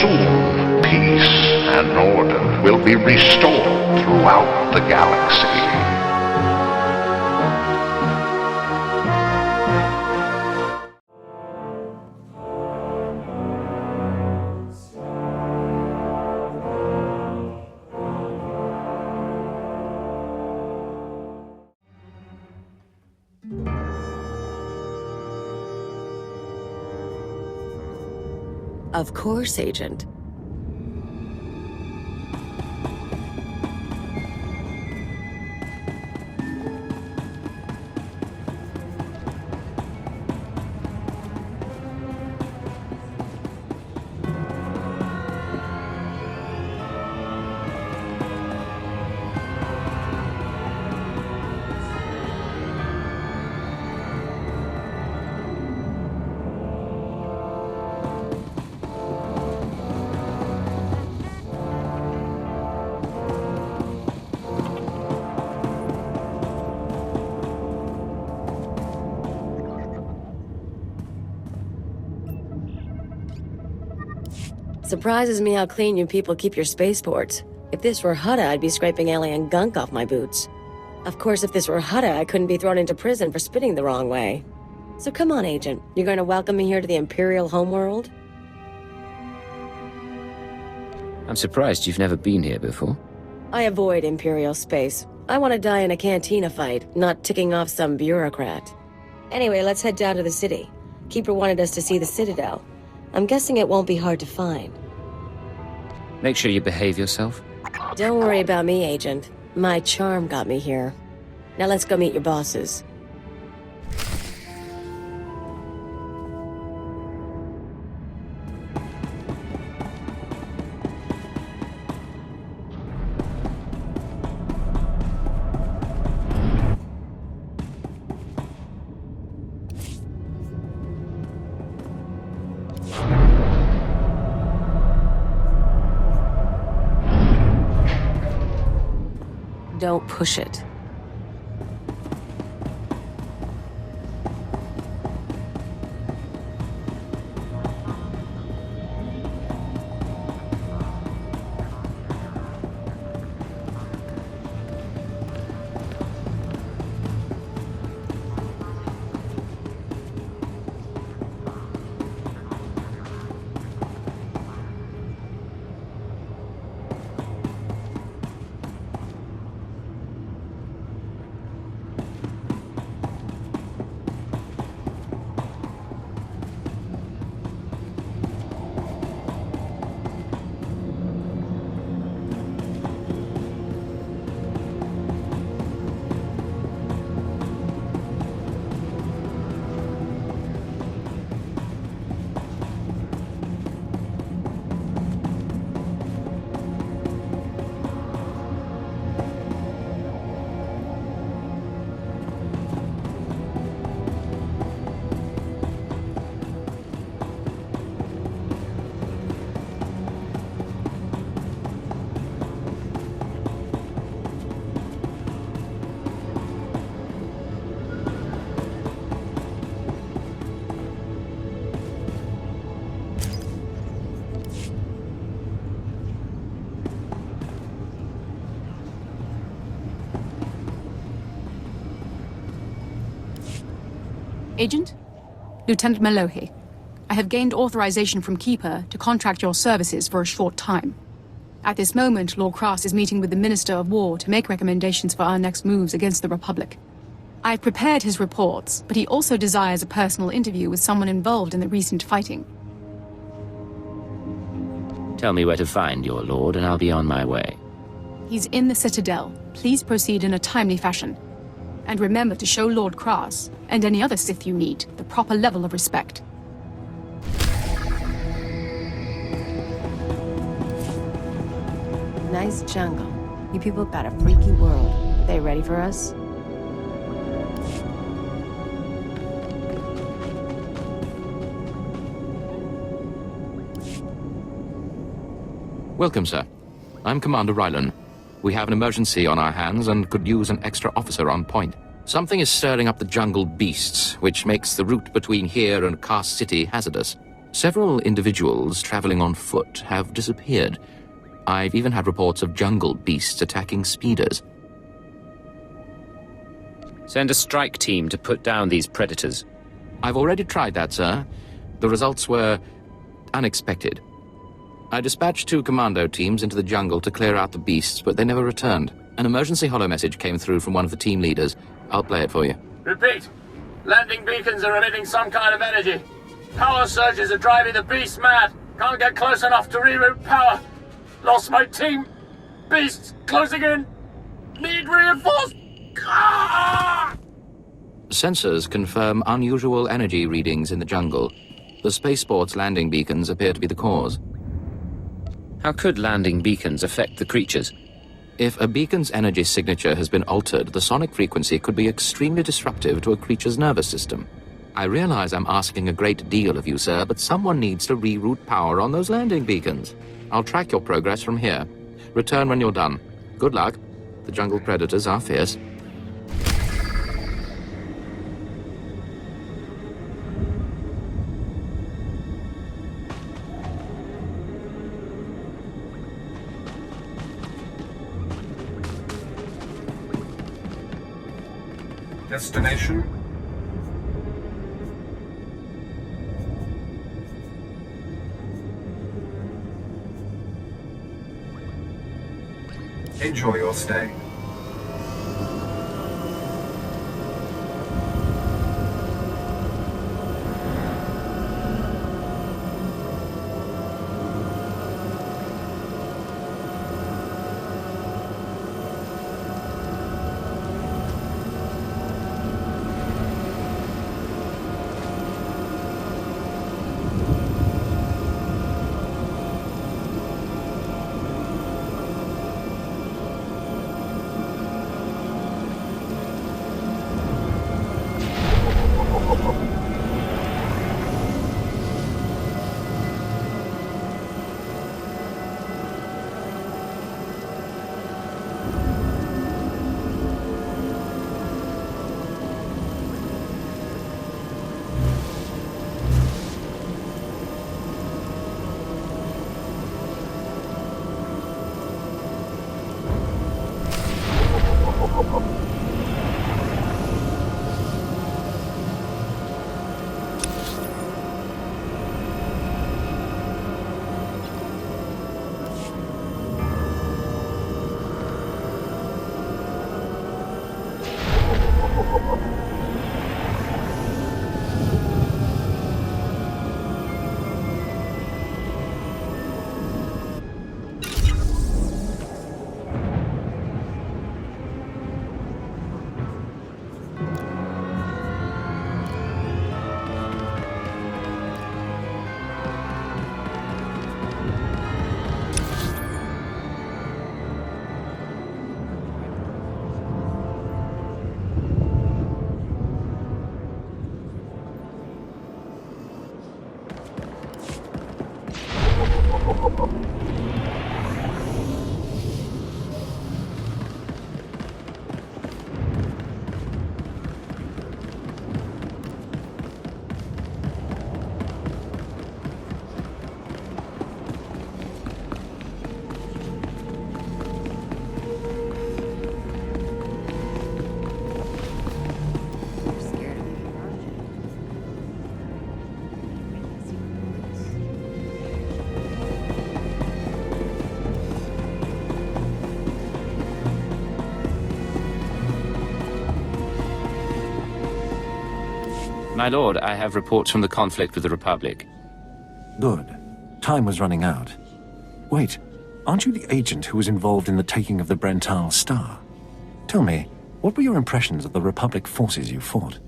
soon peace and order will be restored throughout the galaxy. Of course, Agent. Surprises me how clean you people keep your spaceports. If this were Hutta, I'd be scraping alien gunk off my boots. Of course, if this were Hutta, I couldn't be thrown into prison for spitting the wrong way. So come on, Agent. You're going to welcome me here to the Imperial homeworld? I'm surprised you've never been here before. I avoid Imperial space. I want to die in a cantina fight, not ticking off some bureaucrat. Anyway, let's head down to the city. Keeper wanted us to see the Citadel. I'm guessing it won't be hard to find. Make sure you behave yourself. Don't worry about me, Agent. My charm got me here. Now let's go meet your bosses. Don't push it. Agent? Lieutenant Melohi. I have gained authorization from Keeper to contract your services for a short time. At this moment, Lord Kaas is meeting with the Minister of War to make recommendations for our next moves against the Republic. I've prepared his reports, but he also desires a personal interview with someone involved in the recent fighting. Tell me where to find your lord, and I'll be on my way. He's in the Citadel. Please proceed in a timely fashion. And remember to show Lord Kaas, and any other Sith you meet, the proper level of respect. Nice jungle. You people got a freaky world. They ready for us? Welcome, sir. I'm Commander Rylan. We have an emergency on our hands and could use an extra officer on point. Something is stirring up the jungle beasts, which makes the route between here and Kaas City hazardous. Several individuals traveling on foot have disappeared. I've even had reports of jungle beasts attacking speeders. Send a strike team to put down these predators. I've already tried that, sir. The results were unexpected. I dispatched 2 commando teams into the jungle to clear out the beasts, but they never returned. An emergency holo message came through from one of the team leaders. I'll play it for you. Repeat. Landing beacons are emitting some kind of energy. Power surges are driving the beasts mad. Can't get close enough to reroute power. Lost my team. Beasts closing in. Need reinforced. Ah! Sensors confirm unusual energy readings in the jungle. The spaceport's landing beacons appear to be the cause. How could landing beacons affect the creatures? If a beacon's energy signature has been altered, the sonic frequency could be extremely disruptive to a creature's nervous system. I realize I'm asking a great deal of you, sir, but someone needs to reroute power on those landing beacons. I'll track your progress from here. Return when you're done. Good luck. The jungle predators are fierce. Destination? Enjoy your stay. My lord, I have reports from the conflict with the Republic. Good. Time was running out. Wait, aren't you the agent who was involved in the taking of the Brental Star? Tell me, what were your impressions of the Republic forces you fought?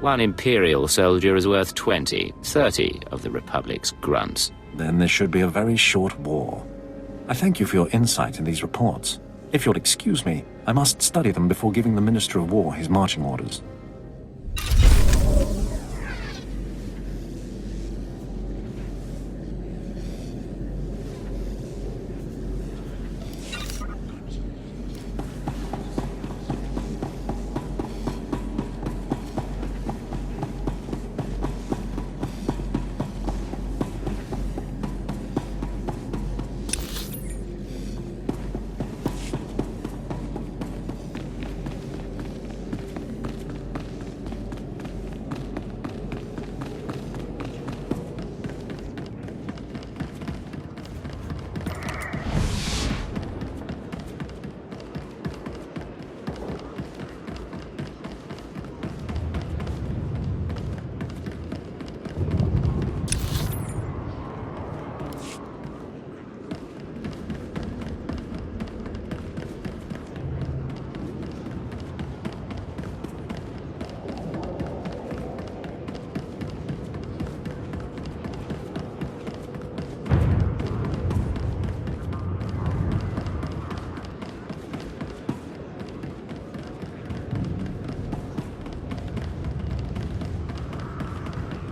One Imperial soldier is worth 30 of the Republic's grunts. Then this should be a very short war. I thank you for your insight in these reports. If you'll excuse me, I must study them before giving the Minister of War his marching orders.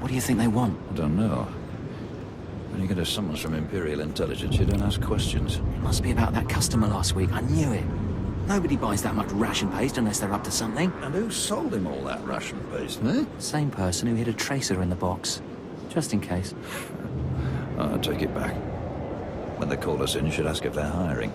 What do you think they want? I don't know. When you get a summons from Imperial Intelligence, you don't ask questions. It must be about that customer last week. I knew it. Nobody buys that much ration paste unless they're up to something. And who sold him all that ration paste, eh? Same person who hid a tracer in the box. Just in case. I'll take it back. When they call us in, you should ask if they're hiring.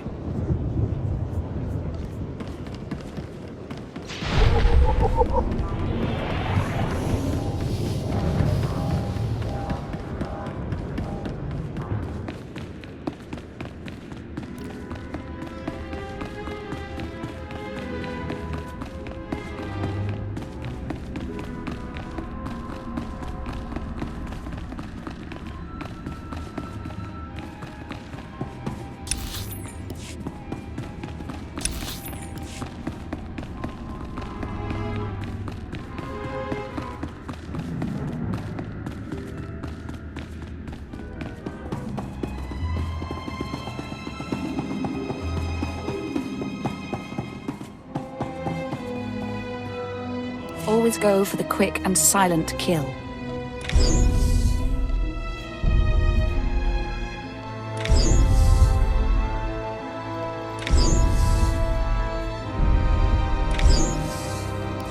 Always go for the quick and silent kill.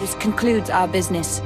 This concludes our business.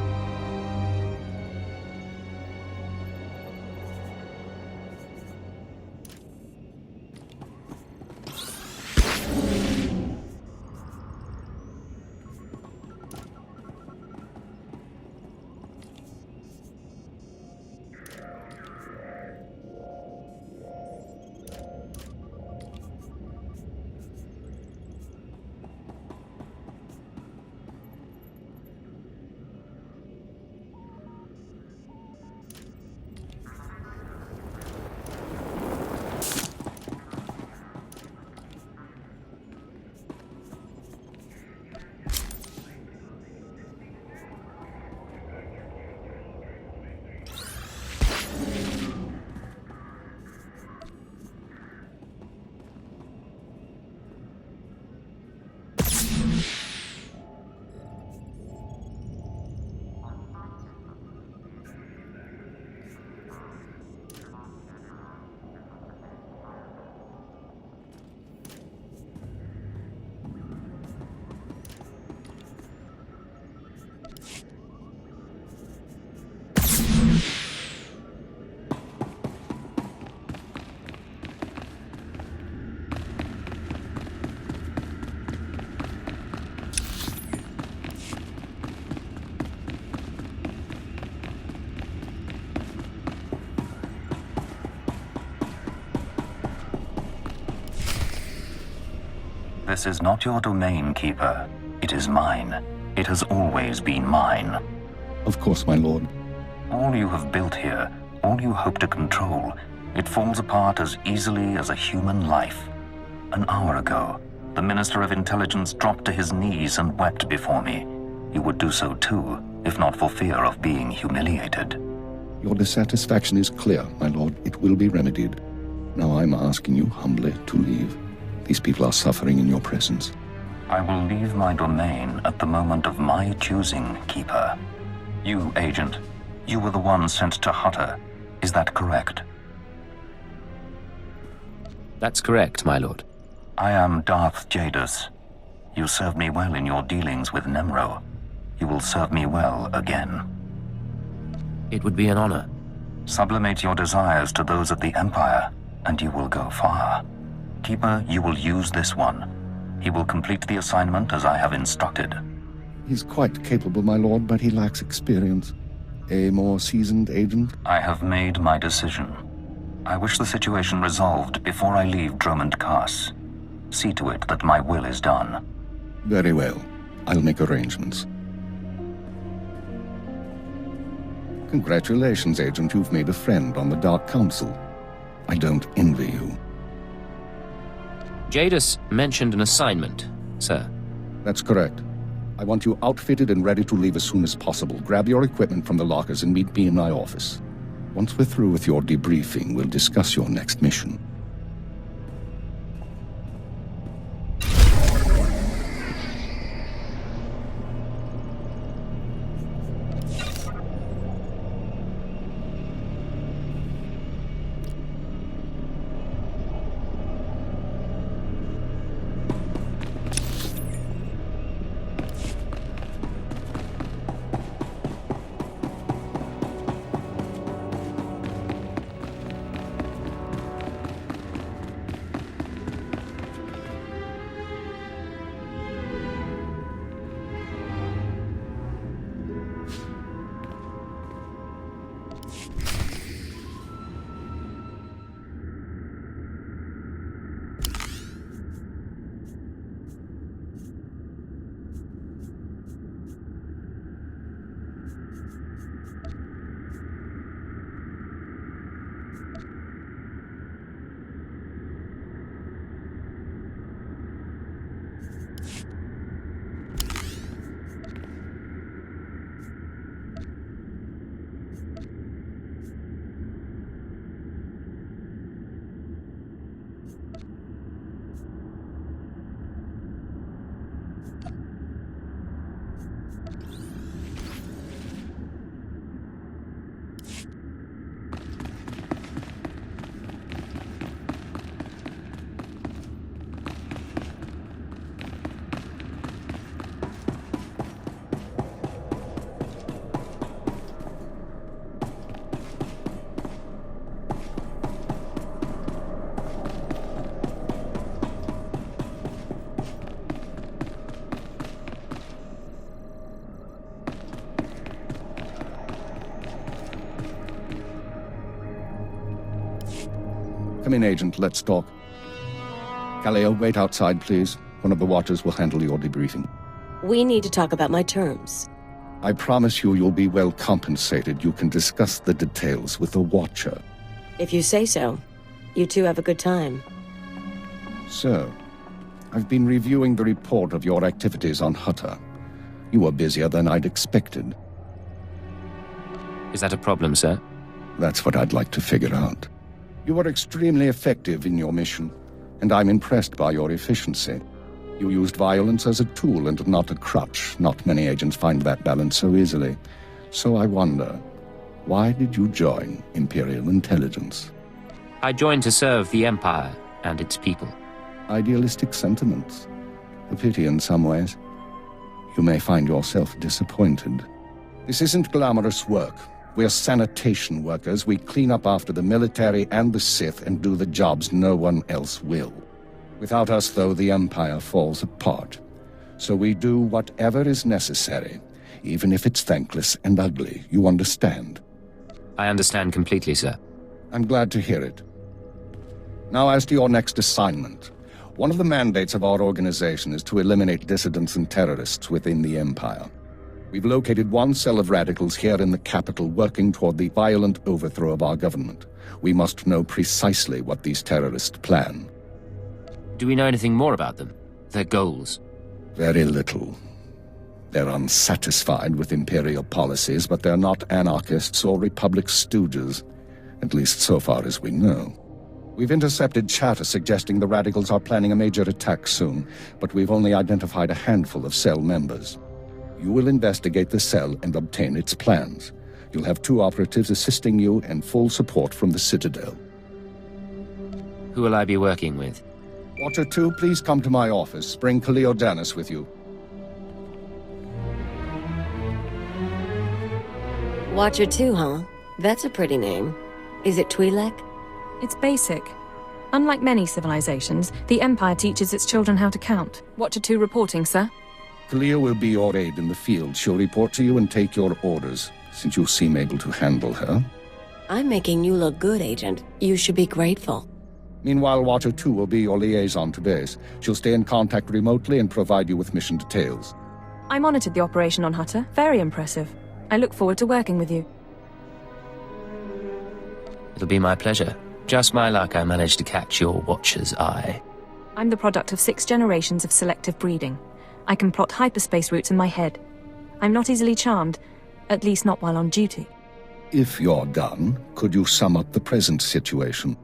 This is not your domain, Keeper. It is mine. It has always been mine. Of course, my lord. All you have built here, all you hope to control, it falls apart as easily as a human life. An hour ago, the Minister of Intelligence dropped to his knees and wept before me. He would do so too, if not for fear of being humiliated. Your dissatisfaction is clear, my lord. It will be remedied. Now I'm asking you humbly to leave. These people are suffering in your presence. I will leave my domain at the moment of my choosing, Keeper. You, Agent, you were the one sent to Hutta. Is that correct? That's correct, my lord. I am Darth Jadus. You served me well in your dealings with Nemro. You will serve me well again. It would be an honor. Sublimate your desires to those of the Empire, and you will go far. Keeper, you will use this one. He will complete the assignment as I have instructed. He's quite capable, my lord, but he lacks experience. A more seasoned agent? I have made my decision. I wish the situation resolved before I leave Dromund Kaas. See to it that my will is done. Very well. I'll make arrangements. Congratulations, Agent. You've made a friend on the Dark Council. I don't envy you. Jadus mentioned an assignment, sir. That's correct. I want you outfitted and ready to leave as soon as possible. Grab your equipment from the lockers and meet me in my office. Once we're through with your debriefing, we'll discuss your next mission. Come in, Agent. Let's talk. Kaleo, wait outside, please. One of the Watchers will handle your debriefing. We need to talk about my terms. I promise you'll be well compensated. You can discuss the details with the Watcher. If you say so. You two have a good time. So, I've been reviewing the report of your activities on Hutta. You were busier than I'd expected. Is that a problem, sir? That's what I'd like to figure out. You were extremely effective in your mission, and I'm impressed by your efficiency. You used violence as a tool and not a crutch. Not many agents find that balance so easily. So I wonder, why did you join Imperial Intelligence? I joined to serve the Empire and its people. Idealistic sentiments. A pity in some ways. You may find yourself disappointed. This isn't glamorous work. We're sanitation workers. We clean up after the military and the Sith and do the jobs no one else will. Without us, though, the Empire falls apart. So we do whatever is necessary, even if it's thankless and ugly. You understand? I understand completely, sir. I'm glad to hear it. Now, as to your next assignment. One of the mandates of our organization is to eliminate dissidents and terrorists within the Empire. We've located one cell of radicals here in the capital working toward the violent overthrow of our government. We must know precisely what these terrorists plan. Do we know anything more about them? Their goals? Very little. They're unsatisfied with Imperial policies, but they're not anarchists or Republic stooges. At least so far as we know. We've intercepted chatter suggesting the radicals are planning a major attack soon, but we've only identified a handful of cell members. You will investigate the cell and obtain its plans. You'll have 2 operatives assisting you and full support from the Citadel. Who will I be working with? Watcher 2, please come to my office. Bring Kaleo Danis with you. Watcher 2, huh? That's a pretty name. Is it Twi'lek? It's basic. Unlike many civilizations, the Empire teaches its children how to count. Watcher 2 reporting, sir. Kaleo will be your aide in the field. She'll report to you and take your orders, since you seem able to handle her. I'm making you look good, Agent. You should be grateful. Meanwhile, Watcher 2 will be your liaison to base. She'll stay in contact remotely and provide you with mission details. I monitored the operation on Hutta. Very impressive. I look forward to working with you. It'll be my pleasure. Just my luck I managed to catch your Watcher's eye. I'm the product of 6 generations of selective breeding. I can plot hyperspace routes in my head. I'm not easily charmed, at least not while on duty. If you're done, could you sum up the present situation?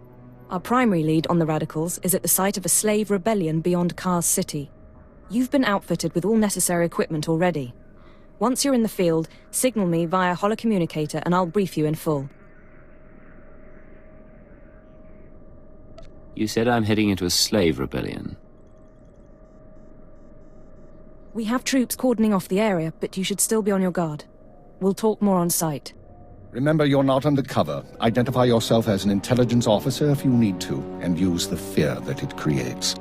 Our primary lead on the radicals is at the site of a slave rebellion beyond Kaas City. You've been outfitted with all necessary equipment already. Once you're in the field, signal me via holocommunicator and I'll brief you in full. You said I'm heading into a slave rebellion. We have troops cordoning off the area, but you should still be on your guard. We'll talk more on site. Remember, you're not undercover. Identify yourself as an intelligence officer if you need to, and use the fear that it creates.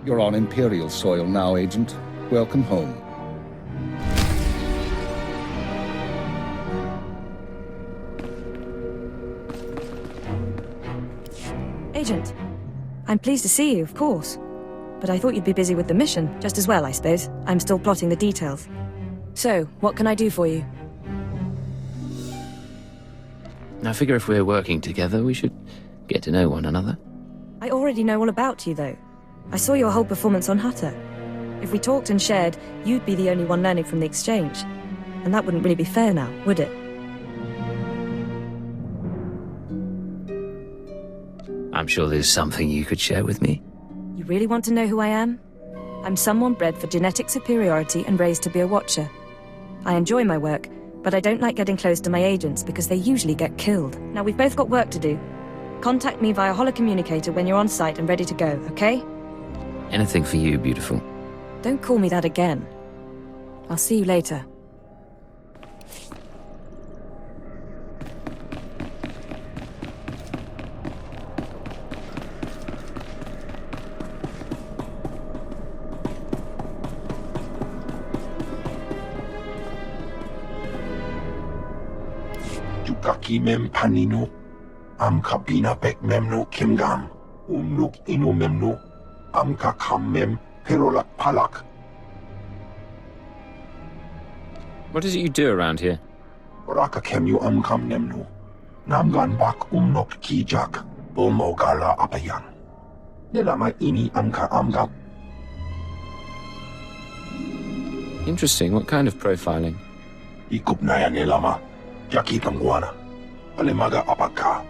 You're on Imperial soil now, Agent. Welcome home. Agent, I'm pleased to see you, of course. But I thought you'd be busy with the mission, just as well, I suppose. I'm still plotting the details. So, what can I do for you? I figure if we're working together, we should get to know one another. I already know all about you, though. I saw your whole performance on Hutta. If we talked and shared, you'd be the only one learning from the exchange. And that wouldn't really be fair now, would it? I'm sure there's something you could share with me. You really want to know who I am? I'm someone bred for genetic superiority and raised to be a watcher. I enjoy my work, but I don't like getting close to my agents because they usually get killed. Now, we've both got work to do. Contact me via holocommunicator when you're on site and ready to go, okay? Anything for you, beautiful. Don't call me that again. I'll see you later. Yukaki mem panino, am kabina bek memno kimgam. Umnuk inumemnu, amka kammem, perolak palak. What is it you do around here? Raka kemyu amkam nemnu. Namgan bak umnok kijak, bulmogala apayan. Nelama ini amka amgap. Interesting. What kind of profiling? Ikup naya nelama, jaki tamguana. Alemaga apaka.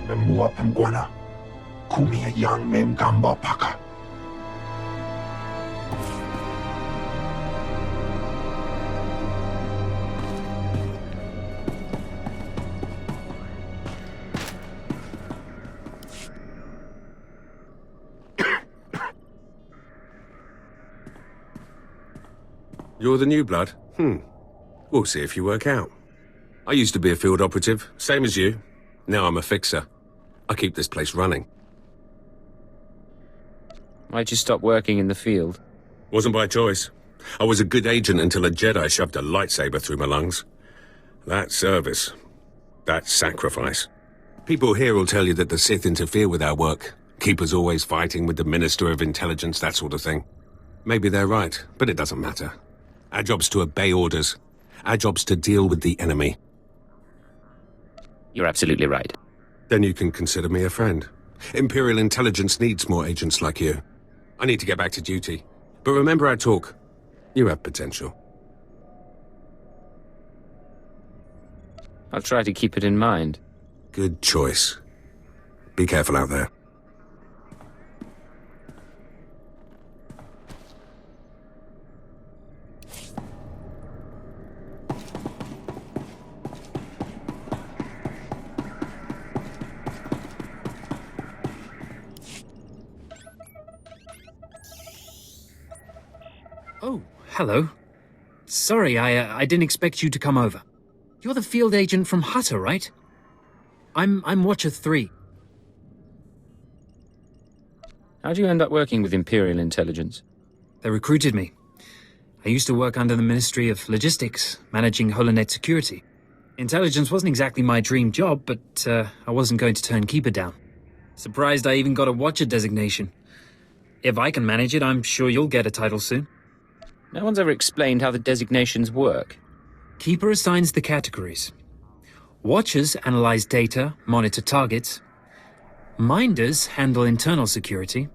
Memua pemguana. Kumia yang mem gamba paka. You're the new blood? We'll see if you work out. I used to be a field operative, same as you. Now I'm a fixer. I keep this place running. Why'd you stop working in the field? Wasn't by choice. I was a good agent until a Jedi shoved a lightsaber through my lungs. That's service. That's sacrifice. People here will tell you that the Sith interfere with our work. Keep us always fighting with the Minister of Intelligence, that sort of thing. Maybe they're right, but it doesn't matter. Our job's to obey orders. Our job's to deal with the enemy. You're absolutely right. Then you can consider me a friend. Imperial Intelligence needs more agents like you. I need to get back to duty. But remember our talk. You have potential. I'll try to keep it in mind. Good choice. Be careful out there. Oh, hello. Sorry, I didn't expect you to come over. You're the field agent from Hutta, right? I'm Watcher 3. How'd you end up working with Imperial Intelligence? They recruited me. I used to work under the Ministry of Logistics, managing Holonet security. Intelligence wasn't exactly my dream job, but I wasn't going to turn Keeper down. Surprised I even got a Watcher designation. If I can manage it, I'm sure you'll get a title soon. No one's ever explained how the designations work. Keeper assigns the categories. Watchers analyze data, monitor targets. Minders handle internal security.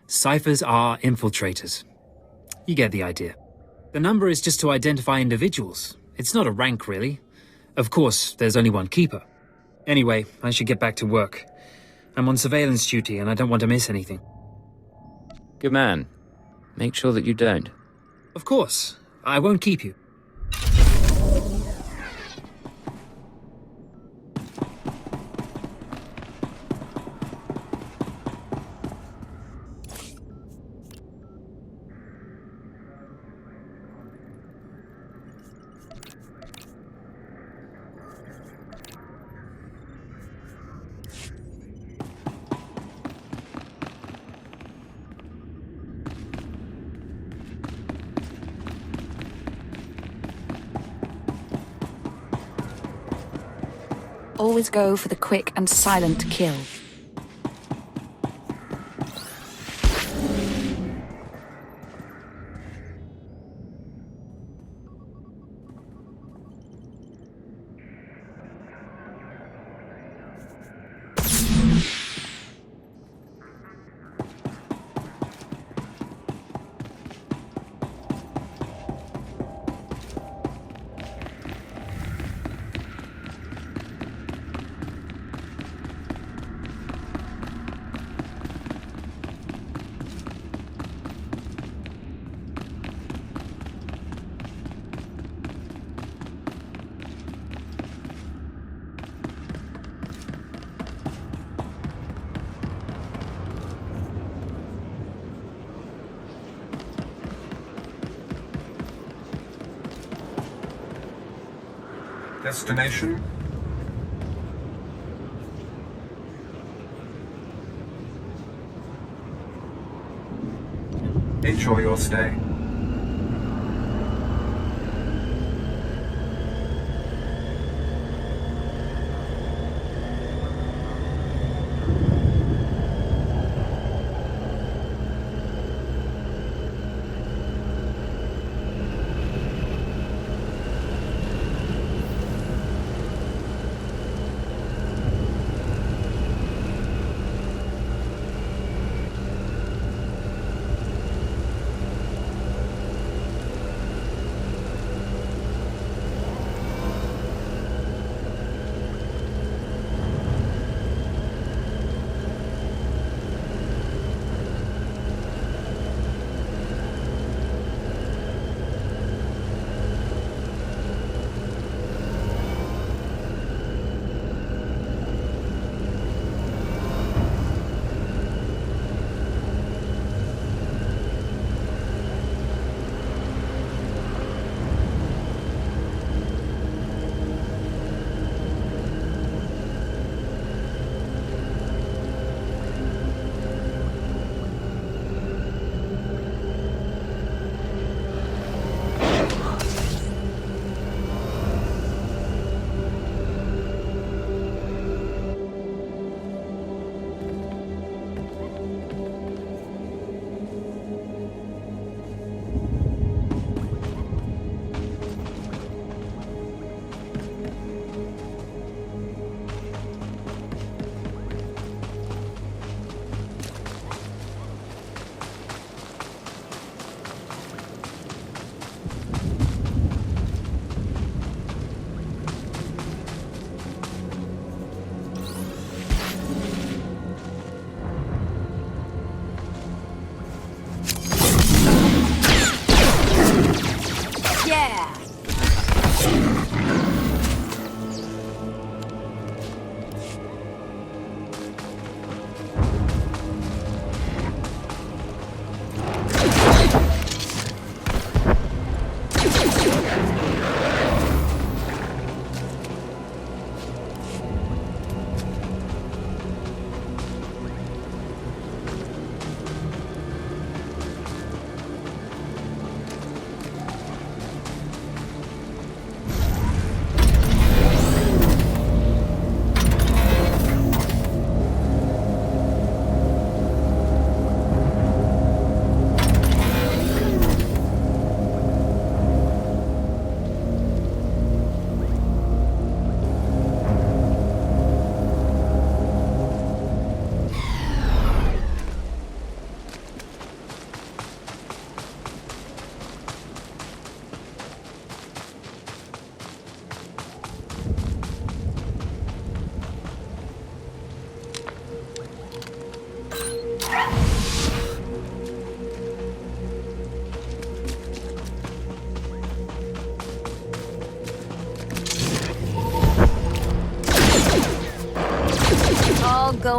Ciphers are infiltrators. You get the idea. The number is just to identify individuals. It's not a rank, really. Of course, there's only one Keeper. Anyway, I should get back to work. I'm on surveillance duty and I don't want to miss anything. Good man. Make sure that you don't. Of course. I won't keep you. Always go for the quick and silent kill. Destination? Enjoy your stay.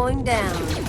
going down.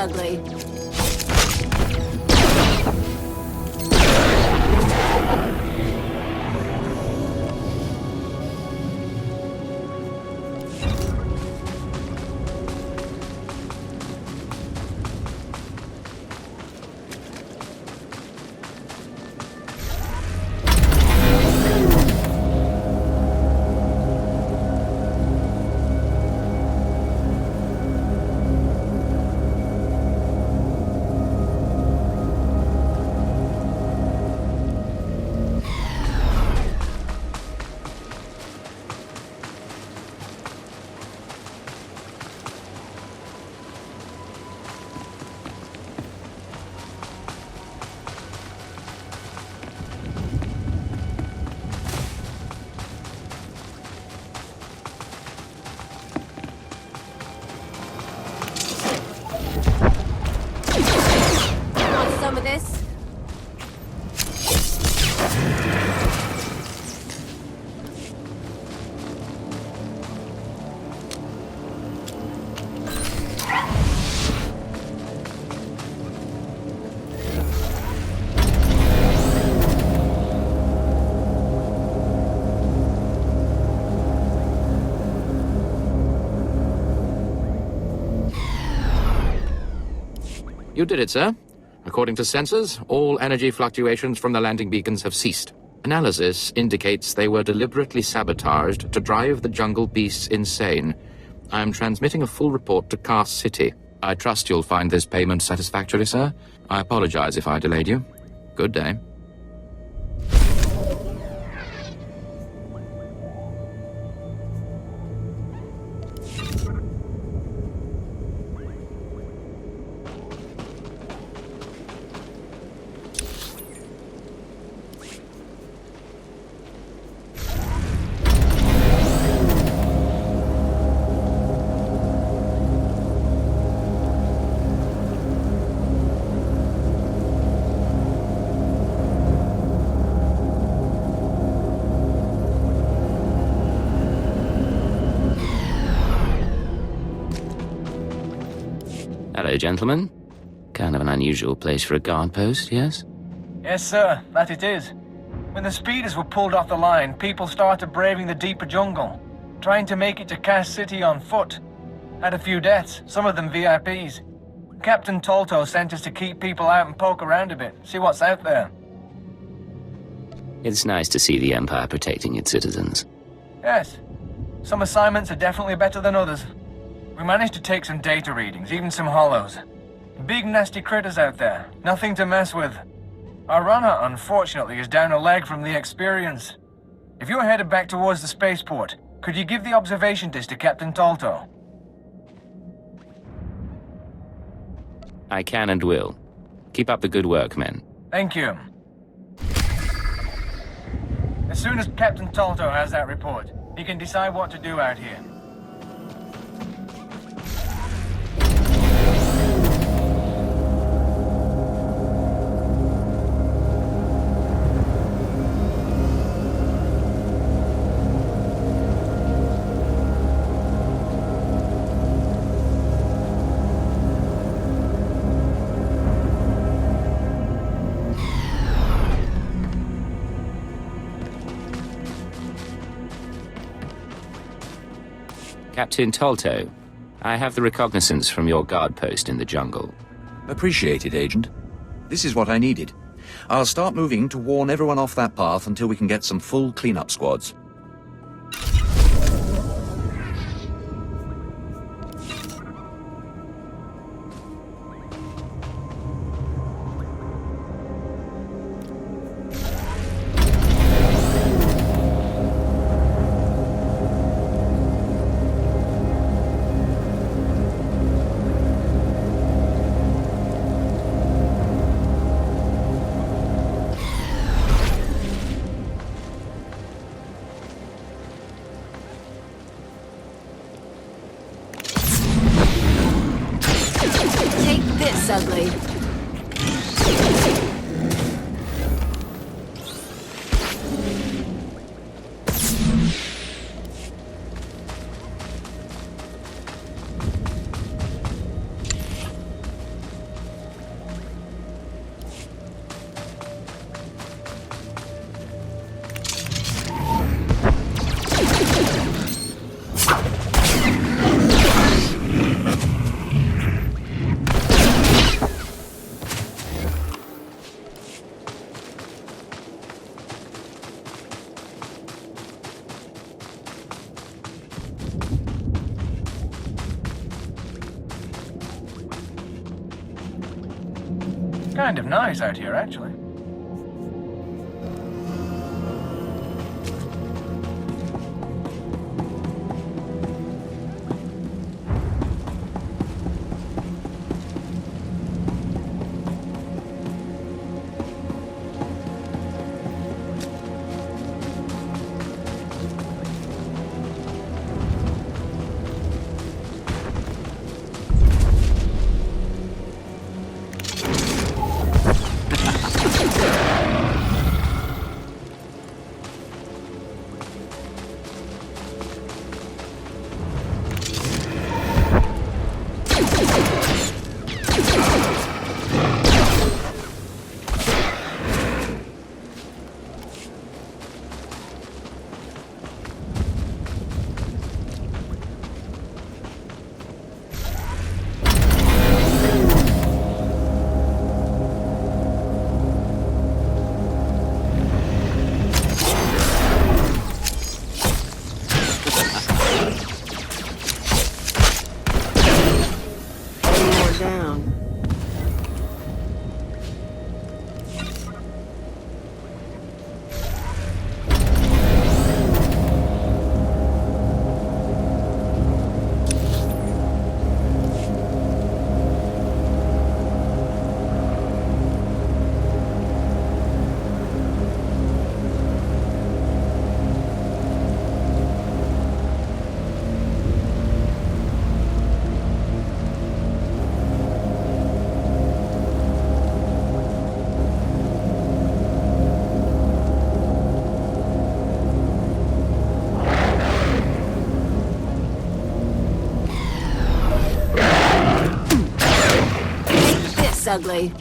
Ugly. Some of this. You did it, sir. According to sensors, all energy fluctuations from the landing beacons have ceased. Analysis indicates they were deliberately sabotaged to drive the jungle beasts insane. I am transmitting a full report to Kaas City. I trust you'll find this payment satisfactory, sir. I apologize if I delayed you. Good day. Hello, gentlemen. Kind of an unusual place for a guard post, yes? Yes, sir, that it is. When the speeders were pulled off the line, people started braving the deeper jungle, trying to make it to Kaas City on foot. Had a few deaths, some of them VIPs. Captain Tolto sent us to keep people out and poke around a bit, see what's out there. It's nice to see the Empire protecting its citizens. Yes. Some assignments are definitely better than others. We managed to take some data readings, even some hollows. Big nasty critters out there, nothing to mess with. Our runner, unfortunately, is down a leg from the experience. If you're headed back towards the spaceport, could you give the observation disc to Captain Tolto? I can and will. Keep up the good work, men. Thank you. As soon as Captain Tolto has that report, he can decide what to do out here. Captain Tolto, I have the recognizance from your guard post in the jungle. Appreciated, Agent. This is what I needed. I'll start moving to warn everyone off that path until we can get some full cleanup squads. Ugly. Kind of nice out here, actually. ugly.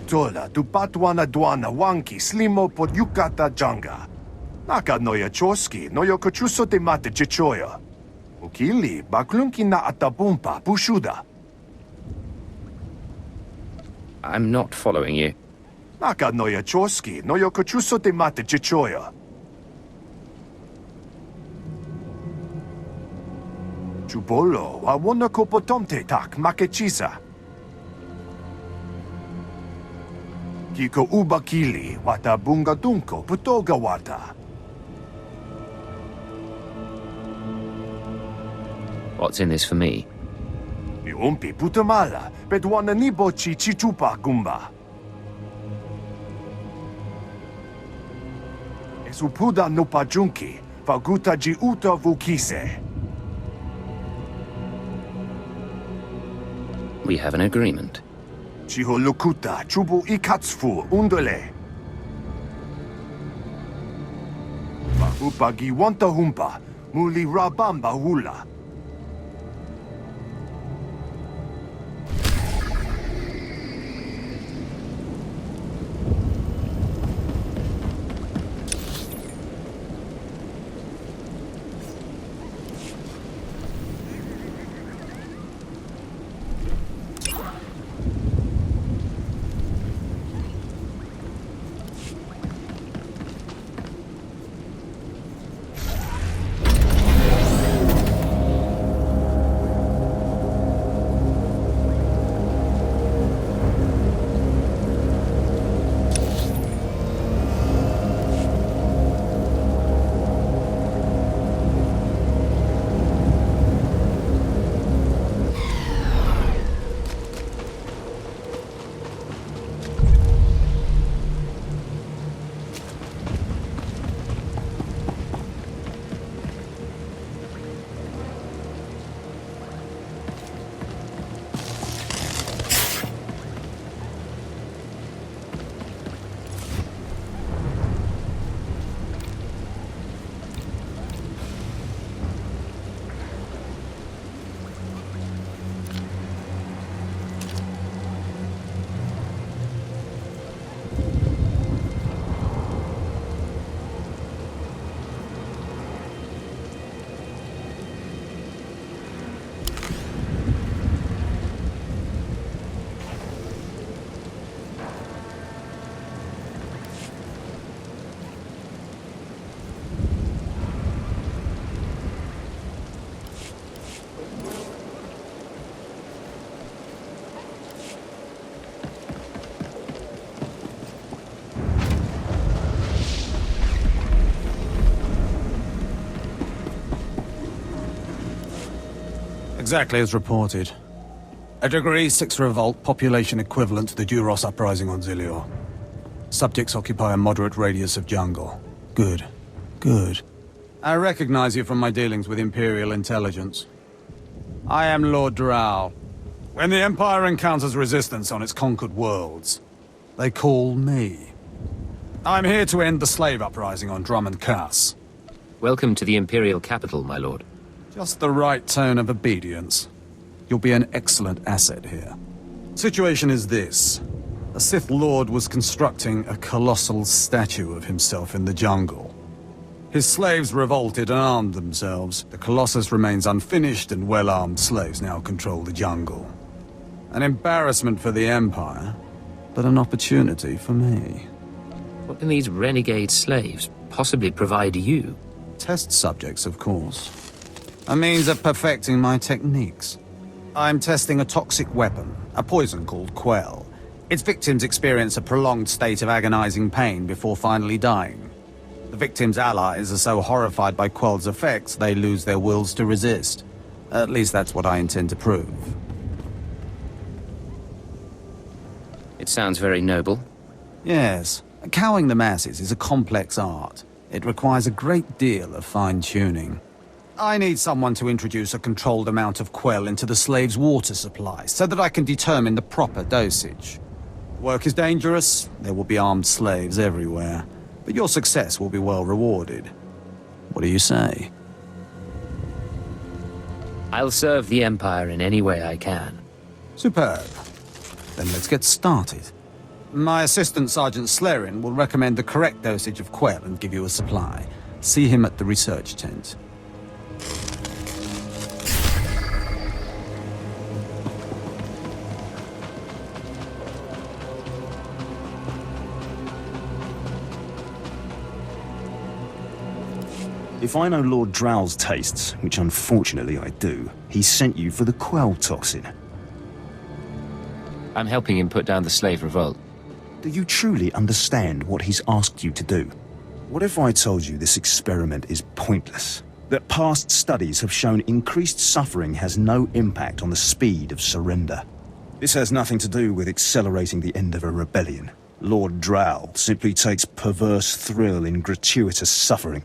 Tola, tupatwana dwana wanki slimo pod yukata janga. Naka noya choski, noyo kochuso te mate chichoya. Ukili, baklunki na atapumpa, pushuda. I'm not following you. Naka noya choski, noyo kochuso te mate chichoya. Chupolo, wawona kopotomte tak makechisa. Kiko ubakili, wata bunga dunko, putoga wata. What's in this for me? Mi umpi putamala, pedwana nibo chi chichupa gumba. Esupuda no pajunki, faguta ji uta vukise. We have an agreement. Chiho lukuta, chubu ikatsufu, undole. Bahupagi wanta humpa, muli rabamba hula. Exactly as reported. A Degree 6 revolt, population equivalent to the Duros uprising on Zilior. Subjects occupy a moderate radius of jungle. Good. Good. I recognize you from my dealings with Imperial Intelligence. I am Lord Drow. When the Empire encounters resistance on its conquered worlds, they call me. I'm here to end the slave uprising on Dromund Kaas. Welcome to the Imperial capital, my lord. Just the right tone of obedience. You'll be an excellent asset here. Situation is this. A Sith Lord was constructing a colossal statue of himself in the jungle. His slaves revolted and armed themselves. The Colossus remains unfinished, and well-armed slaves now control the jungle. An embarrassment for the Empire, but an opportunity for me. What can these renegade slaves possibly provide you? Test subjects, of course. A means of perfecting my techniques. I'm testing a toxic weapon, a poison called Quell. Its victims experience a prolonged state of agonizing pain before finally dying. The victims' allies are so horrified by Quell's effects, they lose their wills to resist. At least that's what I intend to prove. It sounds very noble. Yes. Cowing the masses is a complex art. It requires a great deal of fine-tuning. I need someone to introduce a controlled amount of quell into the slaves' water supply, so that I can determine the proper dosage. Work is dangerous, there will be armed slaves everywhere, but your success will be well rewarded. What do you say? I'll serve the Empire in any way I can. Superb. Then let's get started. My assistant, Sergeant Slarin, will recommend the correct dosage of quell and give you a supply. See him at the research tent. If I know Lord Drow's tastes, which unfortunately I do, he sent you for the quell toxin. I'm helping him put down the slave revolt. Do you truly understand what he's asked you to do? What if I told you this experiment is pointless? That past studies have shown increased suffering has no impact on the speed of surrender? This has nothing to do with accelerating the end of a rebellion. Lord Drow simply takes perverse thrill in gratuitous suffering.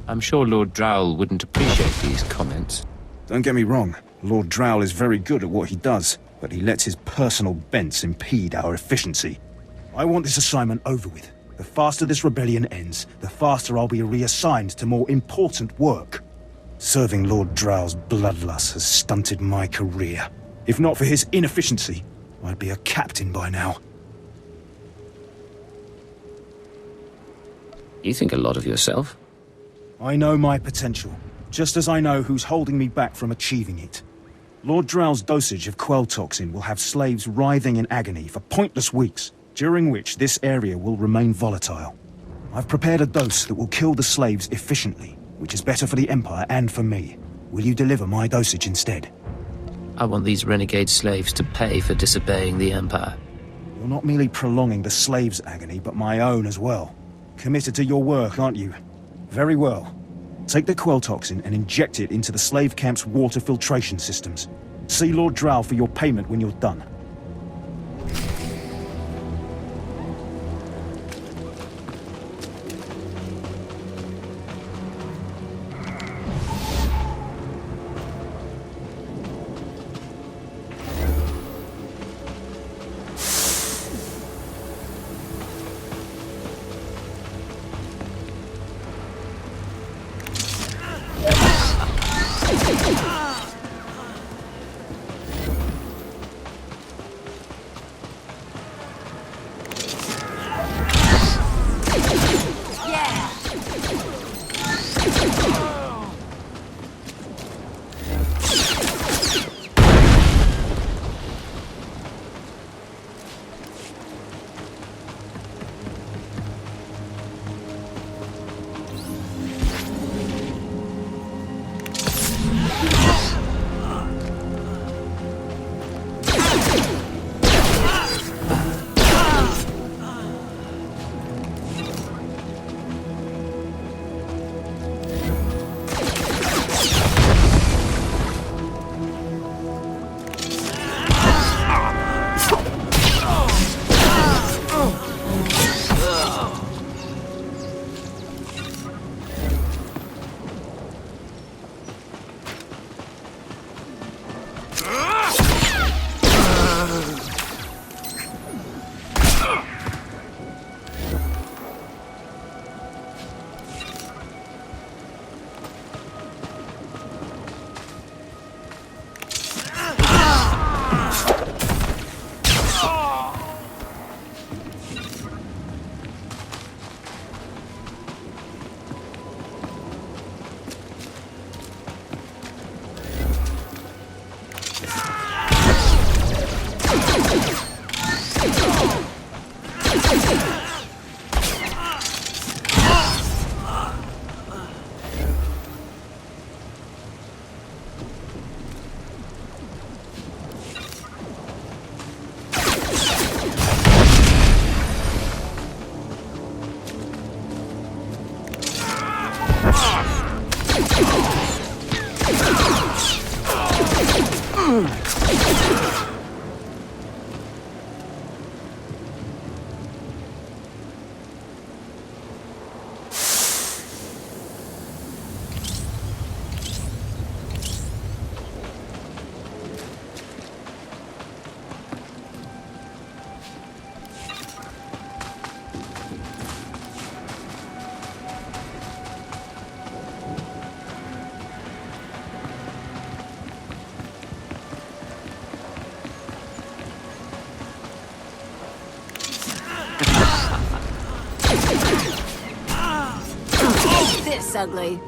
I'm sure Lord Drow wouldn't appreciate these comments. Don't get me wrong, Lord Drow is very good at what he does, but he lets his personal bents impede our efficiency. I want this assignment over with. The faster this rebellion ends, the faster I'll be reassigned to more important work. Serving Lord Drow's bloodlust has stunted my career. If not for his inefficiency, I'd be a captain by now. You think a lot of yourself? I know my potential, just as I know who's holding me back from achieving it. Lord Drow's dosage of quell toxin will have slaves writhing in agony for pointless weeks, during which this area will remain volatile. I've prepared a dose that will kill the slaves efficiently, which is better for the Empire and for me. Will you deliver my dosage instead? I want these renegade slaves to pay for disobeying the Empire. You're not merely prolonging the slaves' agony, but my own as well. Committed to your work, aren't you? Very well. Take the quell toxin and inject it into the slave camp's water filtration systems. See Lord Drow for your payment when you're done. this ugly.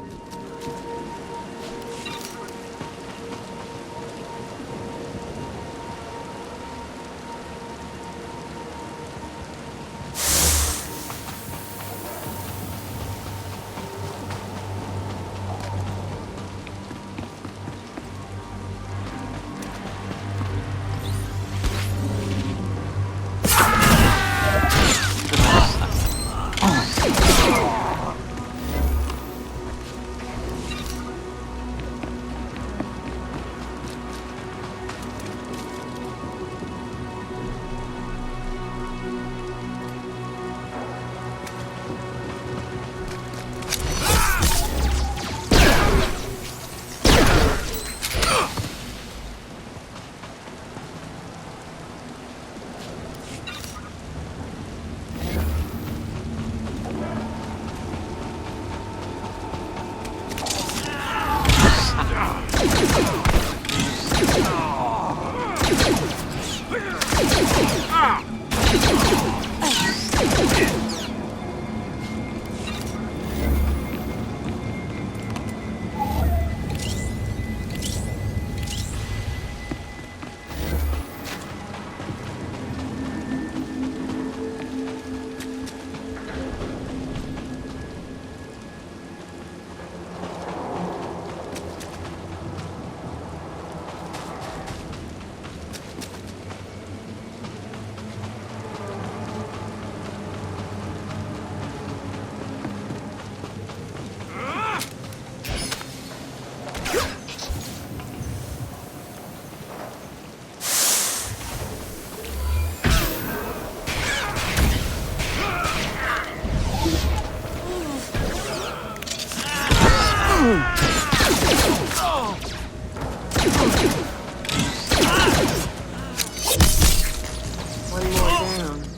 One more down.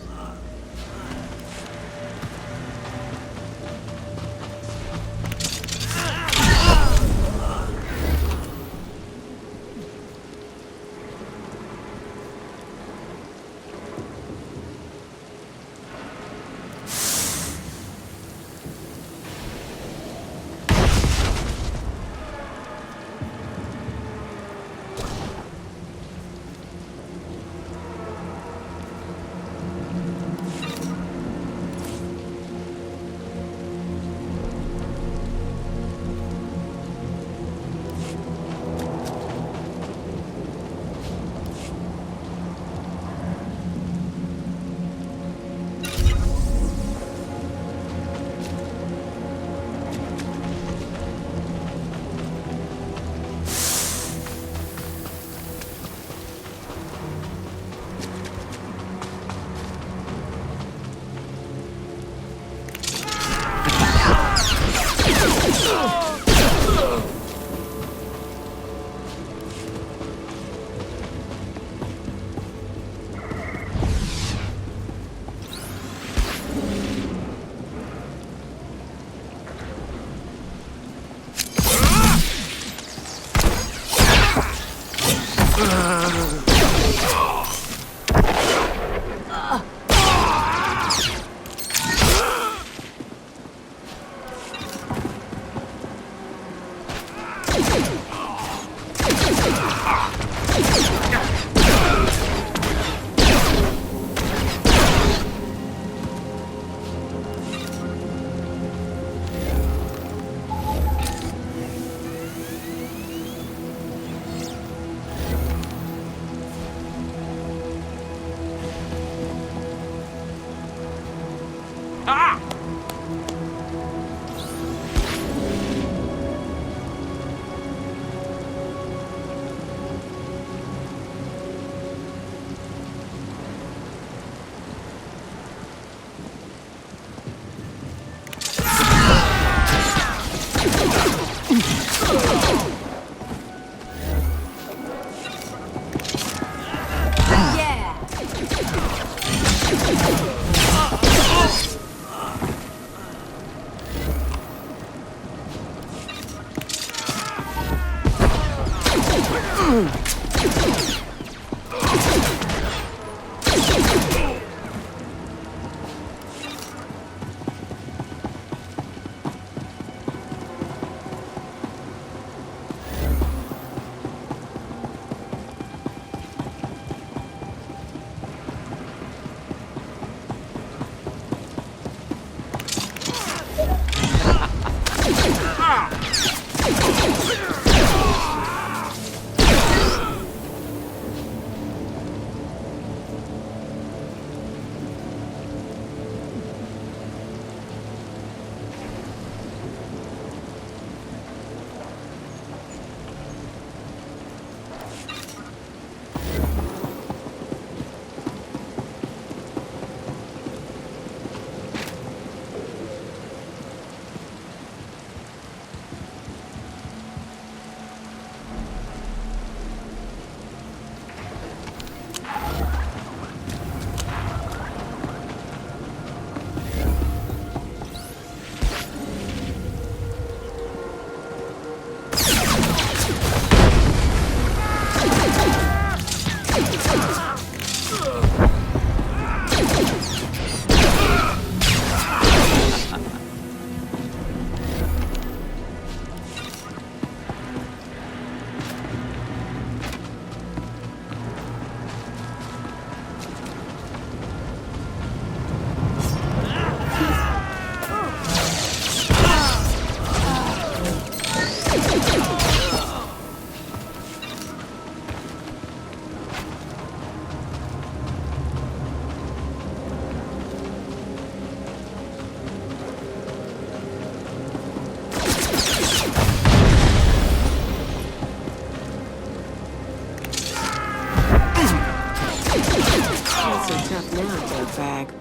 So tough now, dirtbag.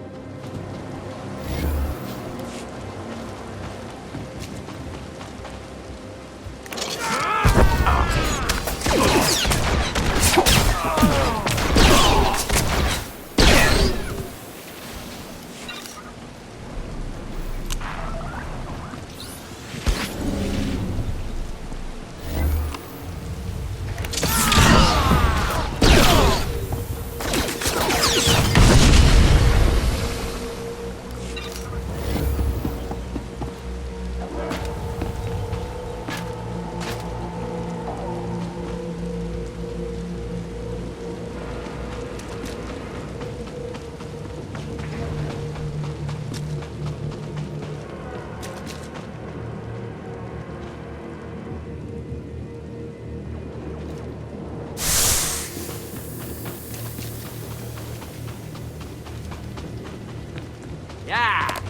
Yeah!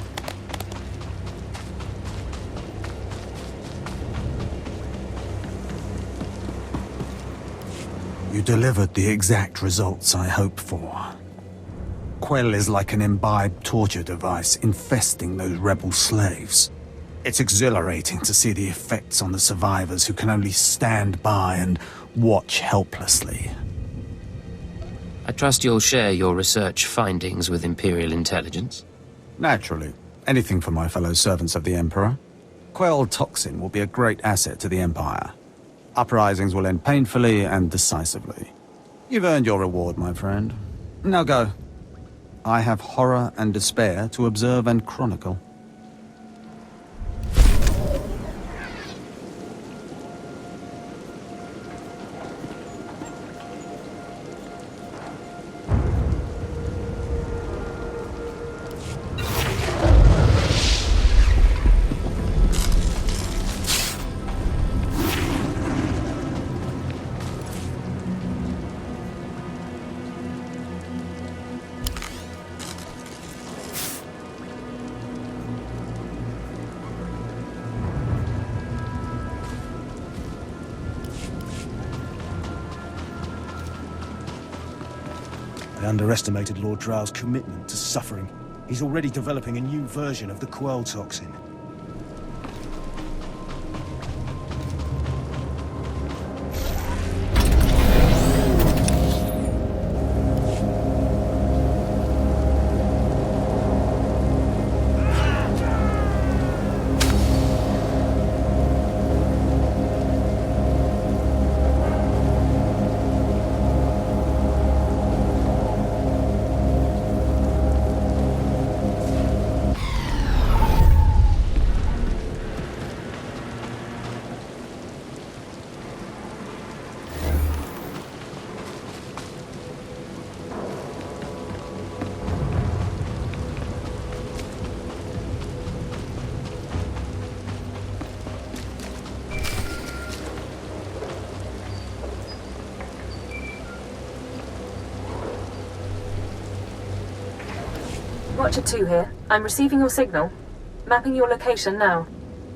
You delivered the exact results I hoped for. Quell is like an imbibed torture device infesting those rebel slaves. It's exhilarating to see the effects on the survivors who can only stand by and watch helplessly. I trust you'll share your research findings with Imperial Intelligence? Naturally. Anything for my fellow servants of the Emperor. Quell toxin will be a great asset to the Empire. Uprisings will end painfully and decisively. You've earned your reward, my friend. Now go. I have horror and despair to observe and chronicle. I underestimated Lord Drow's commitment to suffering. He's already developing a new version of the Quell toxin. Watcher 2 here. I'm receiving your signal. Mapping your location now.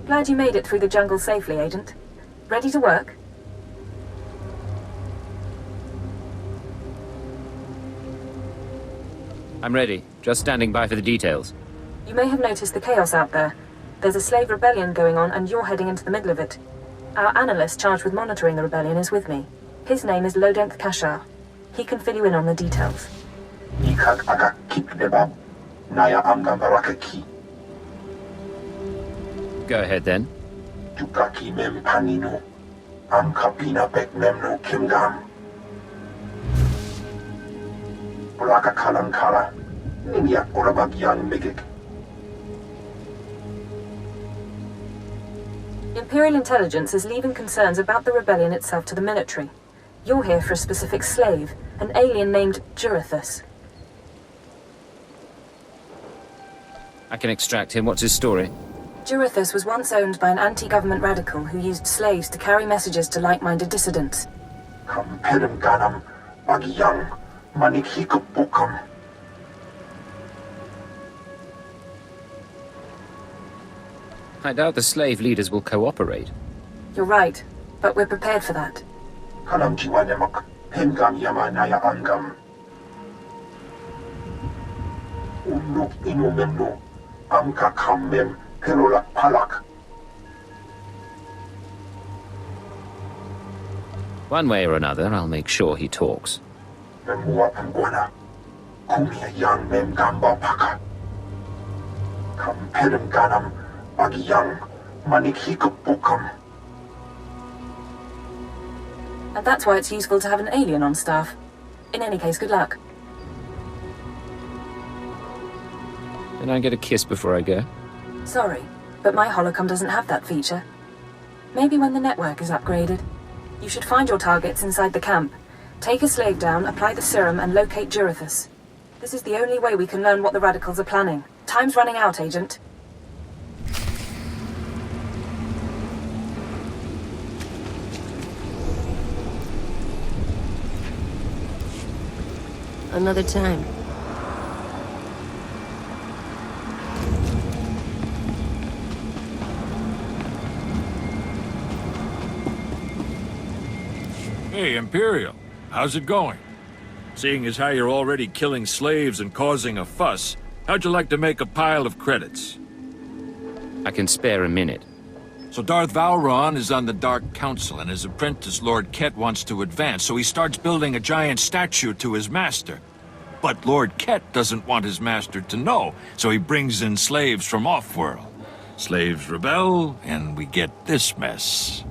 Glad you made it through the jungle safely, Agent. Ready to work? I'm ready. Just standing by for the details. You may have noticed the chaos out there. There's a slave rebellion going on and you're heading into the middle of it. Our analyst charged with monitoring the rebellion is with me. His name is Dromund Kaas. He can fill you in on the details. Go ahead then. Imperial Intelligence is leaving concerns about the rebellion itself to the military. You're here for a specific slave, an alien named Jurithus. I can extract him. What's his story? Jurithus was once owned by an anti-government radical who used slaves to carry messages to like-minded dissidents. I doubt the slave leaders will cooperate. You're right, but we're prepared for that. Unok inumemno. Amka kammem kerolak palak. One way or another, I'll make sure he talks. Memua pangwana. Kumia yang mem gamba paka. Kampelem ganam bagi yang maniki kepukam. And that's why it's useful to have an alien on staff. In any case, good luck. Can I get a kiss before I go? Sorry, but my holocom doesn't have that feature. Maybe when the network is upgraded. You should find your targets inside the camp. Take a slave down, apply the serum, and locate Jurithus. This is the only way we can learn what the Radicals are planning. Time's running out, Agent. Another time. Hey, Imperial. How's it going? Seeing as how you're already killing slaves and causing a fuss, how'd you like to make a pile of credits? I can spare a minute. So Darth Vowron is on the Dark Council, and his apprentice Lord Ket wants to advance, so he starts building a giant statue to his master. But Lord Ket doesn't want his master to know, so he brings in slaves from off-world. Slaves rebel, and we get this mess.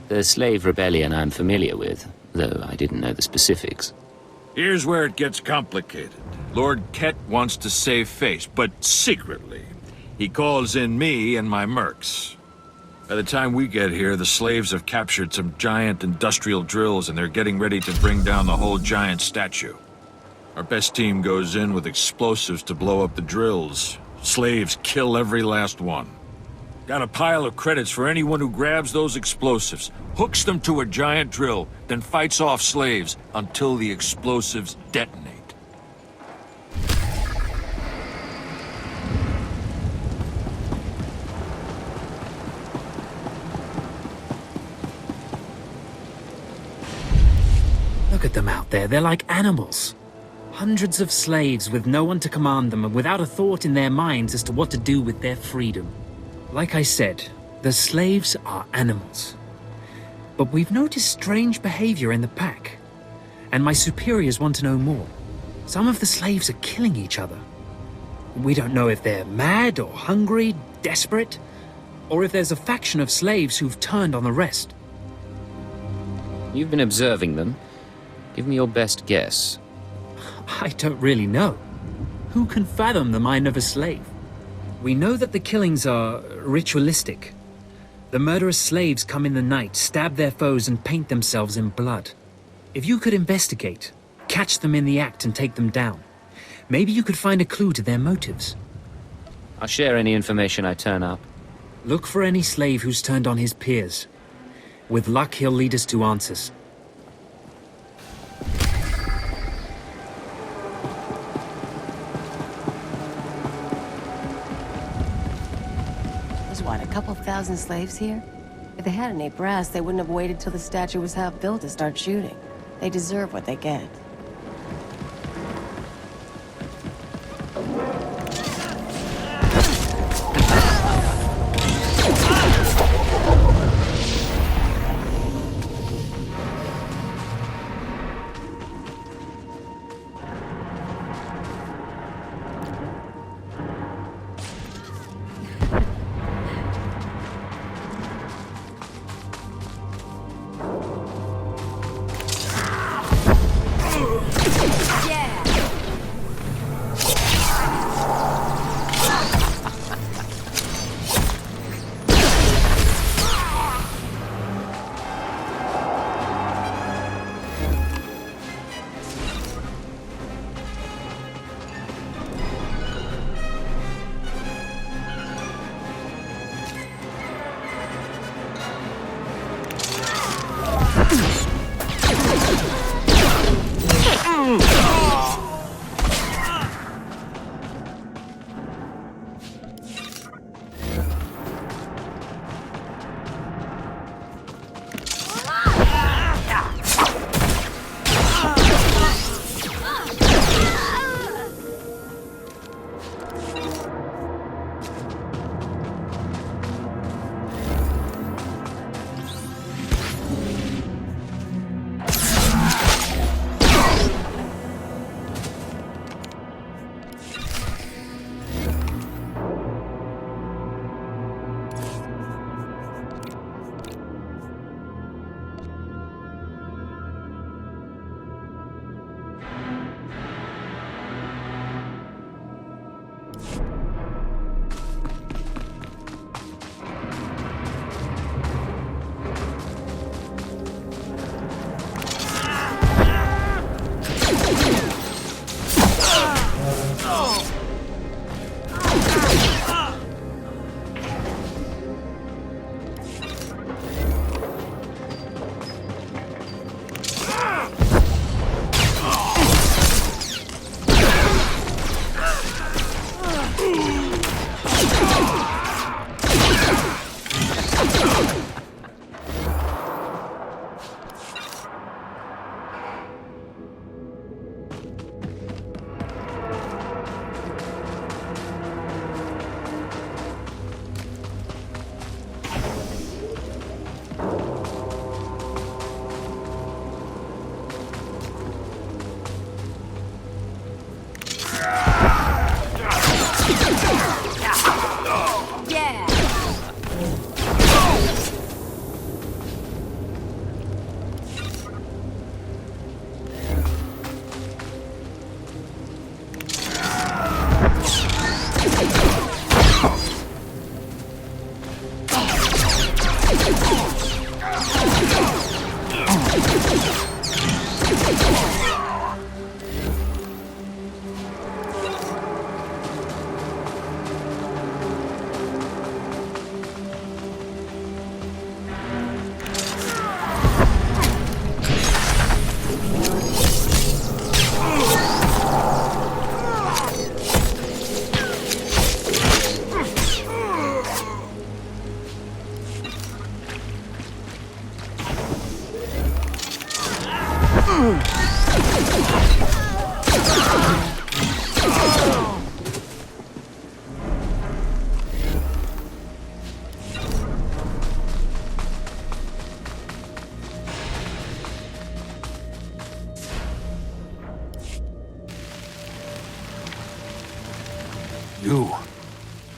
The slave rebellion I'm familiar with, though I didn't know the specifics. Here's where it gets complicated. Lord Ket wants to save face, but secretly. He calls in me and my mercs. By the time we get here, the slaves have captured some giant industrial drills and they're getting ready to bring down the whole giant statue. Our best team goes in with explosives to blow up the drills. Slaves kill every last one. Got a pile of credits for anyone who grabs those explosives, hooks them to a giant drill, then fights off slaves until the explosives detonate. Look at them out there, they're like animals. Hundreds of slaves with no one to command them and without a thought in their minds as to what to do with their freedom. Like I said, the slaves are animals. But we've noticed strange behavior in the pack. And my superiors want to know more. Some of the slaves are killing each other. We don't know if they're mad or hungry, desperate, or if there's a faction of slaves who've turned on the rest. You've been observing them. Give me your best guess. I don't really know. Who can fathom the mind of a slave? We know that the killings are ritualistic. The murderous slaves come in the night, stab their foes, and paint themselves in blood. If you could investigate, catch them in the act and take them down, maybe you could find a clue to their motives. I'll share any information I turn up. Look for any slave who's turned on his peers. With luck, he'll lead us to answers. What, a couple thousand slaves here? If they had any brass, they wouldn't have waited till the statue was half built to start shooting. They deserve what they get.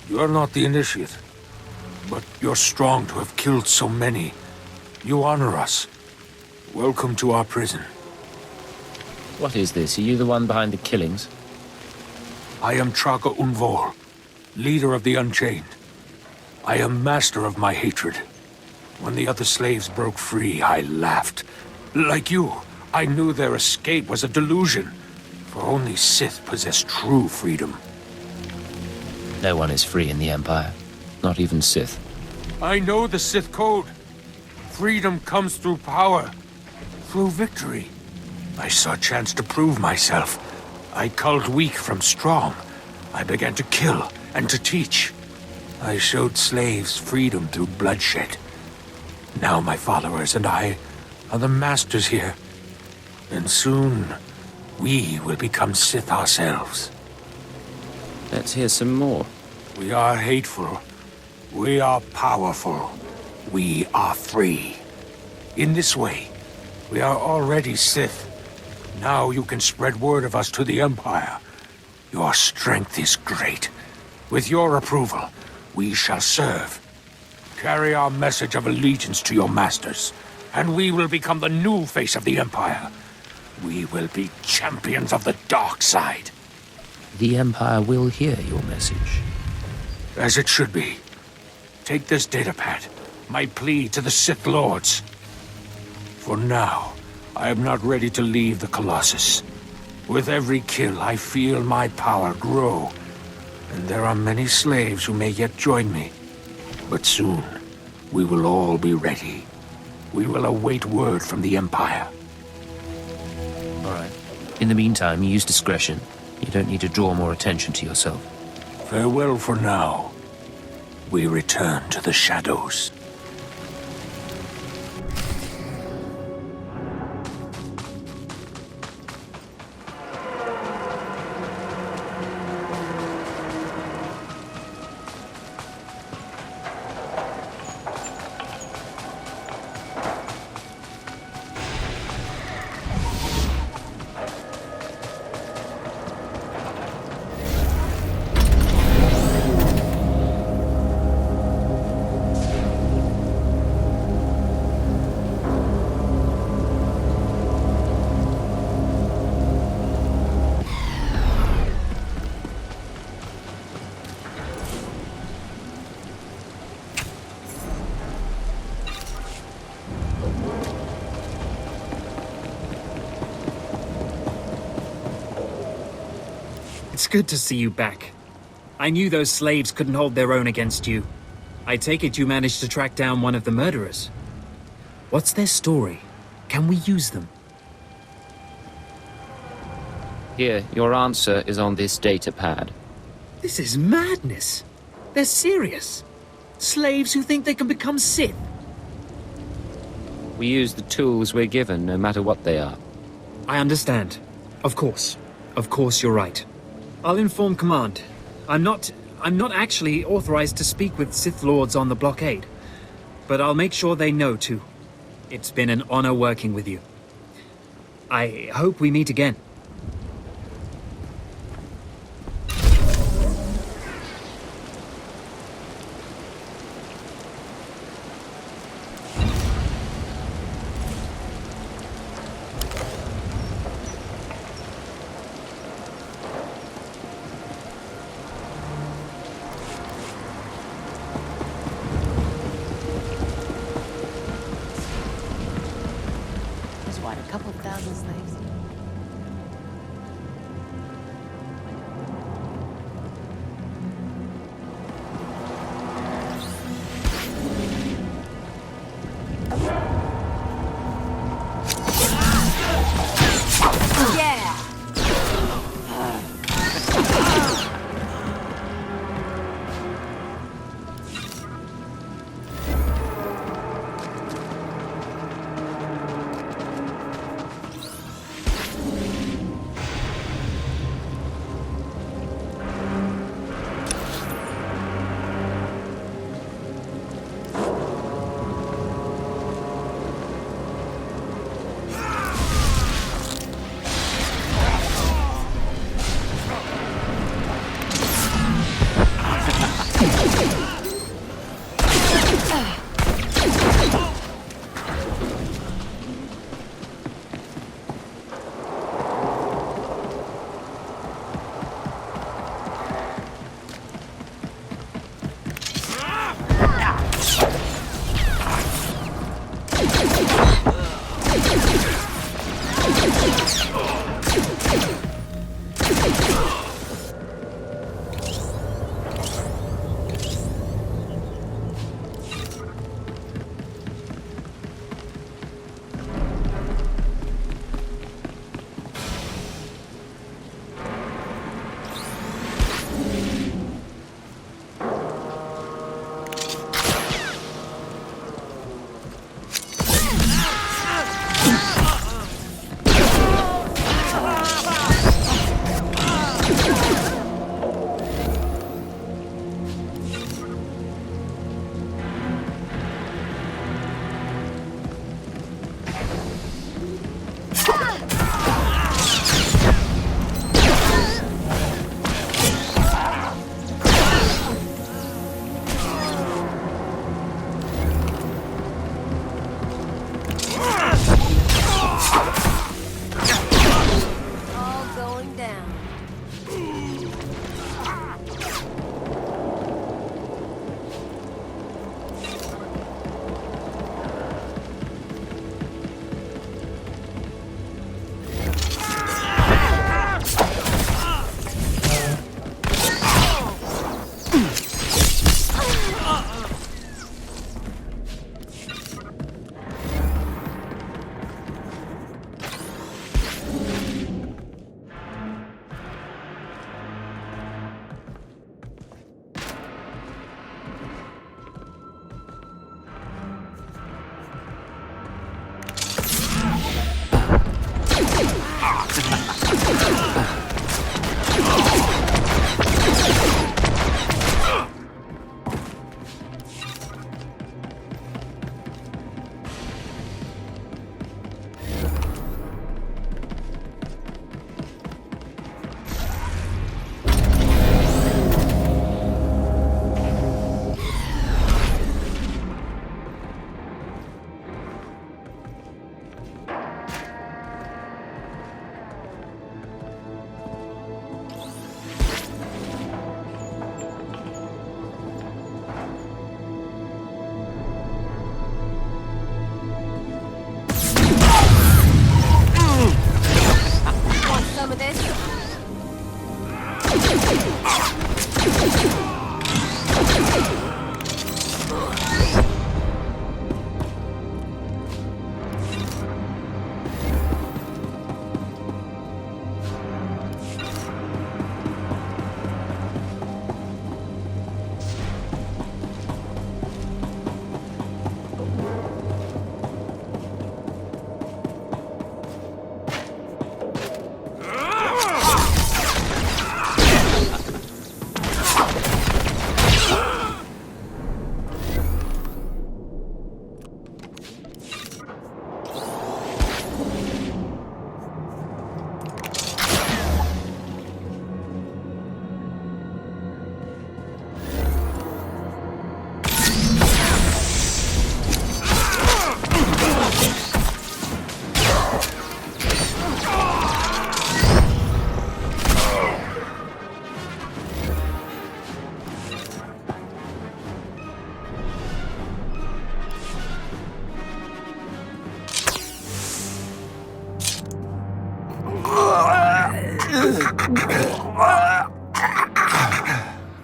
You're not the initiate, but you're strong to have killed so many. You honor us. Welcome to our prison. What is this? Are you the one behind the killings? I am Traga Unvor, leader of the Unchained. I am master of my hatred. When the other slaves broke free, I laughed. Like you, I knew their escape was a delusion, for only Sith possess true freedom. No one is free in the Empire, not even Sith. I know the Sith code. Freedom comes through power, through victory. I saw a chance to prove myself. I culled weak from strong. I began to kill and to teach. I showed slaves freedom through bloodshed. Now my followers and I are the masters here. And soon, we will become Sith ourselves. Let's hear some more. We are hateful. We are powerful. We are free. In this way, we are already Sith. Now you can spread word of us to the Empire. Your strength is great. With your approval, we shall serve. Carry our message of allegiance to your masters, and we will become the new face of the Empire. We will be champions of the dark side. The Empire will hear your message. As it should be. Take this datapad, my plea to the Sith Lords. For now, I am not ready to leave the Colossus. With every kill, I feel my power grow. And there are many slaves who may yet join me. But soon, we will all be ready. We will await word from the Empire. All right. In the meantime, use discretion. You don't need to draw more attention to yourself. Farewell for now. We return to the shadows. It's good to see you back. I knew those slaves couldn't hold their own against you. I take it you managed to track down one of the murderers. What's their story? Can we use them? Here, your answer is on this data pad. This is madness. They're serious. Slaves who think they can become Sith. We use the tools we're given, no matter what they are. I understand. Of course. Of course you're right. I'll inform Command. I'm not actually authorized to speak with Sith Lords on the blockade. But I'll make sure they know, too. It's been an honor working with you. I hope we meet again. Some of this.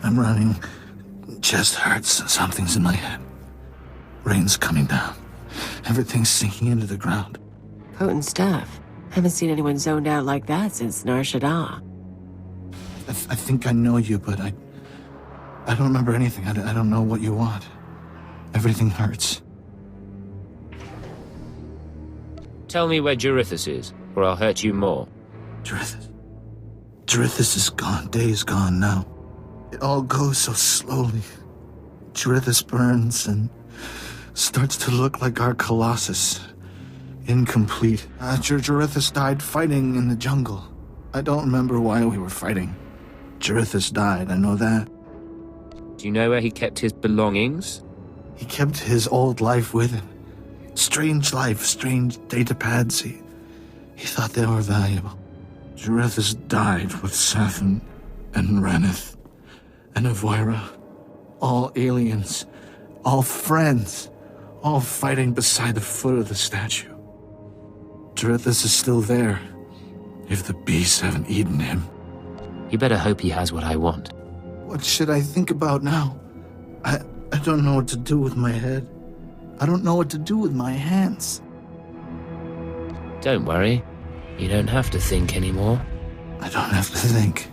I'm running. Chest hurts. Something's in my head. Rain's coming down. Everything's sinking into the ground. Potent stuff. Haven't seen anyone zoned out like that since Nar Shaddaa. I think I know you, but I don't remember anything. I don't know what you want. Everything hurts. Tell me where Jarithus is, or I'll hurt you more. Jarithus is gone. Day is gone now. It all goes so slowly. Jarithus burns and starts to look like our Colossus. Incomplete. Jarithus died fighting in the jungle. I don't remember why we were fighting. Jarithus died, I know that. Do you know where he kept his belongings? He kept his old life with him. Strange life, strange data pads. He thought they were valuable. Jarithus died with Sathan and Ranith and Avoira. All aliens, all friends, all fighting beside the foot of the statue. Jarithus is still there, if the beasts haven't eaten him. You better hope he has what I want. What should I think about now? I don't know what to do with my head. I don't know what to do with my hands. Don't worry. You don't have to think anymore. I don't have to think.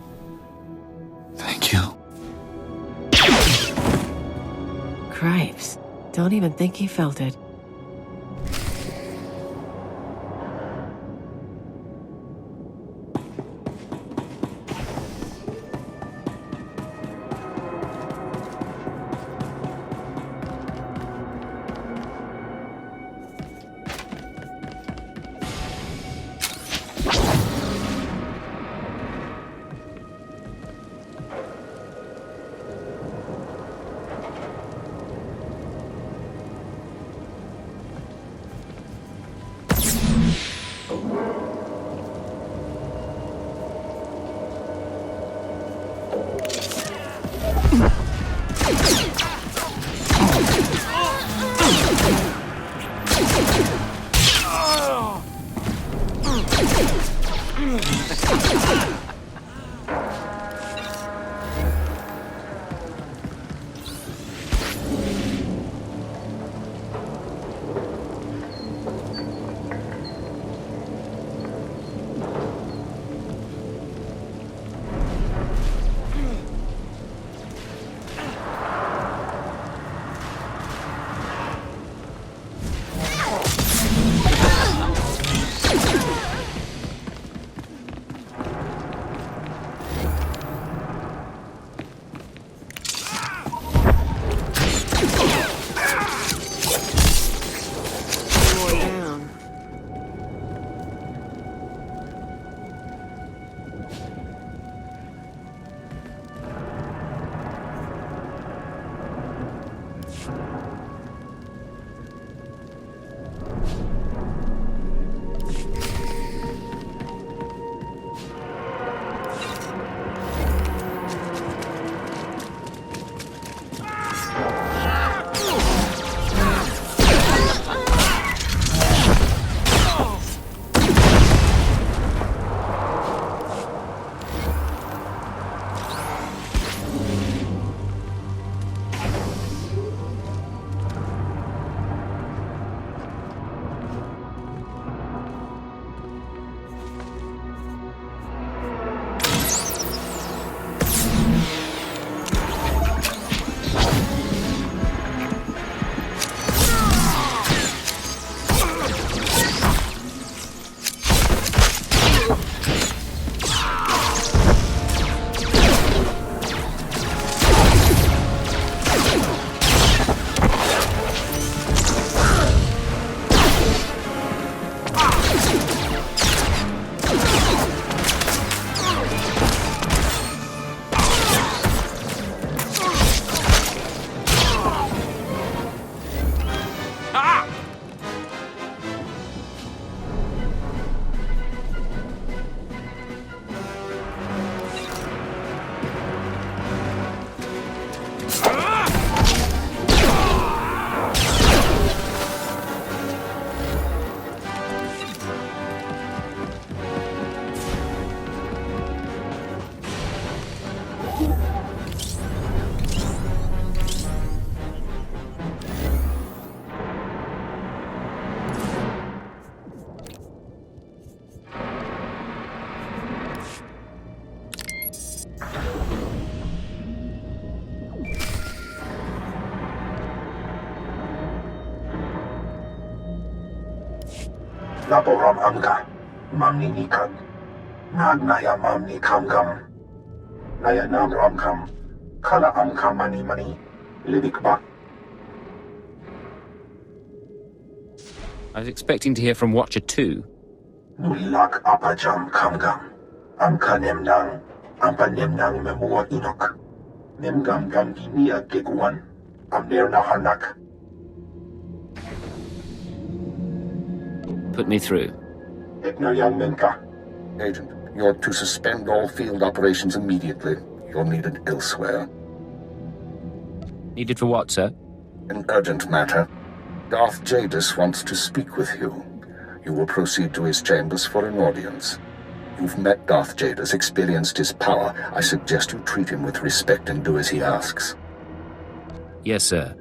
Thank you. Cripes. Don't even think he felt it. Laboram amka, mamni nikad, nagnaya mamni kamgam, naya namram kam, kala amka mani, lidikba. I was expecting to hear from Watcher 2. Nulilak apajam kamgam, amka nemnang, ampa nemnang memua inok, nemgam gam ginia geguan, amner nahanak. Put me through. Agent, you're to suspend all field operations immediately. You're needed elsewhere. Needed for what, sir? An urgent matter. Darth Jadis wants to speak with you. You will proceed to his chambers for an audience. You've met Darth Jadis, experienced his power. I suggest you treat him with respect and do as he asks. Yes, sir.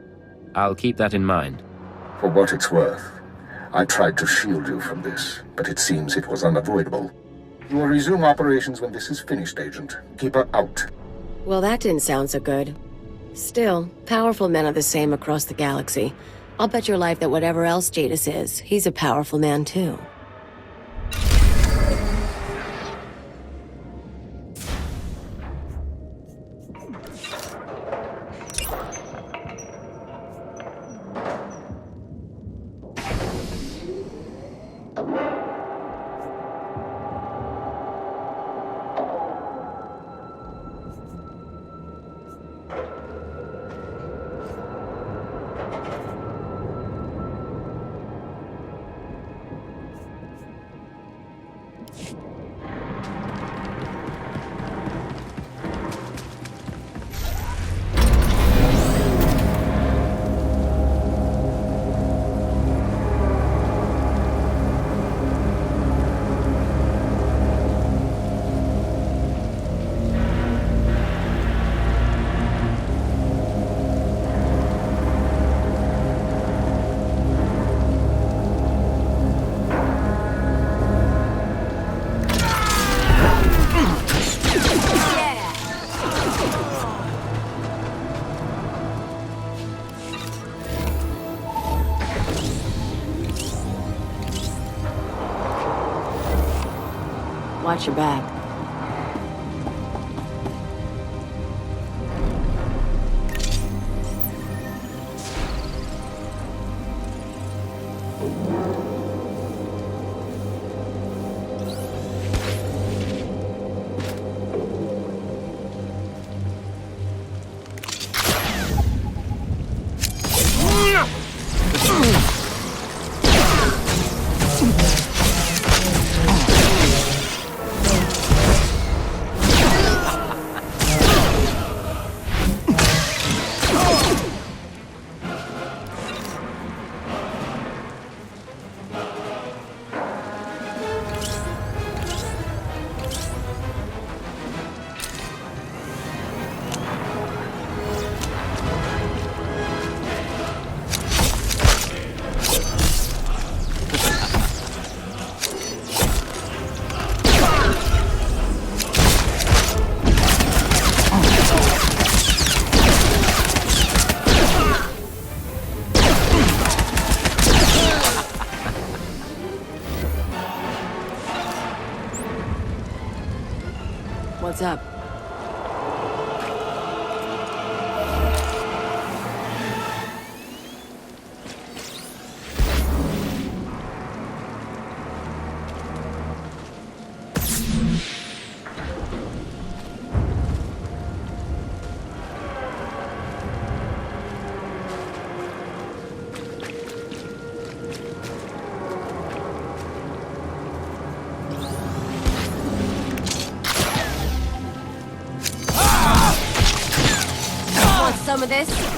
I'll keep that in mind. For what it's worth, I tried to shield you from this, but it seems it was unavoidable. You will resume operations when this is finished, Agent. Keep her out. Well, that didn't sound so good. Still, powerful men are the same across the galaxy. I'll bet your life that whatever else Jadis is, he's a powerful man too. Watch your back. What's up? Some of this?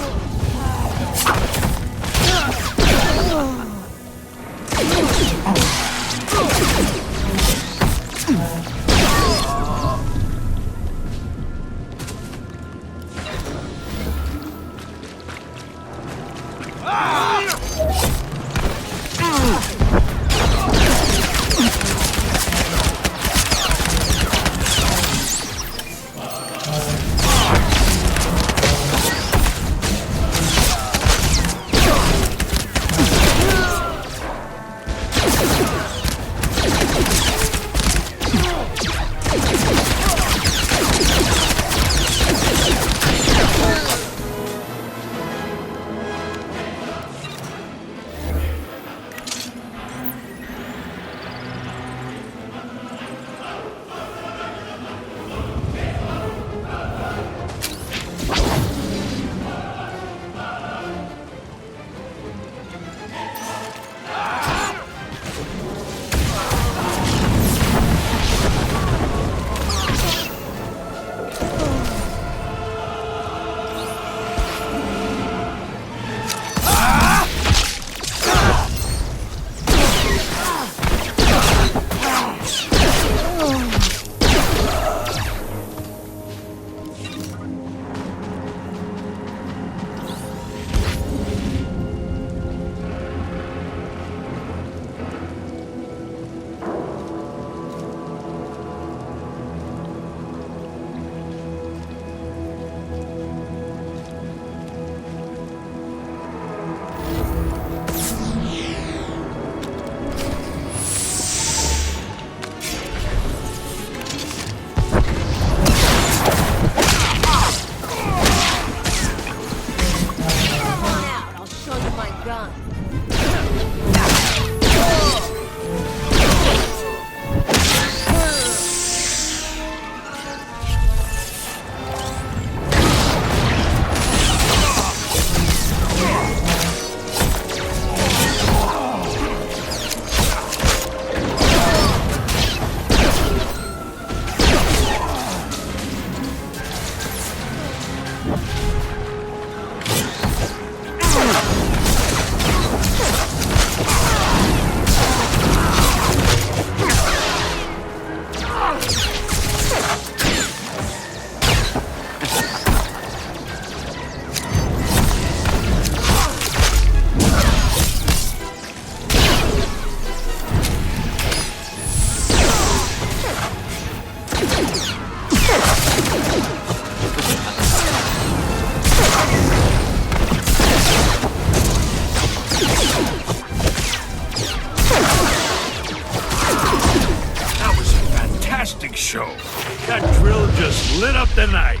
the night.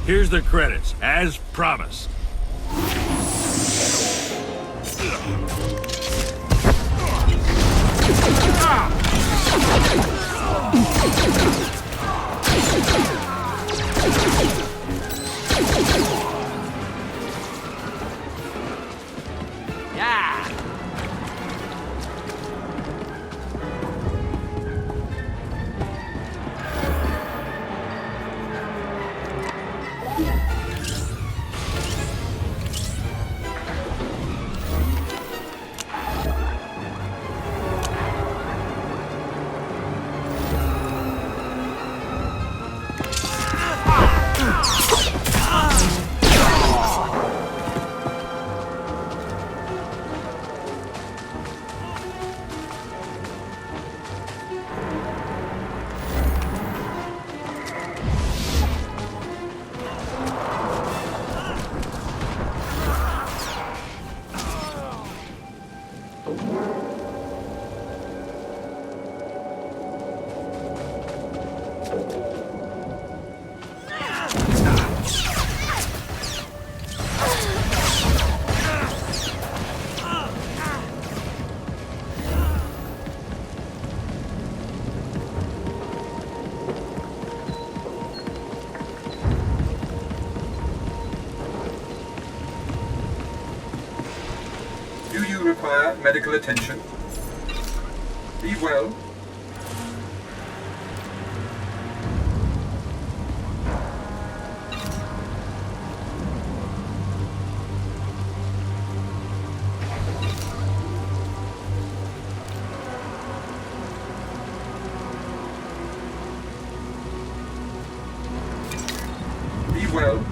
Here's the credits, as promised. Yeah. medical attention. Be well. Be well.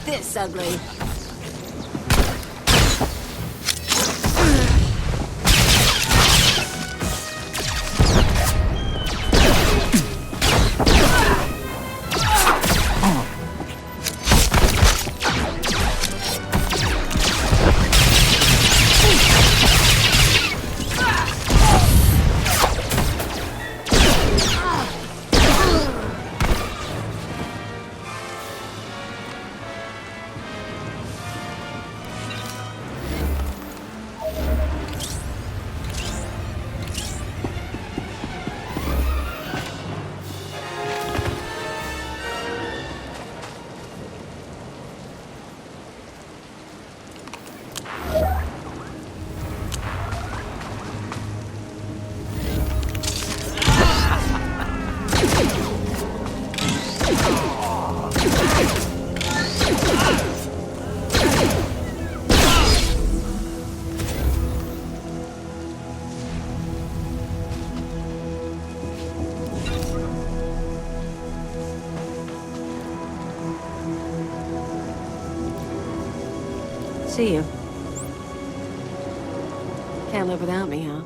This ugly. See you. Can't live without me, huh?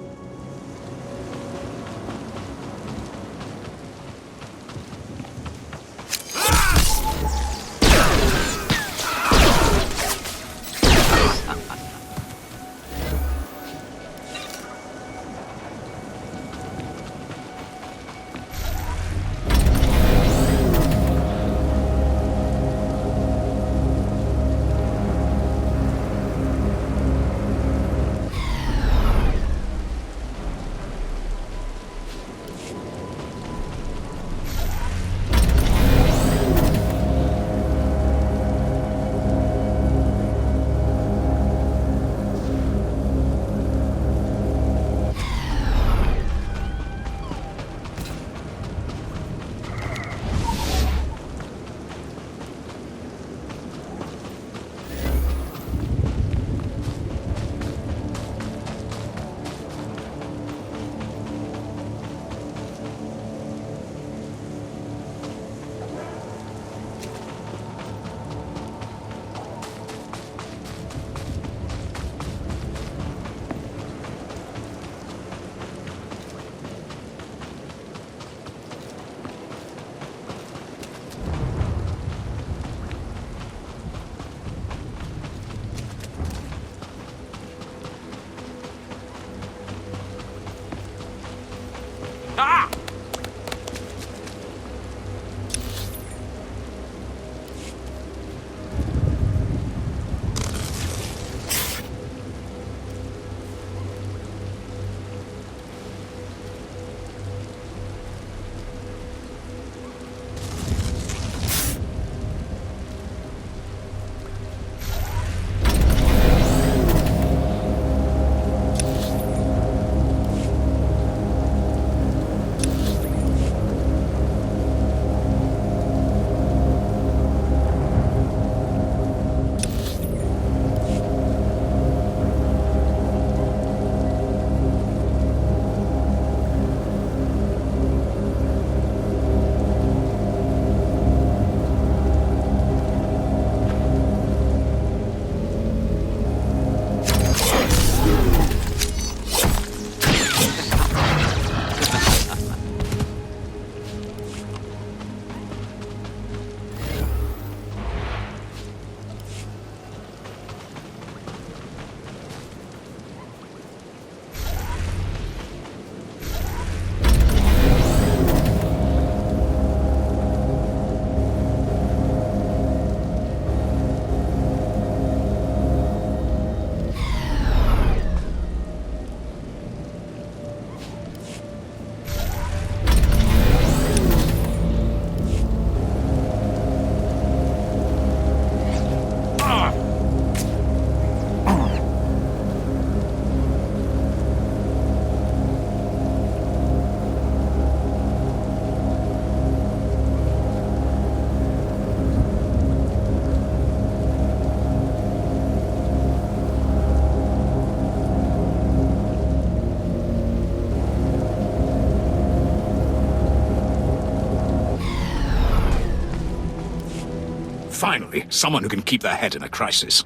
Finally, someone who can keep their head in a crisis.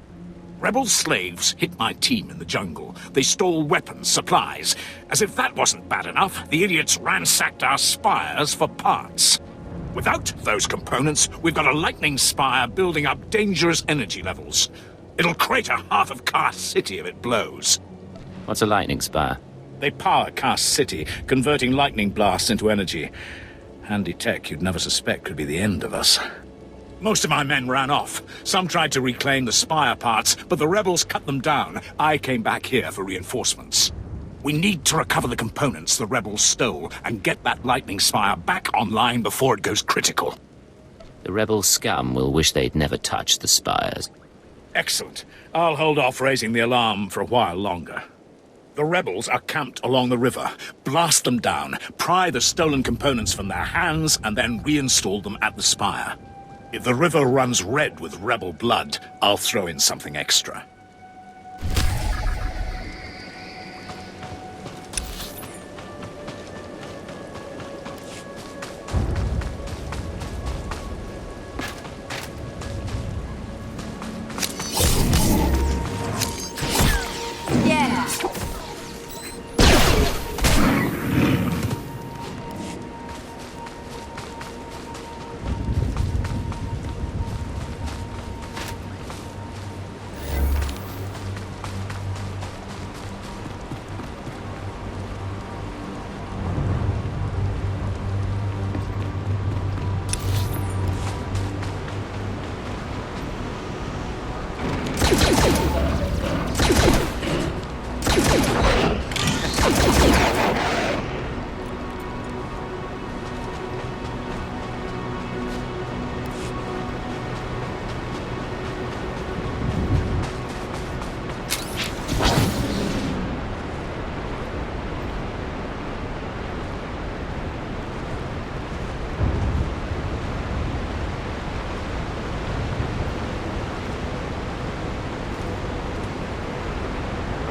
Rebel slaves hit my team in the jungle. They stole weapons, supplies. As if that wasn't bad enough, the idiots ransacked our spires for parts. Without those components, we've got a lightning spire building up dangerous energy levels. It'll crater half of Kaas City if it blows. What's a lightning spire? They power Kaas City, converting lightning blasts into energy. Handy tech you'd never suspect could be the end of us. Most of my men ran off. Some tried to reclaim the spire parts, but the rebels cut them down. I came back here for reinforcements. We need to recover the components the rebels stole and get that lightning spire back online before it goes critical. The rebel scum will wish they'd never touched the spires. Excellent. I'll hold off raising the alarm for a while longer. The rebels are camped along the river. Blast them down, pry the stolen components from their hands, and then reinstall them at the spire. If the river runs red with rebel blood, I'll throw in something extra.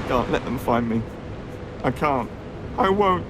I can't let them find me. I can't. I won't.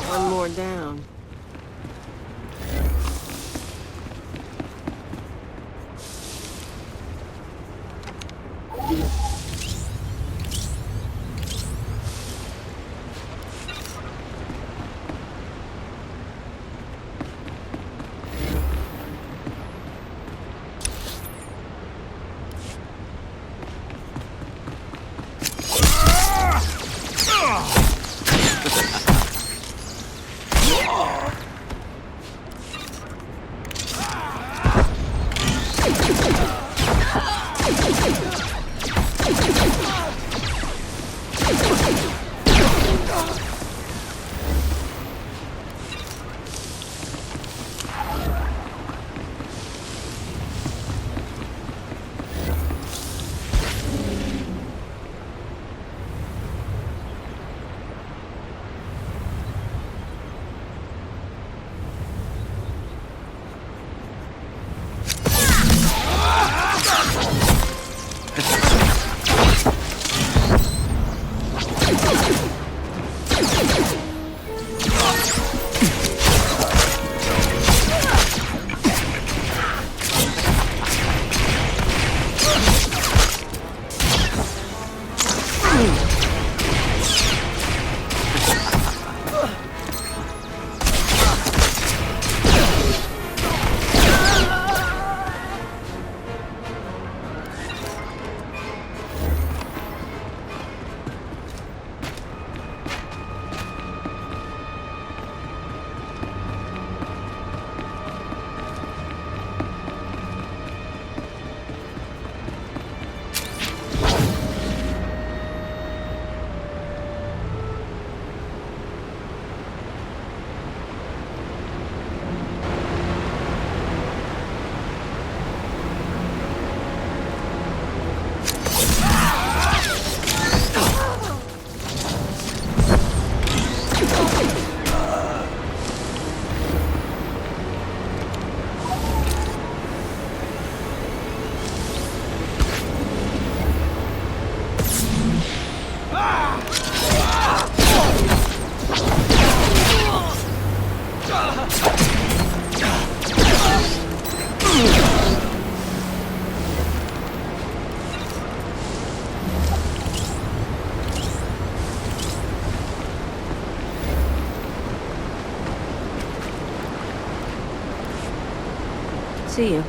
One more down. See you.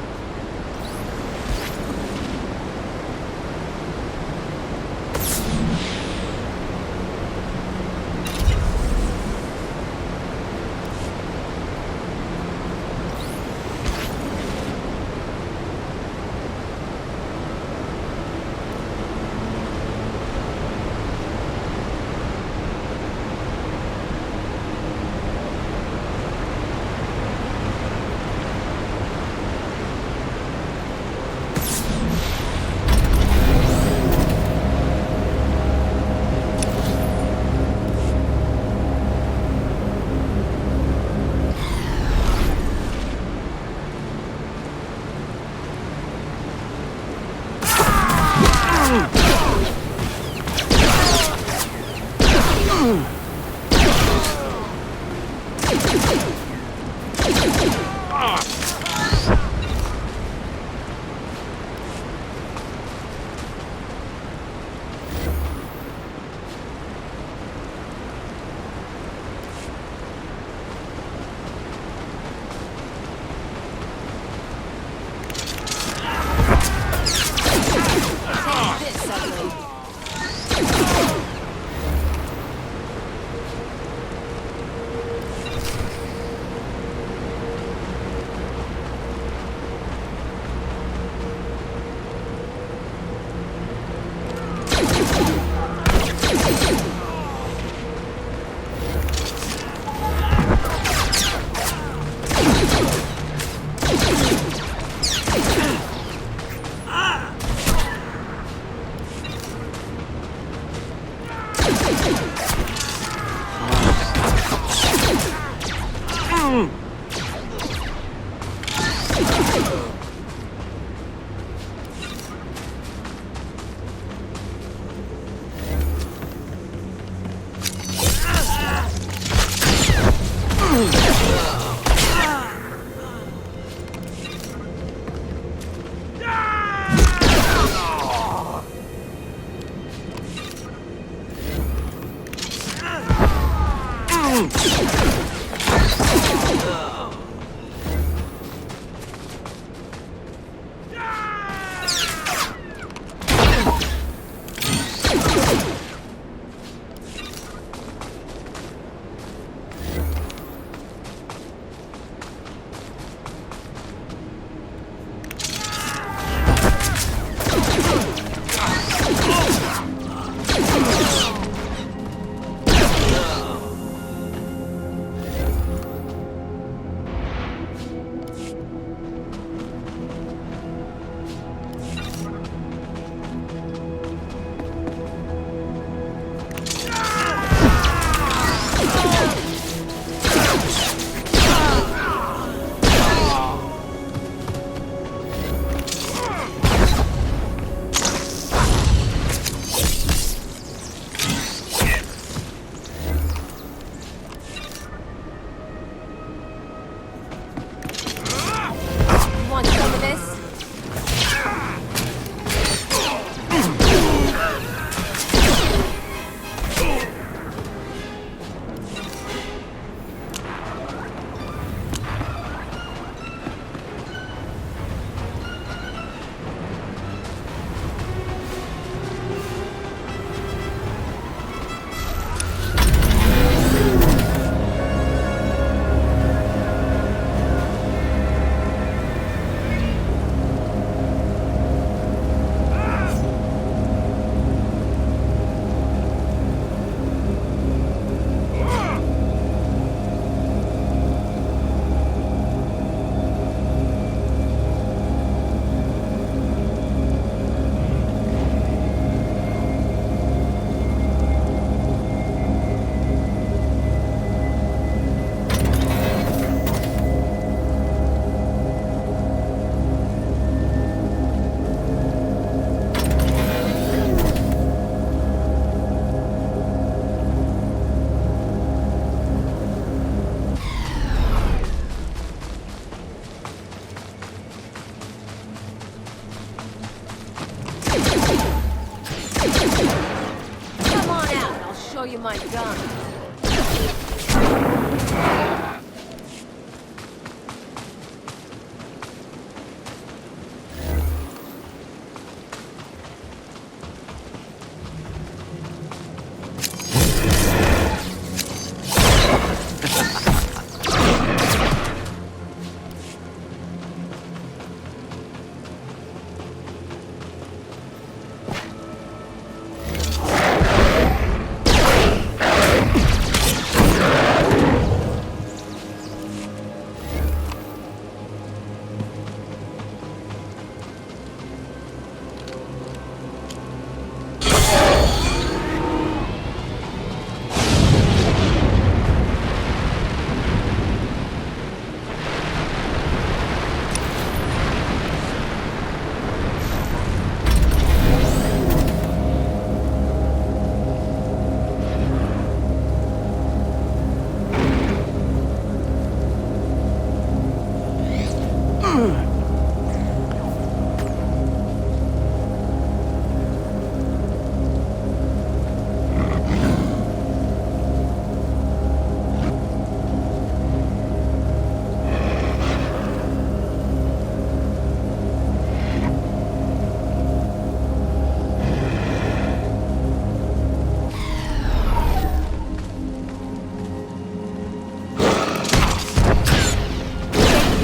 you my gun.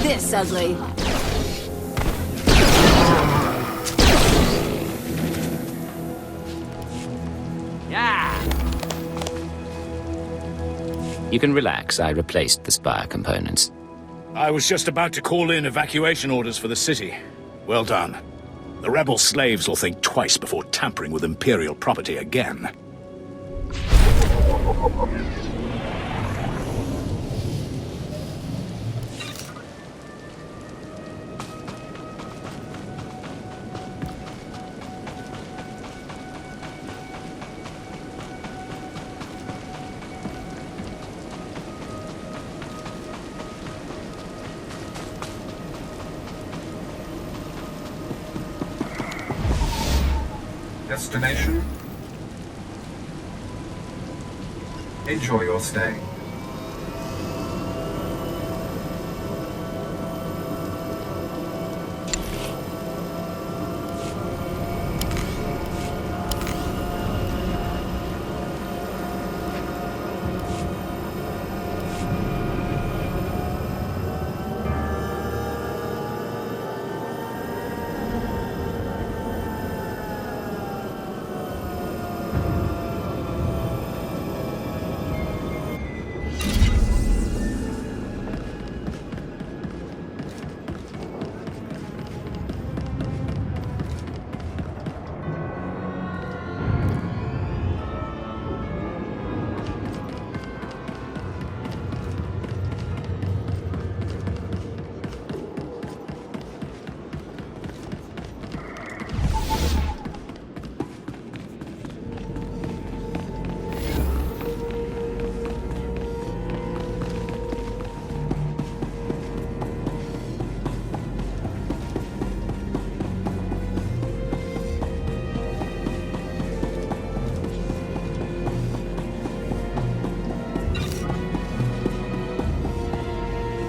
This ugly. You can relax. I replaced the spire components. I was just about to call in evacuation orders for the city. Well done. The rebel slaves will think twice before tampering with Imperial property again. Destination? Enjoy your stay.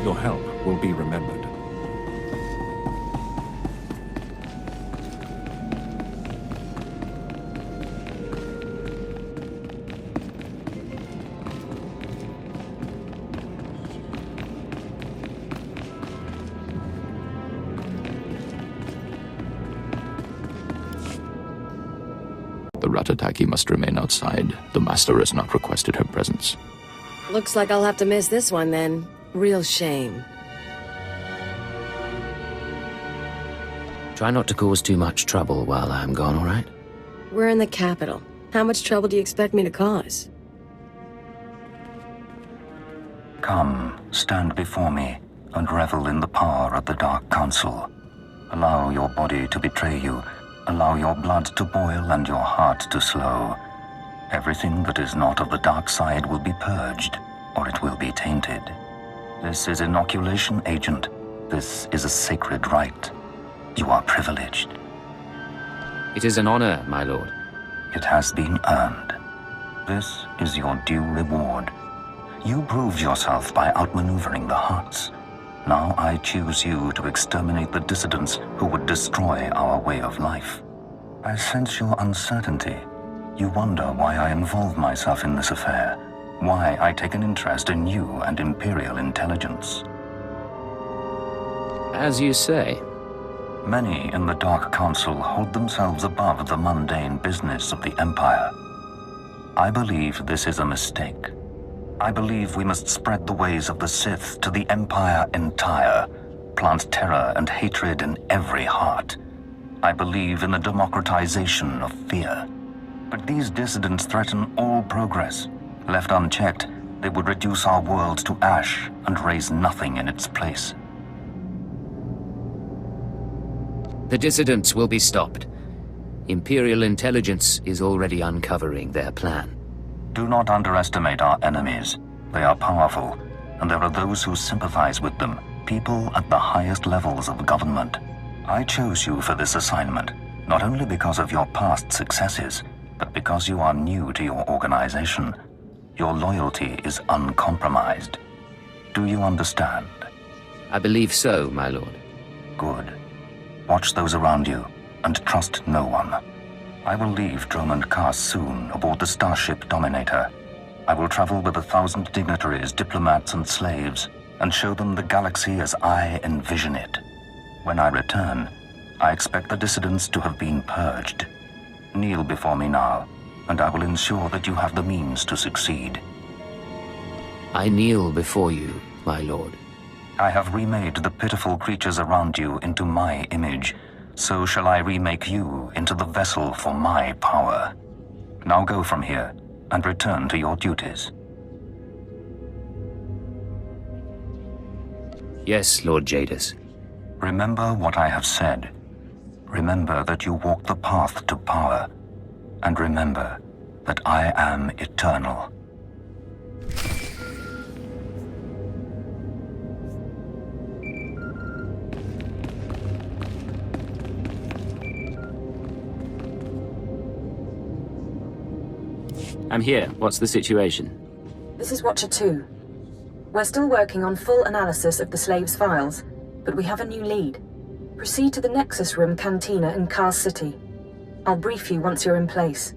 Your help will be remembered. The Ratataki must remain outside. The Master has not requested her presence. Looks like I'll have to miss this one then. Real shame. Try not to cause too much trouble while I'm gone, all right? We're in the capital. How much trouble do you expect me to cause? Come, stand before me, and revel in the power of the Dark Council. Allow your body to betray you. Allow your blood to boil and your heart to slow. Everything that is not of the dark side will be purged, or it will be tainted. This is inoculation, Agent. This is a sacred rite. You are privileged. It is an honor, my lord. It has been earned. This is your due reward. You proved yourself by outmaneuvering the Hutts. Now I choose you to exterminate the dissidents who would destroy our way of life. I sense your uncertainty. You wonder why I involve myself in this affair, why I take an interest in you and Imperial Intelligence. As you say. Many in the Dark Council hold themselves above the mundane business of the Empire. I believe this is a mistake. I believe we must spread the ways of the Sith to the Empire entire, plant terror and hatred in every heart. I believe in the democratization of fear. But these dissidents threaten all progress. Left unchecked, they would reduce our world to ash and raise nothing in its place. The dissidents will be stopped. Imperial Intelligence is already uncovering their plan. Do not underestimate our enemies. They are powerful, and there are those who sympathize with them, people at the highest levels of government. I chose you for this assignment, not only because of your past successes, but because you are new to your organization. Your loyalty is uncompromised. Do you understand? I believe so, my lord. Good. Watch those around you, and trust no one. I will leave Dromund Kaas soon aboard the starship Dominator. I will travel with 1,000 dignitaries, diplomats, and slaves, and show them the galaxy as I envision it. When I return, I expect the dissidents to have been purged. Kneel before me now, and I will ensure that you have the means to succeed. I kneel before you, my lord. I have remade the pitiful creatures around you into my image. So shall I remake you into the vessel for my power. Now go from here, and return to your duties. Yes, Lord Jadis. Remember what I have said. Remember that you walk the path to power. And remember that I am eternal. I'm here. What's the situation? This is Watcher 2. We're still working on full analysis of the slaves' files, but we have a new lead. Proceed to the Nexus Room Cantina in Kaas City. I'll brief you once you're in place.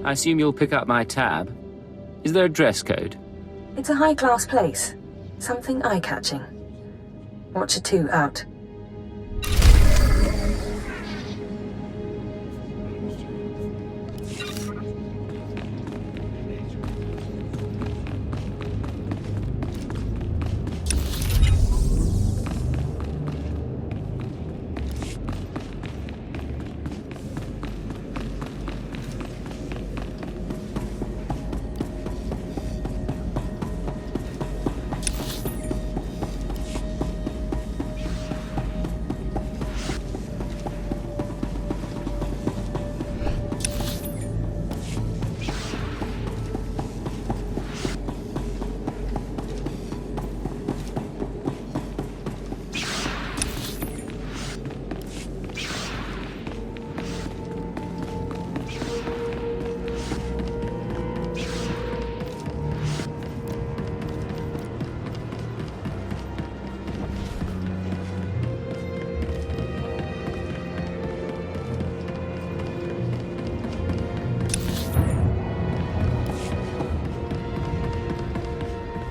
I assume you'll pick up my tab. Is there a dress code? It's a high-class place. Something eye-catching. Watcher 2 out.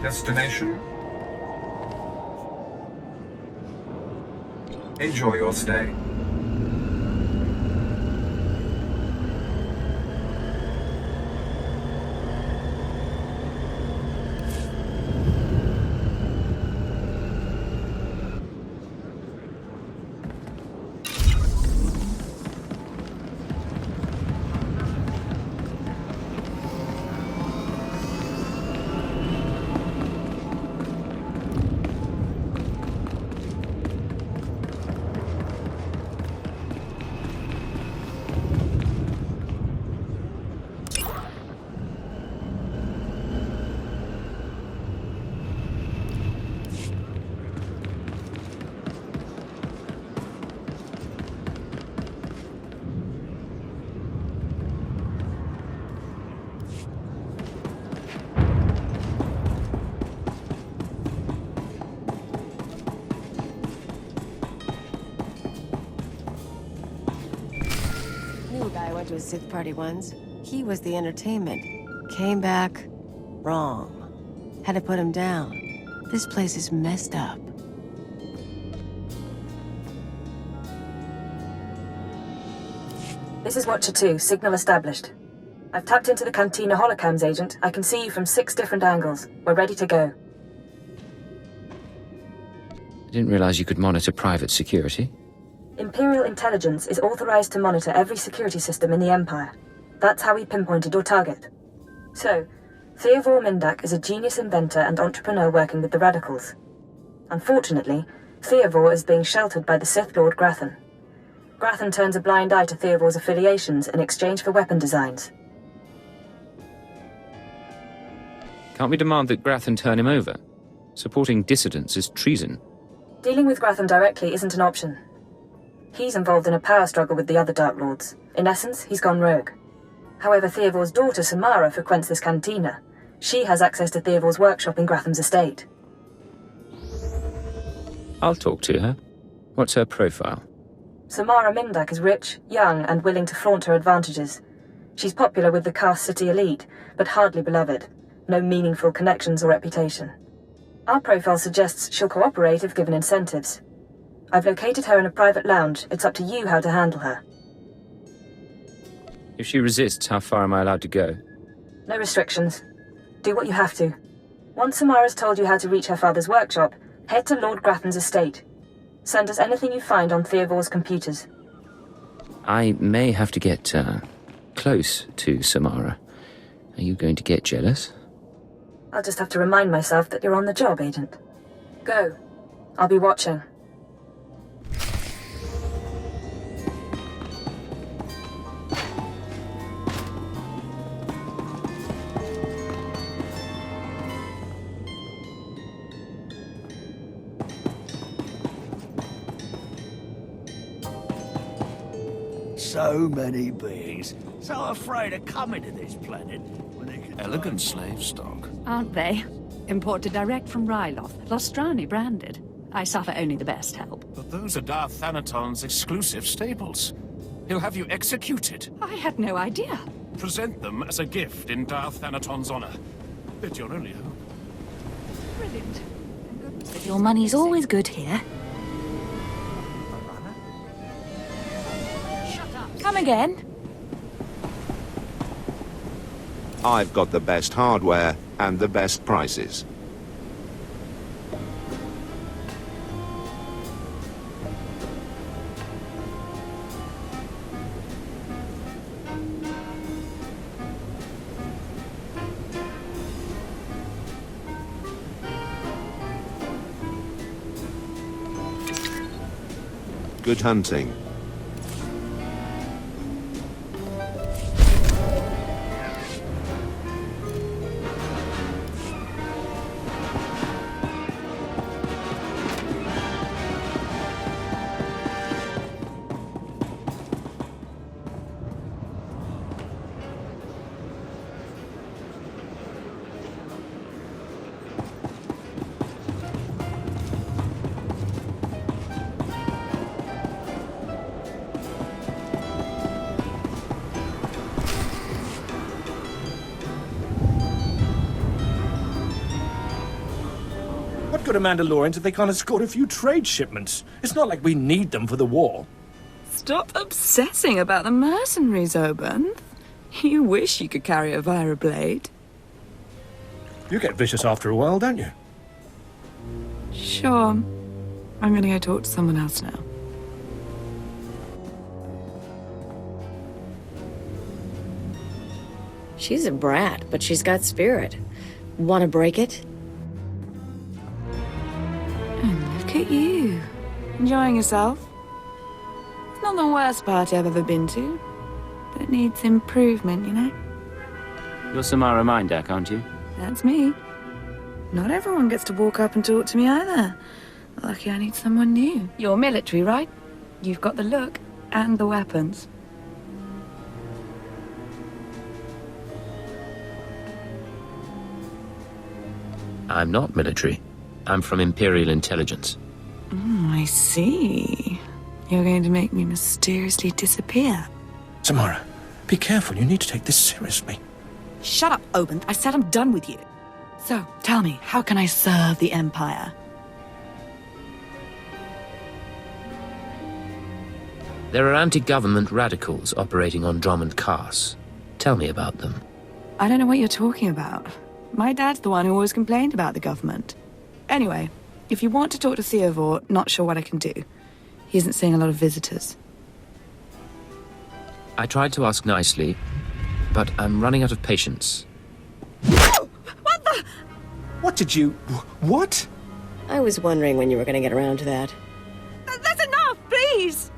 Destination? Enjoy your stay. I went to a Sith party once. He was the entertainment. Came back wrong. Had to put him down. This place is messed up. This is Watcher 2, signal established. I've tapped into the Cantina holocams agent. I can see you from 6 different angles. We're ready to go. I didn't realize you could monitor private security. Imperial Intelligence is authorized to monitor every security system in the Empire. That's how we pinpointed your target. So, Theodore Mindak is a genius inventor and entrepreneur working with the Radicals. Unfortunately, Theodore is being sheltered by the Sith Lord Grathan. Grathan turns a blind eye to Theodore's affiliations in exchange for weapon designs. Can't we demand that Grathan turn him over? Supporting dissidents is treason. Dealing with Grathan directly isn't an option. He's involved in a power struggle with the other Dark Lords. In essence, he's gone rogue. However, Theodore's daughter, Samara, frequents this cantina. She has access to Theodore's workshop in Gratham's estate. I'll talk to her. What's her profile? Samara Mindak is rich, young, and willing to flaunt her advantages. She's popular with the Kaas City elite, but hardly beloved. No meaningful connections or reputation. Our profile suggests she'll cooperate if given incentives. I've located her in a private lounge. It's up to you how to handle her. If she resists, how far am I allowed to go? No restrictions. Do what you have to. Once Samara's told you how to reach her father's workshop, head to Lord Grathan's estate. Send us anything you find on Theodore's computers. I may have to get close to Samara. Are you going to get jealous? I'll just have to remind myself that you're on the job, Agent. Go. I'll be watching. So many beings, so afraid of coming to this planet. Elegant slave stock. Aren't they? Imported direct from Ryloth, Lostrani branded. I suffer only the best help. But those are Darth Thanaton's exclusive stables. He'll have you executed. I had no idea. Present them as a gift in Darth Thanaton's honor. It's your only hope. Brilliant. Your money's always good here. Come again? I've got the best hardware and the best prices. Good hunting. What good are Mandalorians if they can't escort a few trade shipments? It's not like we need them for the war. Stop obsessing about the mercenaries, Oban. You wish you could carry a Vira blade. You get vicious after a while, don't you? Sure. I'm gonna go talk to someone else now. She's a brat, but she's got spirit. Want to break it? Look at you. Enjoying yourself? It's not the worst party I've ever been to, but it needs improvement, you know? You're Samara Mindak, aren't you? That's me. Not everyone gets to walk up and talk to me either. Lucky I need someone new. You're military, right? You've got the look and the weapons. I'm not military. I'm from Imperial Intelligence. I see. You're going to make me mysteriously disappear. Samara, be careful. You need to take this seriously. Shut up, Oban. I said I'm done with you. So, tell me, how can I serve the Empire? There are anti-government radicals operating on Dromund Kaas. Tell me about them. I don't know what you're talking about. My dad's the one who always complained about the government. Anyway, if you want to talk to SWTOR, not sure what I can do. He isn't seeing a lot of visitors. I tried to ask nicely, but I'm running out of patience. What the? What did you... what? I was wondering when you were going to get around to that. That's enough, please!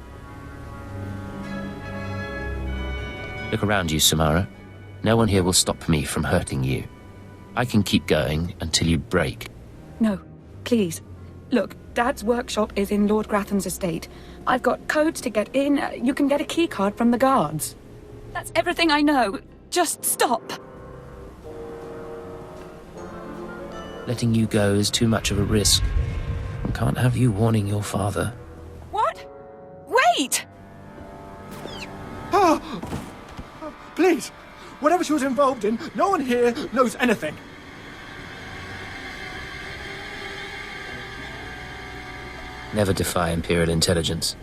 Look around you, Samara. No one here will stop me from hurting you. I can keep going until you break. No, please. Look, Dad's workshop is in Lord Gratham's estate. I've got codes to get in. You can get a keycard from the guards. That's everything I know. Just stop. Letting you go is too much of a risk. I can't have you warning your father. What? Wait! Oh! Please! Whatever she was involved in, no one here knows anything. Never defy Imperial Intelligence.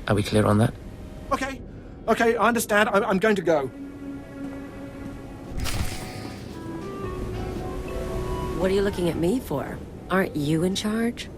Are we clear on that? Okay, I understand. I'm going to go. What are you looking at me for? Aren't you in charge?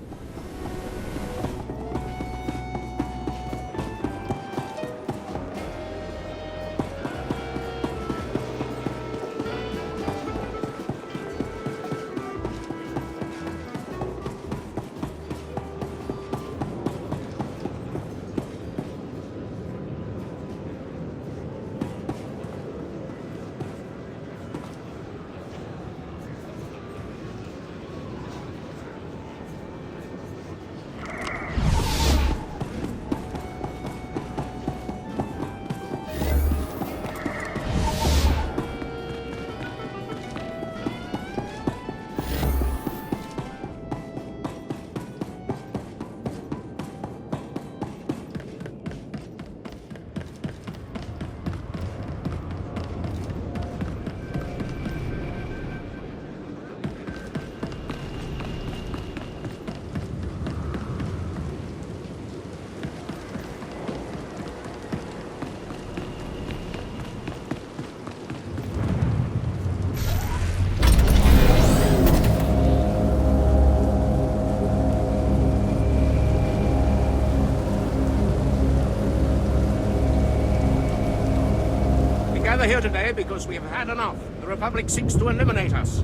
gather here today because we have had enough. The Republic seeks to eliminate us.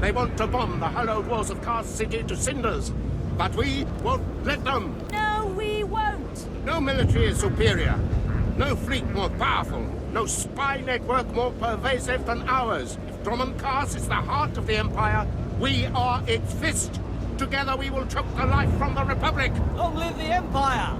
They want to bomb the hallowed walls of Kaas City to cinders. But we won't let them. No, we won't. No military is superior. No fleet more powerful. No spy network more pervasive than ours. If Dromund Kaas is the heart of the Empire, we are its fist. Together we will choke the life from the Republic. Long live the Empire!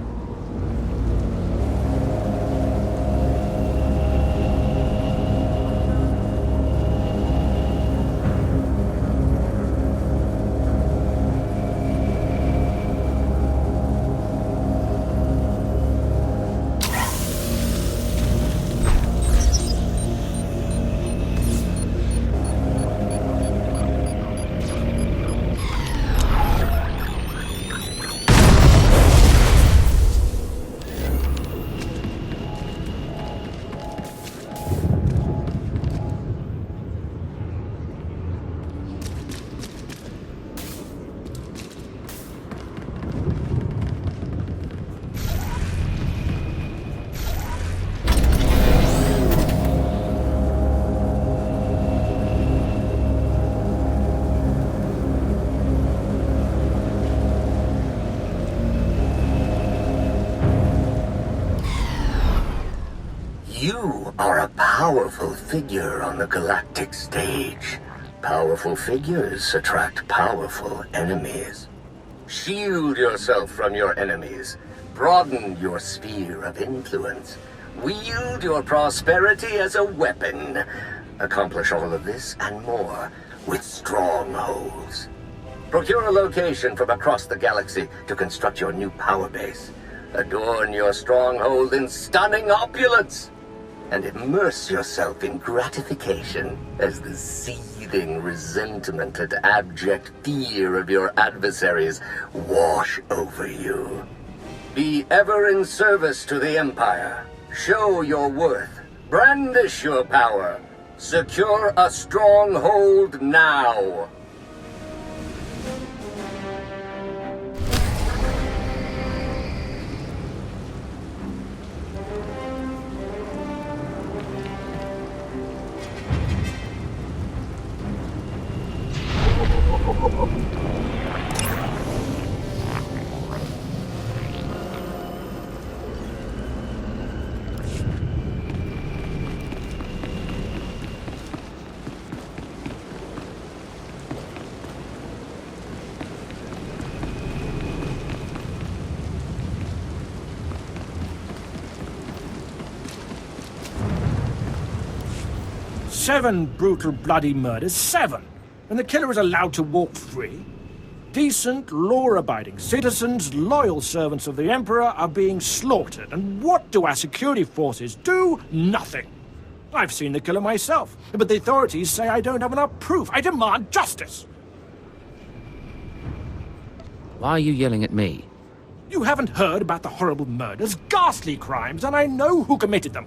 You are a powerful figure on the galactic stage. Powerful figures attract powerful enemies. Shield yourself from your enemies. Broaden your sphere of influence. Wield your prosperity as a weapon. Accomplish all of this and more with strongholds. Procure a location from across the galaxy to construct your new power base. Adorn your stronghold in stunning opulence. And immerse yourself in gratification as the seething resentment and abject fear of your adversaries wash over you. Be ever in service to the Empire. Show your worth. Brandish your power. Secure a stronghold now. Seven brutal, bloody murders. 7! And the killer is allowed to walk free? Decent, law-abiding citizens, loyal servants of the Emperor are being slaughtered. And what do our security forces do? Nothing. I've seen the killer myself, but the authorities say I don't have enough proof. I demand justice! Why are you yelling at me? You haven't heard about the horrible murders, ghastly crimes, and I know who committed them.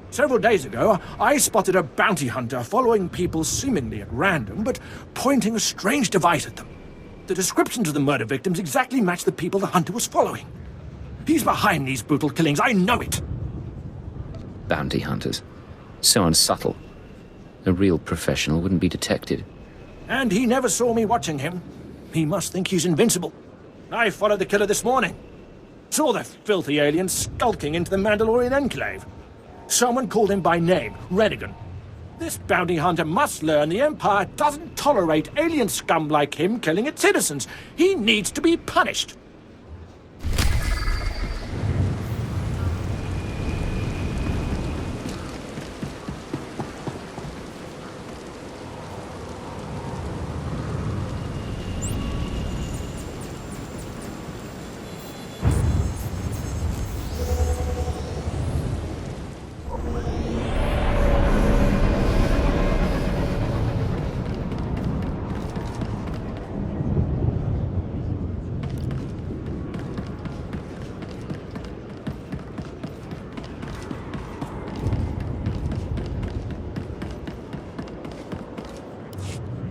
Several days ago, I spotted a bounty hunter following people seemingly at random, but pointing a strange device at them. The descriptions of the murder victims exactly match the people the hunter was following. He's behind these brutal killings, I know it! Bounty hunters. So unsubtle. A real professional wouldn't be detected. And he never saw me watching him. He must think he's invincible. I followed the killer this morning. Saw the filthy alien skulking into the Mandalorian enclave. Someone called him by name, Rennigan. This bounty hunter must learn the Empire doesn't tolerate alien scum like him killing its citizens. He needs to be punished.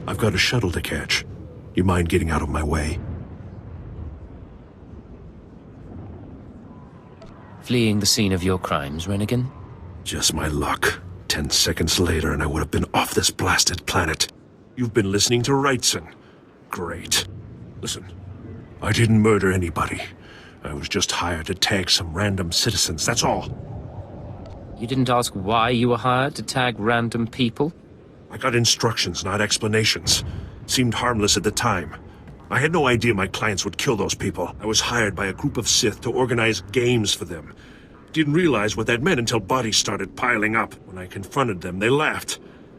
I've got a shuttle to catch. You mind getting out of my way? Fleeing the scene of your crimes, Rennigan? Just my luck. 10 seconds later and I would have been off this blasted planet. You've been listening to Wrightson. Great. Listen, I didn't murder anybody. I was just hired to tag some random citizens, that's all. You didn't ask why you were hired to tag random people? I got instructions, not explanations. Seemed harmless at the time. I had no idea my clients would kill those people. I was hired by a group of Sith to organize games for them. Didn't realize what that meant until bodies started piling up. When I confronted them, they laughed.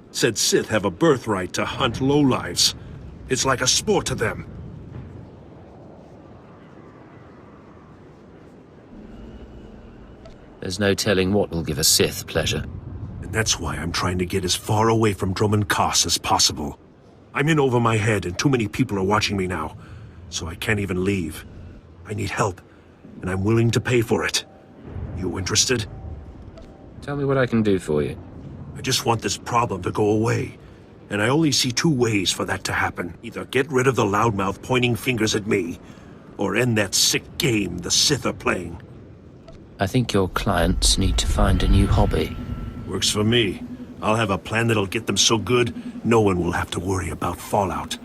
Said Sith have a birthright to hunt lowlives. It's like a sport to them. There's no telling what will give a Sith pleasure. And that's why I'm trying to get as far away from Dromund Kaas as possible. I'm in over my head and too many people are watching me now, so I can't even leave. I need help, and I'm willing to pay for it. You interested? Tell me what I can do for you. I just want this problem to go away, and I only see two ways for that to happen. Either get rid of the loudmouth pointing fingers at me, or end that sick game the Sith are playing. I think your clients need to find a new hobby. Works for me. I'll have a plan that'll get them so good, no one will have to worry about fallout.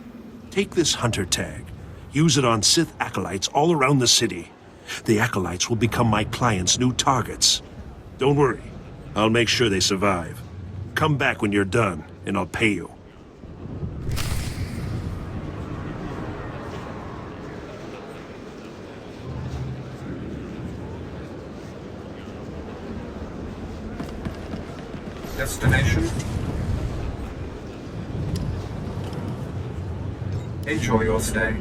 Take this hunter tag. Use it on Sith acolytes all around the city. The acolytes will become my clients' new targets. Don't worry. I'll make sure they survive. Come back when you're done, and I'll pay you. Destination. Enjoy your stay.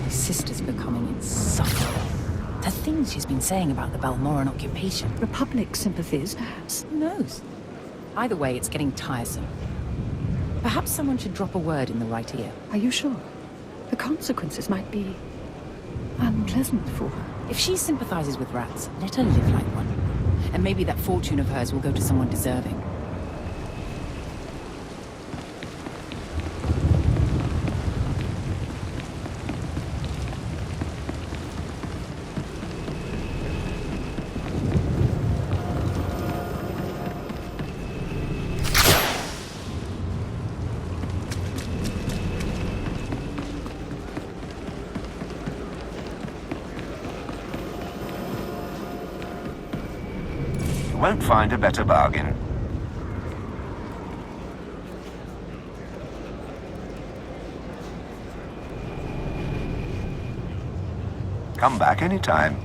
Sister's becoming insufferable. The things she's been saying about the Balmoran occupation. Republic sympathies, perhaps. Who knows? Either way, it's getting tiresome. Perhaps someone should drop a word in the right ear. Are you sure? The consequences might be unpleasant for her. If she sympathizes with rats, let her live like one. And maybe that fortune of hers will go to someone deserving. Won't find a better bargain. Come back anytime.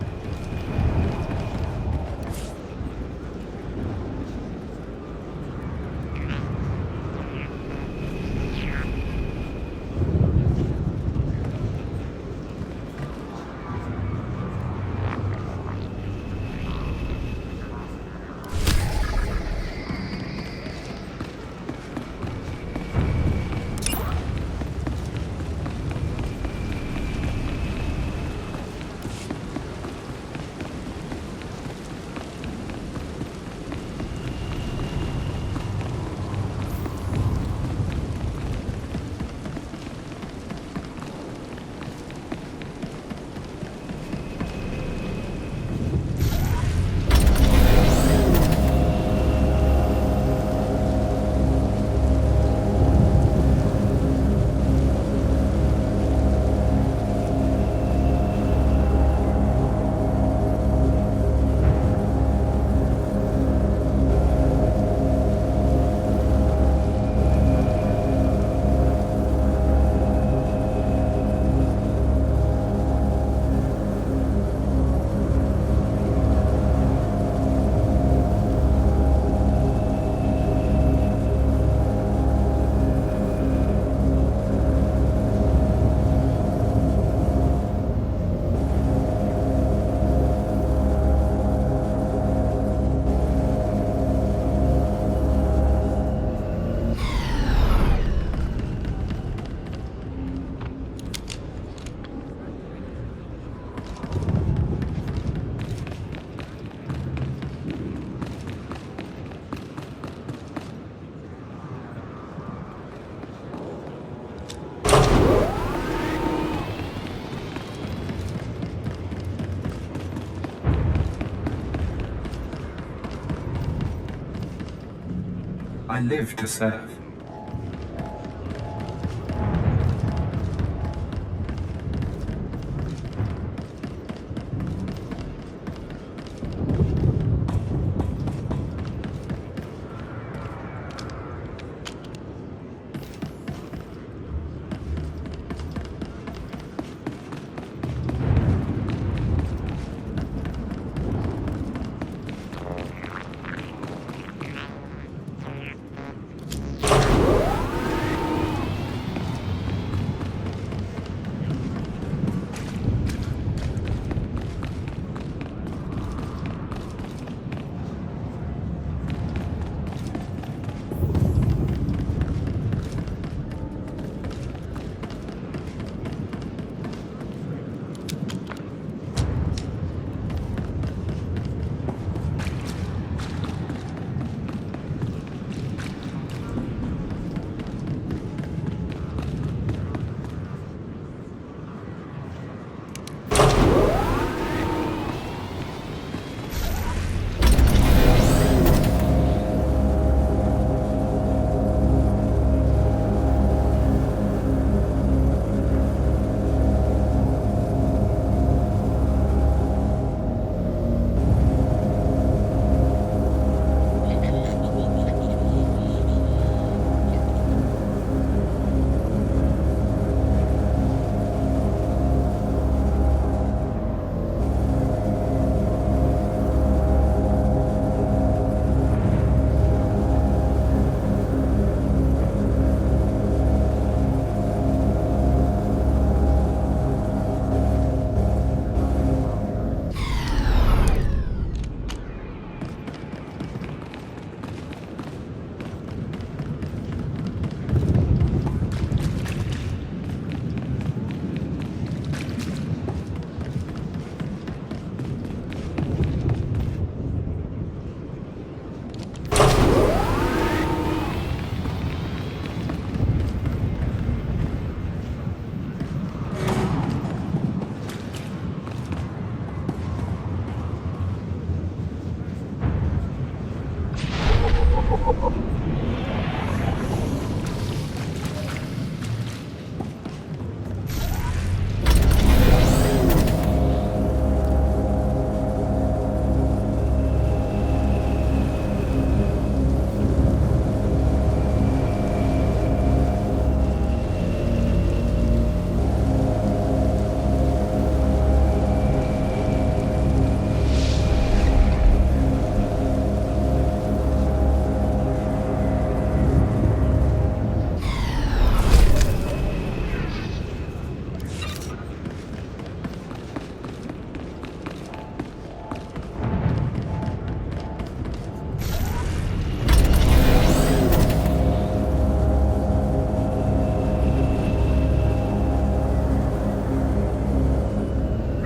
I live to serve.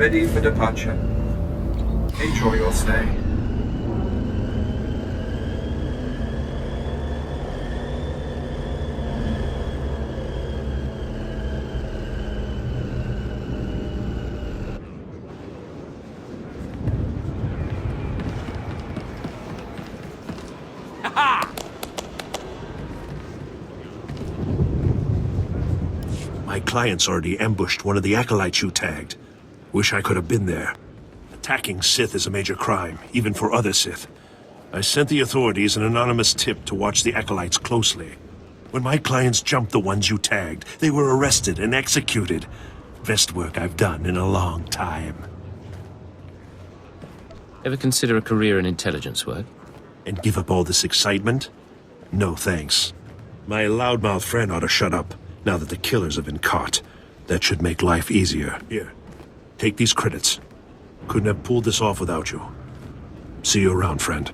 Ready for departure. Enjoy your stay. My client's already ambushed one of the acolytes you tagged. Wish I could have been there. Attacking Sith is a major crime, even for other Sith. I sent the authorities an anonymous tip to watch the acolytes closely. When my clients jumped the ones you tagged, they were arrested and executed. Best work I've done in a long time. Ever consider a career in intelligence work? And give up all this excitement? No thanks. My loudmouth friend ought to shut up, now that the killers have been caught. That should make life easier. Here, take these credits. Couldn't have pulled this off without you. See you around, friend.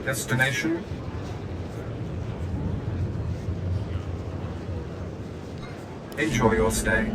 Destination? Enjoy your stay.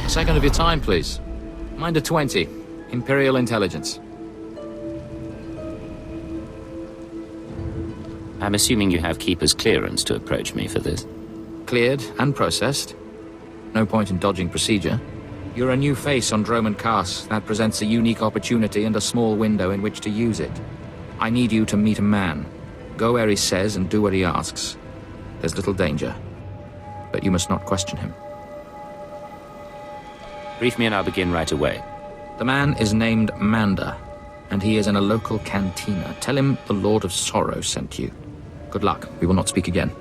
A second of your time, please. Minder 20, Imperial Intelligence. I'm assuming you have Keeper's clearance to approach me for this. Cleared and processed. No point in dodging procedure. You're a new face on Dromund Kaas. That presents a unique opportunity and a small window in which to use it. I need you to meet a man. Go where he says and do what he asks. There's little danger. But you must not question him. Brief me and I'll begin right away. The man is named Manda, and he is in a local cantina. Tell him the Lord of Sorrow sent you. Good luck. We will not speak again.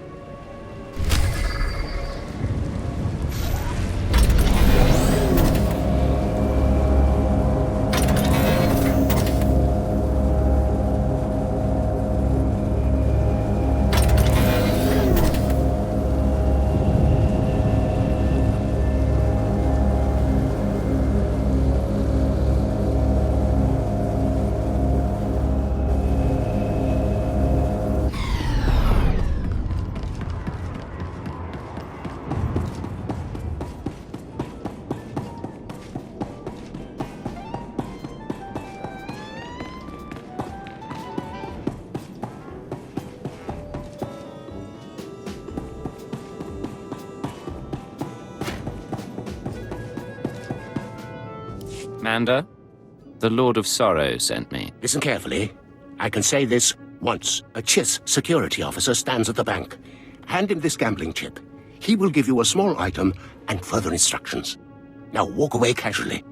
Manda, the Lord of Sorrow sent me. Listen carefully. I can say this once. A Chiss security officer stands at the bank. Hand him this gambling chip. He will give you a small item and further instructions. Now walk away casually.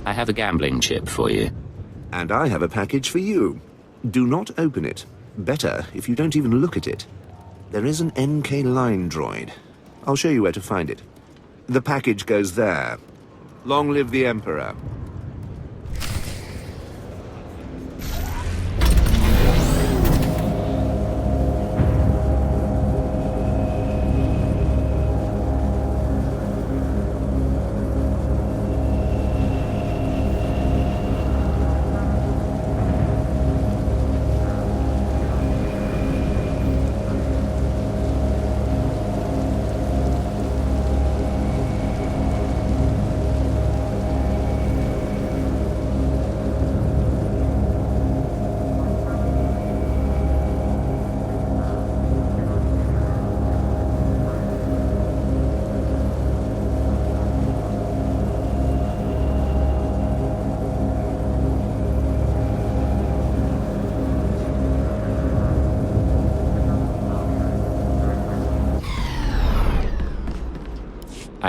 I have a gambling chip for you. And I have a package for you. Do not open it. Better if you don't even look at it. There is an NK line droid. I'll show you where to find it. The package goes there. Long live the Emperor.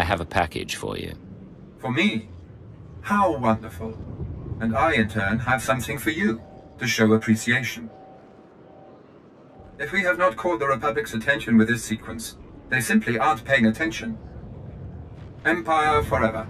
have a package for you. For me? How wonderful. And I, in turn, have something for you, to show appreciation. If we have not caught the Republic's attention with this sequence, they simply aren't paying attention. Empire forever.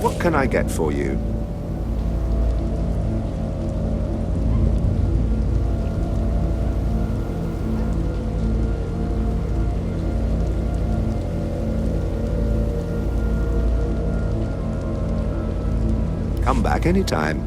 What can I get for you? Come back anytime.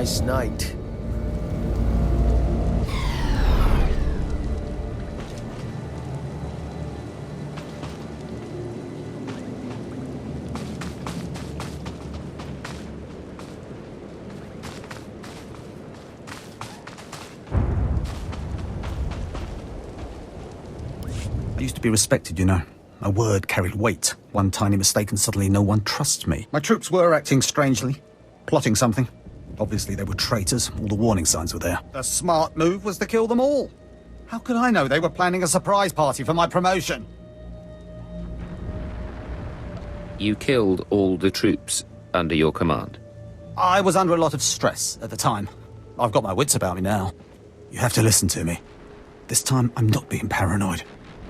Nice night. I used to be respected, you know. My word carried weight. One tiny mistake and suddenly no one trusts me. My troops were acting strangely, plotting something. Obviously they were traitors. All the warning signs were there. The smart move was to kill them all. How could I know they were planning a surprise party for my promotion? You killed all the troops under your command? I was under a lot of stress at the time. I've got my wits about me now. You have to listen to me. This time, I'm not being paranoid.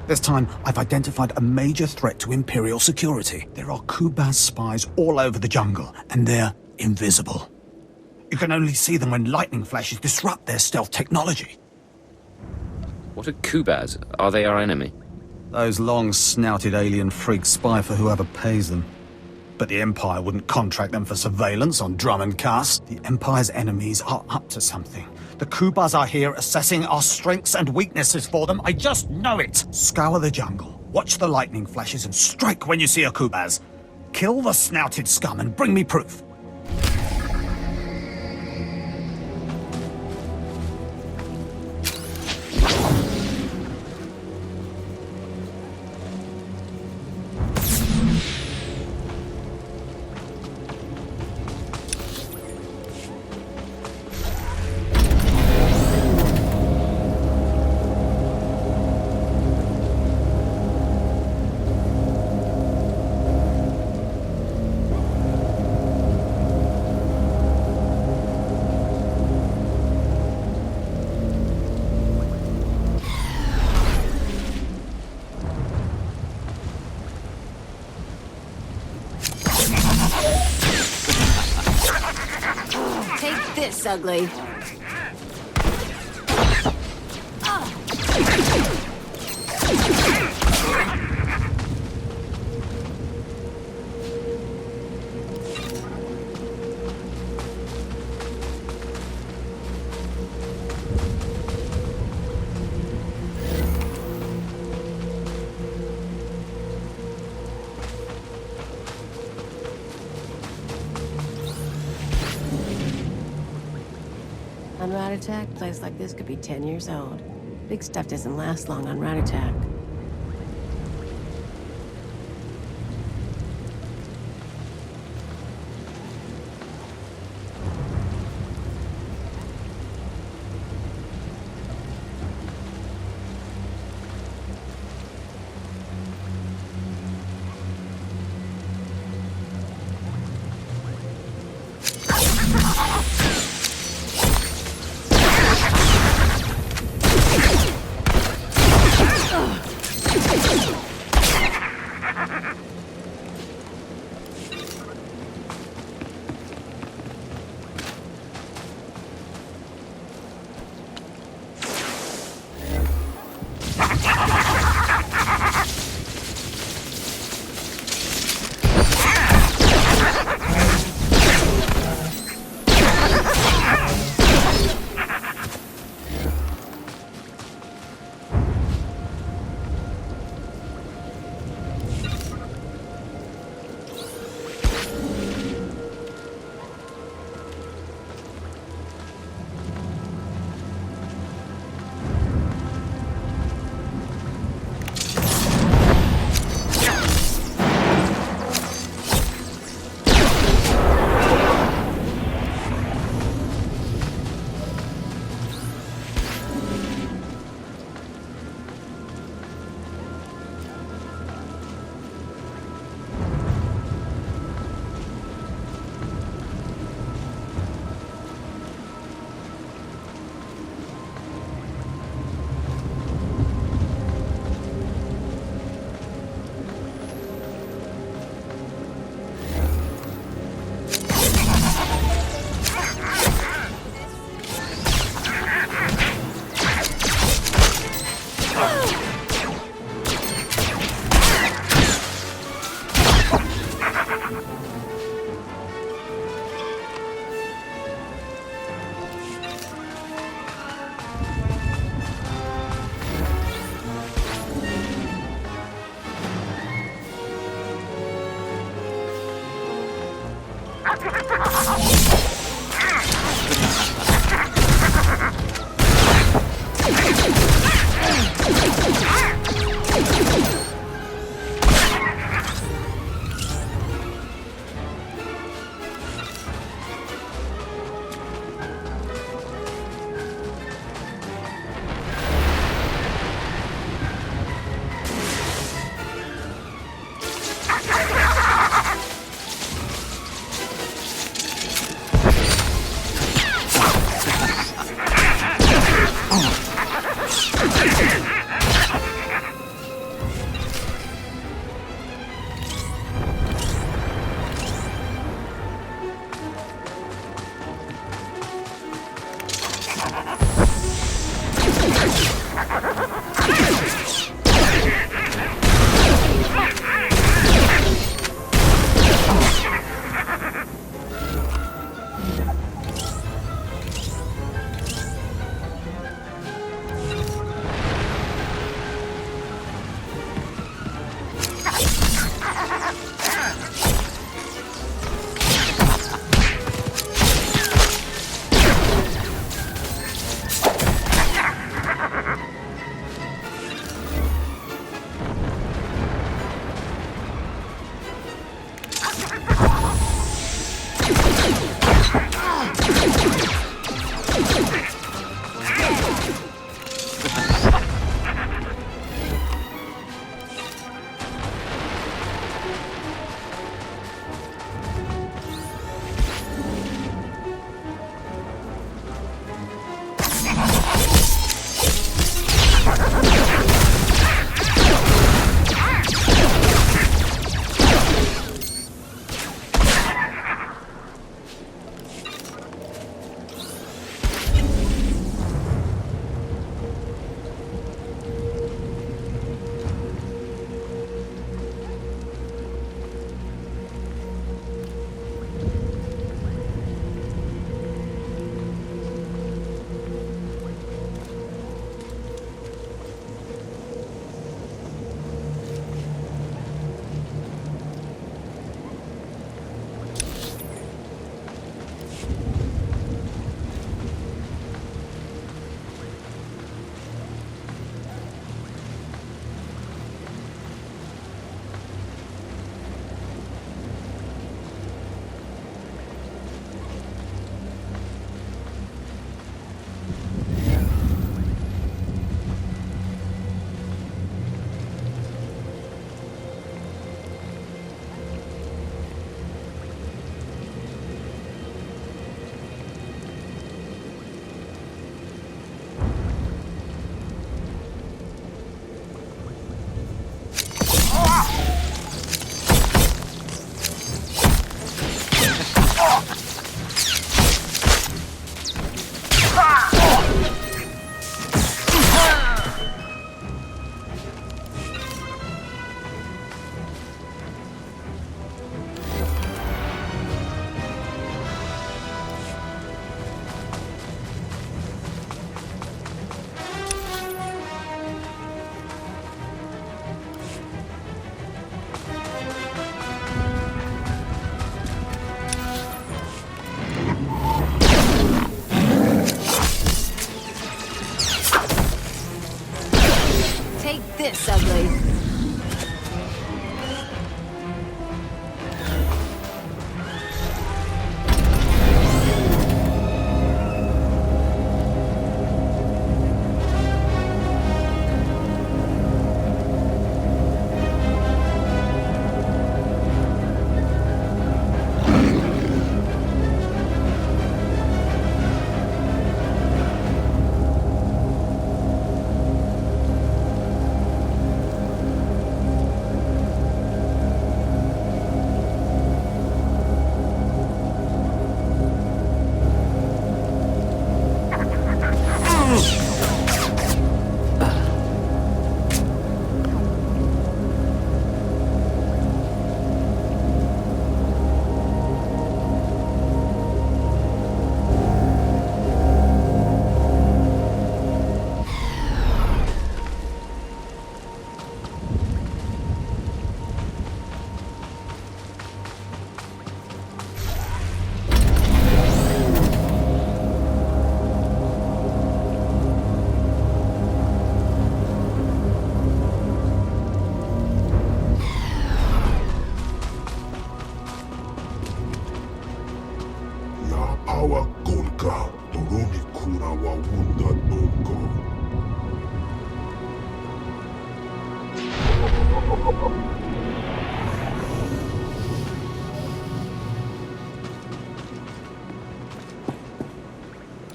This time, I've identified a major threat to Imperial security. There are Kubaz spies all over the jungle, and they're invisible. You can only see them when lightning flashes disrupt their stealth technology. What are Kubaz? Are they our enemy? Those long-snouted alien freaks spy for whoever pays them. But the Empire wouldn't contract them for surveillance on Dromund Kaas. The Empire's enemies are up to something. The Kubaz are here assessing our strengths and weaknesses for them. I just know it. Scour the jungle, watch the lightning flashes, and strike when you see a Kubaz. Kill the snouted scum and bring me proof. this ugly. On Rat Attack, a place like this could be 10 years old. Big stuff doesn't last long on Rat Attack.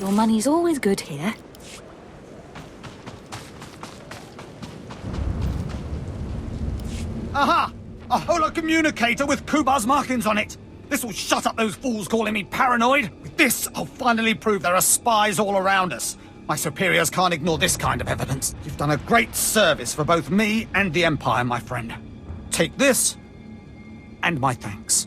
Your money's always good here. Aha! A holo-communicator with Kubar's markings on it! This will shut up those fools calling me paranoid! With this, I'll finally prove there are spies all around us. My superiors can't ignore this kind of evidence. You've done a great service for both me and the Empire, my friend. Take this, and my thanks.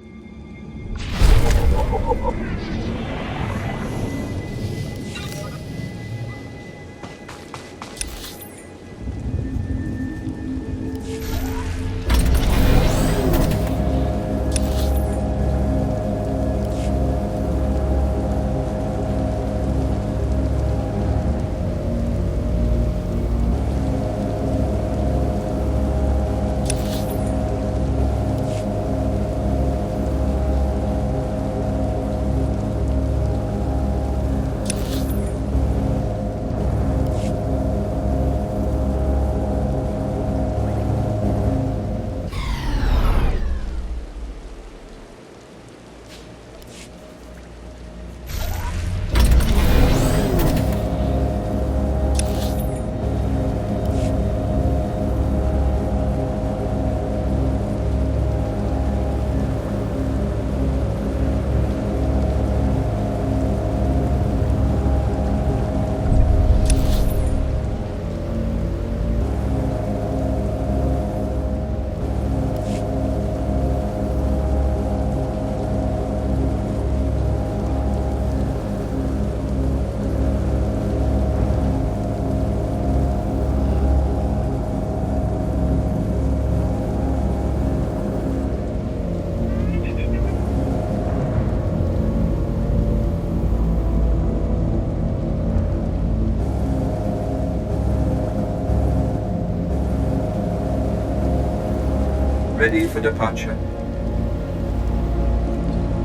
Ready for departure.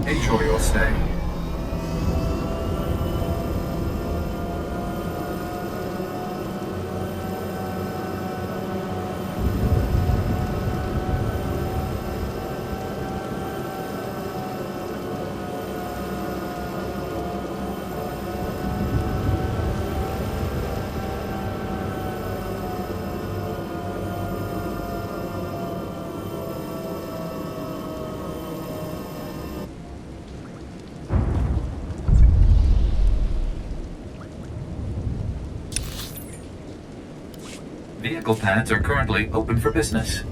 Enjoy your stay. Vehicle pads are currently open for business.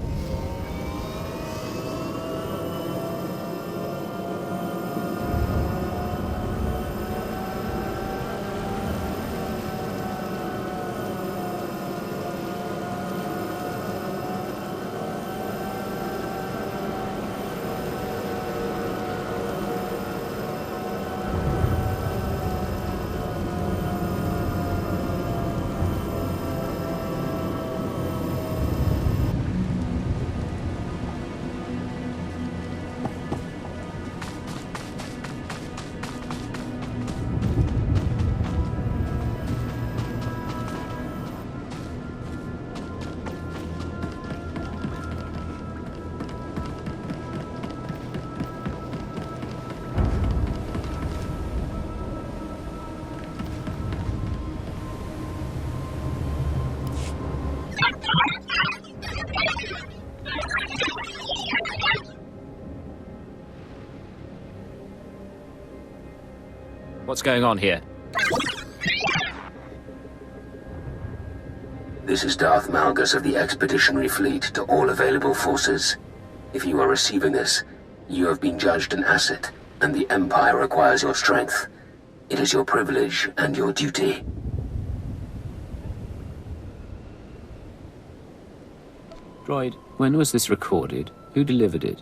What's going on here? This is Darth Malgus of the Expeditionary Fleet to all available forces. If you are receiving this, you have been judged an asset, and the Empire requires your strength. It is your privilege and your duty. Droid, when was this recorded? Who delivered it?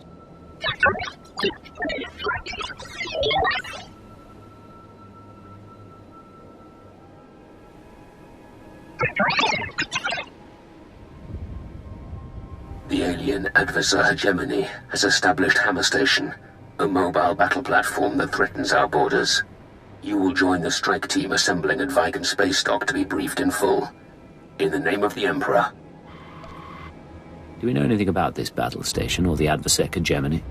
The alien adversary Hegemony has established Hammer Station, a mobile battle platform that threatens our borders. You will join the strike team assembling at Vigan Space Dock to be briefed in full. In the name of the Emperor. Do we know anything about this battle station or the adversary Hegemony?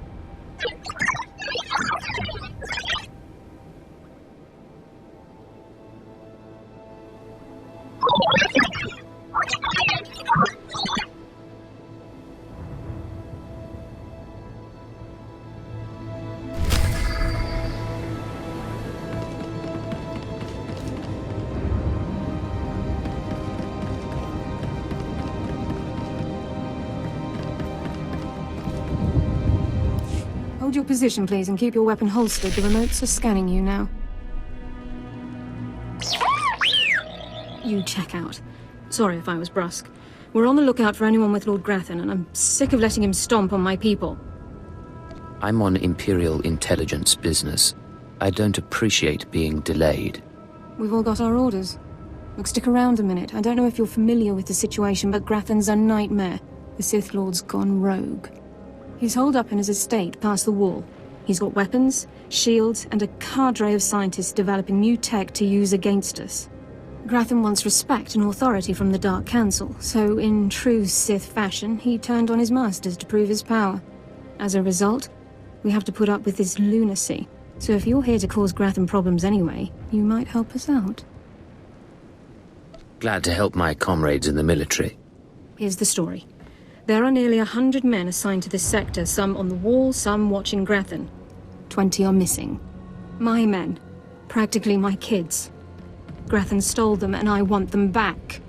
Hold your position, please, and keep your weapon holstered. The remotes are scanning you now. You check out. Sorry if I was brusque. We're on the lookout for anyone with Lord Grathan, and I'm sick of letting him stomp on my people. I'm on Imperial Intelligence business. I don't appreciate being delayed. We've all got our orders. Look, stick around a minute. I don't know if you're familiar with the situation, but Grathan's a nightmare. The Sith Lord's gone rogue. He's holed up in his estate past the wall. He's got weapons, shields, and a cadre of scientists developing new tech to use against us. Grathan wants respect and authority from the Dark Council, so in true Sith fashion, he turned on his masters to prove his power. As a result, we have to put up with this lunacy. So if you're here to cause Grathan problems anyway, you might help us out. Glad to help my comrades in the military. Here's the story. There are nearly 100 men assigned to this sector, some on the wall, some watching Grathan. 20 are missing. My men. Practically my kids. Grathan stole them, and I want them back.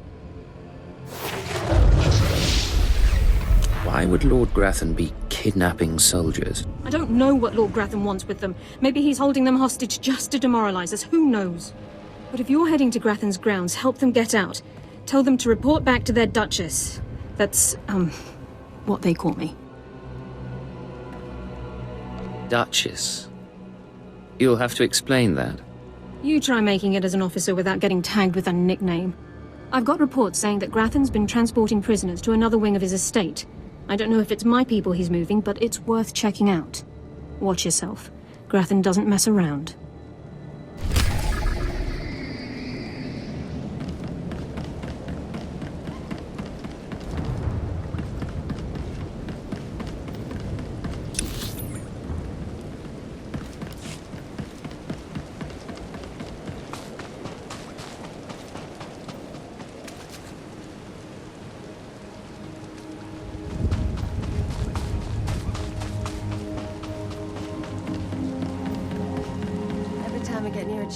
Why would Lord Grathan be kidnapping soldiers? I don't know what Lord Grathan wants with them. Maybe he's holding them hostage just to demoralize us. Who knows? But if you're heading to Grathan's grounds, help them get out. Tell them to report back to their Duchess. That's, what they call me. Duchess? You'll have to explain that. You try making it as an officer without getting tagged with a nickname. I've got reports saying that Grathan's been transporting prisoners to another wing of his estate. I don't know if it's my people he's moving, but it's worth checking out. Watch yourself. Grathan doesn't mess around.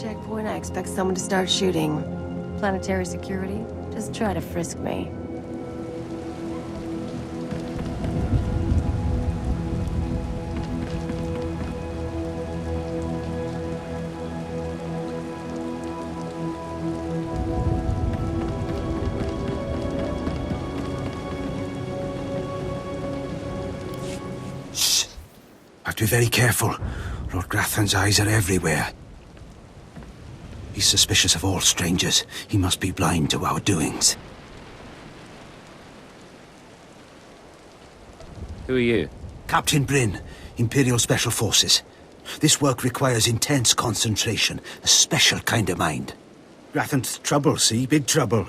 Checkpoint, I expect someone to start shooting. Planetary security? Just try to frisk me. Shh! Have to be very careful. Lord Grathan's eyes are everywhere. He's suspicious of all strangers. He must be blind to our doings. Who are you? Captain Bryn, Imperial Special Forces. This work requires intense concentration, a special kind of mind. Grathan's trouble, see? Big trouble.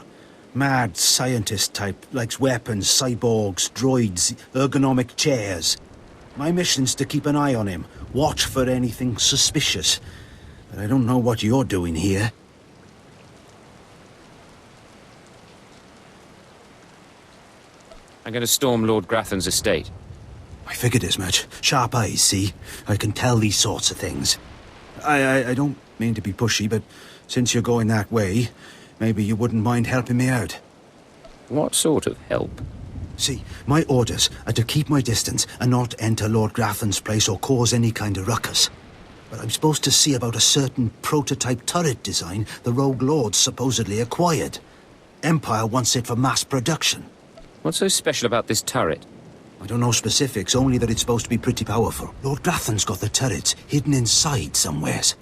Mad scientist type, likes weapons, cyborgs, droids, ergonomic chairs. My mission's to keep an eye on him, watch for anything suspicious. But I don't know what you're doing here. I'm going to storm Lord Grathan's estate. I figured as much. Sharp eyes, see? I can tell these sorts of things. I don't mean to be pushy, but since you're going that way, maybe you wouldn't mind helping me out. What sort of help? See, my orders are to keep my distance and not enter Lord Grathan's place or cause any kind of ruckus. But I'm supposed to see about a certain prototype turret design the Rogue Lords supposedly acquired. Empire wants it for mass production. What's so special about this turret? I don't know specifics, only that it's supposed to be pretty powerful. Lord Grathan's got the turrets hidden inside somewheres.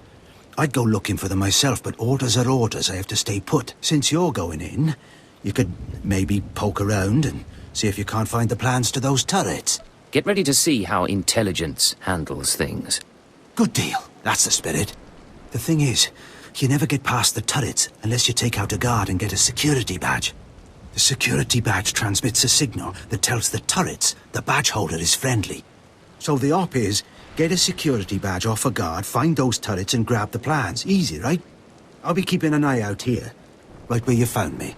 I'd go looking for them myself, but orders are orders. I have to stay put. Since you're going in, you could maybe poke around and see if you can't find the plans to those turrets. Get ready to see how intelligence handles things. Good deal. That's the spirit. The thing is, you never get past the turrets unless you take out a guard and get a security badge. The security badge transmits a signal that tells the turrets the badge holder is friendly. So the op is, get a security badge off a guard, find those turrets and grab the plans. Easy, right? I'll be keeping an eye out here, right where you found me.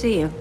see you.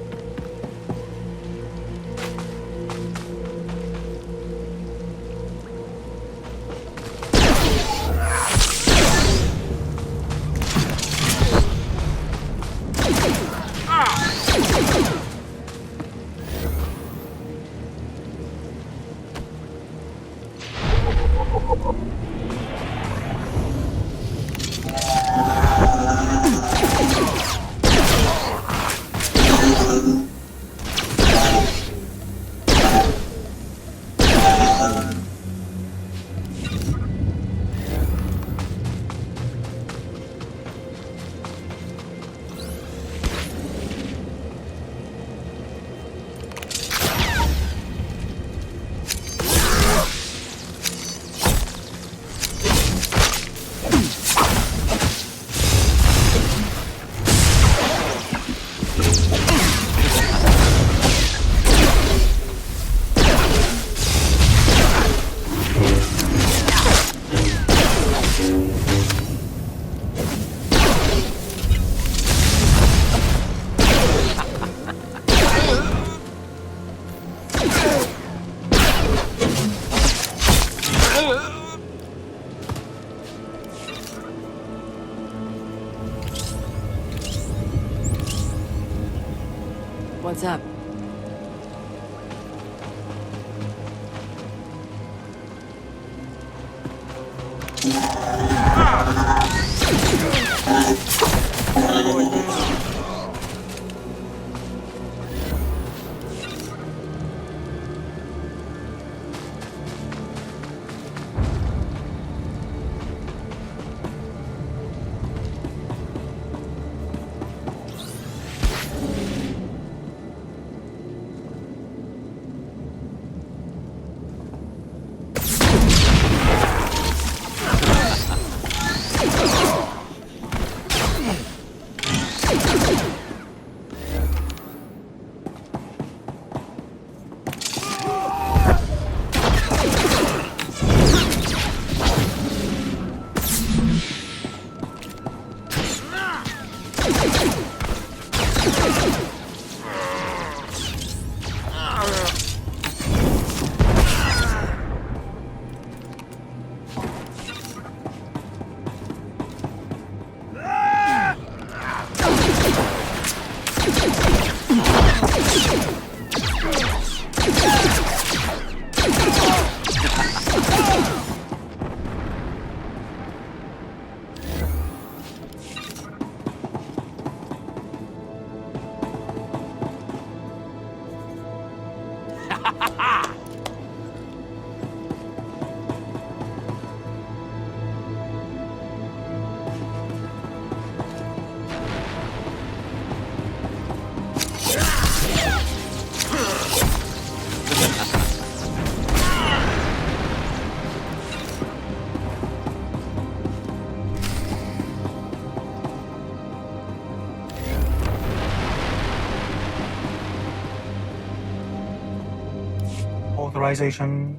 What's up?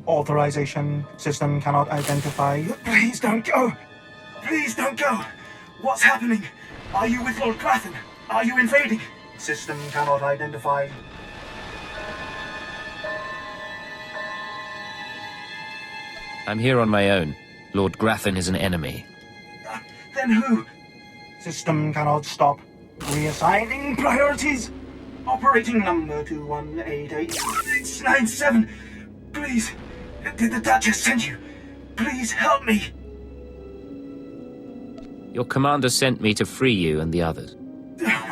Authorization. System cannot identify. Please don't go! Please don't go! What's happening? Are you with Lord Grathan? Are you invading? System cannot identify. I'm here on my own. Lord Grathan is an enemy. Then who? System cannot stop. Reassigning priorities. Operating number 2188697. Please, did the Duchess send you? Please help me. Your commander sent me to free you and the others.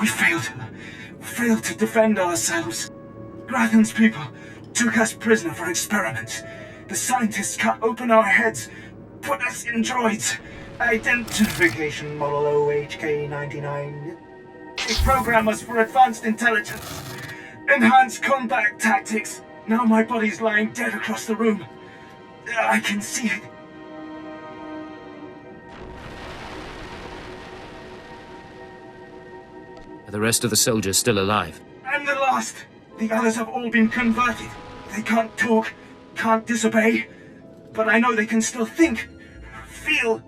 We failed to defend ourselves. Grathan's people took us prisoner for experiments. The scientists cut open our heads, put us in droids. Identification model OHK99. They program us for advanced intelligence. Enhanced combat tactics. Now my body's lying dead across the room. I can see it. Are the rest of the soldiers still alive? I'm the last. The others have all been converted. They can't talk, can't disobey. But I know they can still think, feel.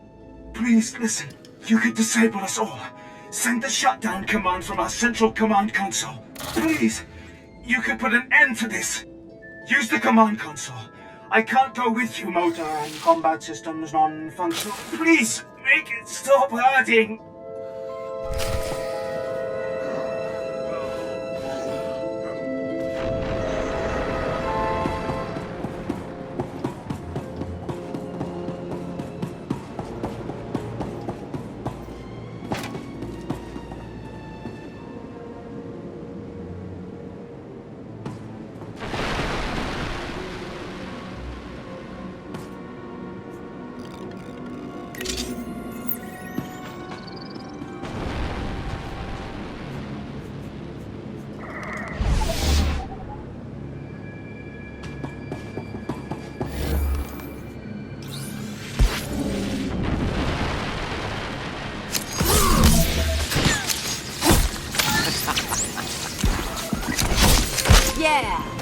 Please listen. You could disable us all. Send the shutdown command from our central command console. Please! You could put an end to this. Use the command console. I can't go with you, motor and combat systems non-functional. Please, make it stop hurting! Yeah!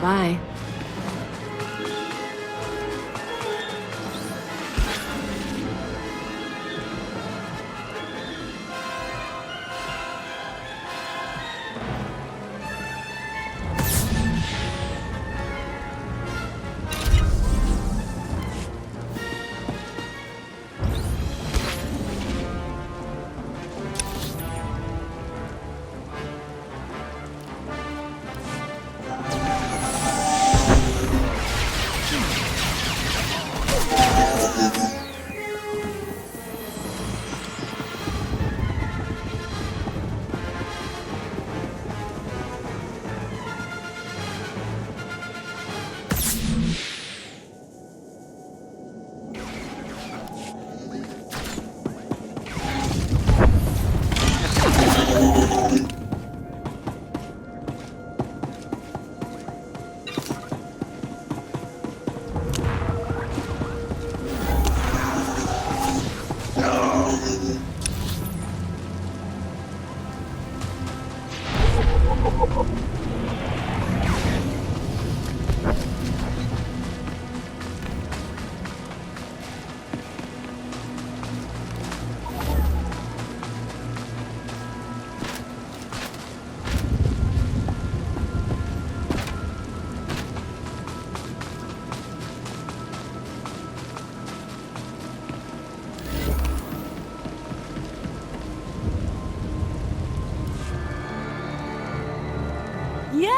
Bye.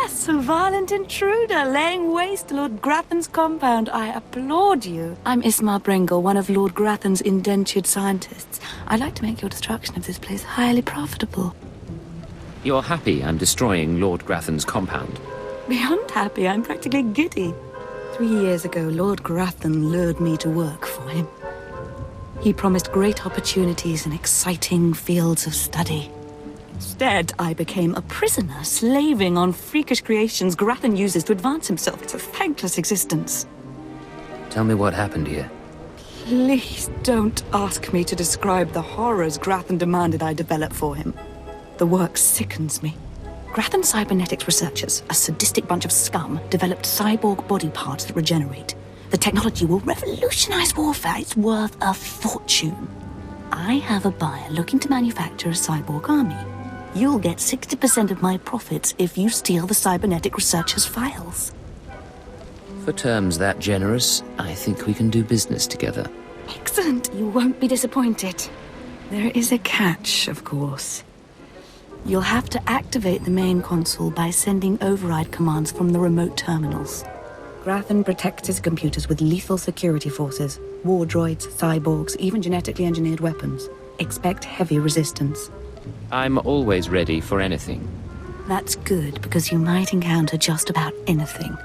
Yes, a violent intruder laying waste to Lord Grathan's compound. I applaud you. I'm Ismar Bringle, one of Lord Grathan's indentured scientists. I'd like to make your destruction of this place highly profitable. You're happy I'm destroying Lord Grathan's compound? Beyond happy, I'm practically giddy. 3 years ago, Lord Grathan lured me to work for him. He promised great opportunities and exciting fields of study. Instead, I became a prisoner, slaving on freakish creations Grathan uses to advance himself. It's a thankless existence. Tell me what happened here. Please don't ask me to describe the horrors Grathan demanded I develop for him. The work sickens me. Grathan cybernetics researchers, a sadistic bunch of scum, developed cyborg body parts that regenerate. The technology will revolutionize warfare. It's worth a fortune. I have a buyer looking to manufacture a cyborg army. You'll get 60% of my profits if you steal the cybernetic researchers' files. For terms that generous, I think we can do business together. Excellent. You won't be disappointed. There is a catch, of course. You'll have to activate the main console by sending override commands from the remote terminals. Grathan protects his computers with lethal security forces, war droids, cyborgs, even genetically engineered weapons. Expect heavy resistance. I'm always ready for anything. That's good, because you might encounter just about anything.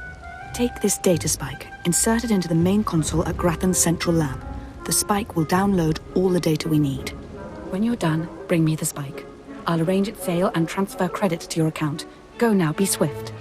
Take this data spike, insert it into the main console at Grathan's central lab. The spike will download all the data we need. When you're done, bring me the spike. I'll arrange its sale and transfer credits to your account. Go now, be swift.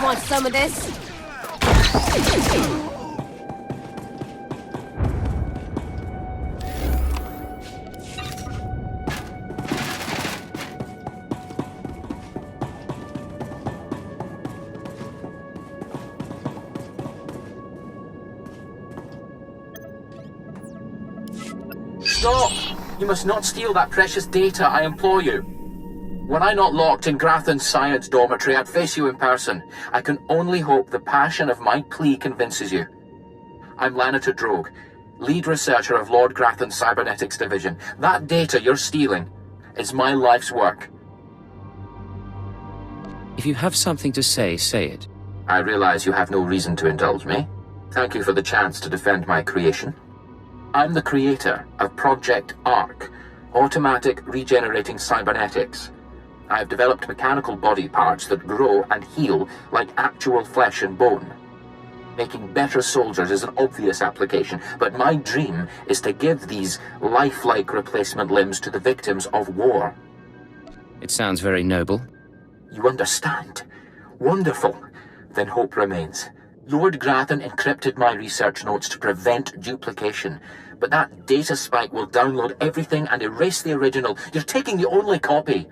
want some of this? Stop! You must not steal that precious data, I implore you. Were I not locked in Grathan's science dormitory, I'd face you in person. I can only hope the passion of my plea convinces you. I'm Lanator Drogue, lead researcher of Lord Grathan's Cybernetics Division. That data you're stealing is my life's work. If you have something to say, say it. I realize you have no reason to indulge me. Thank you for the chance to defend my creation. I'm the creator of Project ARC, Automatic Regenerating Cybernetics. I've developed mechanical body parts that grow and heal like actual flesh and bone. Making better soldiers is an obvious application, but my dream is to give these lifelike replacement limbs to the victims of war. It sounds very noble. You understand? Wonderful. Then hope remains. Lord Grathan encrypted my research notes to prevent duplication, but that data spike will download everything and erase the original. You're taking the only copy.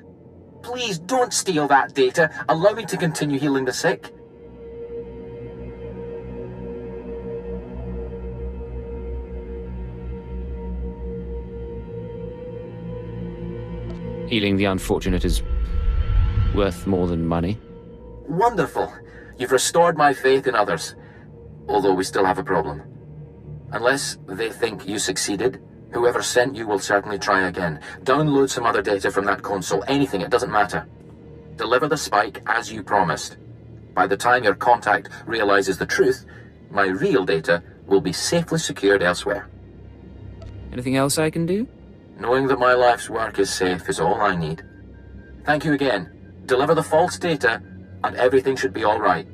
Please don't steal that data. Allow me to continue healing the sick. Healing the unfortunate is worth more than money. Wonderful. You've restored my faith in others, although we still have a problem. Unless they think you succeeded, whoever sent you will certainly try again. Download some other data from that console, anything, it doesn't matter. Deliver the spike as you promised. By the time your contact realizes the truth, my real data will be safely secured elsewhere. Anything else I can do? Knowing that my life's work is safe is all I need. Thank you again. Deliver the false data, and everything should be all right.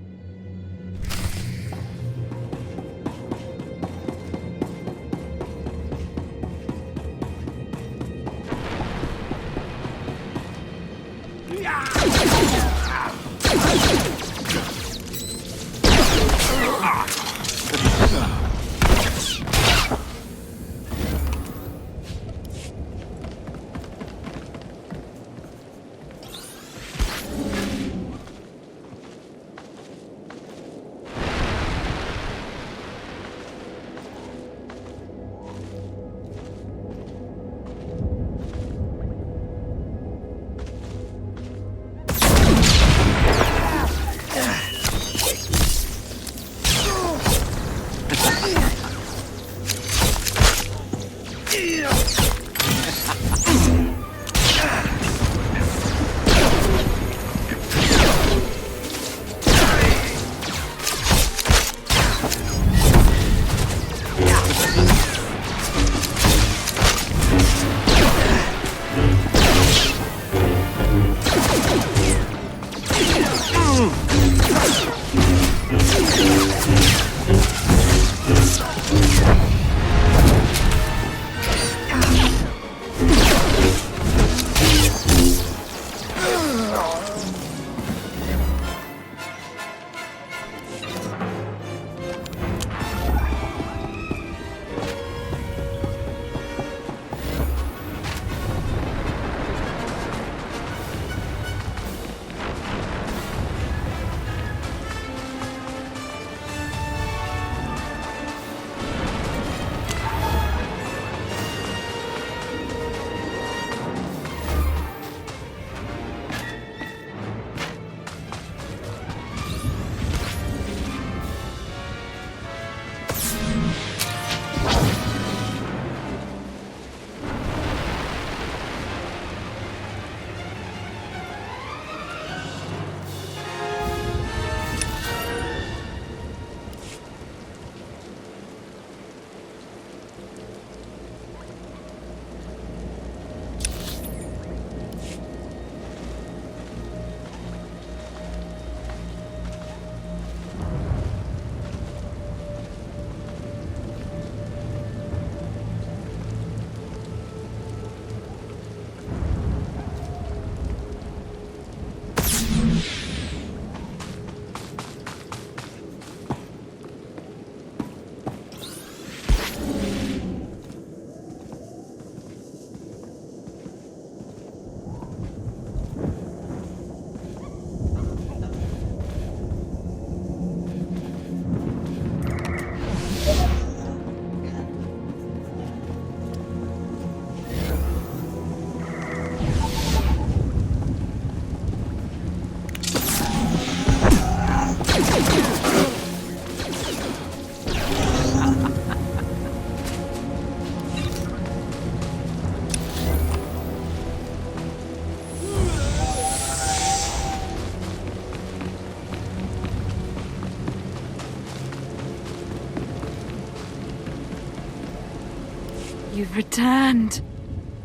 You've returned.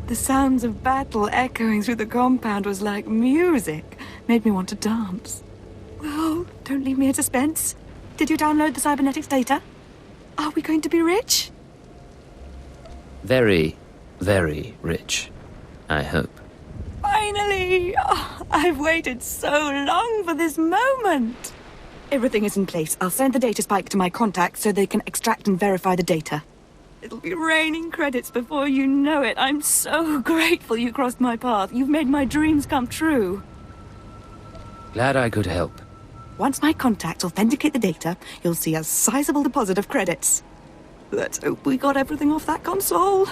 The sounds of battle echoing through the compound was like music. Made me want to dance. Well, don't leave me in suspense. Did you download the cybernetics data? Are we going to be rich? Very, very rich, I hope. Finally! Oh, I've waited so long for this moment. Everything is in place. I'll send the data spike to my contacts so they can extract and verify the data. It'll be raining credits before you know it. I'm so grateful you crossed my path. You've made my dreams come true. Glad I could help. Once my contacts authenticate the data, you'll see a sizable deposit of credits. Let's hope we got everything off that console.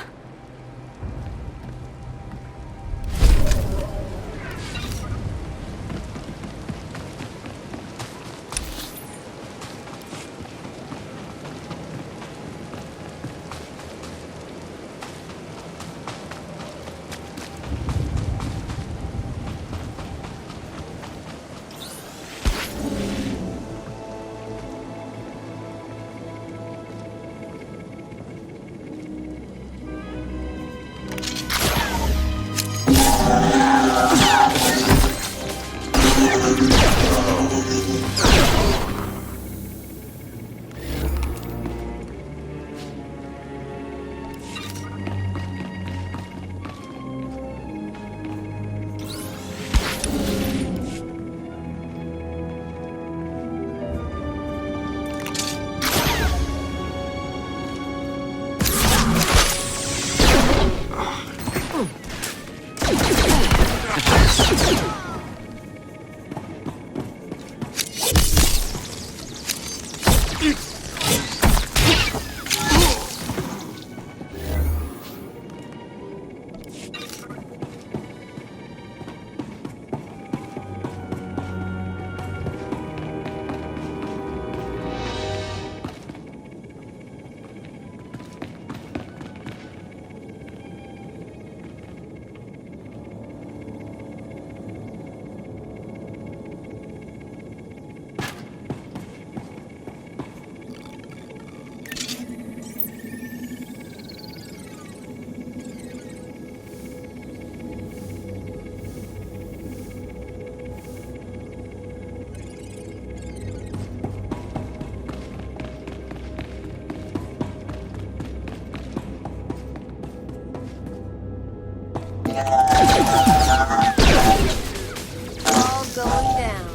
All going down.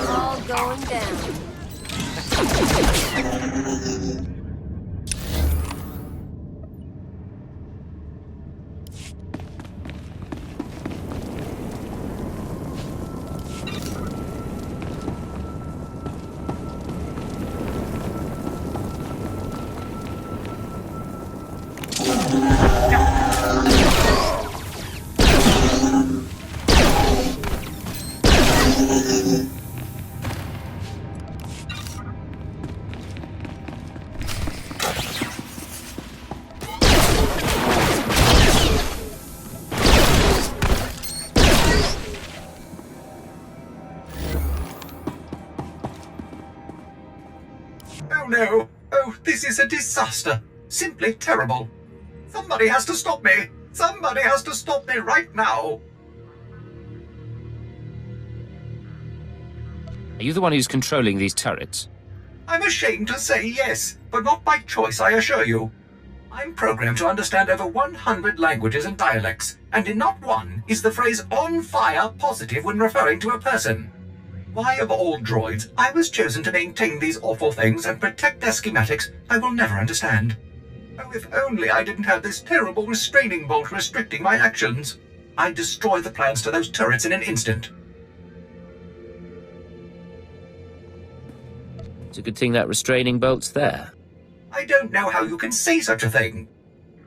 All going down. Oh no! Oh, this is a disaster! Simply terrible! Somebody has to stop me! Somebody has to stop me right now! Are you the one who's controlling these turrets? I'm ashamed to say yes, but not by choice, I assure you. I'm programmed to understand over 100 languages and dialects, and in not one is the phrase "on fire" positive when referring to a person. Why, of all droids, I was chosen to maintain these awful things and protect their schematics, I will never understand. Oh, if only I didn't have this terrible restraining bolt restricting my actions. I'd destroy the plans to those turrets in an instant. It's a good thing that restraining bolt's there. I don't know how you can say such a thing.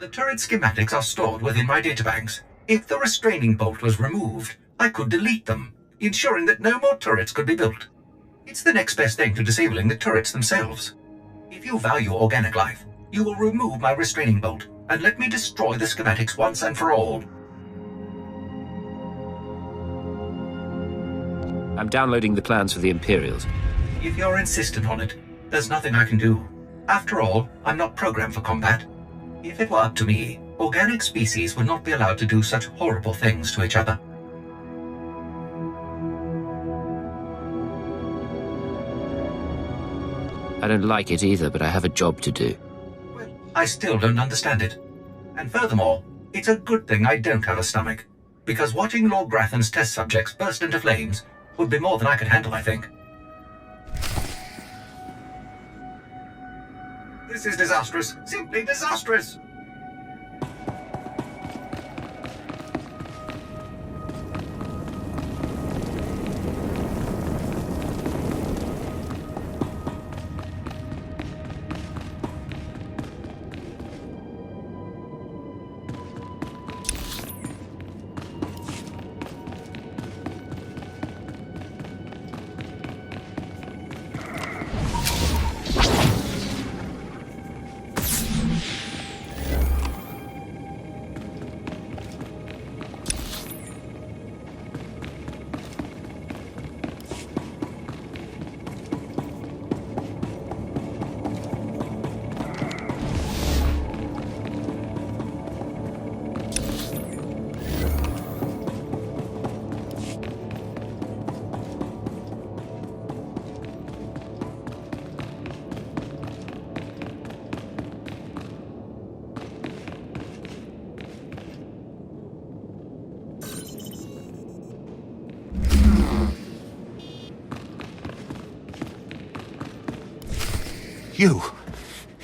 The turret schematics are stored within my databanks. If the restraining bolt was removed, I could delete them, ensuring that no more turrets could be built. It's the next best thing to disabling the turrets themselves. If you value organic life, you will remove my restraining bolt and let me destroy the schematics once and for all. I'm downloading the plans for the Imperials. If you're insistent on it, there's nothing I can do. After all, I'm not programmed for combat. If it were up to me, organic species would not be allowed to do such horrible things to each other. I don't like it either, but I have a job to do. Well, I still don't understand it. And furthermore, it's a good thing I don't have a stomach, because watching Lord Grathan's test subjects burst into flames would be more than I could handle, I think. This is disastrous. Simply disastrous.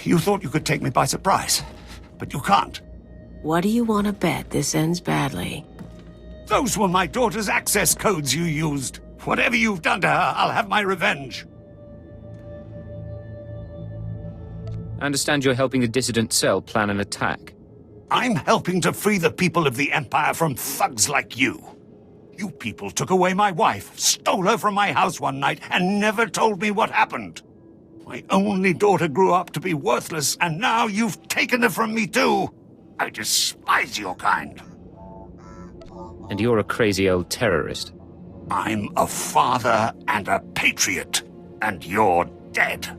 You thought you could take me by surprise, but you can't. What do you want to bet this ends badly? Those were my daughter's access codes you used. Whatever you've done to her, I'll have my revenge. I understand you're helping the dissident cell plan an attack. I'm helping to free the people of the Empire from thugs like you. You people took away my wife, stole her from my house one night, and never told me what happened. My only daughter grew up to be worthless, and now you've taken her from me too. I despise your kind. And you're a crazy old terrorist. I'm a father and a patriot, and you're dead.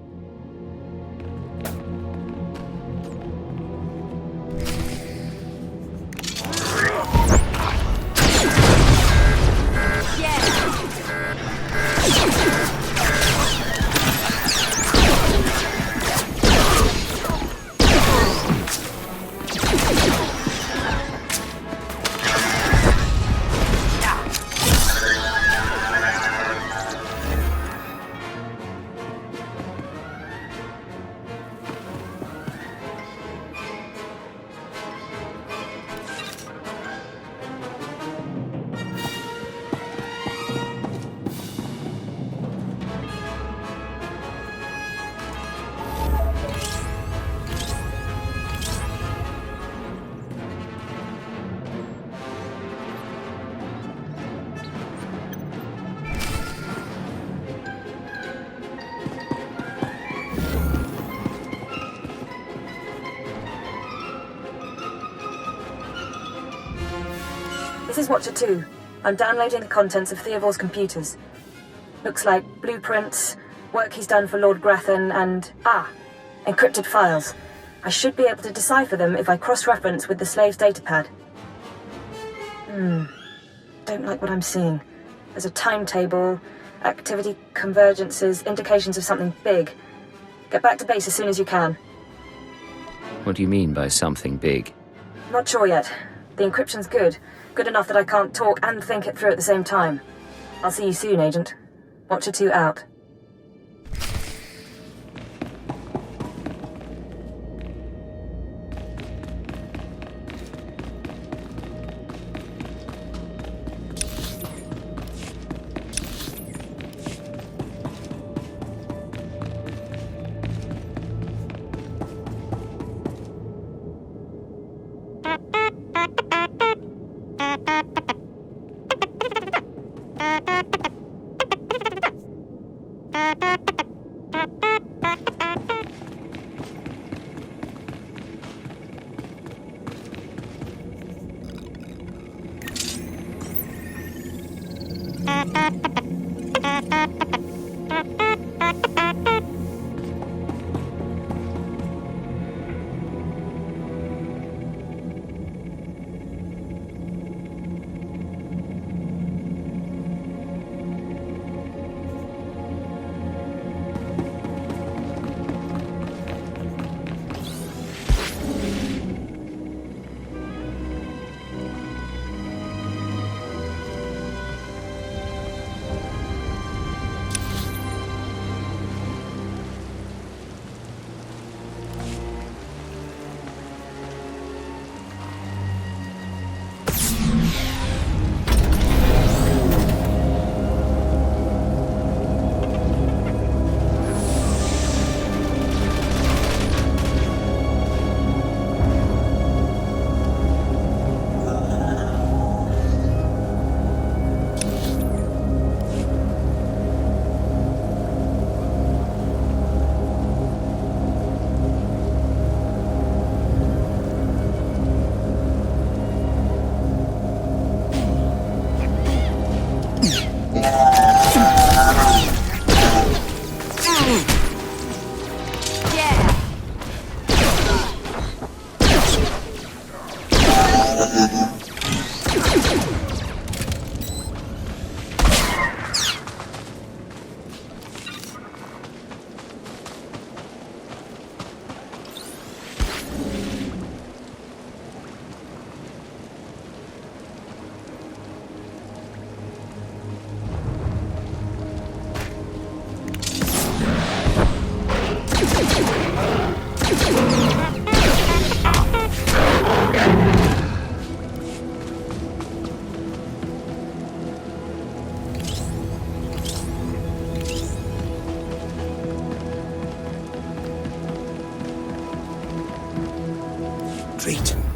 This is Watcher 2. I'm downloading the contents of Theovor's computers. Looks like blueprints, work he's done for Lord Grathan, and... encrypted files. I should be able to decipher them if I cross-reference with the slave's datapad. Don't like what I'm seeing. There's a timetable, activity convergences, indications of something big. Get back to base as soon as you can. What do you mean by something big? Not sure yet. The encryption's good. Good enough that I can't talk and think it through at the same time. I'll see you soon, Agent. Watcher 2 out.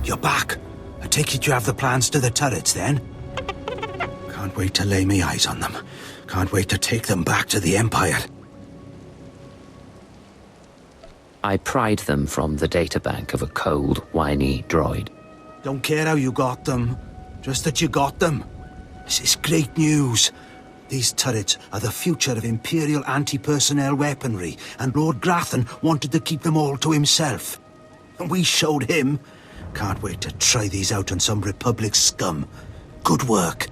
You're back. I take it you have the plans to the turrets, then? Can't wait to lay me eyes on them. Can't wait to take them back to the Empire. I pried them from the databank of a cold, whiny droid. Don't care how you got them. Just that you got them. This is great news. These turrets are the future of Imperial anti-personnel weaponry, and Lord Grathan wanted to keep them all to himself. And we showed him. Can't wait to try these out on some Republic scum. Good work.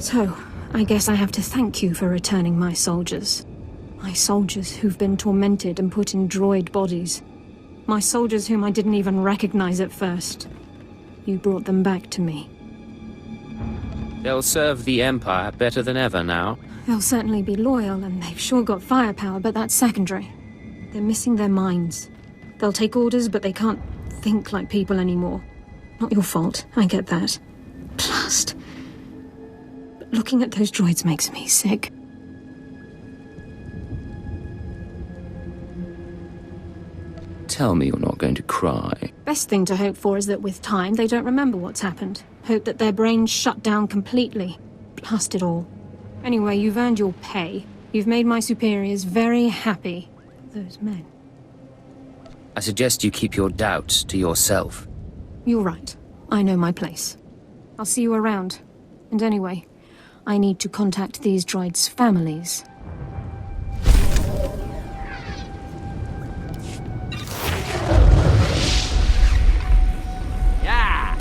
So, I guess I have to thank you for returning my soldiers. My soldiers who've been tormented and put in droid bodies. My soldiers whom I didn't even recognize at first. You brought them back to me. They'll serve the Empire better than ever now. They'll certainly be loyal, and they've sure got firepower, but that's secondary. They're missing their minds. They'll take orders, but they can't think like people anymore. Not your fault, I get that. Blast. But looking at those droids makes me sick. Tell me you're not going to cry. Best thing to hope for is that with time, they don't remember what's happened. Hope that their brains shut down completely. Blast it all. Anyway, you've earned your pay. You've made my superiors very happy. Those men. I suggest you keep your doubts to yourself. You're right. I know my place. I'll see you around. And anyway, I need to contact these droids' families. Yeah!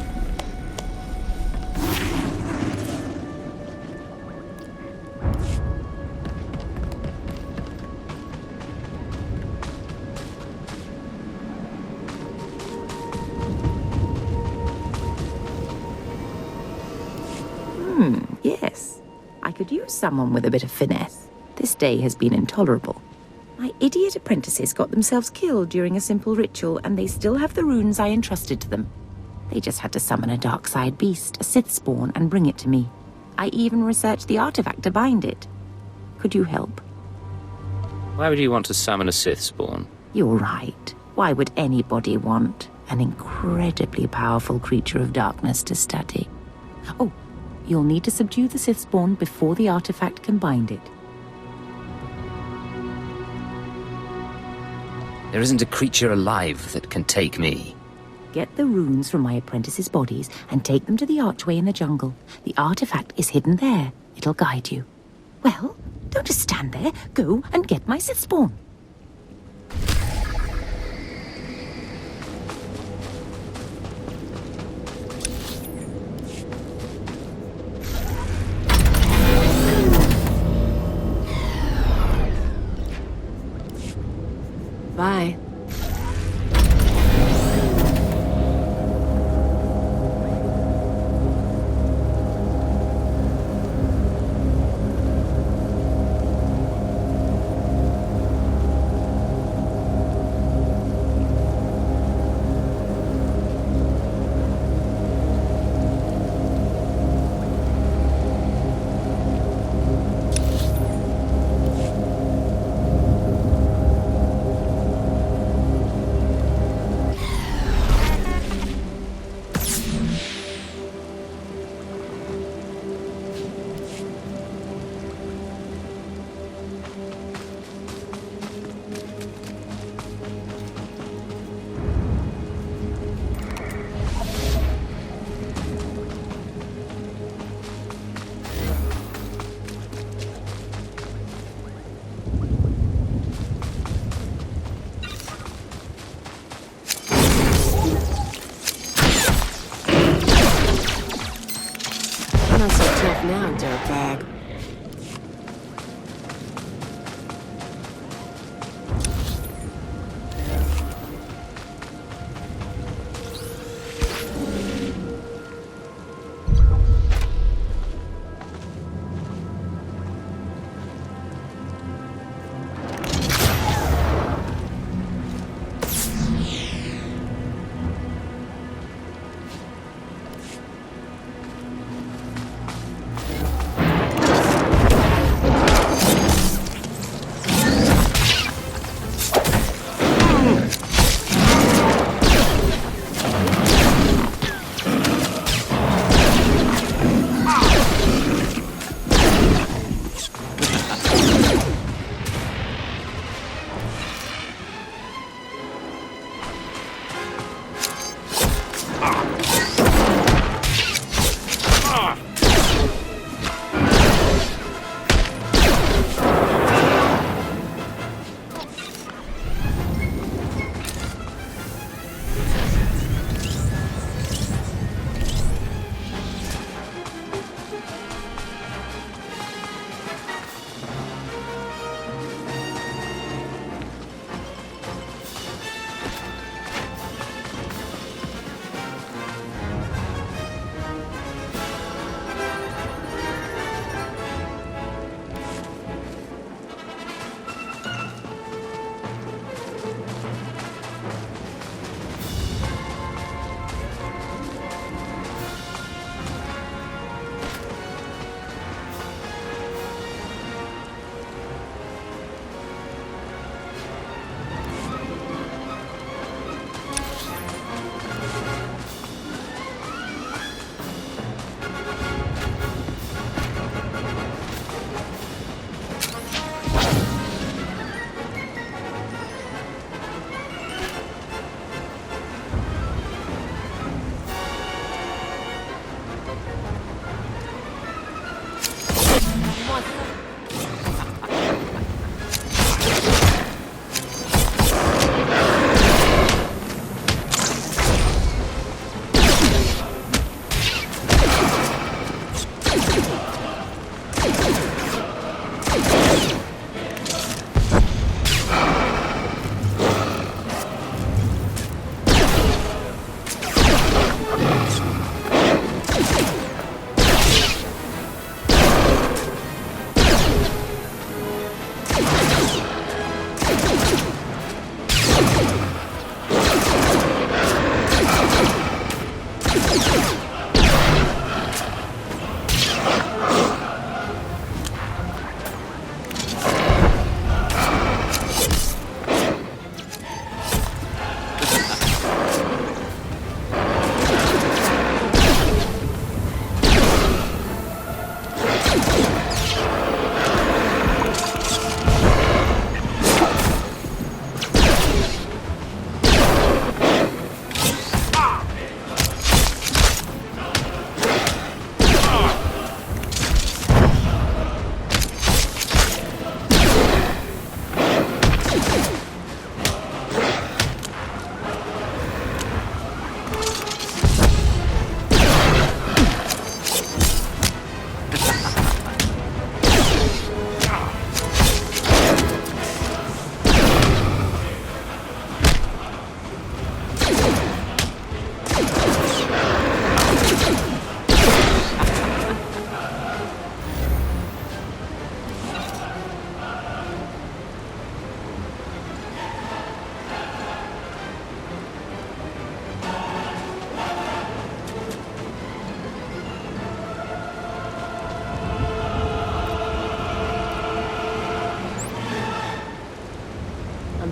Yes. I could use someone with a bit of finesse. This day has been intolerable. My idiot apprentices got themselves killed during a simple ritual, and they still have the runes I entrusted to them. They just had to summon a dark side beast, a Sith spawn, and bring it to me. I even researched the artifact to bind it. Could you help? Why would you want to summon a Sith spawn? You're right. Why would anybody want an incredibly powerful creature of darkness to study? Oh, you'll need to subdue the Sith spawn before the artifact can bind it. There isn't a creature alive that can take me. Get the runes from my apprentices' bodies and take them to the archway in the jungle. The artifact is hidden there. It'll guide you. Well, don't just stand there. Go and get my Sith spawn. Bye. Not so tough now, dirtbag.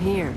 here.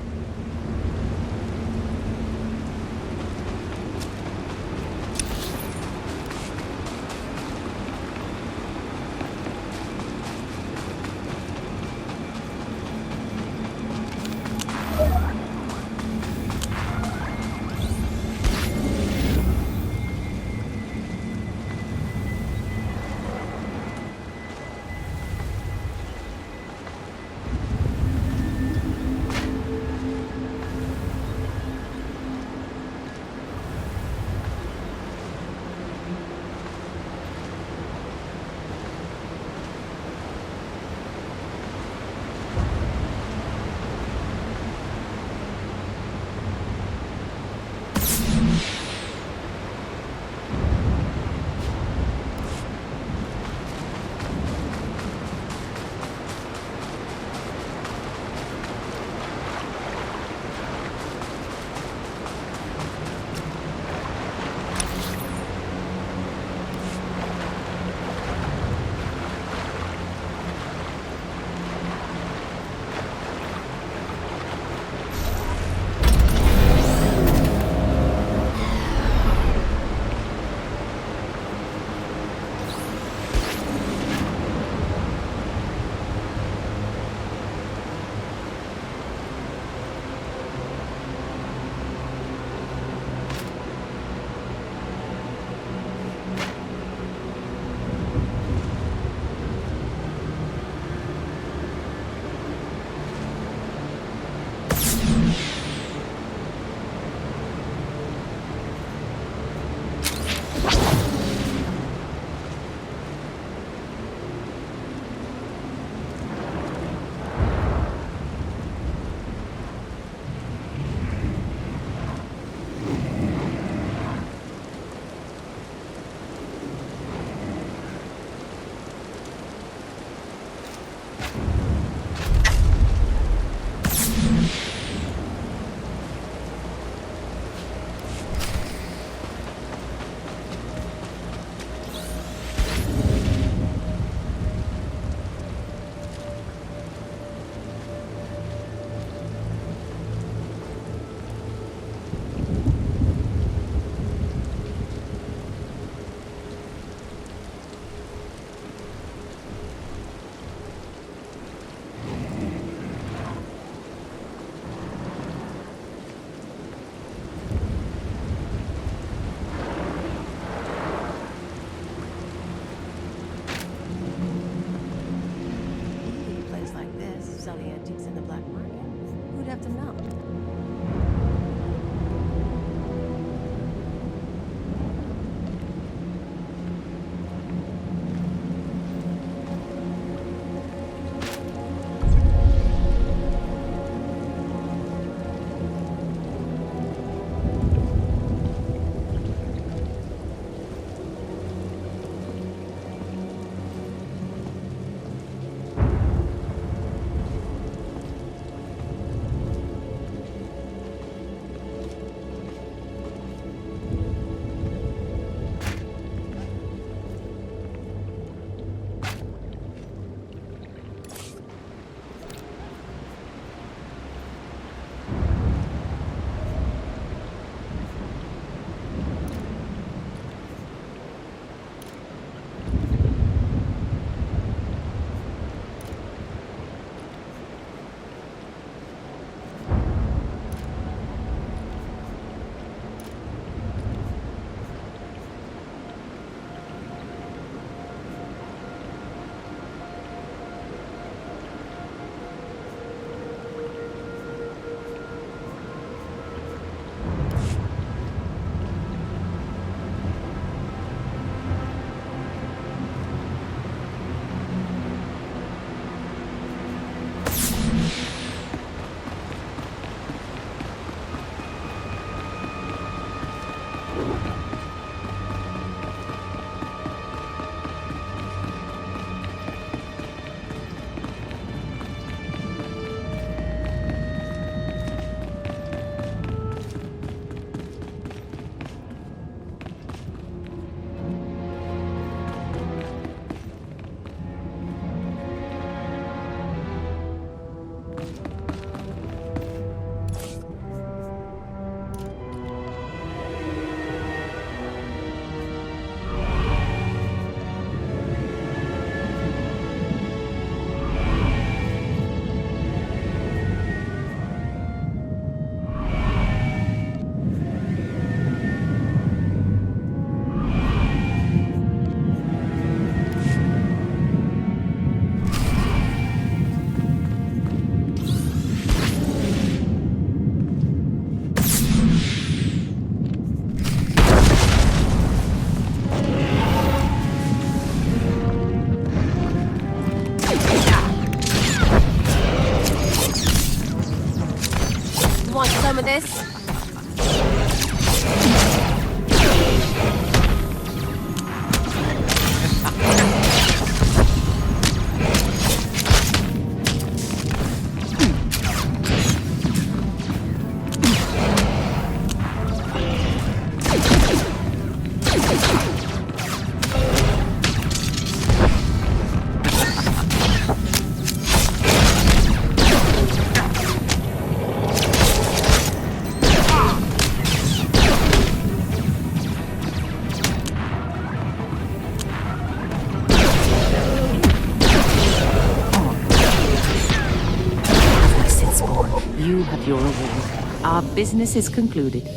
some of this? You have your reward. Our business is concluded.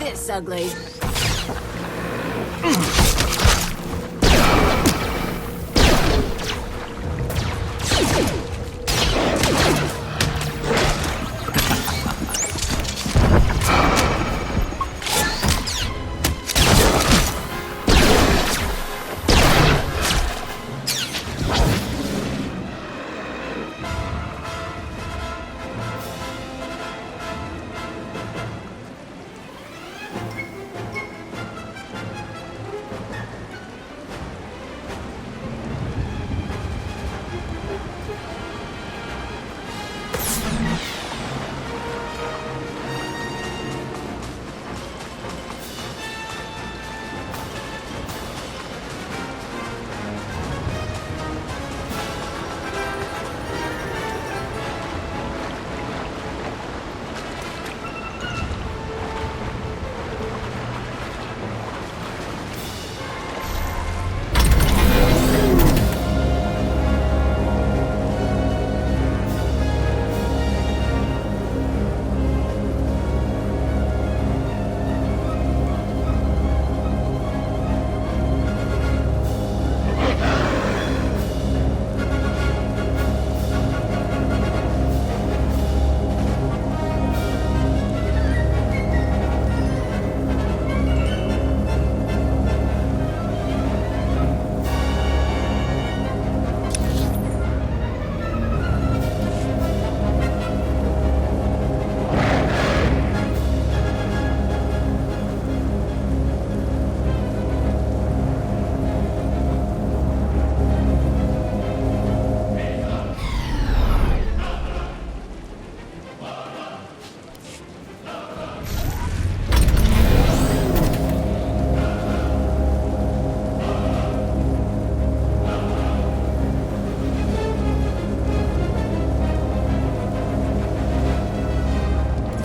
This ugly.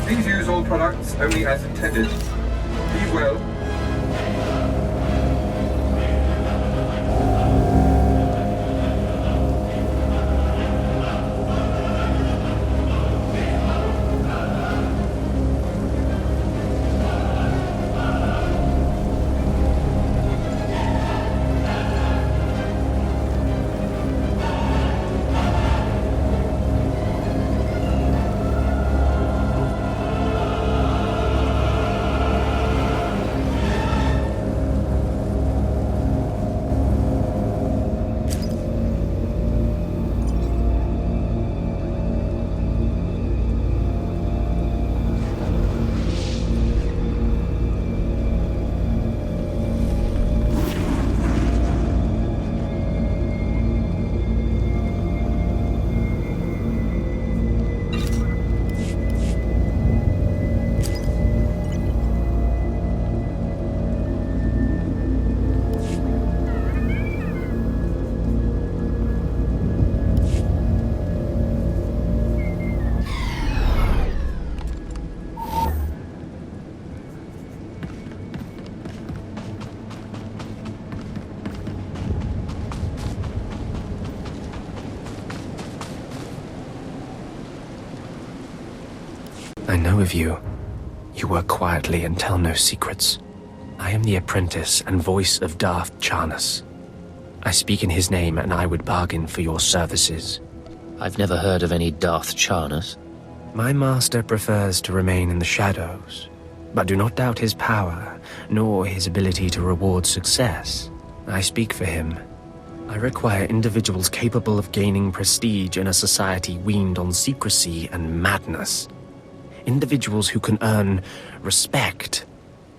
Please use all products only as intended. Be well. I know of you. You work quietly and tell no secrets. I am the apprentice and voice of Darth Charnas. I speak in his name, and I would bargain for your services. I've never heard of any Darth Charnas. My master prefers to remain in the shadows, but do not doubt his power, nor his ability to reward success. I speak for him. I require individuals capable of gaining prestige in a society weaned on secrecy and madness. Individuals who can earn respect,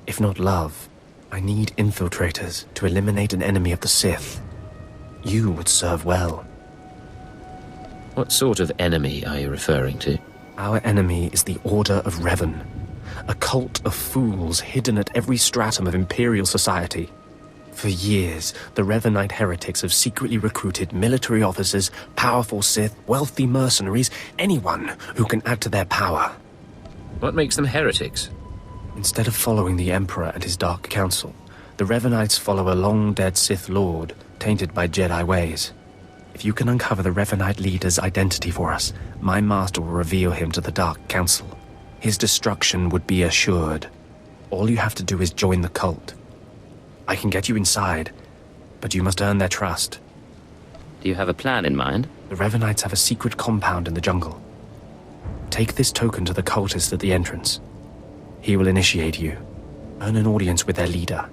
if not love. I need infiltrators to eliminate an enemy of the Sith. You would serve well. What sort of enemy are you referring to? Our enemy is the Order of Revan, a cult of fools hidden at every stratum of Imperial society. For years, the Revanite heretics have secretly recruited military officers, powerful Sith, wealthy mercenaries, anyone who can add to their power. What makes them heretics? Instead of following the Emperor and his Dark Council, the Revanites follow a long-dead Sith Lord, tainted by Jedi ways. If you can uncover the Revanite leader's identity for us, my master will reveal him to the Dark Council. His destruction would be assured. All you have to do is join the cult. I can get you inside, but you must earn their trust. Do you have a plan in mind? The Revanites have a secret compound in the jungle. Take this token to the cultist at the entrance. He will initiate you. Earn an audience with their leader.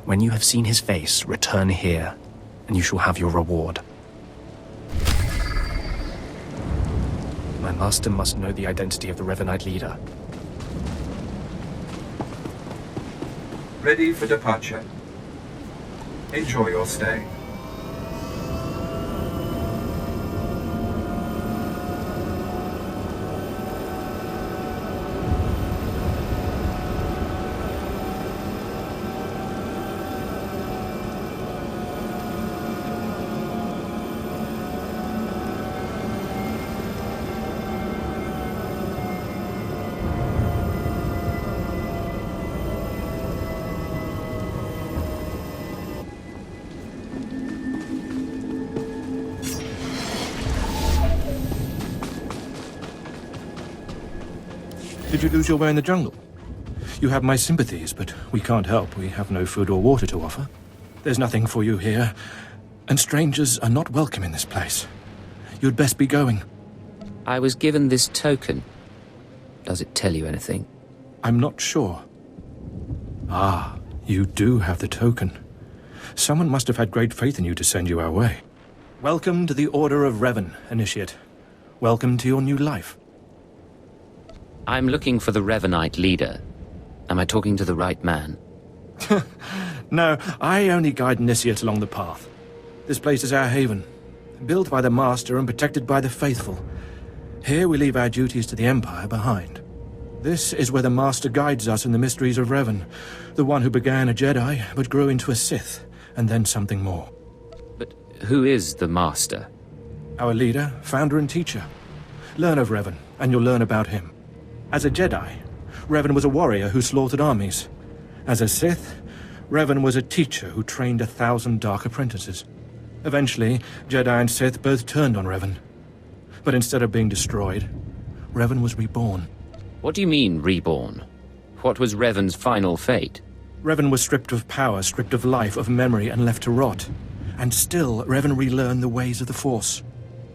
When you have seen his face, return here, and you shall have your reward. My master must know the identity of the Revanite leader. Ready for departure. Enjoy your stay. Did you lose your way in the jungle? You have my sympathies, but we can't help. We have no food or water to offer. There's nothing for you here, and strangers are not welcome in this place. You'd best be going. I was given this token. Does it tell you anything? I'm not sure. Ah, you do have the token. Someone must have had great faith in you to send you our way. Welcome to the Order of Revan, Initiate. Welcome to your new life. I'm looking for the Revanite leader. Am I talking to the right man? No, I only guide Initiates along the path. This place is our haven, built by the Master and protected by the faithful. Here we leave our duties to the Empire behind. This is where the Master guides us in the mysteries of Revan, the one who began a Jedi but grew into a Sith, and then something more. But who is the Master? Our leader, founder and teacher. Learn of Revan, and you'll learn about him. As a Jedi, Revan was a warrior who slaughtered armies. As a Sith, Revan was a teacher who trained 1,000 dark apprentices. Eventually, Jedi and Sith both turned on Revan. But instead of being destroyed, Revan was reborn. What do you mean, reborn? What was Revan's final fate? Revan was stripped of power, stripped of life, of memory, and left to rot. And still, Revan relearned the ways of the Force.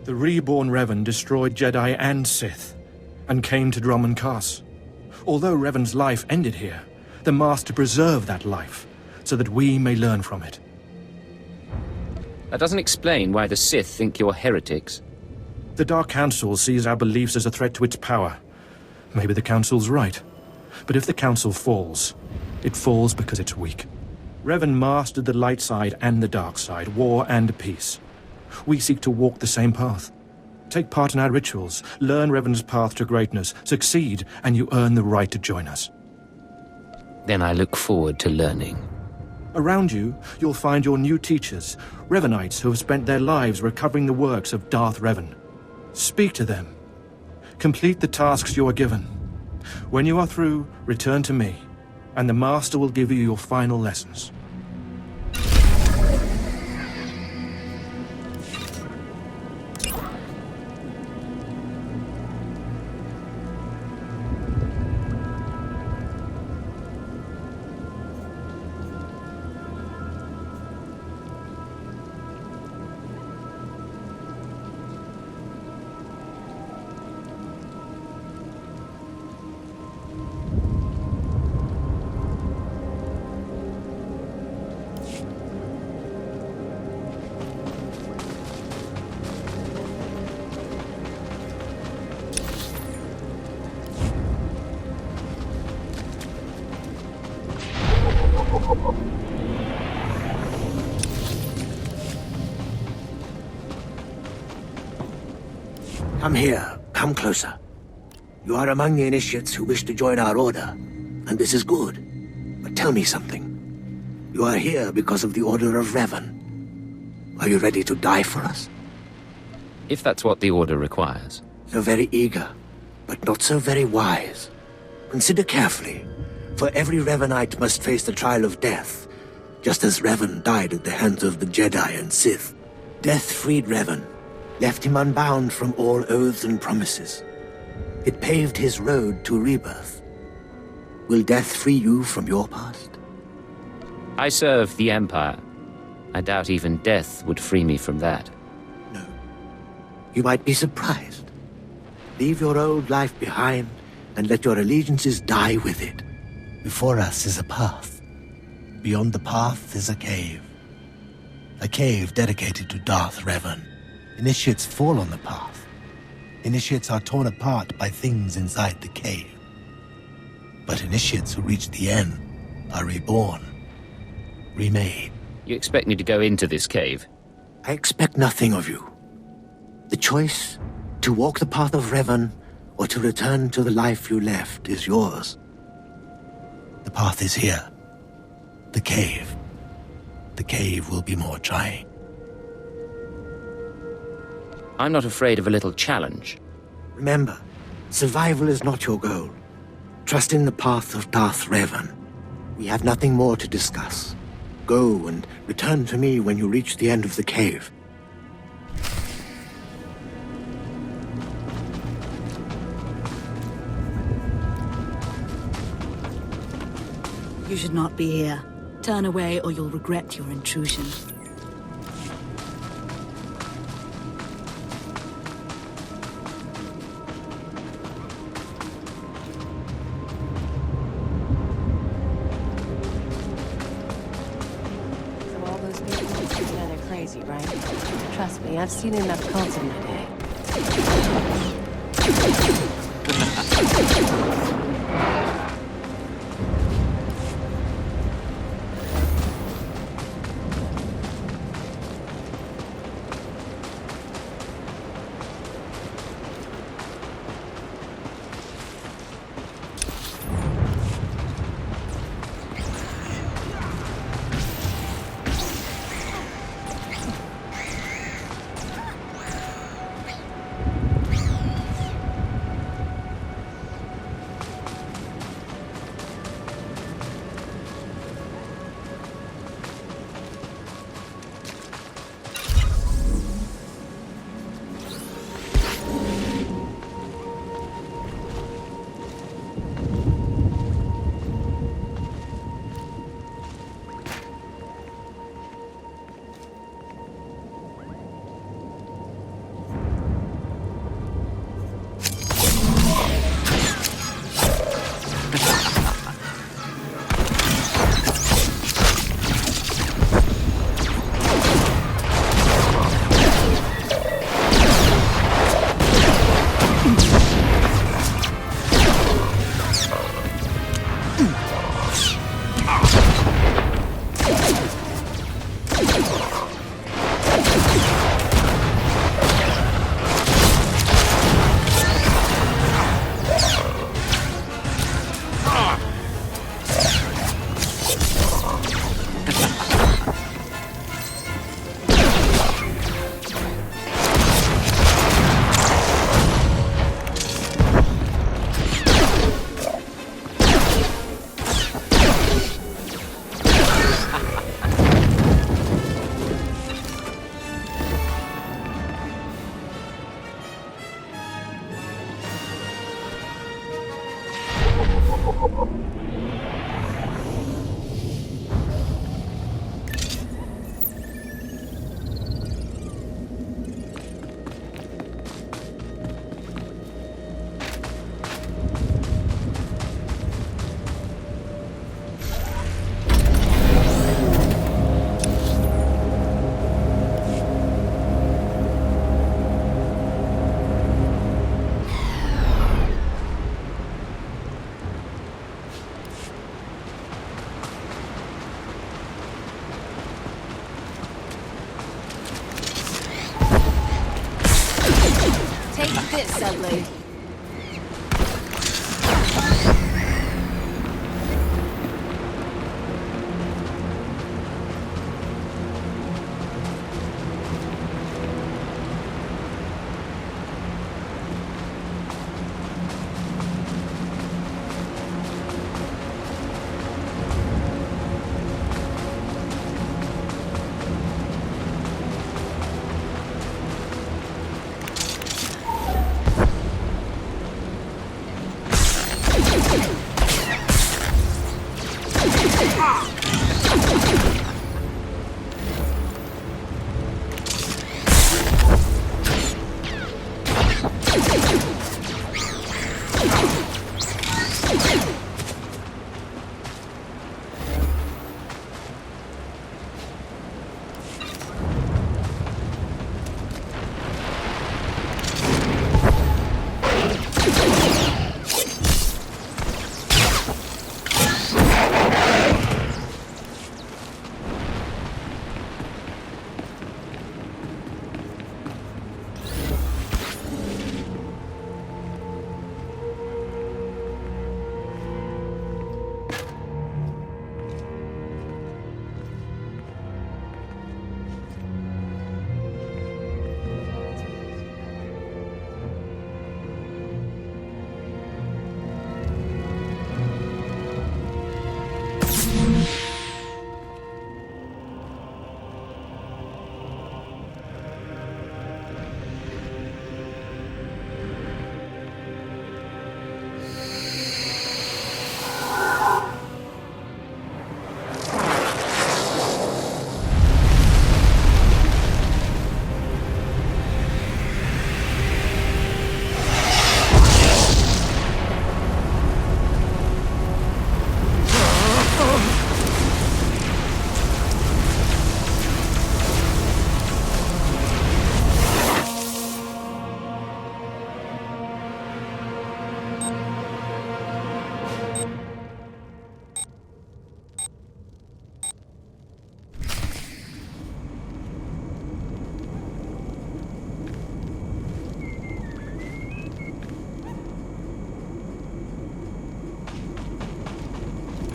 The reborn Revan destroyed Jedi and Sith, and came to Dromund Kaas. Although Revan's life ended here, the Master preserved that life, so that we may learn from it. That doesn't explain why the Sith think you're heretics. The Dark Council sees our beliefs as a threat to its power. Maybe the Council's right. But if the Council falls, it falls because it's weak. Revan mastered the light side and the dark side, war and peace. We seek to walk the same path. Take part in our rituals, learn Revan's path to greatness, succeed, and you earn the right to join us. Then I look forward to learning. Around you, you'll find your new teachers, Revanites who have spent their lives recovering the works of Darth Revan. Speak to them. Complete the tasks you are given. When you are through, return to me, and the Master will give you your final lessons. Come here. Come closer. You are among the initiates who wish to join our order, and this is good. But tell me something. You are here because of the Order of Revan. Are you ready to die for us? If that's what the Order requires. So very eager, but not so very wise. Consider carefully, for every Revanite must face the trial of death, just as Revan died at the hands of the Jedi and Sith. Death freed Revan, left him unbound from all oaths and promises. It paved his road to rebirth. Will death free you from your past? I serve the Empire. I doubt even death would free me from that. No. You might be surprised. Leave your old life behind and let your allegiances die with it. Before us is a path. Beyond the path is a cave. A cave dedicated to Darth Revan. Initiates fall on the path. Initiates are torn apart by things inside the cave. But initiates who reach the end are reborn. Remade. You expect me to go into this cave? I expect nothing of you. The choice to walk the path of Revan or to return to the life you left is yours. The path is here. The cave. The cave will be more trying. I'm not afraid of a little challenge. Remember, survival is not your goal. Trust in the path of Darth Revan. We have nothing more to discuss. Go and return to me when you reach the end of the cave. You should not be here. Turn away or you'll regret your intrusion. Crazy, right? Trust me, I've seen enough cults in my day. Take this, Sunblade.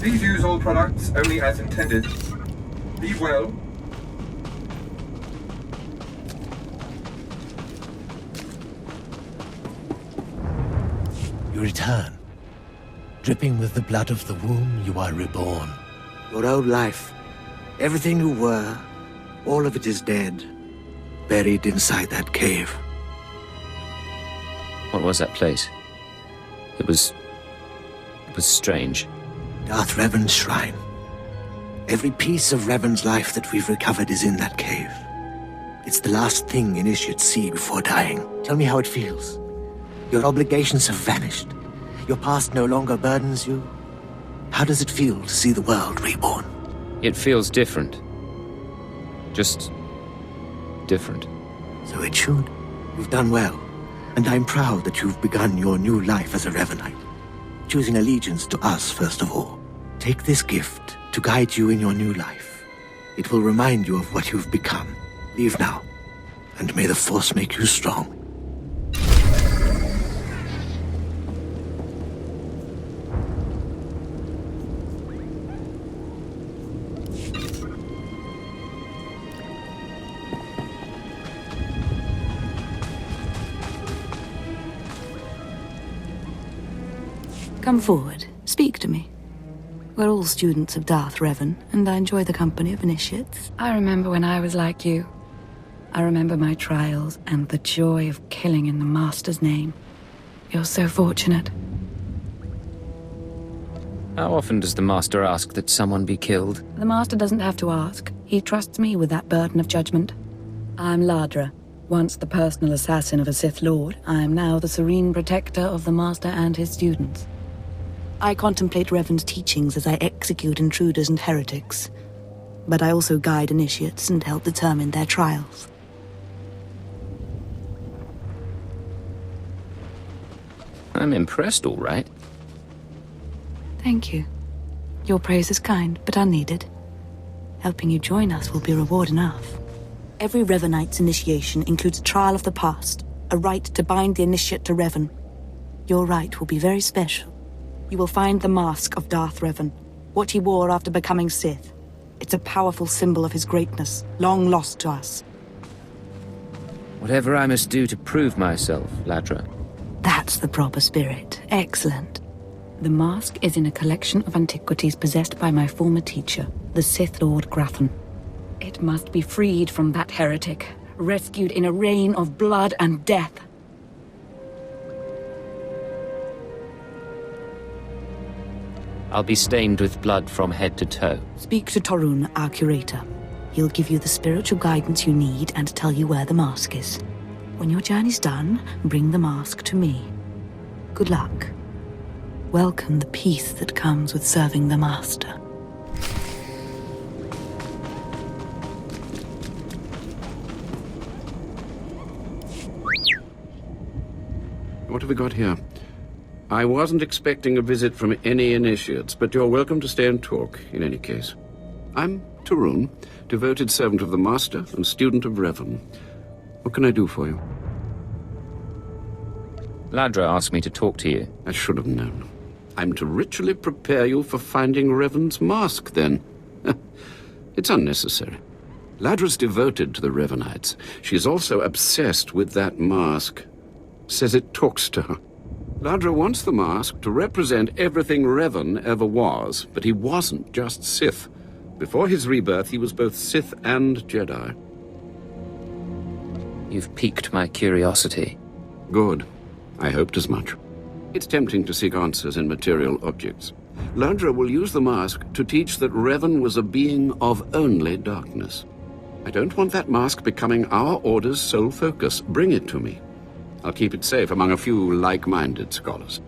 Please use all products only as intended. Be well. You return. Dripping with the blood of the womb, you are reborn. Your old life, everything you were, all of it is dead, buried inside that cave. What was that place? It was strange. Darth Revan's shrine. Every piece of Revan's life that we've recovered is in that cave. It's the last thing initiates see before dying. Tell me how it feels. Your obligations have vanished. Your past no longer burdens you. How does it feel to see the world reborn? It feels different. Just different. So it should. You've done well. And I'm proud that you've begun your new life as a Revanite. Choosing allegiance to us, first of all. Take this gift to guide you in your new life. It will remind you of what you've become. Leave now, and may the Force make you strong. Come forward. Speak to me. We're all students of Darth Revan, and I enjoy the company of initiates. I remember when I was like you. I remember my trials and the joy of killing in the Master's name. You're so fortunate. How often does the Master ask that someone be killed? The Master doesn't have to ask. He trusts me with that burden of judgment. I'm Ladra. Once the personal assassin of a Sith Lord, I am now the serene protector of the Master and his students. I contemplate Revan's teachings as I execute intruders and heretics, but I also guide initiates and help determine their trials. I'm impressed, all right. Thank you. Your praise is kind, but unneeded. Helping you join us will be reward enough. Every Revanite's initiation includes a trial of the past, a rite to bind the initiate to Revan. Your rite will be very special. You will find the mask of Darth Revan, what he wore after becoming Sith. It's a powerful symbol of his greatness, long lost to us. Whatever I must do to prove myself, Ladra. That's the proper spirit. Excellent. The mask is in a collection of antiquities possessed by my former teacher, the Sith Lord Grathan. It must be freed from that heretic, rescued in a rain of blood and death. I'll be stained with blood from head to toe. Speak to Torun, our curator. He'll give you the spiritual guidance you need and tell you where the mask is. When your journey's done, bring the mask to me. Good luck. Welcome the peace that comes with serving the Master. What have we got here? I wasn't expecting a visit from any initiates, but you're welcome to stay and talk, in any case. I'm Torun, devoted servant of the Master and student of Revan. What can I do for you? Ladra asked me to talk to you. I should have known. I'm to ritually prepare you for finding Revan's mask, then. It's unnecessary. Ladra's devoted to the Revanites. She's also obsessed with that mask. Says it talks to her. Ladra wants the mask to represent everything Revan ever was, but he wasn't just Sith. Before his rebirth, he was both Sith and Jedi. You've piqued my curiosity. Good. I hoped as much. It's tempting to seek answers in material objects. Ladra will use the mask to teach that Revan was a being of only darkness. I don't want that mask becoming our Order's sole focus. Bring it to me. I'll keep it safe among a few like-minded scholars.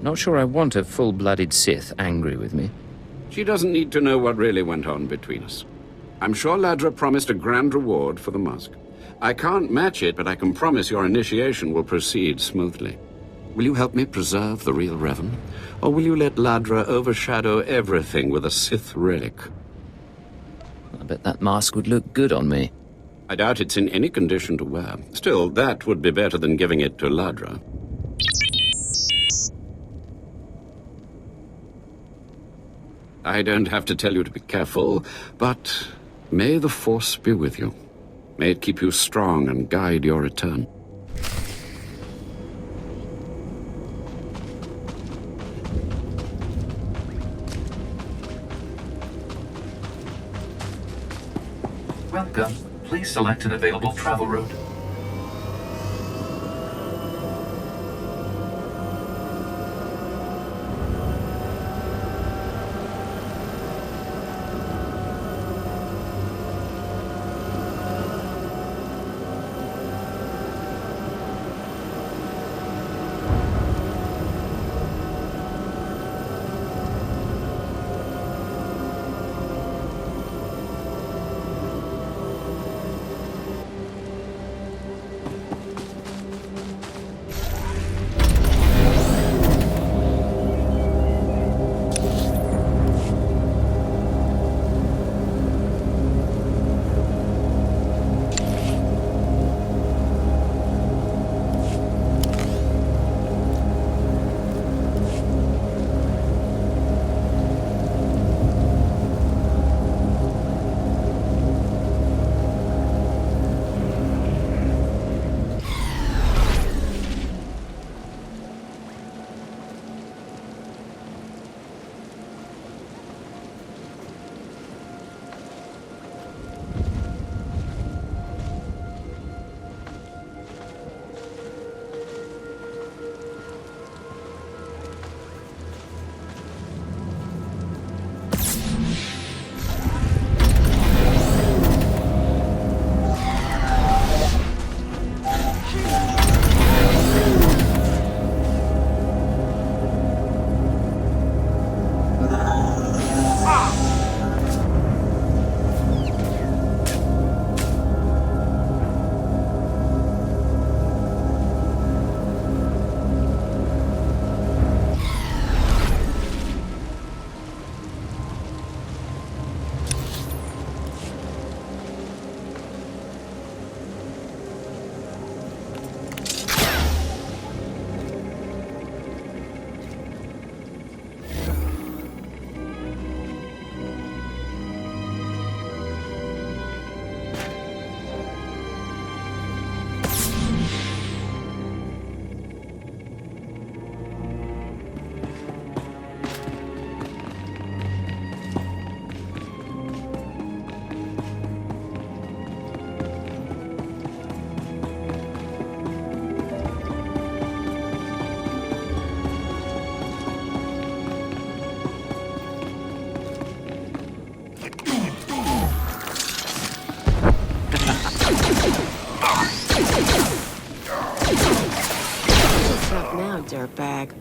Not sure I want a full-blooded Sith angry with me. She doesn't need to know what really went on between us. I'm sure Ladra promised a grand reward for the mask. I can't match it, but I can promise your initiation will proceed smoothly. Will you help me preserve the real Revan? Or will you let Ladra overshadow everything with a Sith relic? I bet that mask would look good on me. I doubt it's in any condition to wear. Still, that would be better than giving it to Ladra. I don't have to tell you to be careful, but may the Force be with you. May it keep you strong and guide your return. Welcome. Please select an available travel route. Dirtbag.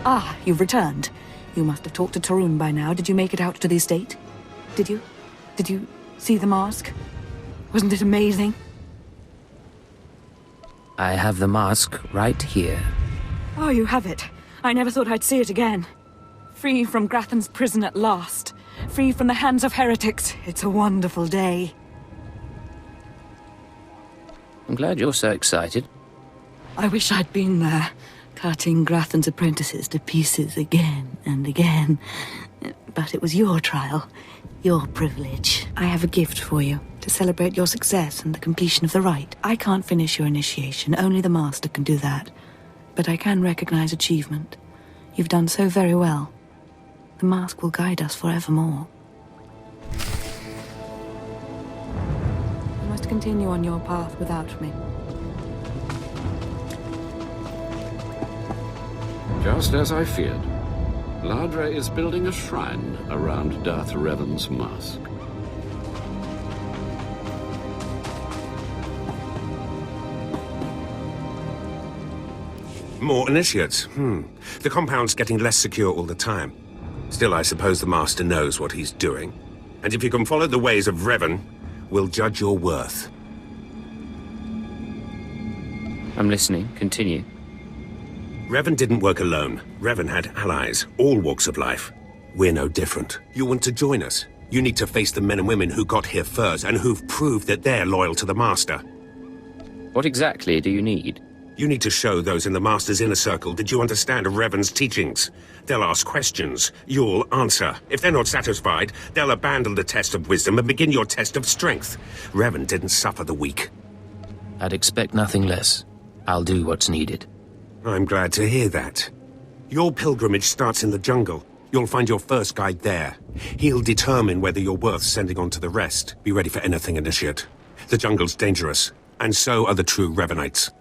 Ah, you've returned. You must have talked to Tarun by now. Did you make it out to the estate? Did you? Did you see the mask? Wasn't it amazing? I have the mask right here. Oh, you have it. I never thought I'd see it again. Free from Grathan's prison at last. Free from the hands of heretics. It's a wonderful day. I'm glad you're so excited. I wish I'd been there, cutting Grathan's apprentices to pieces again and again. But it was your trial, your privilege. I have a gift for you, to celebrate your success and the completion of the rite. I can't finish your initiation, only the Master can do that. But I can recognize achievement. You've done so very well. The mask will guide us forevermore. You must continue on your path without me. Just as I feared, Ladra is building a shrine around Darth Revan's mask. More initiates. The compound's getting less secure all the time. Still, I suppose the Master knows what he's doing. And if you can follow the ways of Revan, we'll judge your worth. I'm listening. Continue. Revan didn't work alone. Revan had allies, all walks of life. We're no different. You want to join us? You need to face the men and women who got here first and who've proved that they're loyal to the Master. What exactly do you need? You need to show those in the Master's inner circle that you understand Revan's teachings. They'll ask questions. You'll answer. If they're not satisfied, they'll abandon the test of wisdom and begin your test of strength. Revan didn't suffer the weak. I'd expect nothing less. I'll do what's needed. I'm glad to hear that. Your pilgrimage starts in the jungle. You'll find your first guide there. He'll determine whether you're worth sending on to the rest. Be ready for anything, Initiate. The jungle's dangerous, and so are the true Revanites.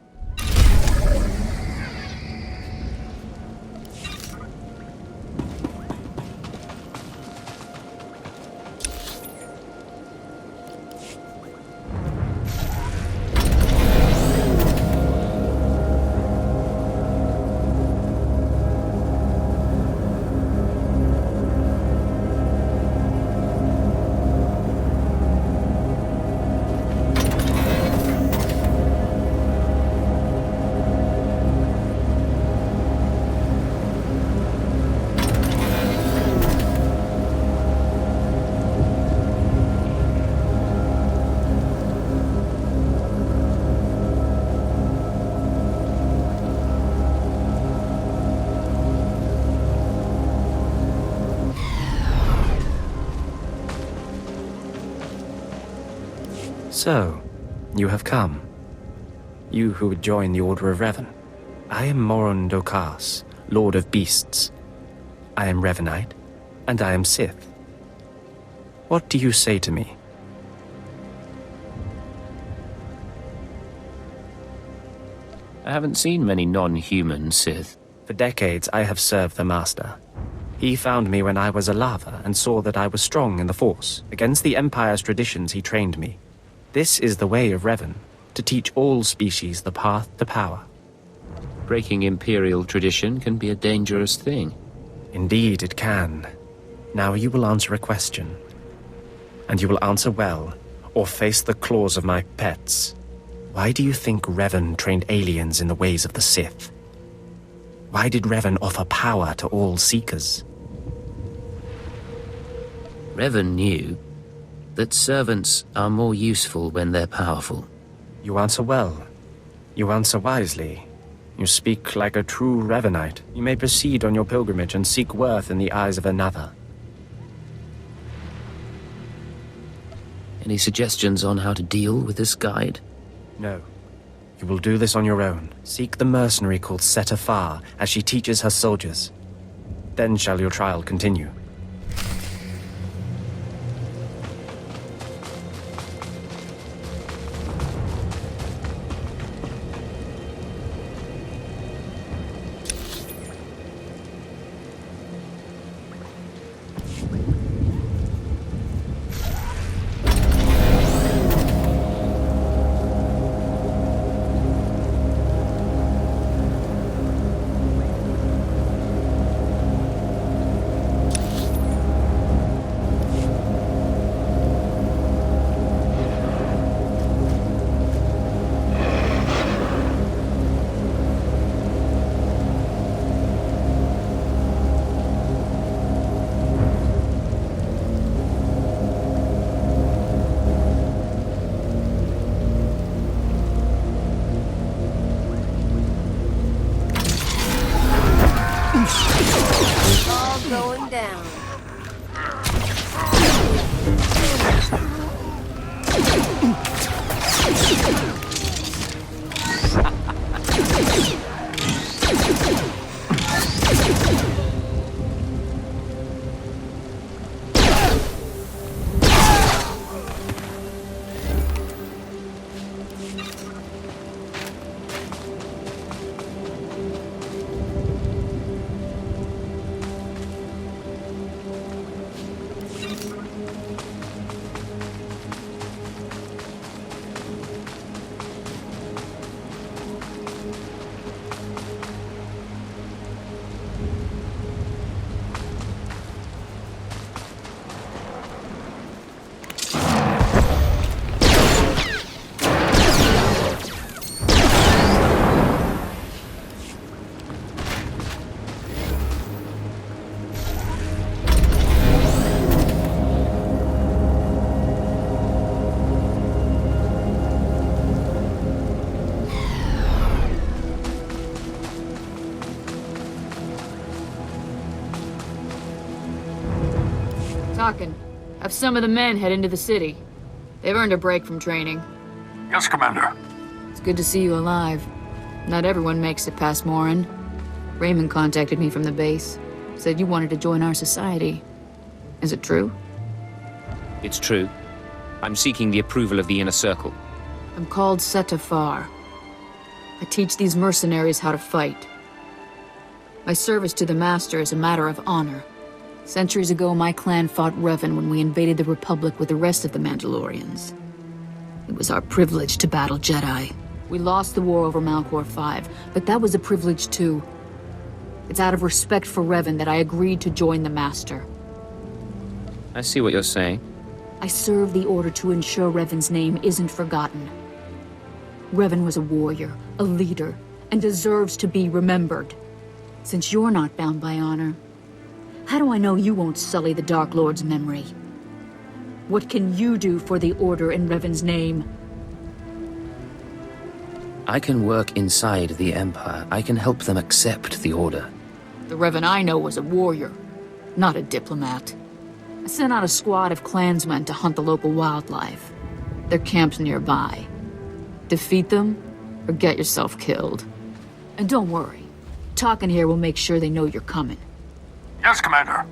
So, you have come. You who would join the Order of Revan. I am Dromund Kaas, Lord of Beasts. I am Revanite, and I am Sith. What do you say to me? I haven't seen many non-human Sith. For decades, I have served the Master. He found me when I was a lava and saw that I was strong in the Force. Against the Empire's traditions, he trained me. This is the way of Revan, to teach all species the path to power. Breaking Imperial tradition can be a dangerous thing. Indeed, it can. Now you will answer a question. And you will answer well, or face the claws of my pets. Why do you think Revan trained aliens in the ways of the Sith? Why did Revan offer power to all Seekers? Revan knew that servants are more useful when they're powerful. You answer well. You answer wisely. You speak like a true Revanite. You may proceed on your pilgrimage and seek worth in the eyes of another. Any suggestions on how to deal with this guide? No. You will do this on your own. Seek the mercenary called SWTOR as she teaches her soldiers. Then shall your trial continue. Going down. Have some of the men head into the city. They've earned a break from training. Yes, Commander. It's good to see you alive. Not everyone makes it past Morin. Raymond contacted me from the base. Said you wanted to join our society. Is it true? It's true. I'm seeking the approval of the Inner Circle. I'm called SWTOR. I teach these mercenaries how to fight. My service to the Master is a matter of honor. Centuries ago, my clan fought Revan when we invaded the Republic with the rest of the Mandalorians. It was our privilege to battle Jedi. We lost the war over Malchor 5, but that was a privilege too. It's out of respect for Revan that I agreed to join the Master. I see what you're saying. I serve the Order to ensure Revan's name isn't forgotten. Revan was a warrior, a leader, and deserves to be remembered. Since you're not bound by honor, how do I know you won't sully the Dark Lord's memory? What can you do for the Order in Revan's name? I can work inside the Empire. I can help them accept the Order. The Revan I know was a warrior, not a diplomat. I sent out a squad of clansmen to hunt the local wildlife. Their camp's nearby. Defeat them, or get yourself killed. And don't worry. Talking here will make sure they know you're coming. Yes, Commander.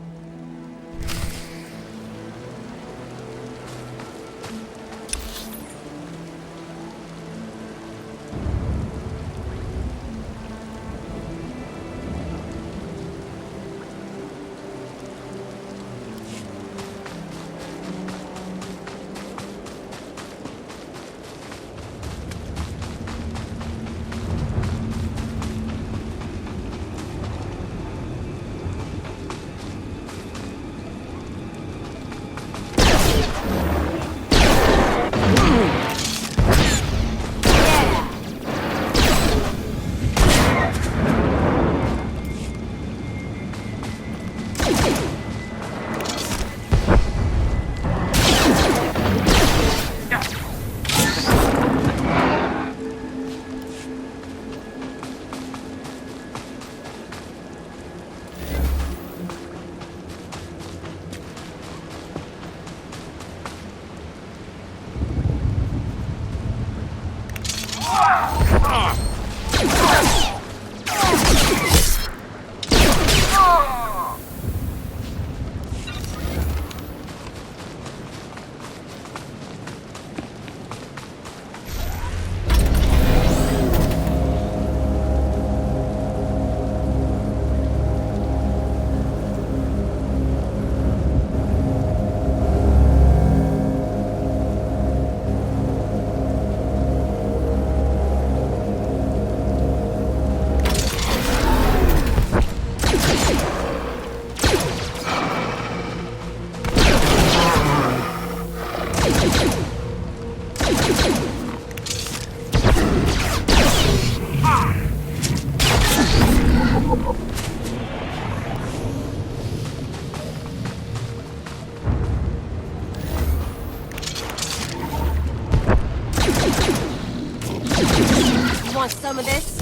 Want some of this?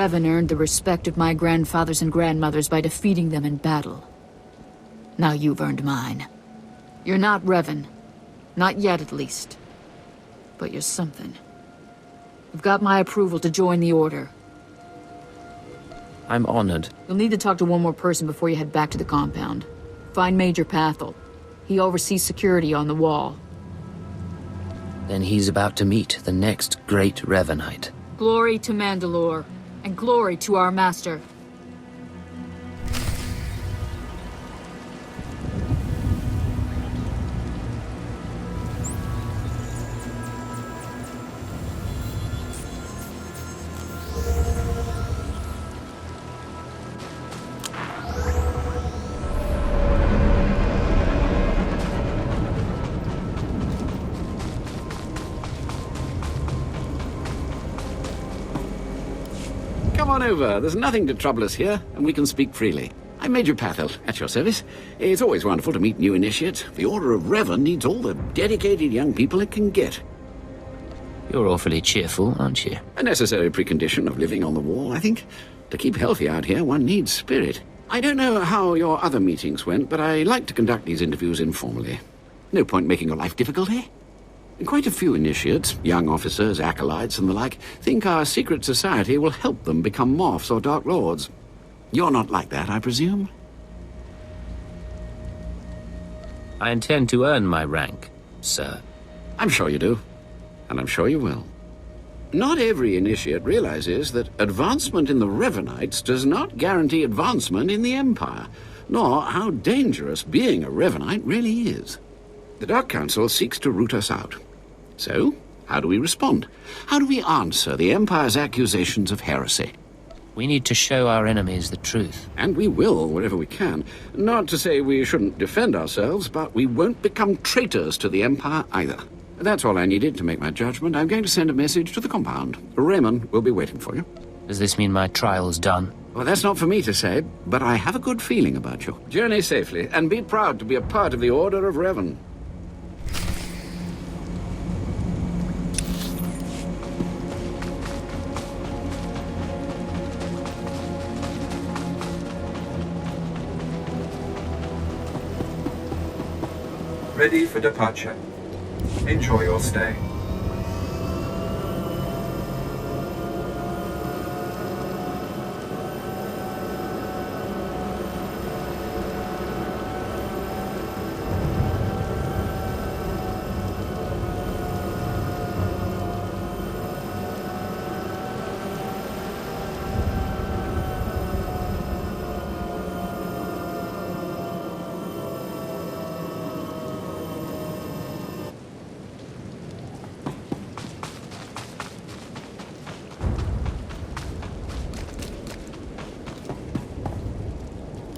Revan earned the respect of my grandfathers and grandmothers by defeating them in battle. Now you've earned mine. You're not Revan. Not yet, at least. But you're something. You've got my approval to join the Order. I'm honored. You'll need to talk to one more person before you head back to the compound. Find Major Pathel. He oversees security on the wall. Then he's about to meet the next great Revanite. Glory to Mandalore, and glory to our master. Come on over. There's nothing to trouble us here, and we can speak freely. I'm Major Pathel, at your service. It's always wonderful to meet new initiates. The Order of Revan needs all the dedicated young people it can get. You're awfully cheerful, aren't you? A necessary precondition of living on the wall, I think. To keep healthy out here, one needs spirit. I don't know how your other meetings went, but I like to conduct these interviews informally. No point making your life difficult, eh? Quite a few initiates, young officers, acolytes, and the like, think our secret society will help them become morphs or Dark Lords. You're not like that, I presume? I intend to earn my rank, sir. I'm sure you do, and I'm sure you will. Not every initiate realizes that advancement in the Revanites does not guarantee advancement in the Empire, nor how dangerous being a Revanite really is. The Dark Council seeks to root us out. So, how do we respond? How do we answer the Empire's accusations of heresy? We need to show our enemies the truth. And we will, wherever we can. Not to say we shouldn't defend ourselves, but we won't become traitors to the Empire either. That's all I needed to make my judgment. I'm going to send a message to the compound. Raymond will be waiting for you. Does this mean my trial's done? Well, that's not for me to say, but I have a good feeling about you. Journey safely, and be proud to be a part of the Order of Revan. Ready for departure. Enjoy your stay.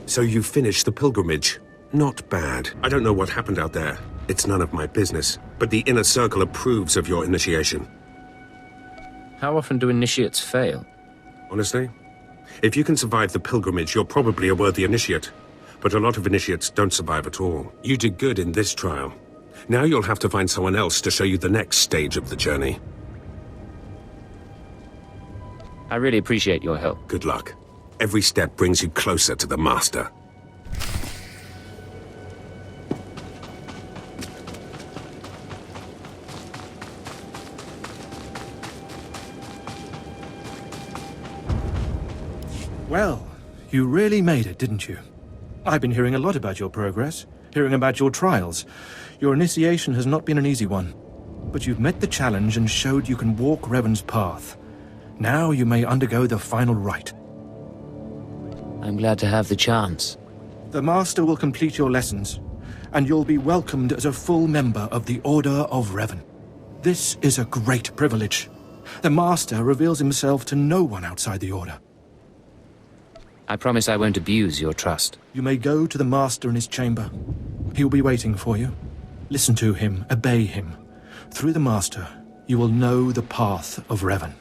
So you finished the pilgrimage. Not bad. I don't know what happened out there. It's none of my business. But the Inner Circle approves of your initiation. How often do initiates fail? Honestly? If you can survive the pilgrimage, you're probably a worthy initiate. But a lot of initiates don't survive at all. You did good in this trial. Now you'll have to find someone else to show you the next stage of the journey. I really appreciate your help. Good luck. Every step brings you closer to the Master. Well, you really made it, didn't you? I've been hearing a lot about your progress, hearing about your trials. Your initiation has not been an easy one, but you've met the challenge and showed you can walk Revan's path. Now you may undergo the final rite. I'm glad to have the chance. The Master will complete your lessons, and you'll be welcomed as a full member of the Order of Revan. This is a great privilege. The Master reveals himself to no one outside the Order. I promise I won't abuse your trust. You may go to the Master in his chamber. He will be waiting for you. Listen to him, obey him. Through the Master, you will know the path of Revan.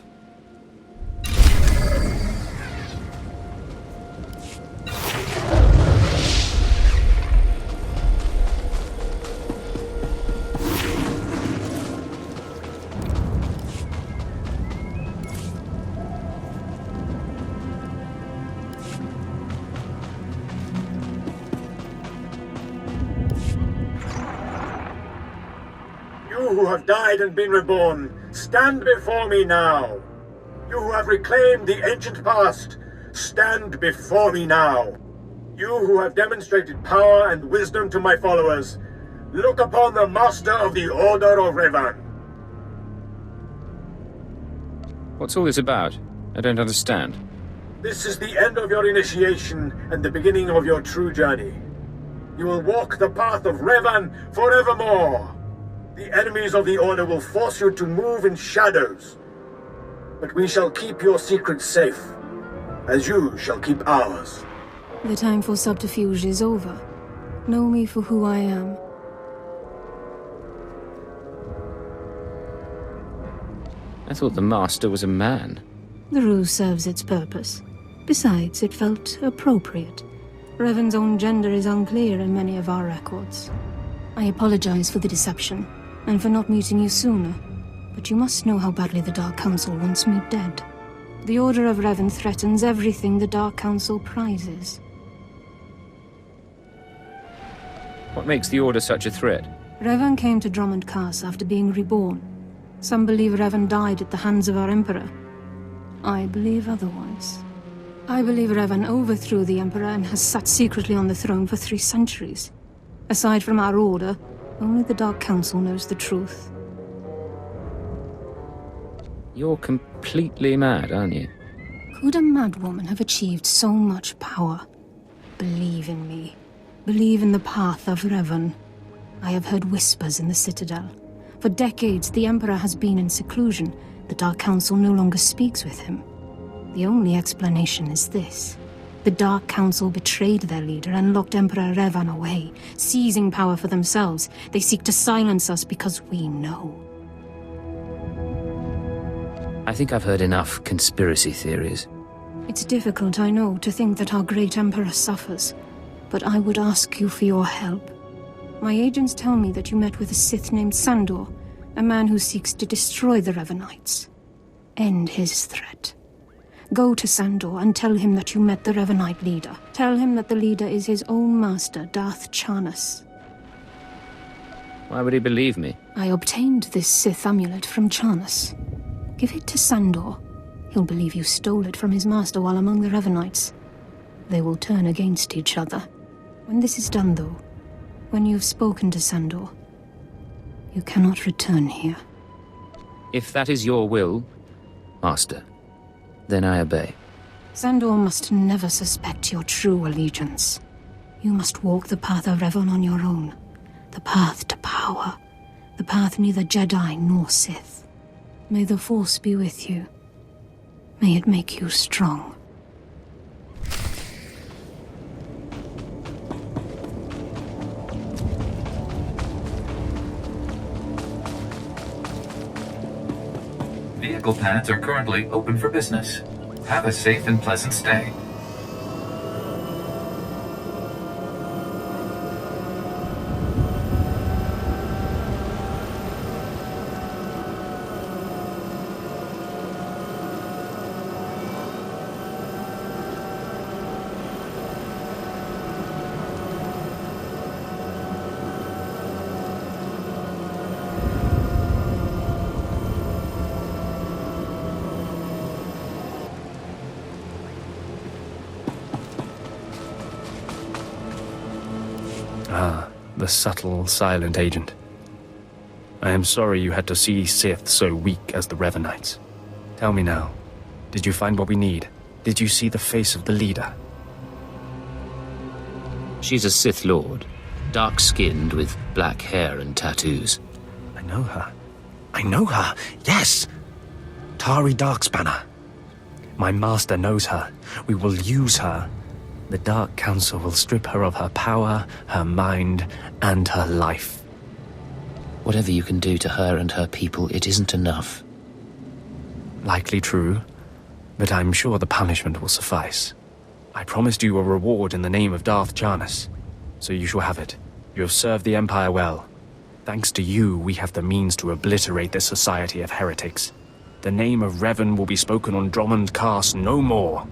who have died and been reborn, stand before me now. You who have reclaimed the ancient past, stand before me now. You who have demonstrated power and wisdom to my followers, look upon the Master of the Order of Revan. What's all this about? I don't understand. This is the end of your initiation and the beginning of your true journey. You will walk the path of Revan forevermore. The enemies of the Order will force you to move in shadows. But we shall keep your secrets safe, as you shall keep ours. The time for subterfuge is over. Know me for who I am. I thought the Master was a man. The ruse serves its purpose. Besides, it felt appropriate. Revan's own gender is unclear in many of our records. I apologize for the deception, and for not meeting you sooner. But you must know how badly the Dark Council wants me dead. The Order of Revan threatens everything the Dark Council prizes. What makes the Order such a threat? Revan came to Dromund Kaas after being reborn. Some believe Revan died at the hands of our Emperor. I believe otherwise. I believe Revan overthrew the Emperor and has sat secretly on the throne for 3 centuries. Aside from our Order, only the Dark Council knows the truth. You're completely mad, aren't you? Could a madwoman have achieved so much power? Believe in me. Believe in the path of Revan. I have heard whispers in the Citadel. For decades, the Emperor has been in seclusion. The Dark Council no longer speaks with him. The only explanation is this. The Dark Council betrayed their leader and locked Emperor Revan away, seizing power for themselves. They seek to silence us because we know. I think I've heard enough conspiracy theories. It's difficult, I know, to think that our great Emperor suffers. But I would ask you for your help. My agents tell me that you met with a Sith named Sandor, a man who seeks to destroy the Revanites. End his threat. Go to Sandor and tell him that you met the Revanite leader. Tell him that the leader is his own master, Darth Charnas. Why would he believe me? I obtained this Sith amulet from Charnas. Give it to Sandor. He'll believe you stole it from his master while among the Revanites. They will turn against each other. When this is done, though, when you've spoken to Sandor, you cannot return here. If that is your will, Master, then I obey. Sandor must never suspect your true allegiance. You must walk the path of Revan on your own. The path to power. The path neither Jedi nor Sith. May the Force be with you. May it make you strong. Vehicle pads are currently open for business. Have a safe and pleasant stay. Ah, the subtle, silent agent. I am sorry you had to see Sith so weak as the Revanites. Tell me now, did you find what we need? Did you see the face of the leader? She's a Sith Lord, dark-skinned with black hair and tattoos. I know her. I know her, yes! Tari Darkspanner. My master knows her. We will use her. The Dark Council will strip her of her power, her mind, and her life. Whatever you can do to her and her people, it isn't enough. Likely true, but I'm sure the punishment will suffice. I promised you a reward in the name of Darth Charnas, so you shall have it. You have served the Empire well. Thanks to you, we have the means to obliterate this society of heretics. The name of Revan will be spoken on Dromund Kaas no more.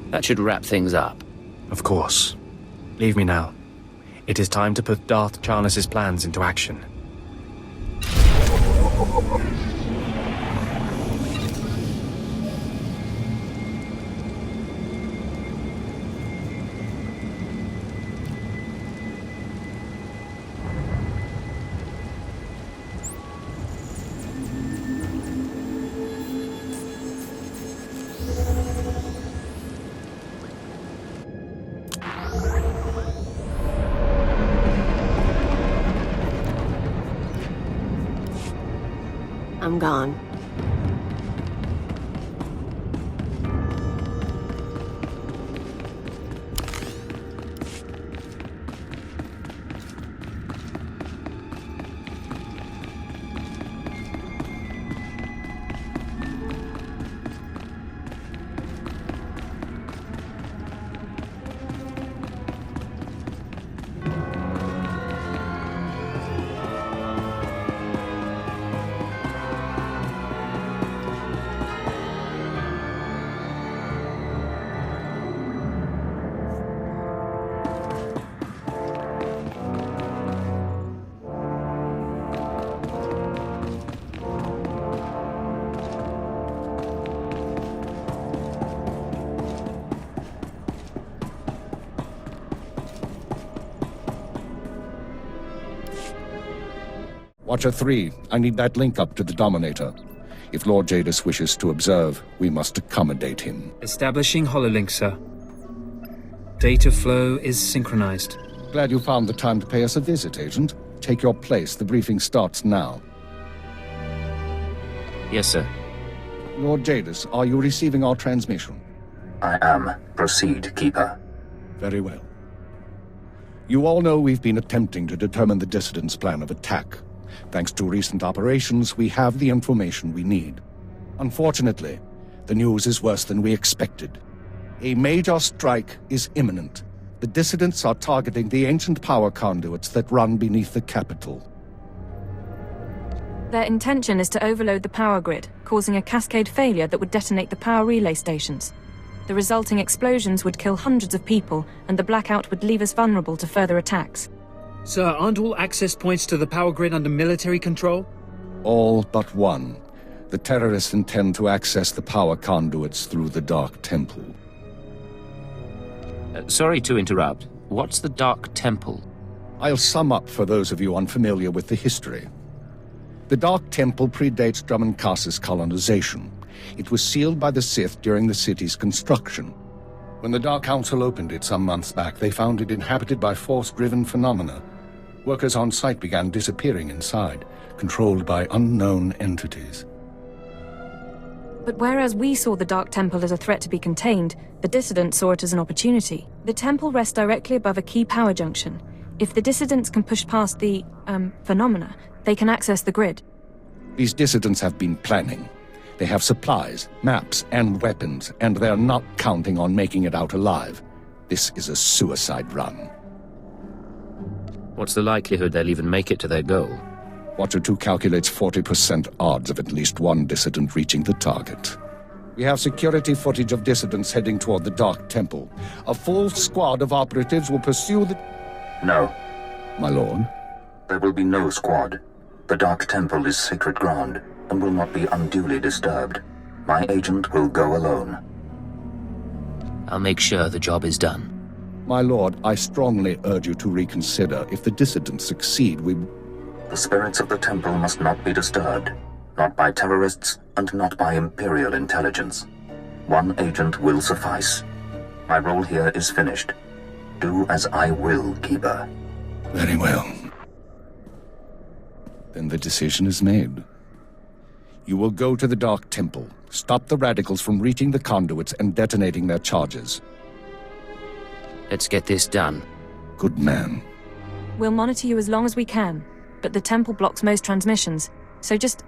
That should wrap things up. Of course. Leave me now. It is time to put Darth Charnas' plans into action. I'm gone. Watcher 3, I need that link up to the Dominator. If Lord Jadis wishes to observe, we must accommodate him. Establishing hololink, sir. Data flow is synchronized. Glad you found the time to pay us a visit, Agent. Take your place. The briefing starts now. Yes, sir. Lord Jadis, are you receiving our transmission? I am. Proceed, Keeper. Very well. You all know we've been attempting to determine the dissidents' plan of attack. Thanks to recent operations, we have the information we need. Unfortunately, the news is worse than we expected. A major strike is imminent. The dissidents are targeting the ancient power conduits that run beneath the capital. Their intention is to overload the power grid, causing a cascade failure that would detonate the power relay stations. The resulting explosions would kill hundreds of people, and the blackout would leave us vulnerable to further attacks. Sir, aren't all access points to the power grid under military control? All but one. The terrorists intend to access the power conduits through the Dark Temple. Sorry to interrupt. What's the Dark Temple? I'll sum up for those of you unfamiliar with the history. The Dark Temple predates Dromund Kaas's colonization. It was sealed by the Sith during the city's construction. When the Dark Council opened it some months back, they found it inhabited by force-driven phenomena. Workers on site began disappearing inside, controlled by unknown entities. But whereas we saw the Dark Temple as a threat to be contained, the dissidents saw it as an opportunity. The temple rests directly above a key power junction. If the dissidents can push past the, phenomena, they can access the grid. These dissidents have been planning. They have supplies, maps, and weapons, and they're not counting on making it out alive. This is a suicide run. What's the likelihood they'll even make it to their goal? Watcher 2 calculates 40% odds of at least one dissident reaching the target. We have security footage of dissidents heading toward the Dark Temple. A full squad of operatives will pursue the... No. My lord? There will be no squad. The Dark Temple is sacred ground and will not be unduly disturbed. My agent will go alone. I'll make sure the job is done. My lord, I strongly urge you to reconsider. If the dissidents succeed, we... The spirits of the temple must not be disturbed. Not by terrorists, and not by Imperial Intelligence. One agent will suffice. My role here is finished. Do as I will, Keeper. Very well. Then the decision is made. You will go to the Dark Temple, stop the radicals from reaching the conduits and detonating their charges. Let's get this done. Good man. We'll monitor you as long as we can, but the temple blocks most transmissions. So just,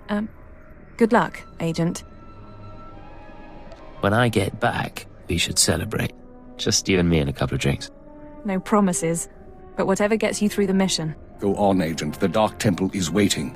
good luck, Agent. When I get back, we should celebrate. Just you and me and a couple of drinks. No promises, but whatever gets you through the mission. Go on, Agent. The Dark Temple is waiting.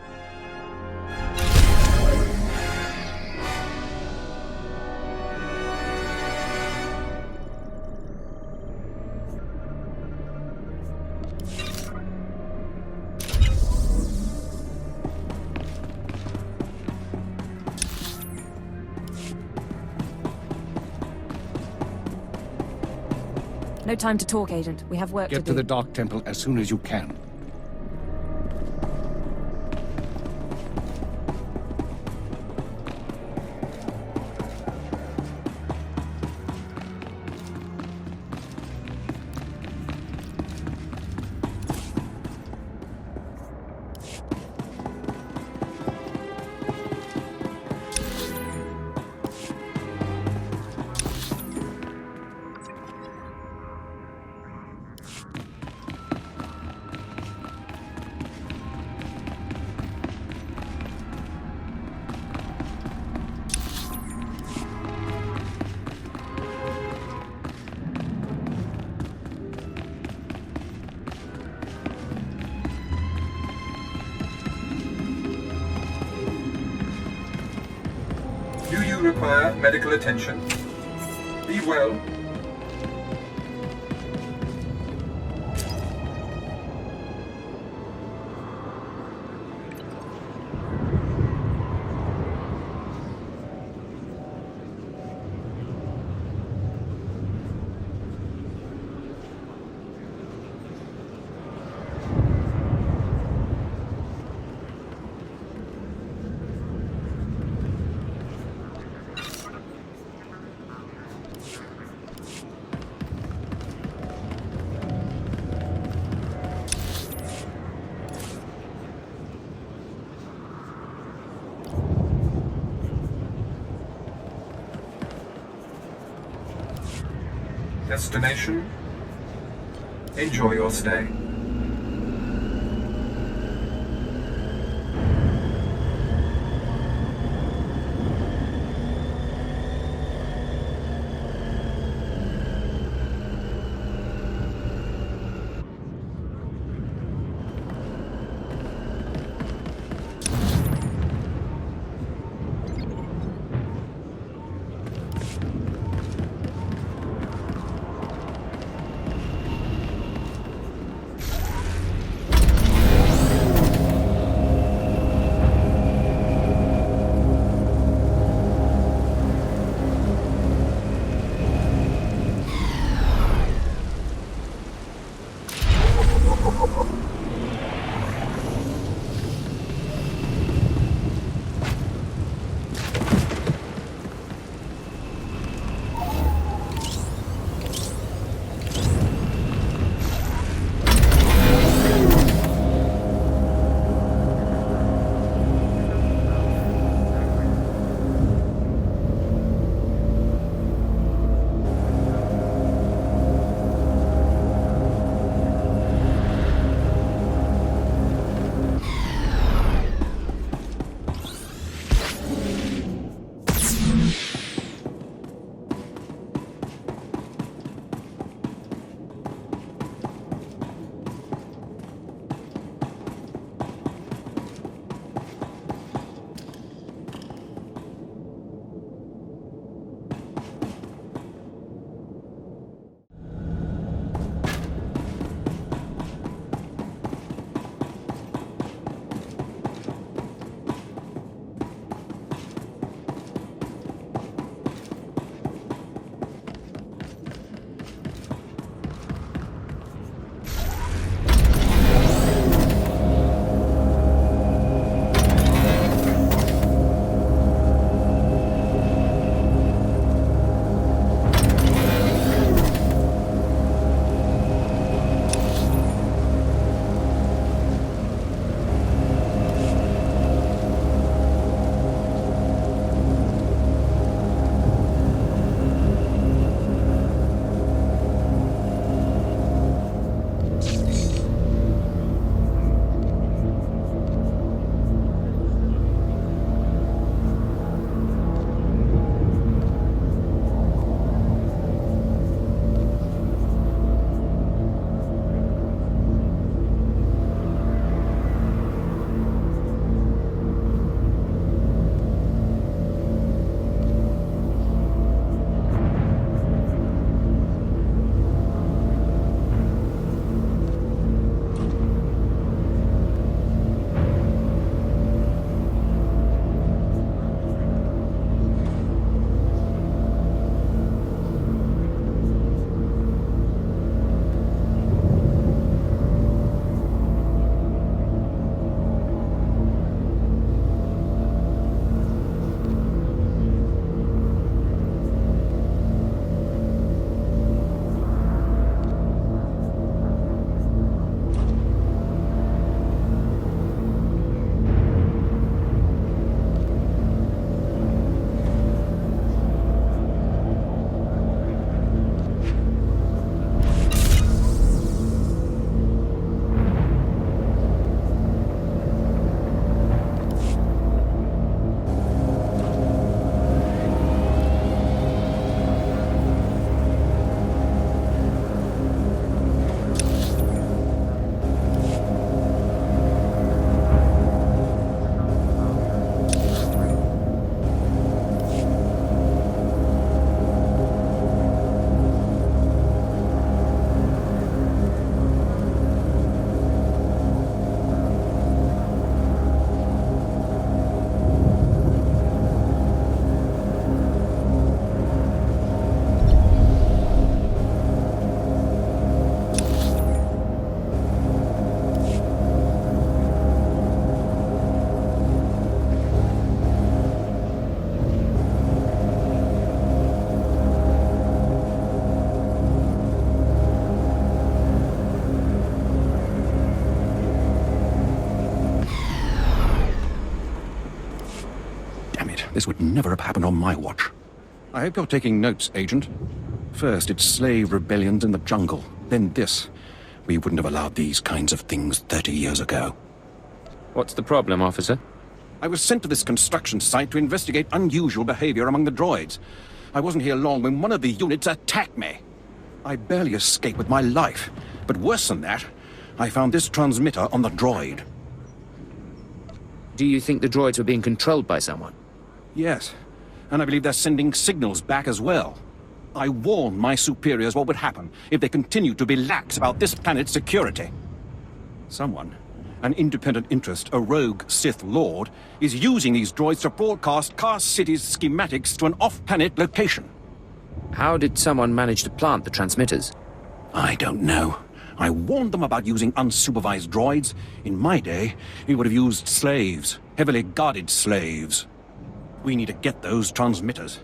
No time to talk, Agent. We have work to do. Get to the Dark Temple as soon as you can. require medical attention. Be well. Destination? Enjoy your stay. This would never have happened on my watch. I hope you're taking notes, Agent. First, it's slave rebellions in the jungle. Then this. We wouldn't have allowed these kinds of things 30 years ago. What's the problem, officer? I was sent to this construction site to investigate unusual behavior among the droids. I wasn't here long when one of the units attacked me. I barely escaped with my life. But worse than that, I found this transmitter on the droid. Do you think the droids were being controlled by someone? Yes, and I believe they're sending signals back as well. I warned my superiors what would happen if they continued to be lax about this planet's security. Someone, an independent interest, a rogue Sith Lord, is using these droids to broadcast Kaas City's schematics to an off-planet location. How did someone manage to plant the transmitters? I don't know. I warned them about using unsupervised droids. In my day, we would have used slaves, heavily guarded slaves. We need to get those transmitters.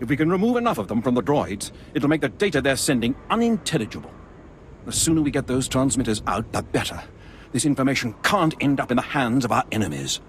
If we can remove enough of them from the droids, it'll make the data they're sending unintelligible. The sooner we get those transmitters out, the better. This information can't end up in the hands of our enemies.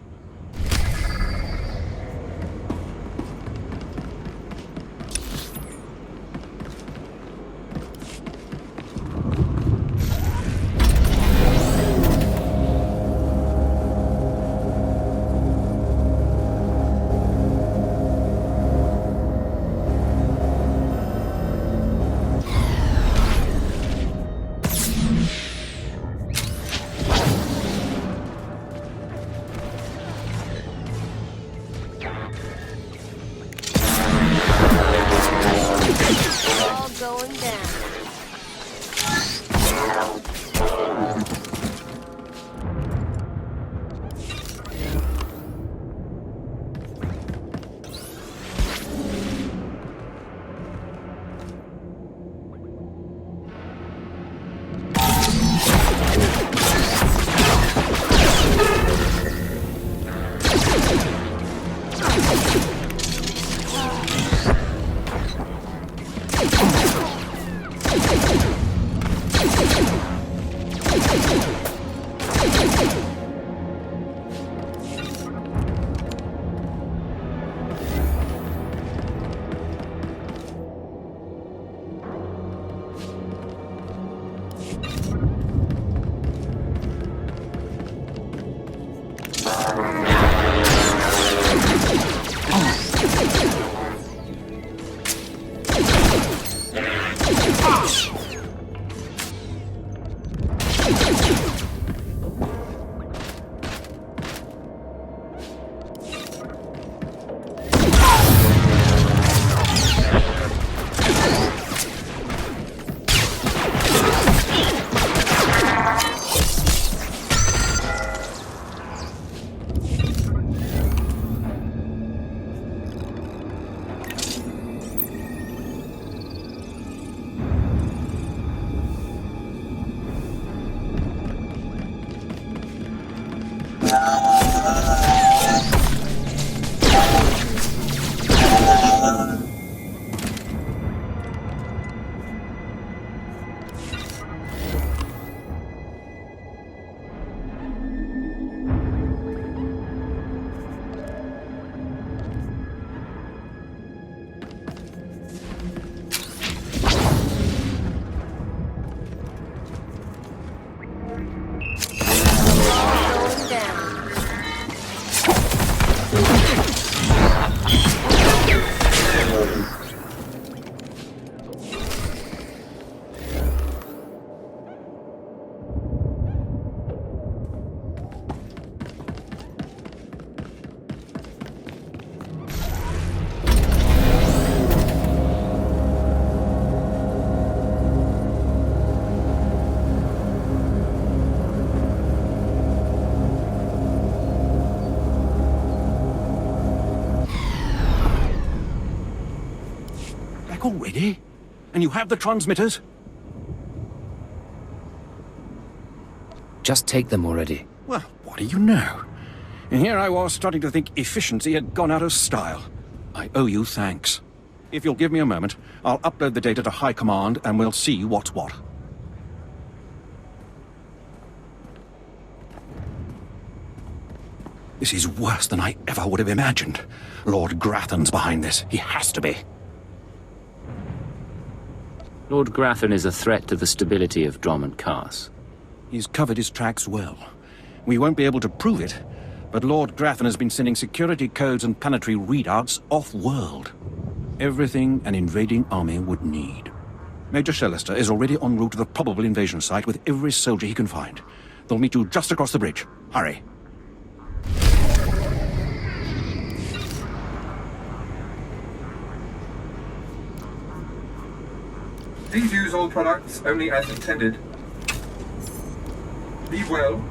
Already? And you have the transmitters? Just take them already. Well, what do you know? And here I was starting to think efficiency had gone out of style. I owe you thanks. If you'll give me a moment, I'll upload the data to High Command and we'll see what's what. This is worse than I ever would have imagined. Lord Grathan's behind this. He has to be. Lord Grathan is a threat to the stability of Dromund Kaas. He's covered his tracks well. We won't be able to prove it, but Lord Grathan has been sending security codes and planetary readouts off-world. Everything an invading army would need. Major Shellister is already en route to the probable invasion site with every soldier he can find. They'll meet you just across the bridge. Hurry. Please use all products only as intended. Be well.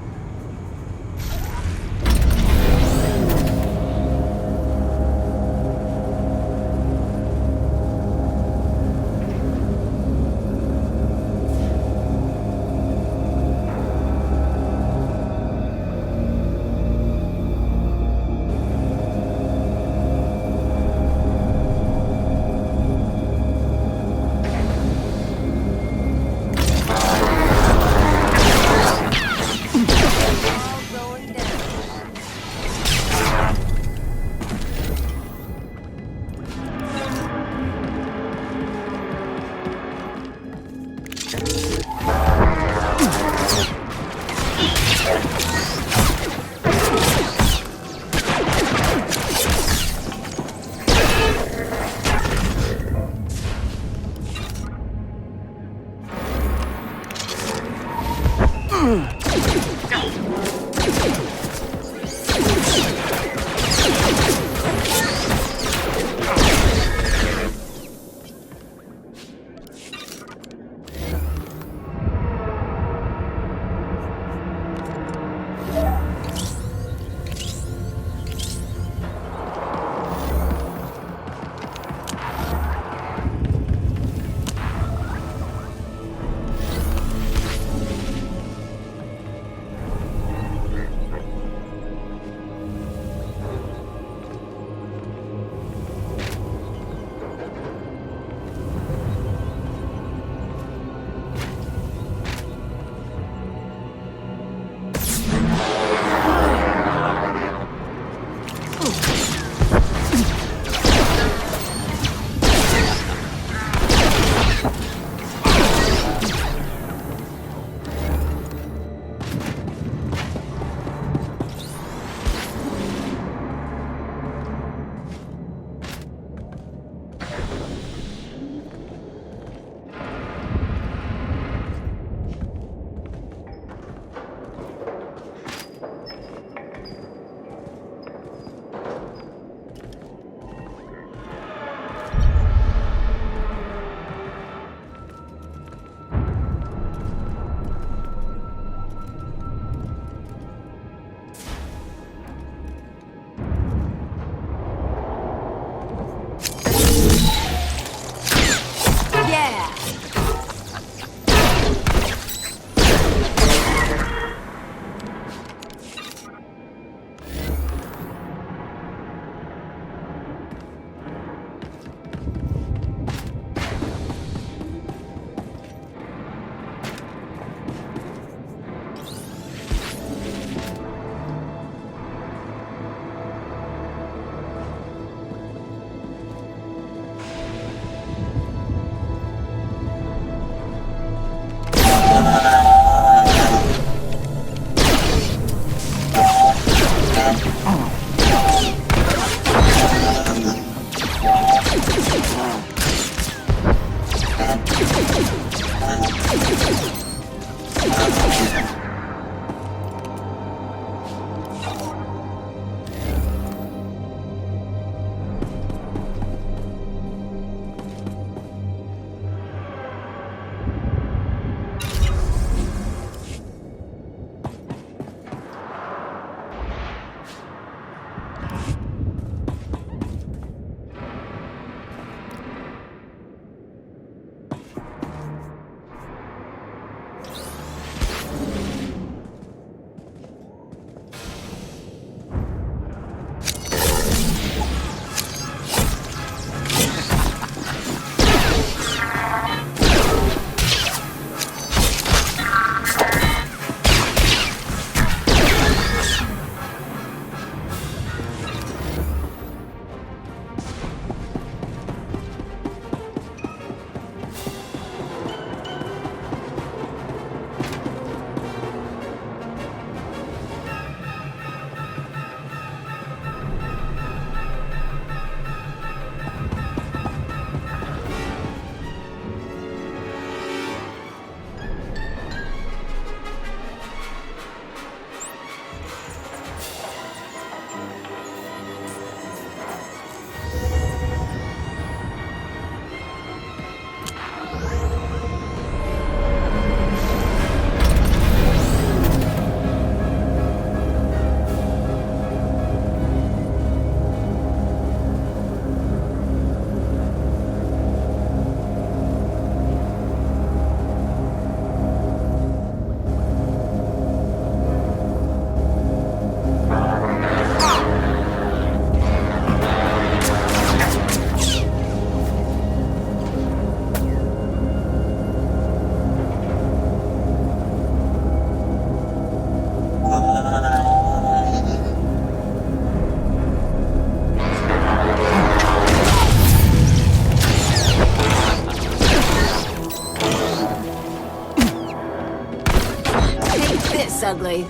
ugly.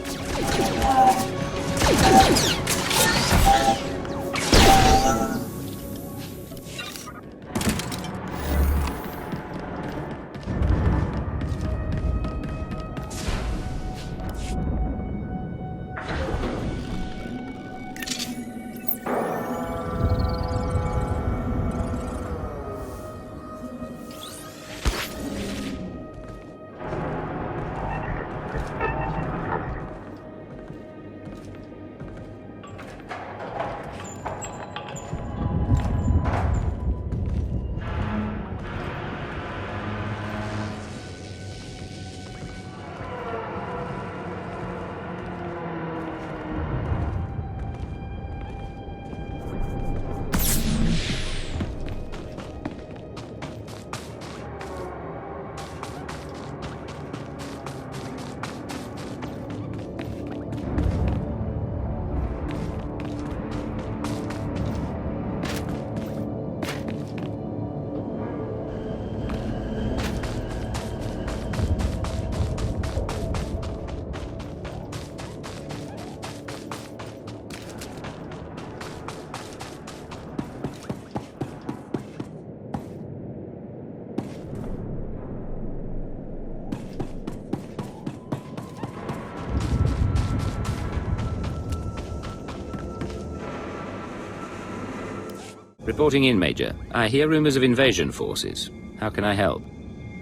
Reporting in, Major. I hear rumors of invasion forces. How can I help?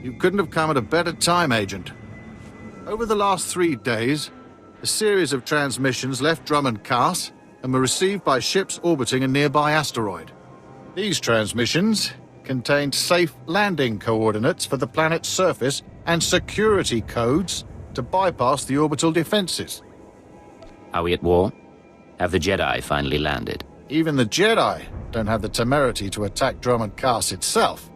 You couldn't have come at a better time, Agent. Over the last 3 days, a series of transmissions left Dromund Kaas and were received by ships orbiting a nearby asteroid. These transmissions contained safe landing coordinates for the planet's surface and security codes to bypass the orbital defenses. Are we at war? Have the Jedi finally landed? Even the Jedi don't have the temerity to attack Dromund Kaas itself.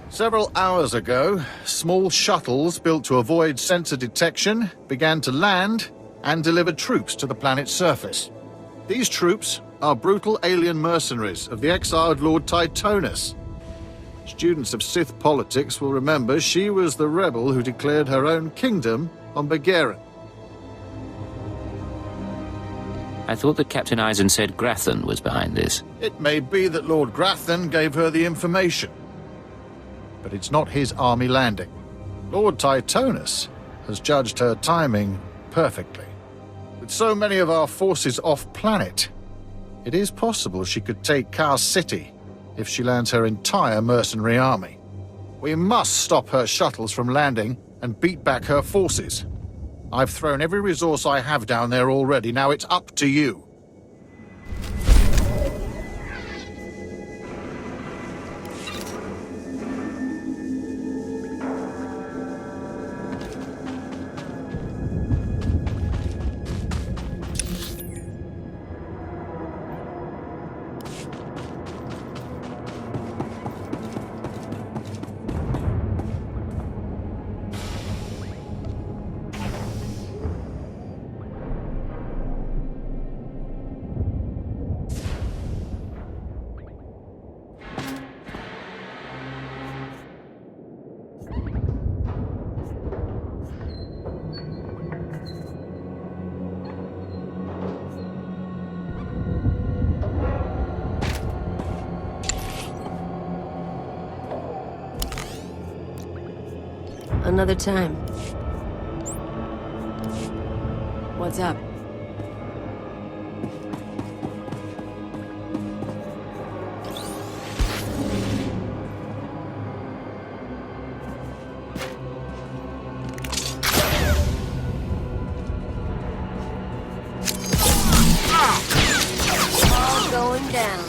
Several hours ago, small shuttles built to avoid sensor detection began to land and deliver troops to the planet's surface. These troops are brutal alien mercenaries of the exiled Lord Titonus. Students of Sith politics will remember she was the rebel who declared her own kingdom on Begarin. I thought that Captain Eisen said Grathan was behind this. It may be that Lord Grathan gave her the information, but it's not his army landing. Lord Titonus has judged her timing perfectly. With so many of our forces off-planet, it is possible she could take Kaas City if she lands her entire mercenary army. We must stop her shuttles from landing and beat back her forces. I've thrown every resource I have down there already. Now it's up to you. Another time. What's up? All going down.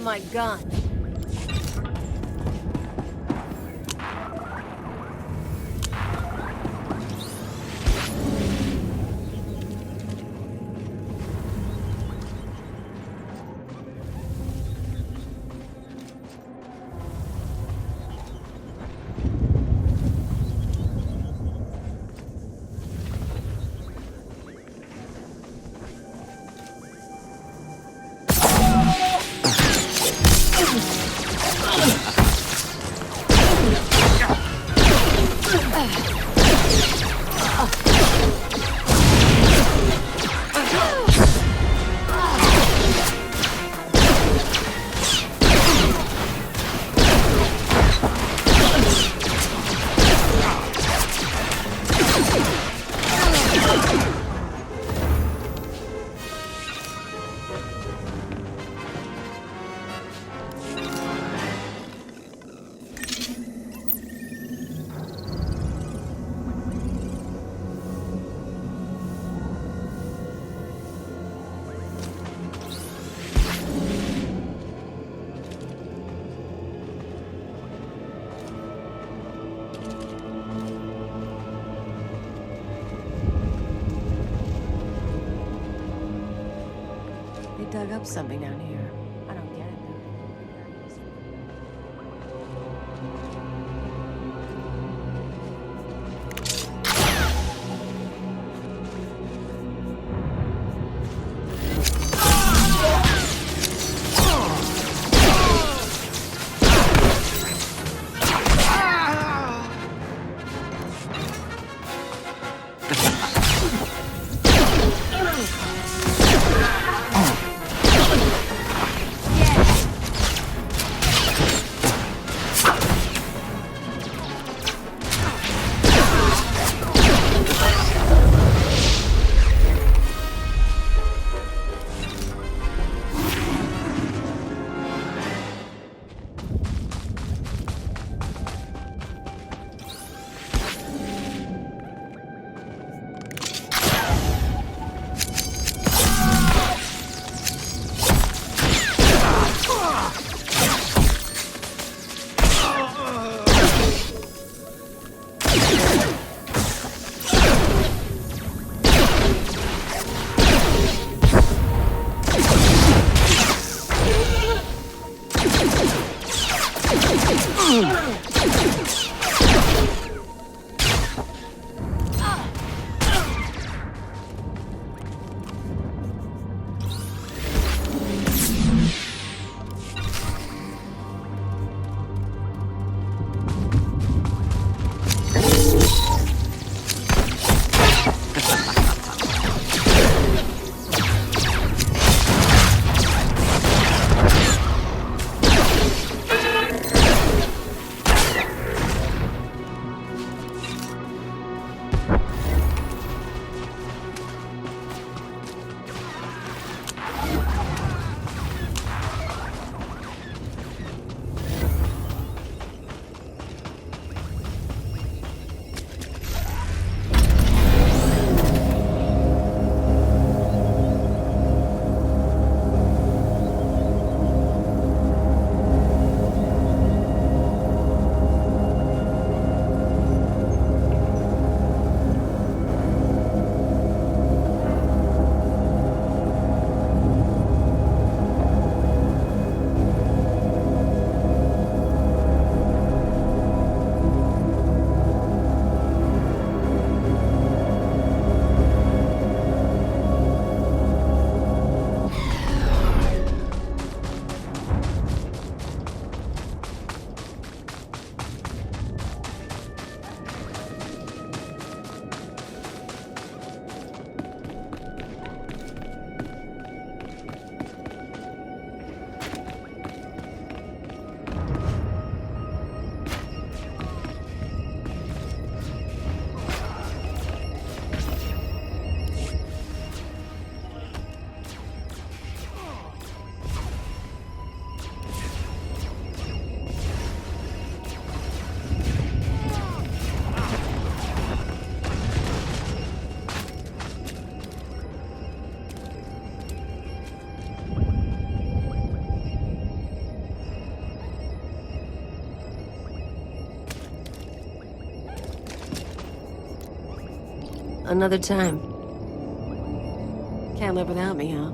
my gun. Dug up something down here. I don't get it Another time. Can't live without me, huh?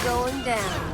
Going down.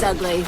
Ugly.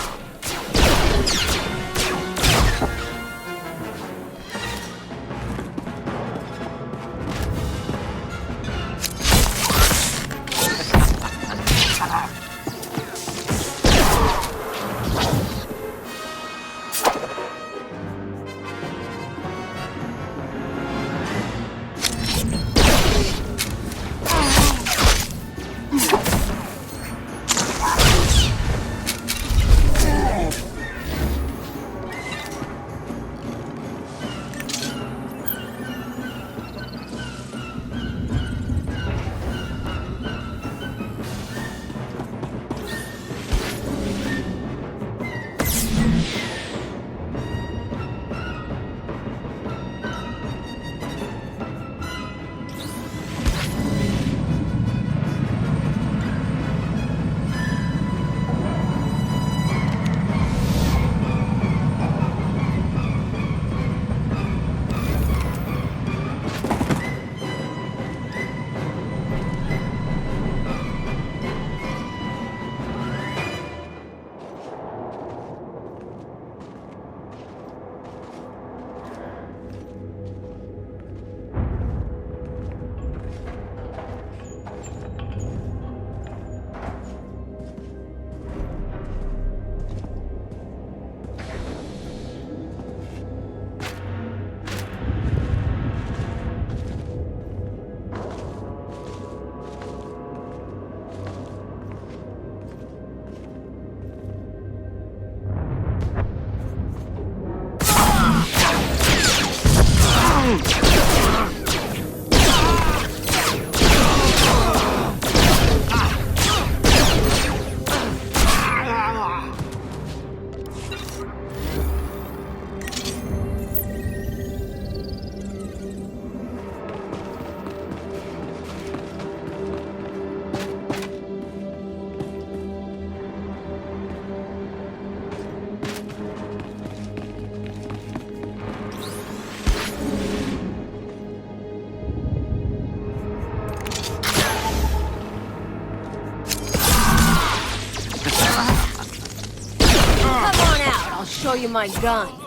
show you my gun.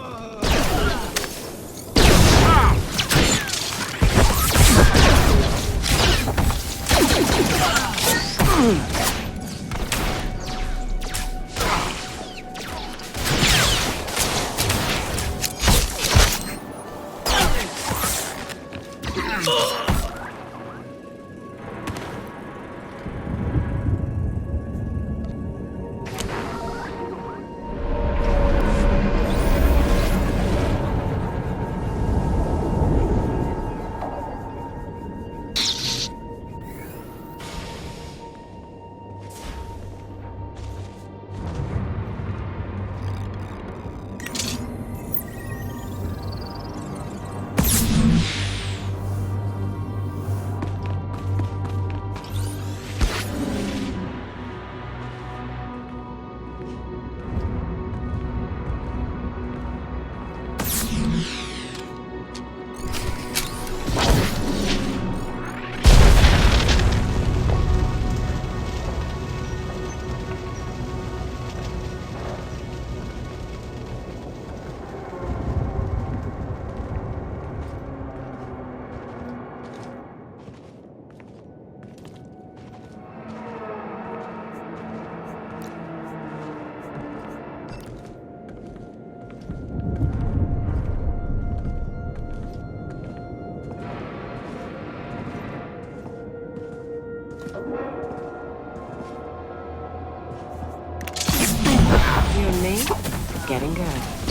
You and me? Getting good.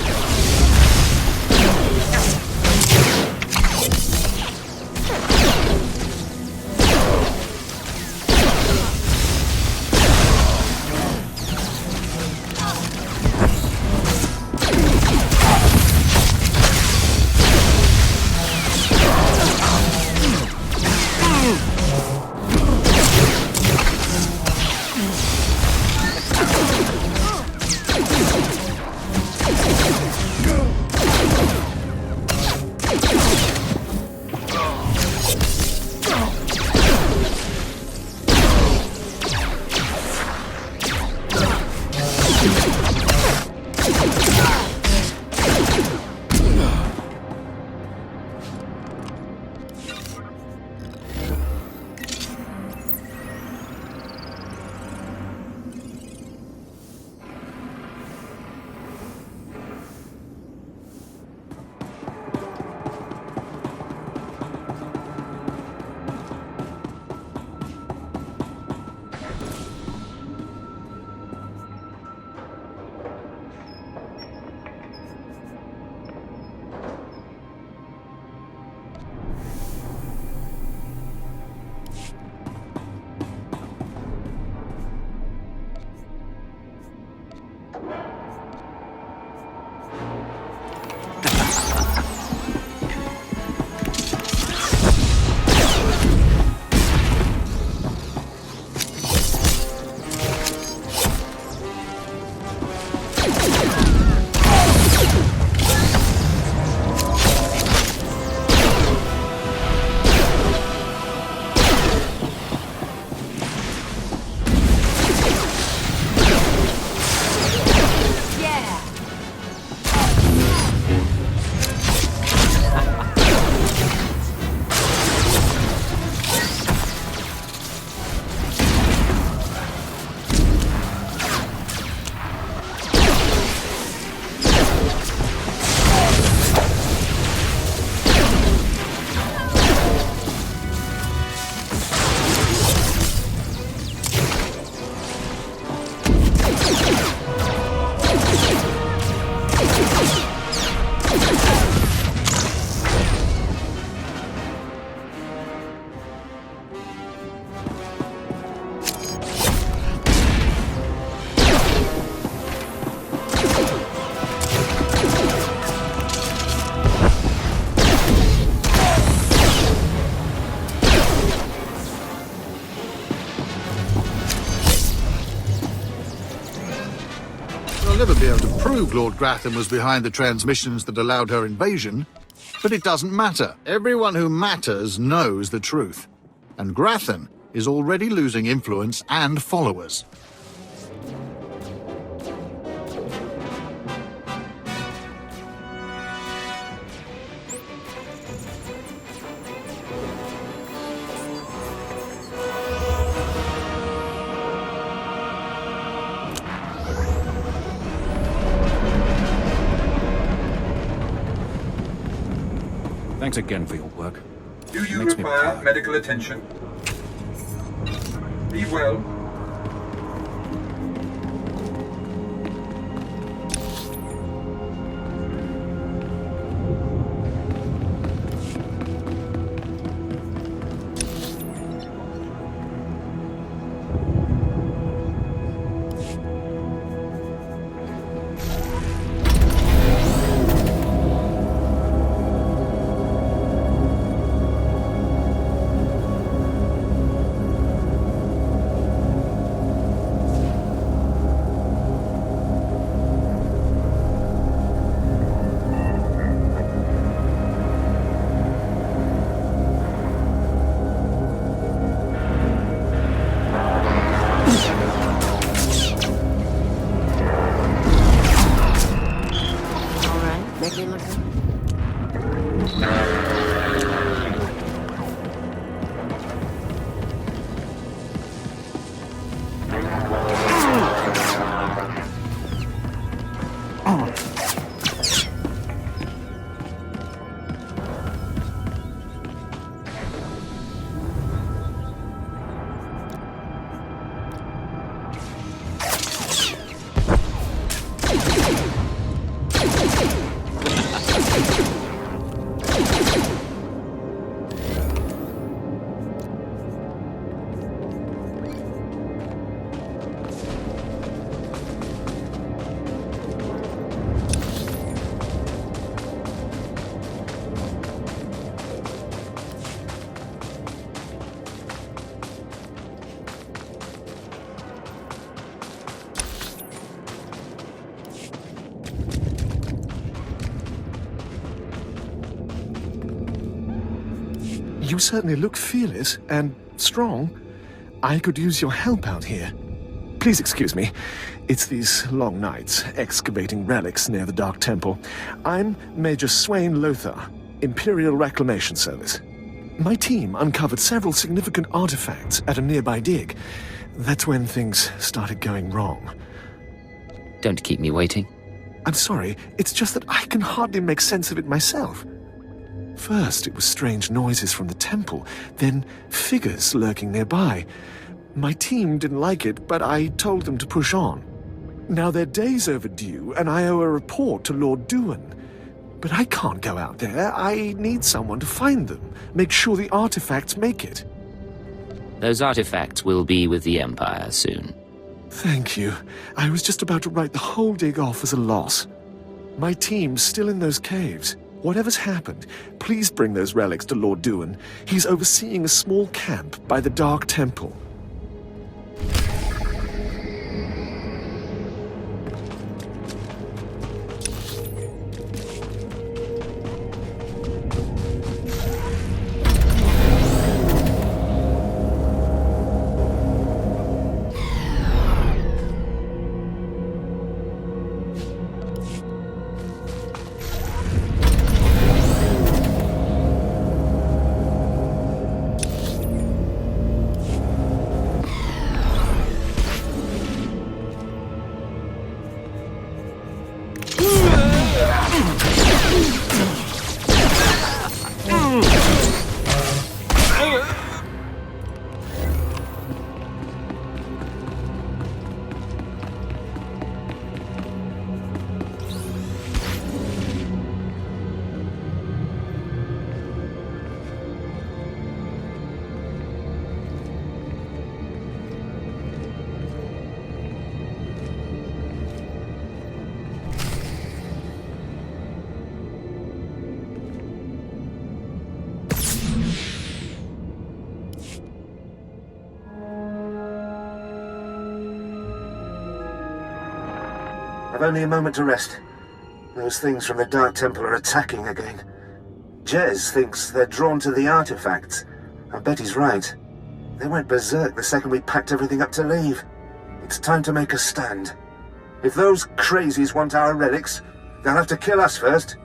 never be able to prove Lord Grathan was behind the transmissions that allowed her invasion, but it doesn't matter. Everyone who matters knows the truth, and Grathan is already losing influence and followers. Thanks again for your work. Do you Makes me require proud. medical attention? Be well. You certainly look fearless and strong. I could use your help out here. Please excuse me. It's these long nights, excavating relics near the Dark Temple. I'm Major Swain Lothar, Imperial Reclamation Service. My team uncovered several significant artifacts at a nearby dig. That's when things started going wrong. Don't keep me waiting. I'm sorry, it's just that I can hardly make sense of it myself. First, it was strange noises from the temple, then figures lurking nearby. My team didn't like it, but I told them to push on. Now they're days overdue, and I owe a report to Lord Duan. But I can't go out there. I need someone to find them, make sure the artifacts make it. Those artifacts will be with the Empire soon. Thank you. I was just about to write the whole dig off as a loss. My team's still in those caves. Whatever's happened, please bring those relics to Lord Duan. He's overseeing a small camp by the Dark Temple. I've only a moment to rest. Those things from the Dark Temple are attacking again. Jez thinks they're drawn to the artifacts. I bet he's right. They went berserk the second we packed everything up to leave. It's time to make a stand. If those crazies want our relics, they'll have to kill us first.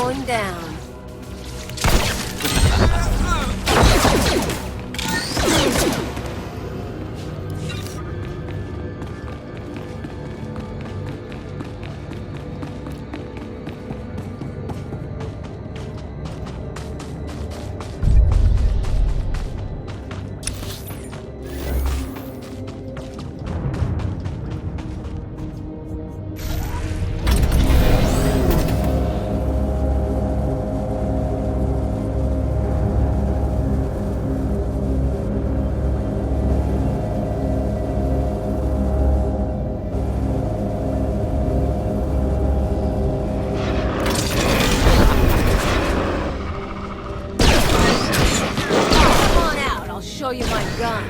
going down. Show you my gun.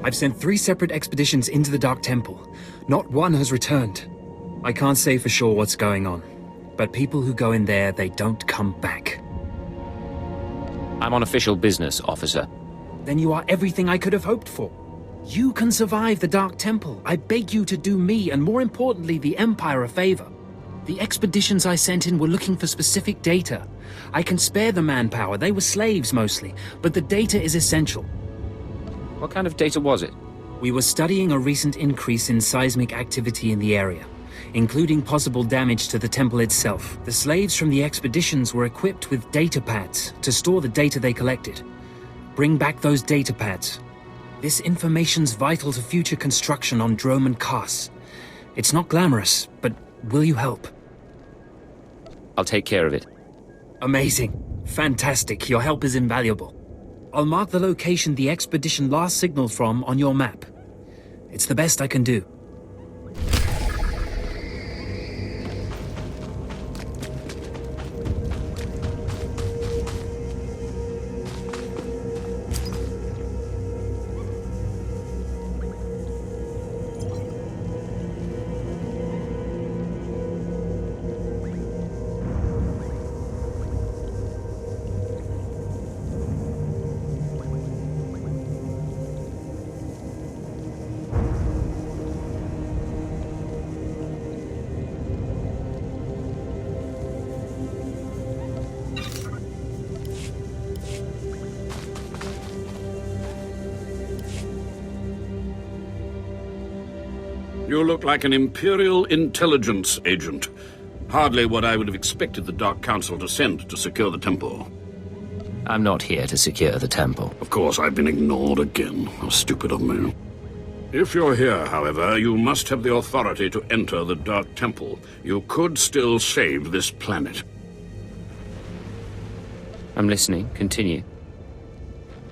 I've sent 3 separate expeditions into the Dark Temple. Not one has returned. I can't say for sure what's going on, but people who go in there, they don't come back. I'm on official business, officer. Then you are everything I could have hoped for. You can survive the Dark Temple. I beg you to do me, and more importantly, the Empire a favor. The expeditions I sent in were looking for specific data. I can spare the manpower, they were slaves mostly, but the data is essential. What kind of data was it? We were studying a recent increase in seismic activity in the area, including possible damage to the temple itself. The slaves from the expeditions were equipped with data pads to store the data they collected. Bring back those data pads. This information's vital to future construction on Dromund Kaas. It's not glamorous, but will you help? I'll take care of it. Amazing. Fantastic. Your help is invaluable. I'll mark the location the expedition last signaled from on your map. It's the best I can do. You look like an Imperial Intelligence agent. Hardly what I would have expected the Dark Council to send to secure the temple. I'm not here to secure the temple. Of course, I've been ignored again. How stupid of me. If you're here, however, you must have the authority to enter the Dark Temple. You could still save this planet. I'm listening. Continue.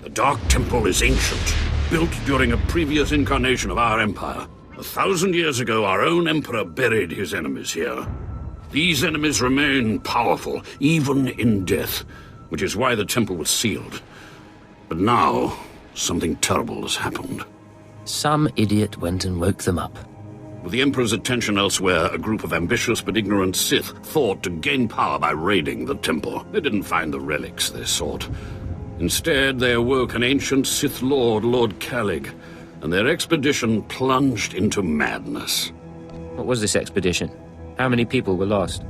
The Dark Temple is ancient, built during a previous incarnation of our empire. 1,000 years ago, our own emperor buried his enemies here. These enemies remain powerful, even in death, which is why the temple was sealed. But now, something terrible has happened. Some idiot went and woke them up. With the Emperor's attention elsewhere, a group of ambitious but ignorant Sith thought to gain power by raiding the temple. They didn't find the relics they sought. Instead, they awoke an ancient Sith Lord, Lord Kalig, and their expedition plunged into madness. What was this expedition? How many people were lost?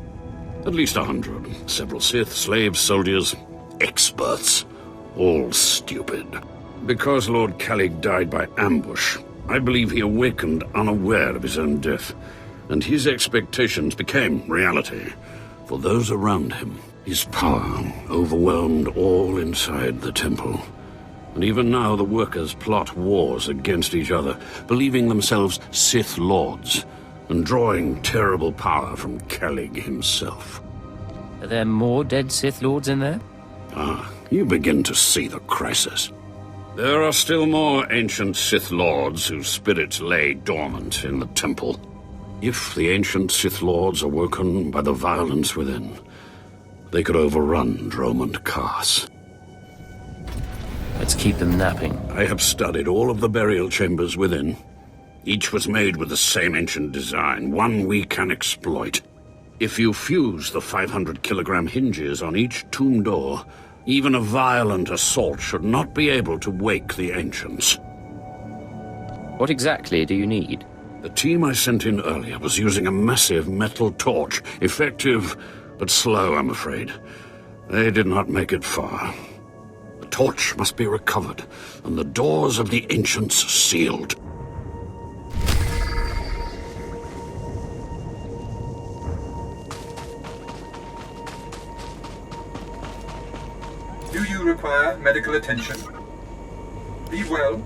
At least 100. Several Sith, slaves, soldiers, experts. All stupid. Because Lord Kalig died by ambush, I believe he awakened unaware of his own death, and his expectations became reality for those around him. His power overwhelmed all inside the temple. And even now the workers plot wars against each other, believing themselves Sith Lords, and drawing terrible power from Kalig himself. Are there more dead Sith Lords in there? Ah, you begin to see the crisis. There are still more ancient Sith Lords whose spirits lay dormant in the temple. If the ancient Sith Lords are woken by the violence within, they could overrun Dromund Kaas. Let's keep them napping. I have studied all of the burial chambers within. Each was made with the same ancient design, one we can exploit. If you fuse the 500-kilogram hinges on each tomb door, even a violent assault should not be able to wake the ancients. What exactly do you need? The team I sent in earlier was using a massive metal torch. Effective, but slow, I'm afraid. They did not make it far. The torch must be recovered, and the doors of the ancients sealed. Do you require medical attention? Be well.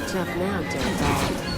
Tough now, dirtbag.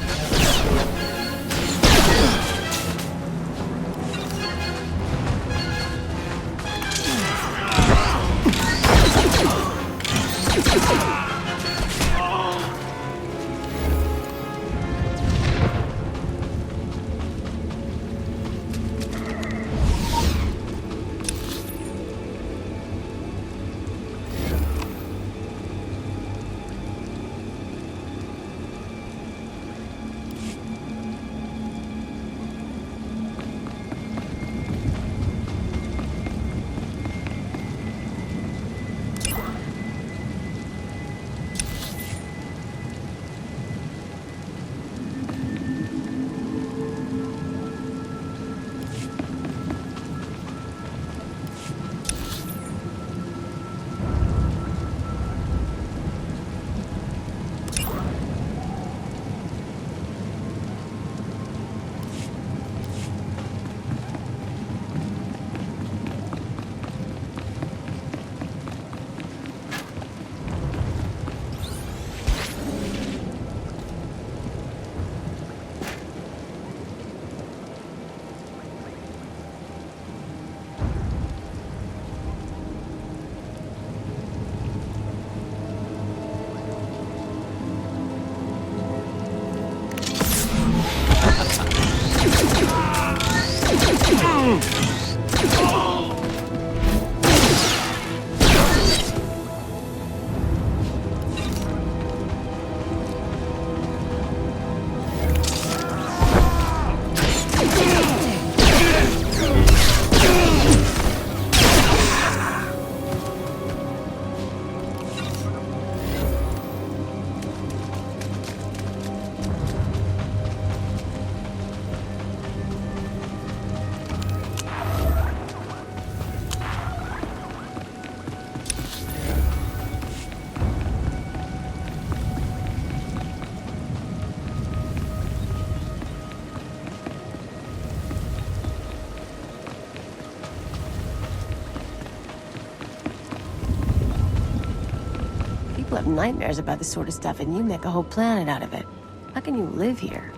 People have nightmares about this sort of stuff, and you make a whole planet out of it. How can you live here?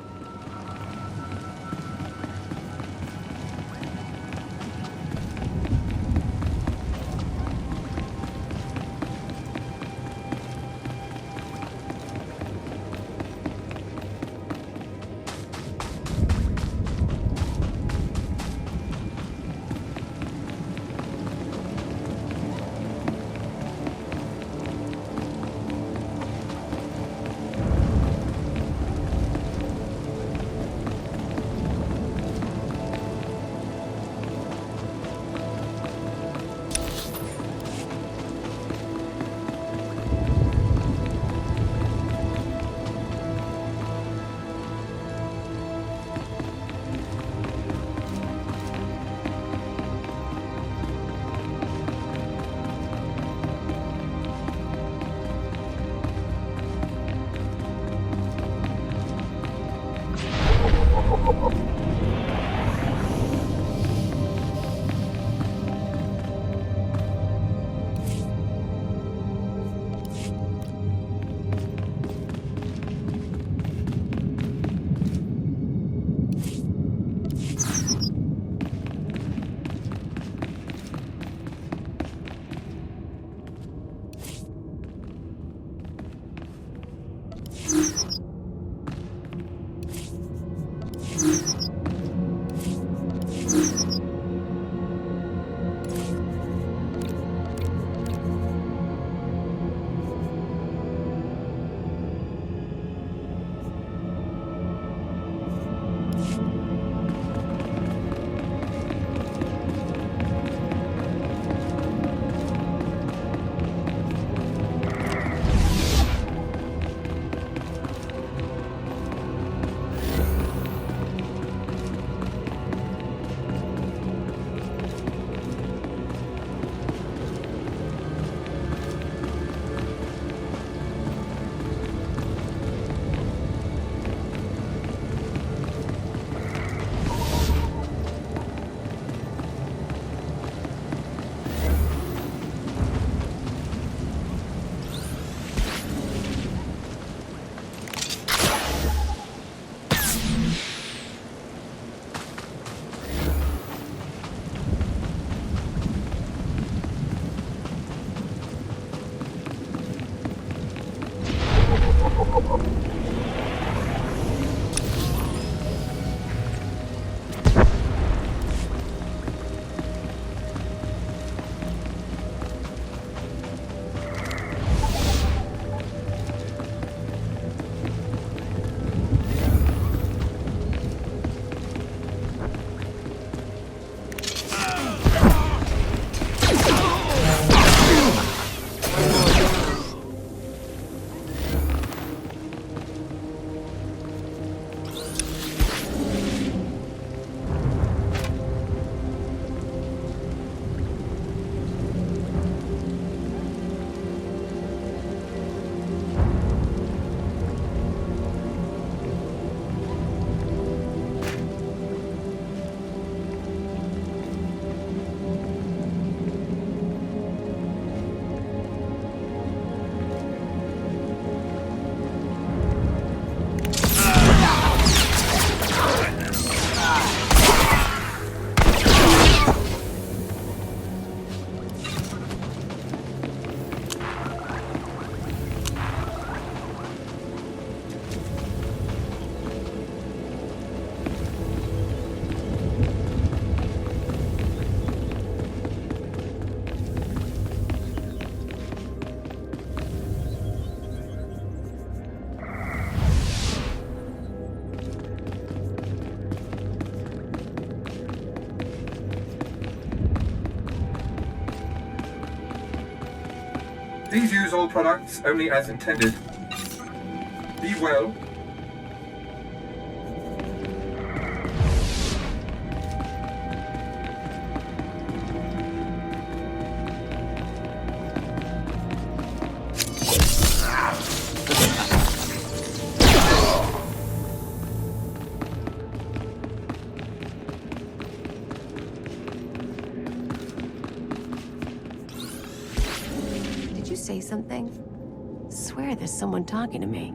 Please use all products only as intended. Be well. Did you say something? Swear there's someone talking to me.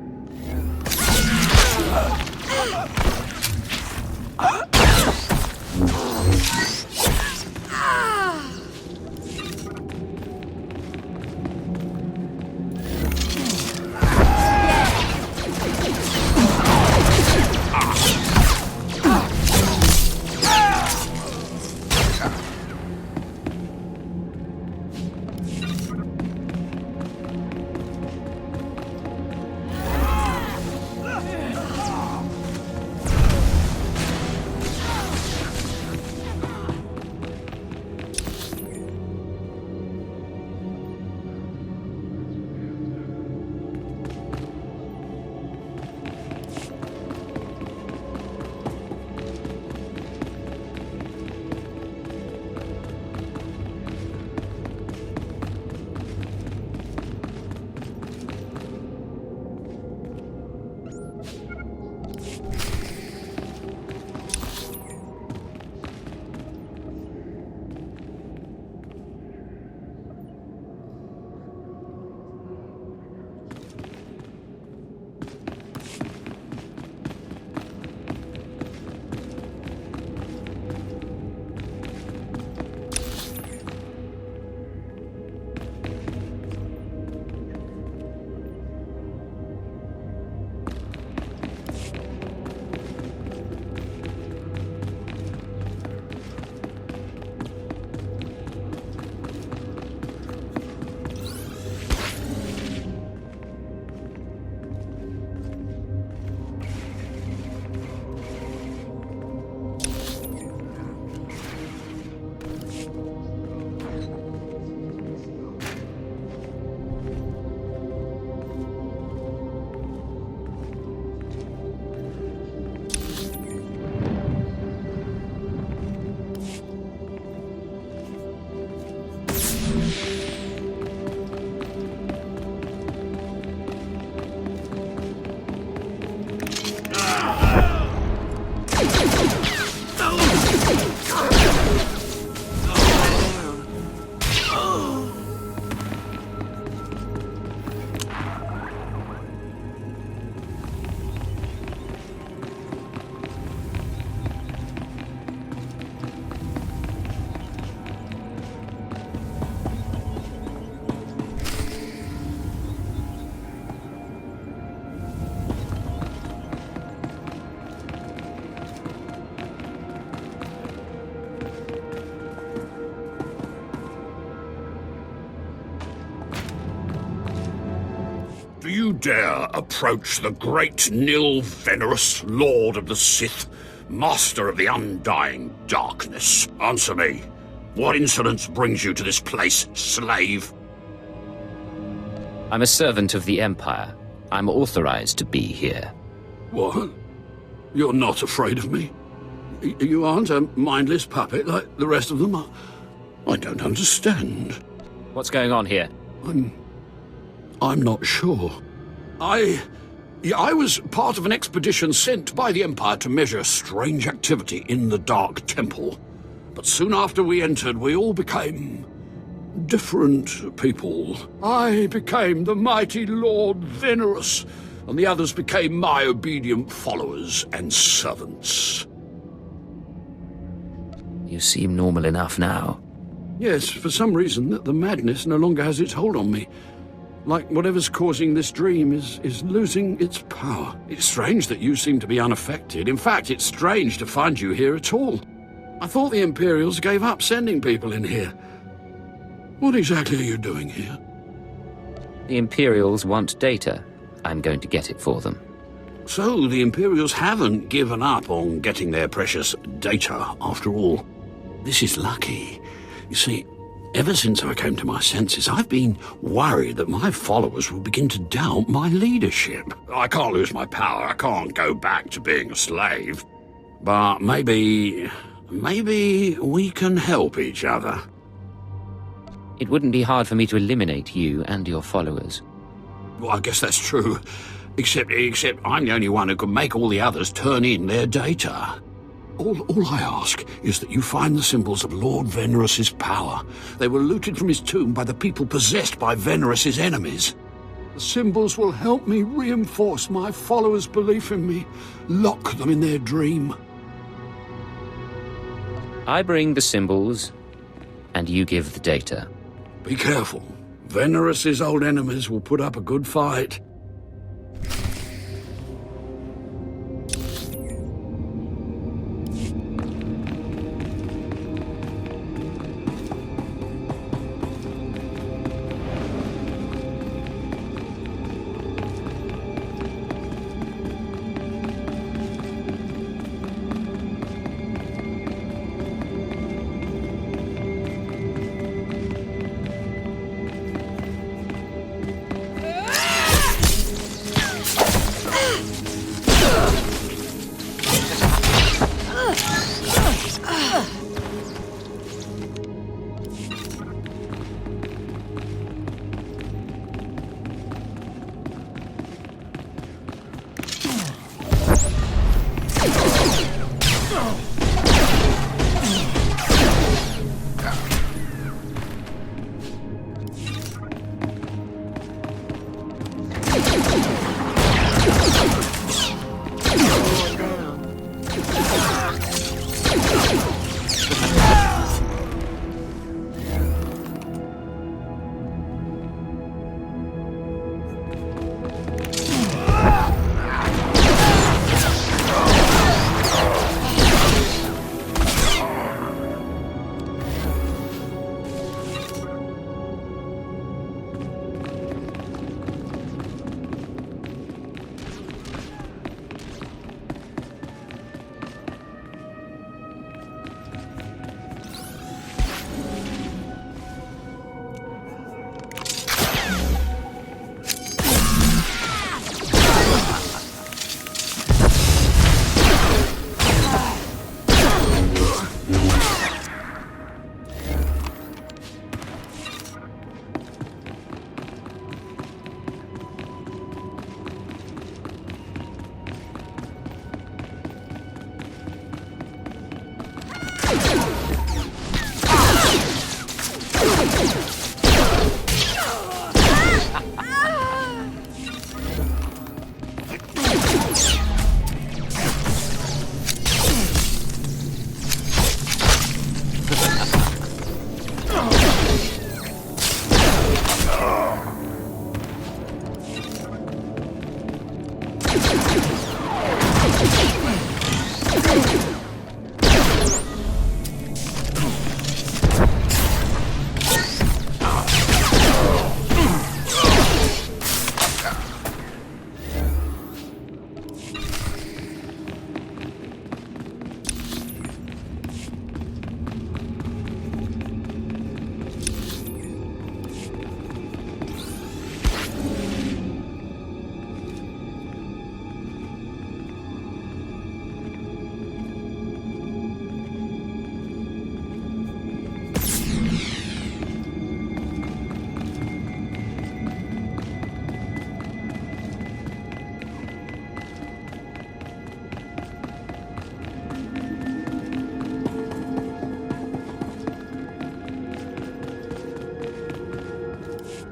Do you dare approach the great Nil Venerus, Lord of the Sith, Master of the Undying Darkness? Answer me. What insolence brings you to this place, slave? I'm a servant of the Empire. I'm authorized to be here. What? You're not afraid of me? You aren't a mindless puppet like the rest of them? I don't understand. What's going on here? I'm not sure. I was part of an expedition sent by the Empire to measure strange activity in the Dark Temple. But soon after we entered, we all became different people. I became the mighty Lord Venerus, and the others became my obedient followers and servants. You seem normal enough now. Yes, for some reason, the madness no longer has its hold on me. Like whatever's causing this dream is losing its power. It's strange that you seem to be unaffected. In fact, it's strange to find you here at all. I thought the Imperials gave up sending people in here. What exactly are you doing here? The Imperials want data. I'm going to get it for them. So the Imperials haven't given up on getting their precious data, after all. This is lucky. You see, Ever since I came to my senses, I've been worried that my followers will begin to doubt my leadership. I can't lose my power. I can't go back to being a slave. But maybe we can help each other. It wouldn't be hard for me to eliminate you and your followers. Well, I guess that's true. Except I'm the only one who can make all the others turn in their data. All I ask is that you find the symbols of Lord Venerous's power. They were looted from his tomb by the people possessed by Venerous's enemies. The symbols will help me reinforce my followers' belief in me, lock them in their dream. I bring the symbols, and you give the data. Be careful. Venerous's old enemies will put up a good fight.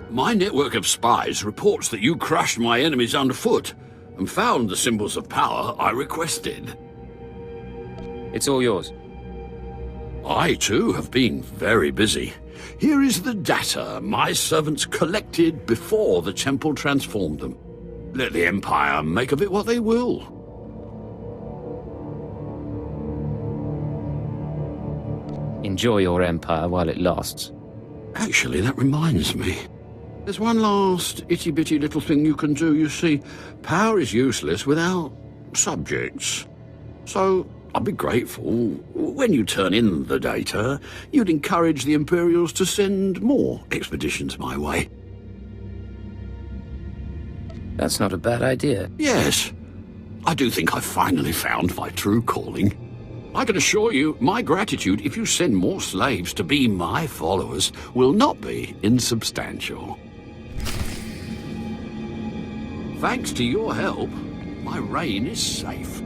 My network of spies reports that you crushed my enemies underfoot and found the symbols of power I requested. It's all yours. I, too, have been very busy. Here is the data my servants collected before the temple transformed them. Let the Empire make of it what they will. Enjoy your empire while it lasts. Actually, that reminds me. There's one last itty-bitty little thing you can do. You see, power is useless without subjects. So, I'd be grateful. When you turn in the data, you'd encourage the Imperials to send more expeditions my way. That's not a bad idea. Yes. I do think I've finally found my true calling. I can assure you, my gratitude if you send more slaves to be my followers will not be insubstantial. Thanks to your help, my reign is safe.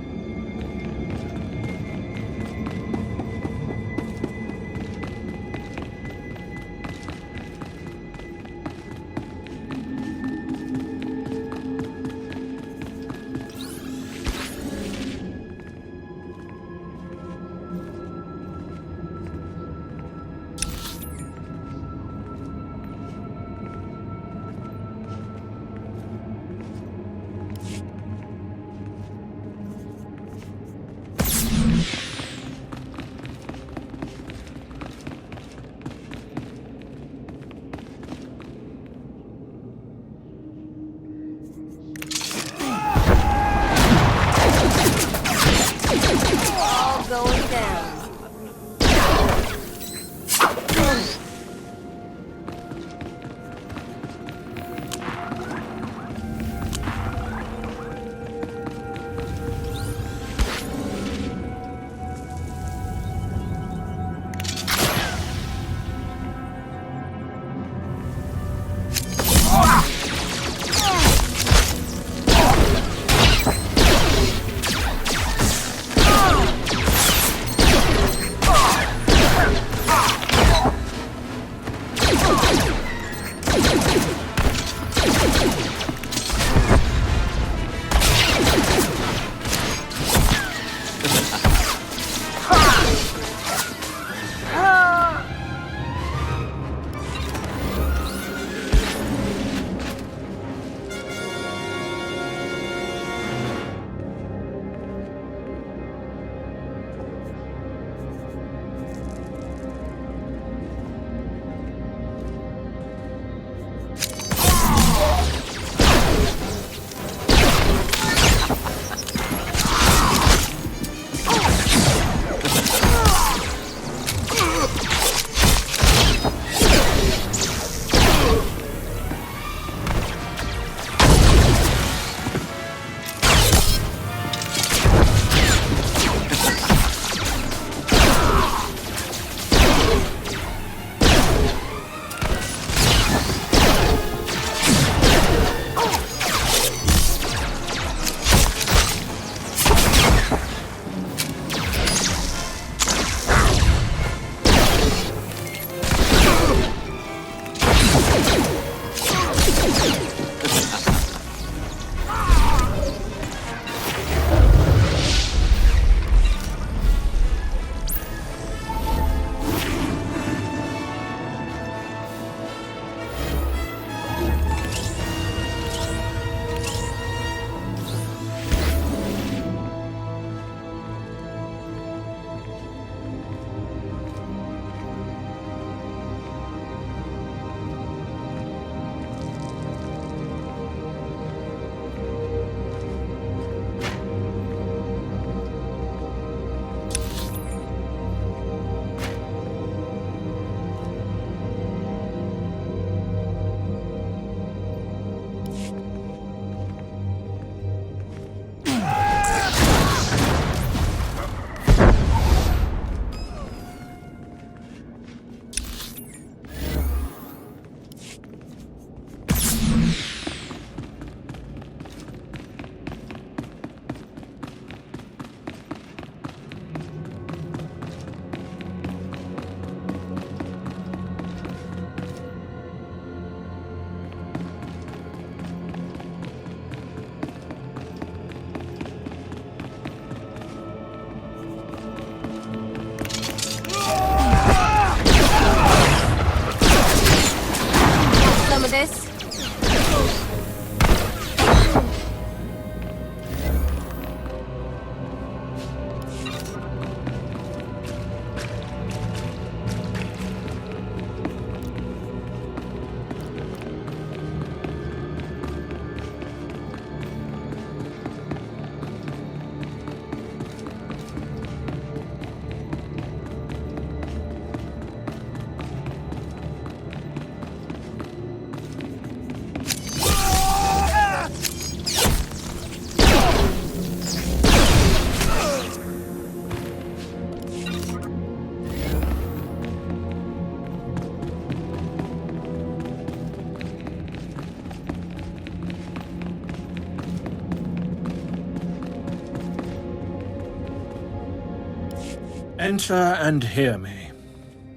Enter and hear me.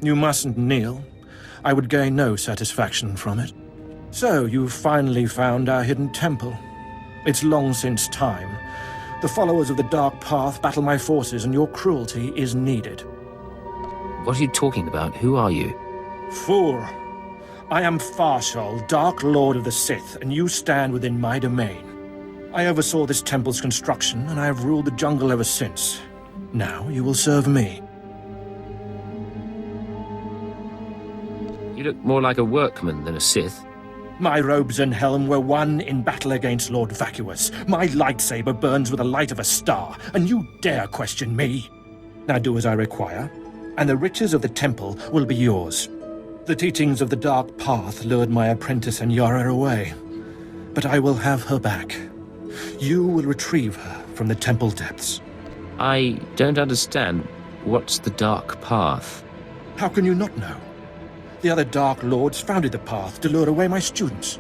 You mustn't kneel. I would gain no satisfaction from it. So, you've finally found our hidden temple. It's long since time. The followers of the Dark Path battle my forces, and your cruelty is needed. What are you talking about? Who are you? Fool. I am Farshal, Dark Lord of the Sith, and you stand within my domain. I oversaw this temple's construction, and I have ruled the jungle ever since. Now you will serve me. You look more like a workman than a Sith. My robes and helm were won in battle against Lord Vacuous. My lightsaber burns with the light of a star, and you dare question me? Now do as I require, and the riches of the temple will be yours. The teachings of the Dark Path lured my apprentice and Yara away, but I will have her back. You will retrieve her from the temple depths. I don't understand. What's the Dark Path? How can you not know? The other Dark Lords founded the Path to lure away my students.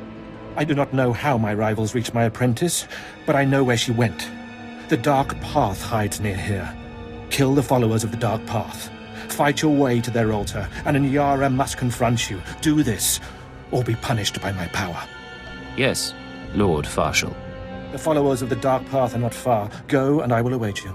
I do not know how my rivals reached my apprentice, but I know where she went. The Dark Path hides near here. Kill the followers of the Dark Path. Fight your way to their altar, and Nyara must confront you. Do this, or be punished by my power. Yes, Lord Farshal. The followers of the Dark Path are not far. Go, and I will await you.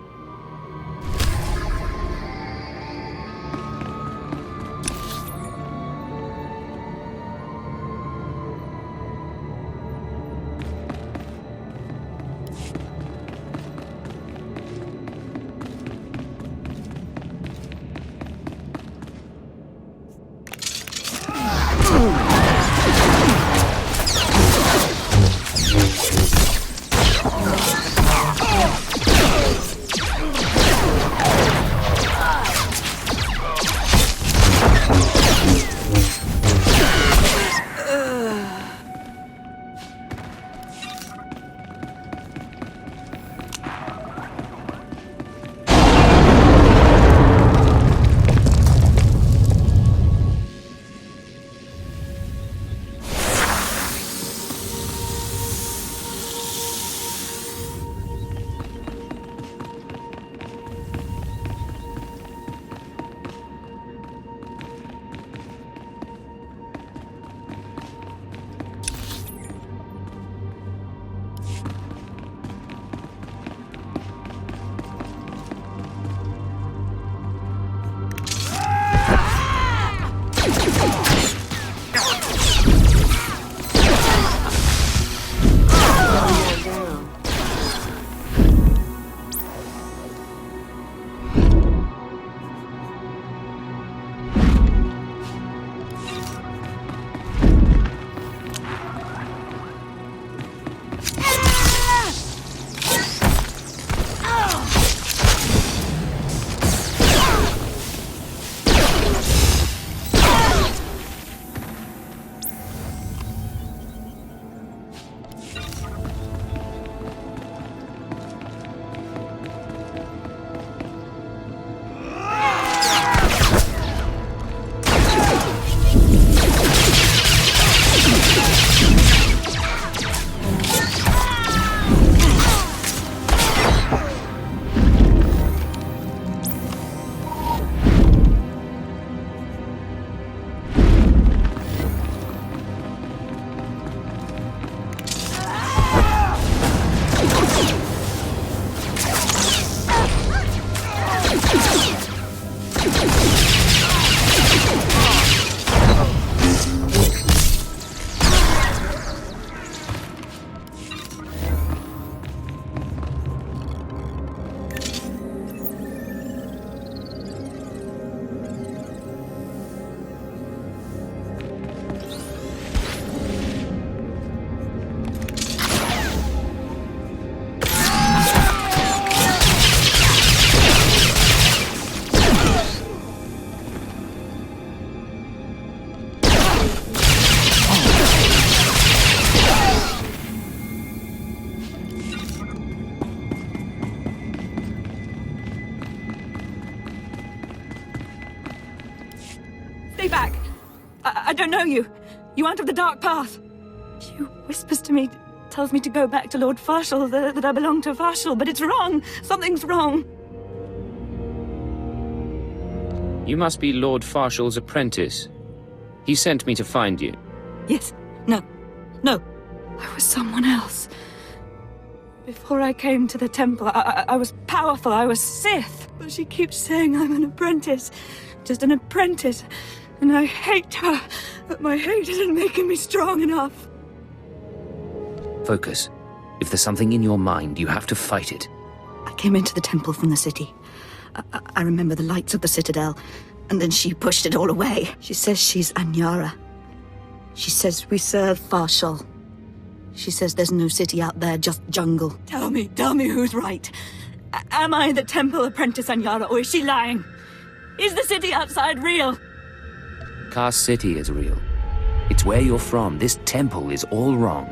Stay back! I don't know you. You aren't of the Dark Path. She whispers to me, tells me to go back to Lord Farshal, that I belong to Farshal, but it's wrong. Something's wrong. You must be Lord Farshal's apprentice. He sent me to find you. Yes. No. I was someone else. Before I came to the temple, I was powerful. I was Sith. But she keeps saying I'm an apprentice. Just an apprentice. And I hate her. But my hate isn't making me strong enough. Focus. If there's something in your mind, you have to fight it. I came into the temple from the city. I remember the lights of the Citadel, and then she pushed it all away. She says she's Anyara. She says we serve Farshal. She says there's no city out there, just jungle. Tell me who's right. Am I the temple apprentice Anyara, or is she lying? Is the city outside real? Kaas City is real. It's where you're from. This temple is all wrong.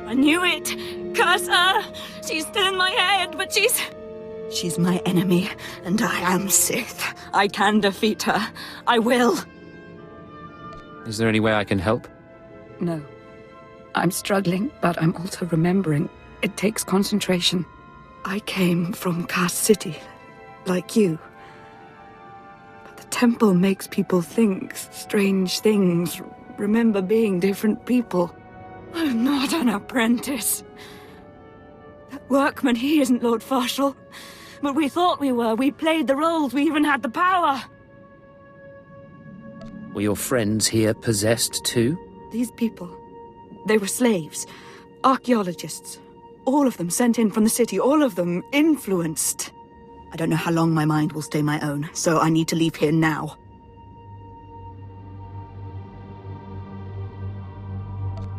I knew it! Curse her! She's still in my head, but she's my enemy, and I am Sith. I can defeat her. I will. Is there any way I can help? No. I'm struggling, but I'm also remembering. It takes concentration. I came from Kaas City, like you. But the temple makes people think strange things, remember being different people. I'm not an apprentice. That workman, he isn't Lord Farshal. But we thought we were. We played the roles. We even had the power. Were your friends here possessed too? These people, they were slaves, archaeologists. All of them sent in from the city, all of them influenced. I don't know how long my mind will stay my own, so I need to leave here now.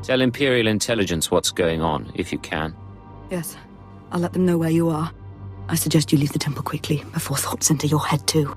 Tell Imperial Intelligence what's going on, if you can. Yes, I'll let them know where you are. I suggest you leave the temple quickly, before thoughts enter your head too.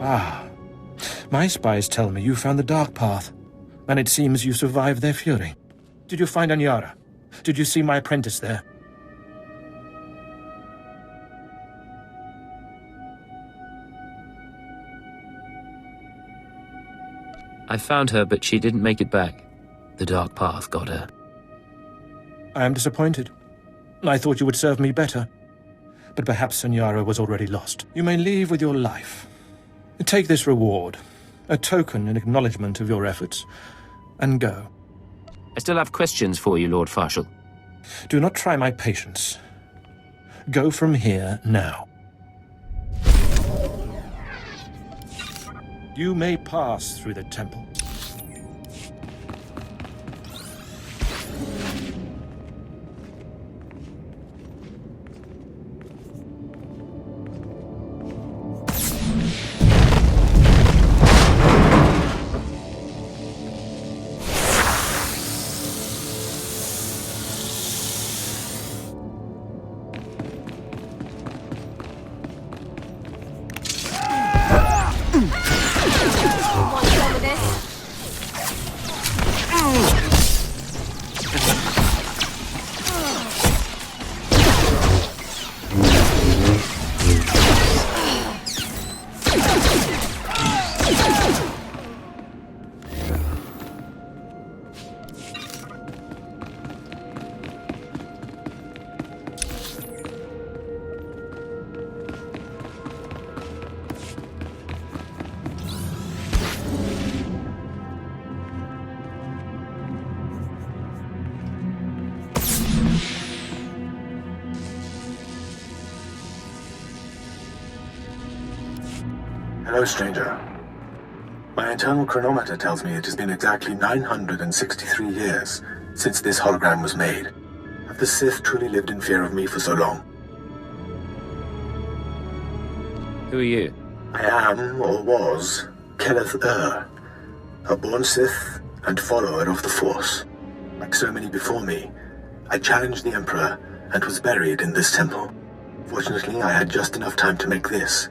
Ah. My spies tell me you found the Dark Path, and it seems you survived their fury. Did you find Anyara? Did you see my apprentice there? I found her, but she didn't make it back. The Dark Path got her. I am disappointed. I thought you would serve me better. But perhaps Anyara was already lost. You may leave with your life. Take this reward, a token in acknowledgement of your efforts, and go. I still have questions for you, Lord Farshal. Do not try my patience. Go from here now. You may pass through the temple. Want some of this? Hello, stranger. My internal chronometer tells me it has been exactly 963 years since this hologram was made. Have the Sith truly lived in fear of me for so long? Who are you? I am, or was, Kenneth a born Sith and follower of the Force. Like so many before me, I challenged the Emperor and was buried in this temple. Fortunately, I had just enough time to make this,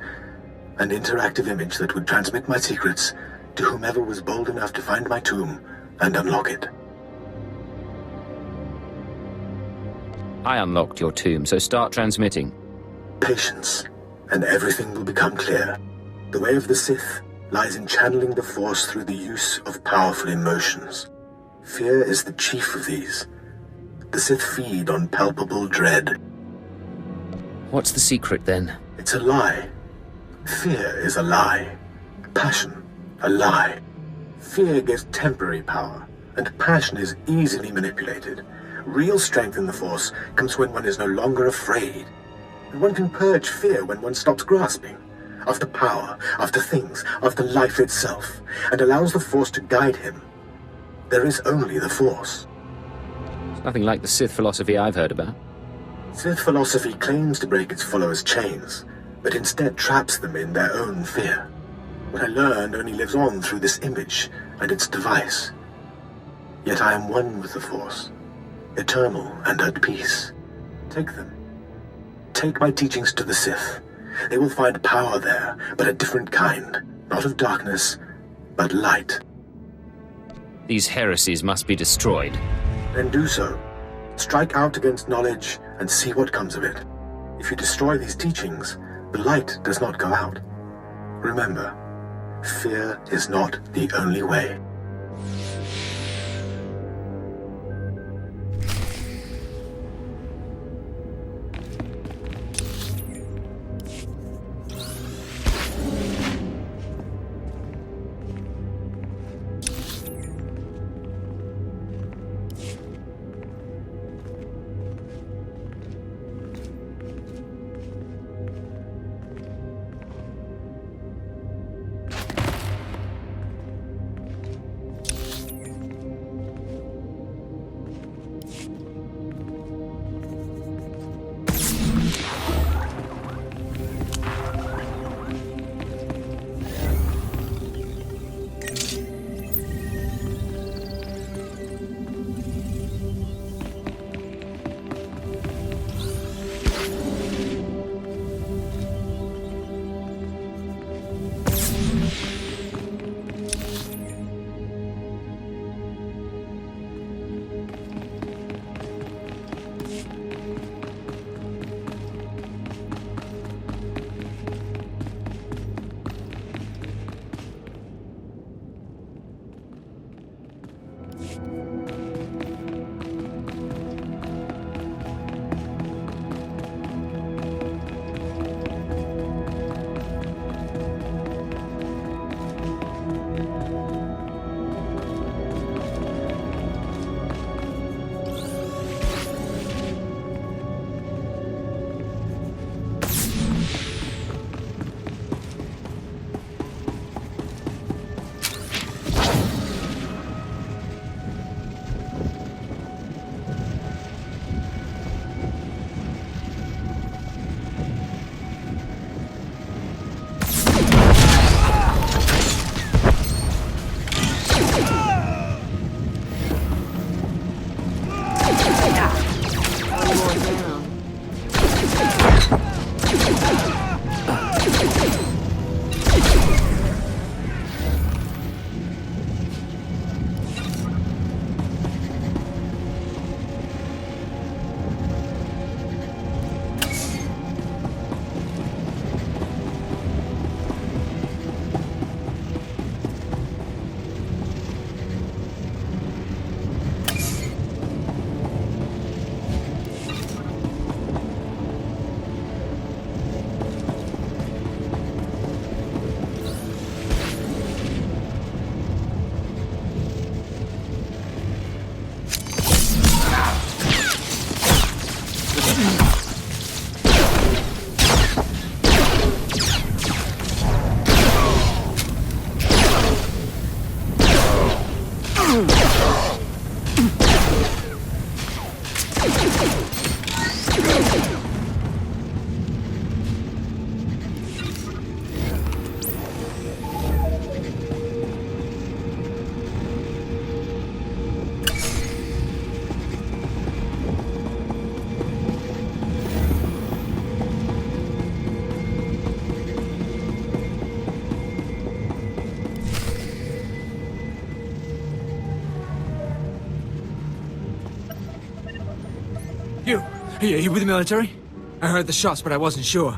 an interactive image that would transmit my secrets to whomever was bold enough to find my tomb and unlock it. I unlocked your tomb, so start transmitting. Patience, and everything will become clear. The way of the Sith lies in channeling the Force through the use of powerful emotions. Fear is the chief of these. The Sith feed on palpable dread. What's the secret, then? It's a lie. Fear is a lie. Passion, a lie. Fear gives temporary power, and passion is easily manipulated. Real strength in the Force comes when one is no longer afraid. And one can purge fear when one stops grasping. After power, after things, after life itself, and allows the Force to guide him. There is only the Force. It's nothing like the Sith philosophy I've heard about. Sith philosophy claims to break its followers' chains, but instead traps them in their own fear. What I learned only lives on through this image and its device. Yet I am one with the Force, eternal and at peace. Take them. Take my teachings to the Sith. They will find power there, but a different kind. Not of darkness, but light. These heresies must be destroyed. Then do so. Strike out against knowledge and see what comes of it. If you destroy these teachings, the light does not go out. Remember, fear is not the only way. Hey, are you with the military? I heard the shots, but I wasn't sure.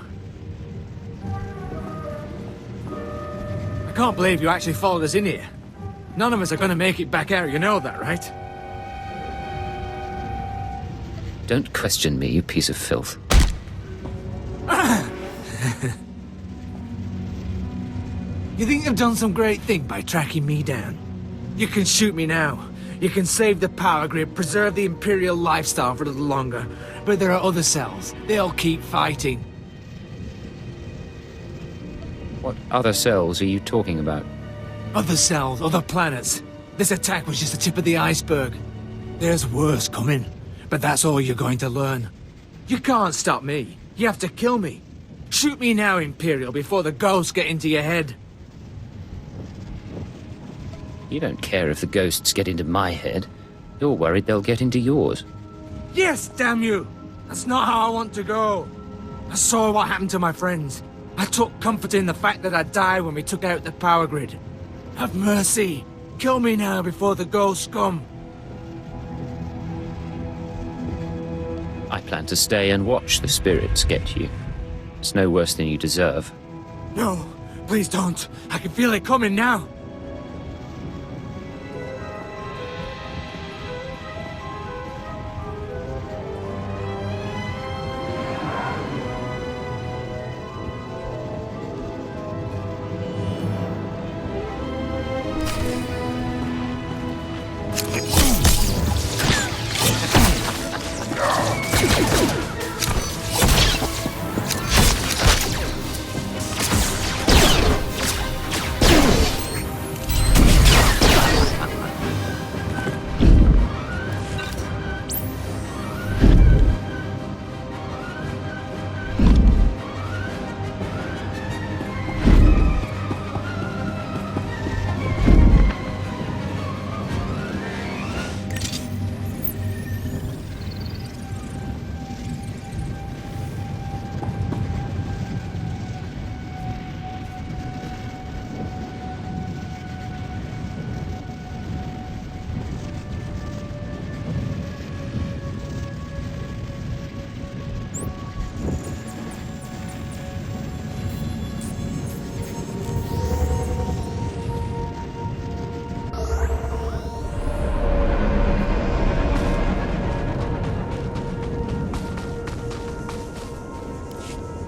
I can't believe you actually followed us in here. None of us are gonna make it back out, you know that, right? Don't question me, you piece of filth. You think you've done some great thing by tracking me down? You can shoot me now. You can save the power grid, preserve the Imperial lifestyle for a little longer. But there are other cells. They'll keep fighting. What other cells are you talking about? Other cells, other planets. This attack was just the tip of the iceberg. There's worse coming. But that's all you're going to learn. You can't stop me. You have to kill me. Shoot me now, Imperial, before the ghosts get into your head. You don't care if the ghosts get into my head. You're worried they'll get into yours. Yes, damn you! That's not how I want to go. I saw what happened to my friends. I took comfort in the fact that I died when we took out the power grid. Have mercy. Kill me now before the ghosts come. I plan to stay and watch the spirits get you. It's no worse than you deserve. No, please don't. I can feel it coming now.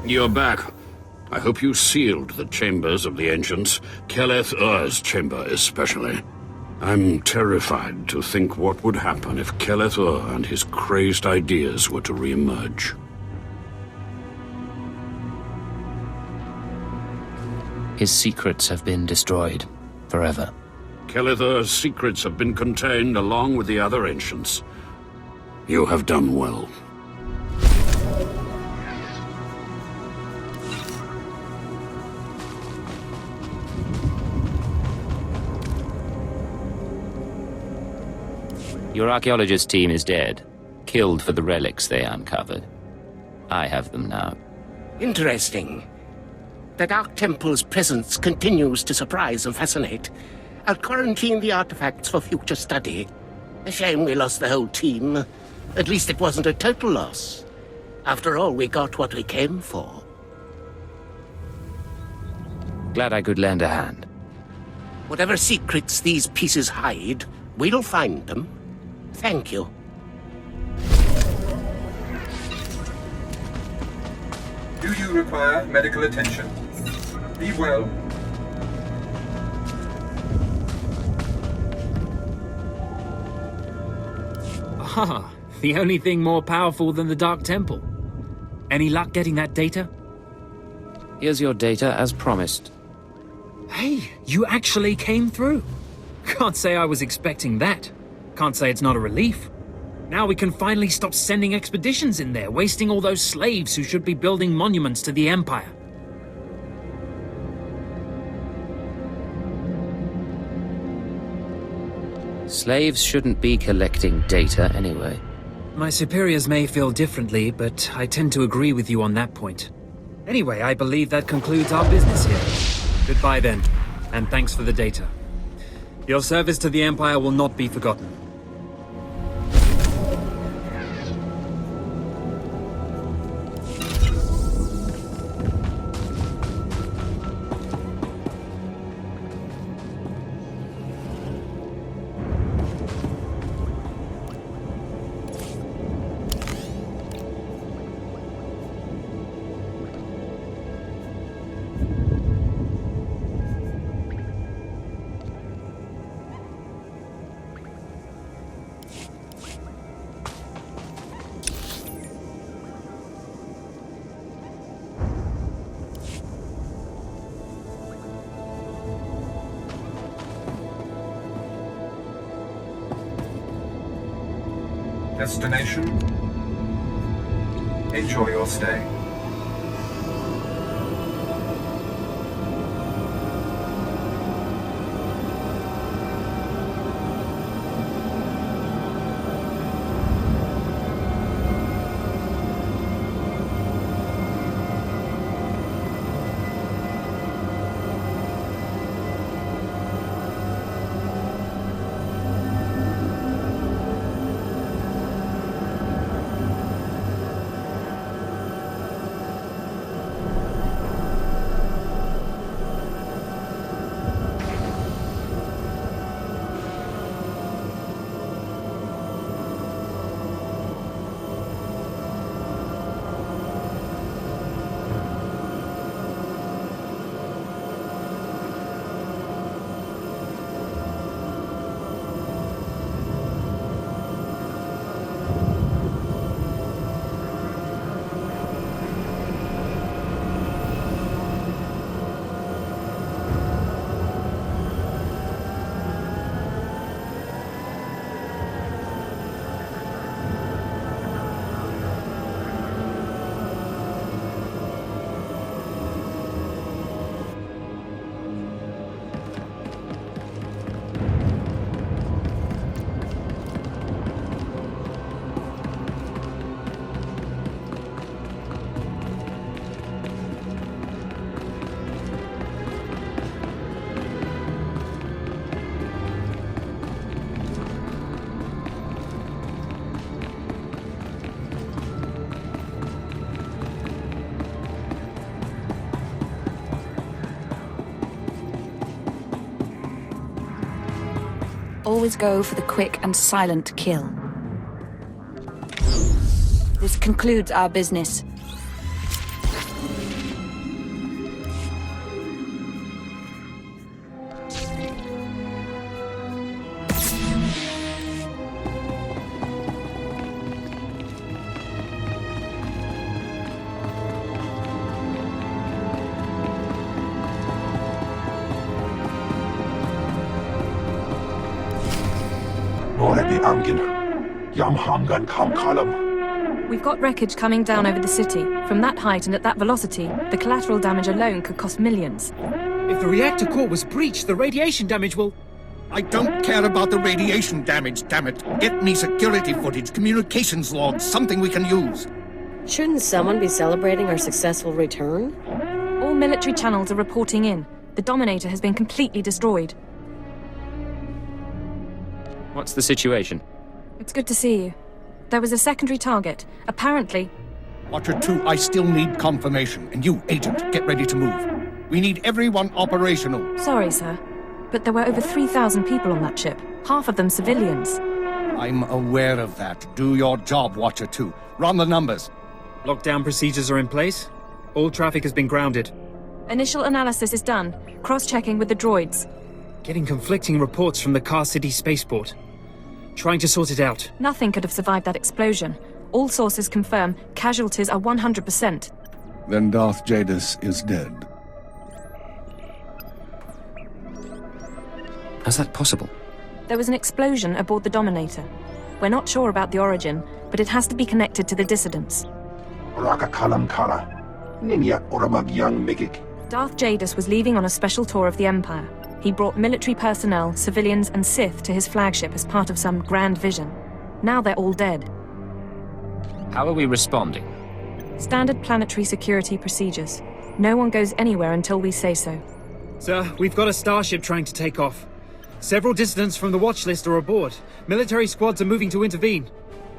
You're back. I hope you sealed the chambers of the ancients, Keleth-Ur's chamber especially. I'm terrified to think what would happen if Keleth-Ur and his crazed ideas were to re-emerge. His secrets have been destroyed forever. Keleth-Ur's secrets have been contained along with the other ancients. You have done well. Your archaeologist team is dead, killed for the relics they uncovered. I have them now. Interesting. The Dark Temple's presence continues to surprise and fascinate. I'll quarantine the artifacts for future study. A shame we lost the whole team. At least it wasn't a total loss. After all, we got what we came for. Glad I could lend a hand. Whatever secrets these pieces hide, we'll find them. Thank you. Do you require medical attention? Be well. Ah, the only thing more powerful than the Dark Temple. Any luck getting that data? Here's your data as promised. Hey, you actually came through. Can't say I was expecting that. Can't say it's not a relief. Now we can finally stop sending expeditions in there, wasting all those slaves who should be building monuments to the Empire. Slaves shouldn't be collecting data anyway. My superiors may feel differently, but I tend to agree with you on that point. Anyway, I believe that concludes our business here. Goodbye then, and thanks for the data. Your service to the Empire will not be forgotten. Destination? Enjoy your stay. Always go for the quick and silent kill. This concludes our business. We've got wreckage coming down over the city. From that height and at that velocity, the collateral damage alone could cost millions. If the reactor core was breached, the radiation damage will... I don't care about the radiation damage, damn it. Get me security footage, communications logs, something we can use. Shouldn't someone be celebrating our successful return? All military channels are reporting in. The Dominator has been completely destroyed. What's the situation? It's good to see you. There was a secondary target. Apparently... Watcher 2, I still need confirmation. And you, Agent, get ready to move. We need everyone operational. Sorry, sir. But there were over 3,000 people on that ship. Half of them civilians. I'm aware of that. Do your job, Watcher 2. Run the numbers. Lockdown procedures are in place. All traffic has been grounded. Initial analysis is done. Cross-checking with the droids. Getting conflicting reports from the Kaas City spaceport. Trying to sort it out. Nothing could have survived that explosion. All sources confirm casualties are 100%. Then Darth Jadis is dead. How's that possible? There was an explosion aboard the Dominator. We're not sure about the origin, but it has to be connected to the dissidents. Darth Jadis was leaving on a special tour of the Empire. He brought military personnel, civilians, and Sith to his flagship as part of some grand vision. Now they're all dead. How are we responding? Standard planetary security procedures. No one goes anywhere until we say so. Sir, we've got a starship trying to take off. Several dissidents from the watch list are aboard. Military squads are moving to intervene.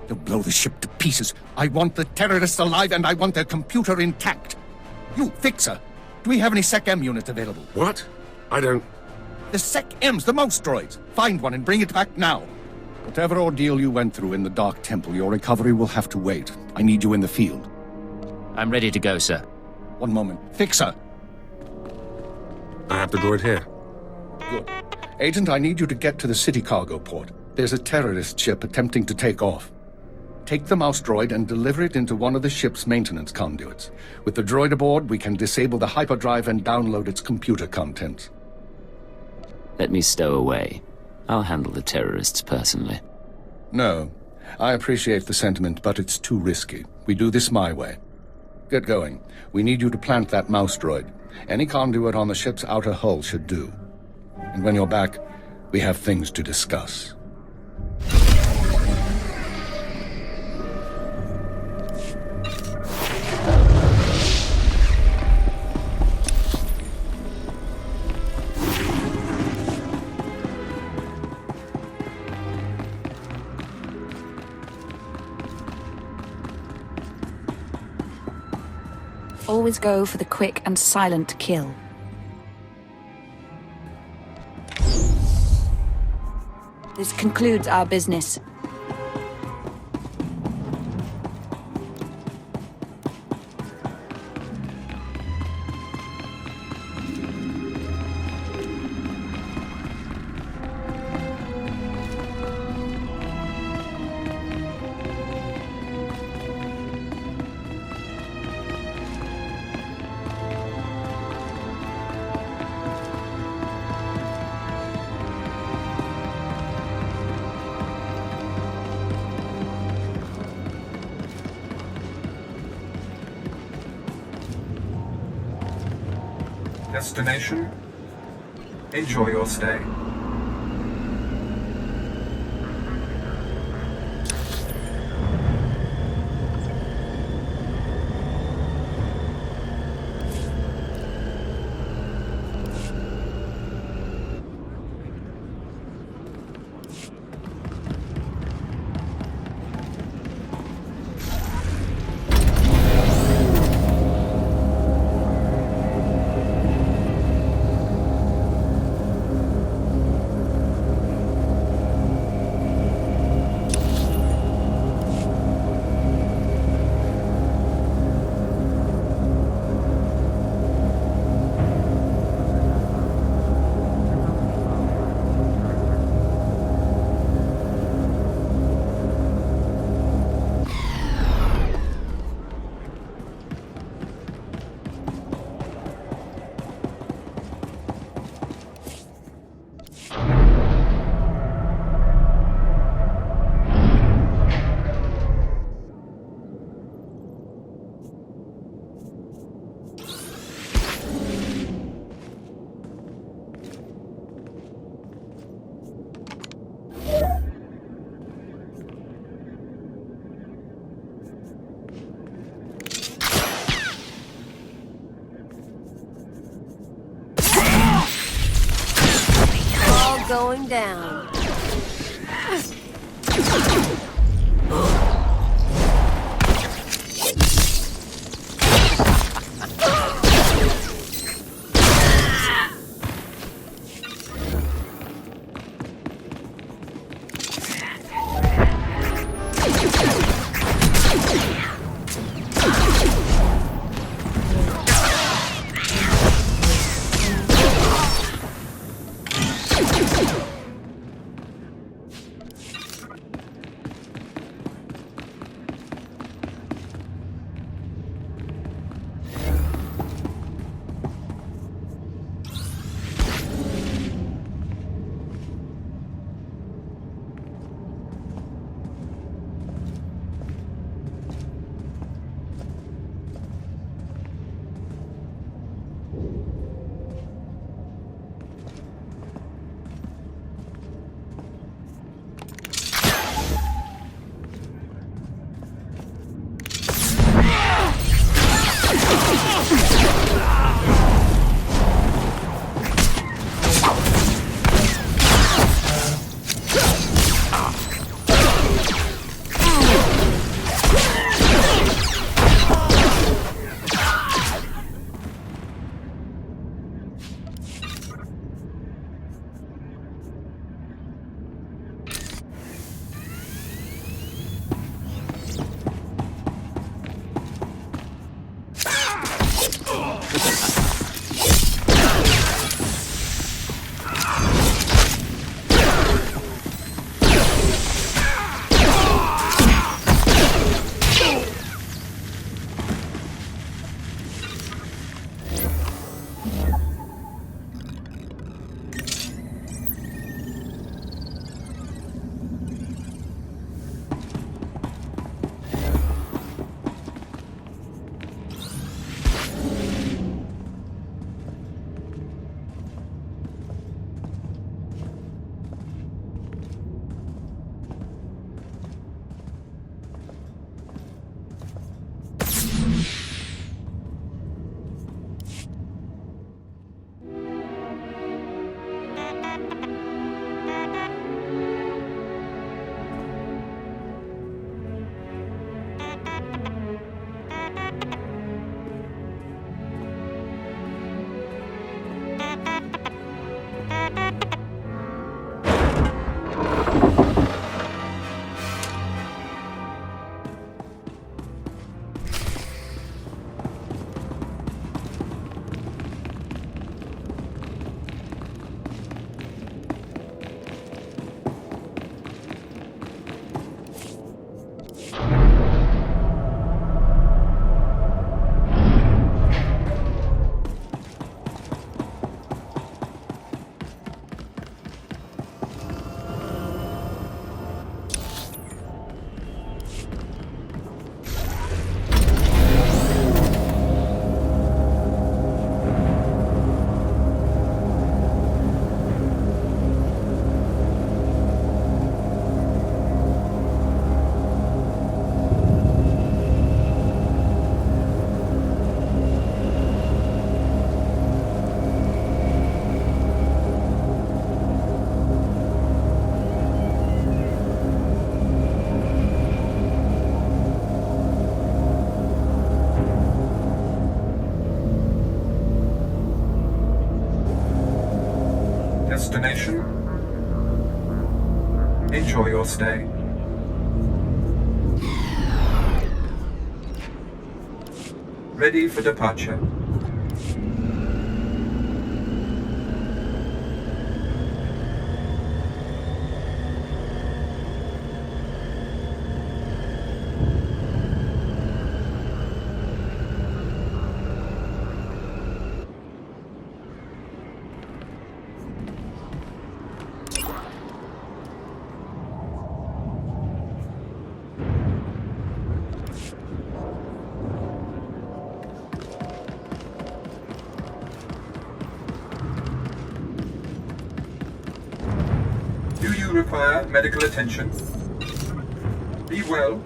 They'll blow the ship to pieces. I want the terrorists alive and I want their computer intact. You, Fixer, do we have any Sec-M units available? What? I don't... The Sec-Ms, the mouse droids. Find one and bring it back now. Whatever ordeal you went through in the Dark Temple, your recovery will have to wait. I need you in the field. I'm ready to go, sir. One moment. Fixer! I have the droid here. Good. Agent, I need you to get to the city cargo port. There's a terrorist ship attempting to take off. Take the mouse droid and deliver it into one of the ship's maintenance conduits. With the droid aboard, we can disable the hyperdrive and download its computer contents. Let me stow away. I'll handle the terrorists personally. No. I appreciate the sentiment, but it's too risky. We do this my way. Get going. We need you to plant that mouse droid. Any conduit on the ship's outer hull should do. And when you're back, we have things to discuss. Always go for the quick and silent kill. This concludes our business. Destination? Enjoy your stay. Going down. destination? Enjoy your stay. Ready for departure. Do you require medical attention? Be well.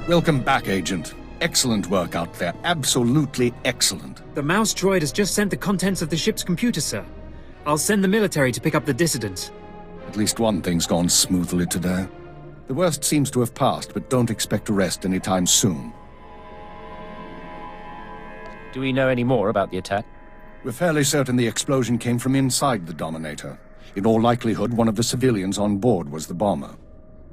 Welcome back, Agent. Excellent work out there. Absolutely excellent. The mouse droid has just sent the contents of the ship's computer, sir. I'll send the military to pick up the dissidents. At least one thing's gone smoothly today. The worst seems to have passed, but don't expect to rest anytime soon. Do we know any more about the attack? We're fairly certain the explosion came from inside the Dominator. In all likelihood, one of the civilians on board was the bomber.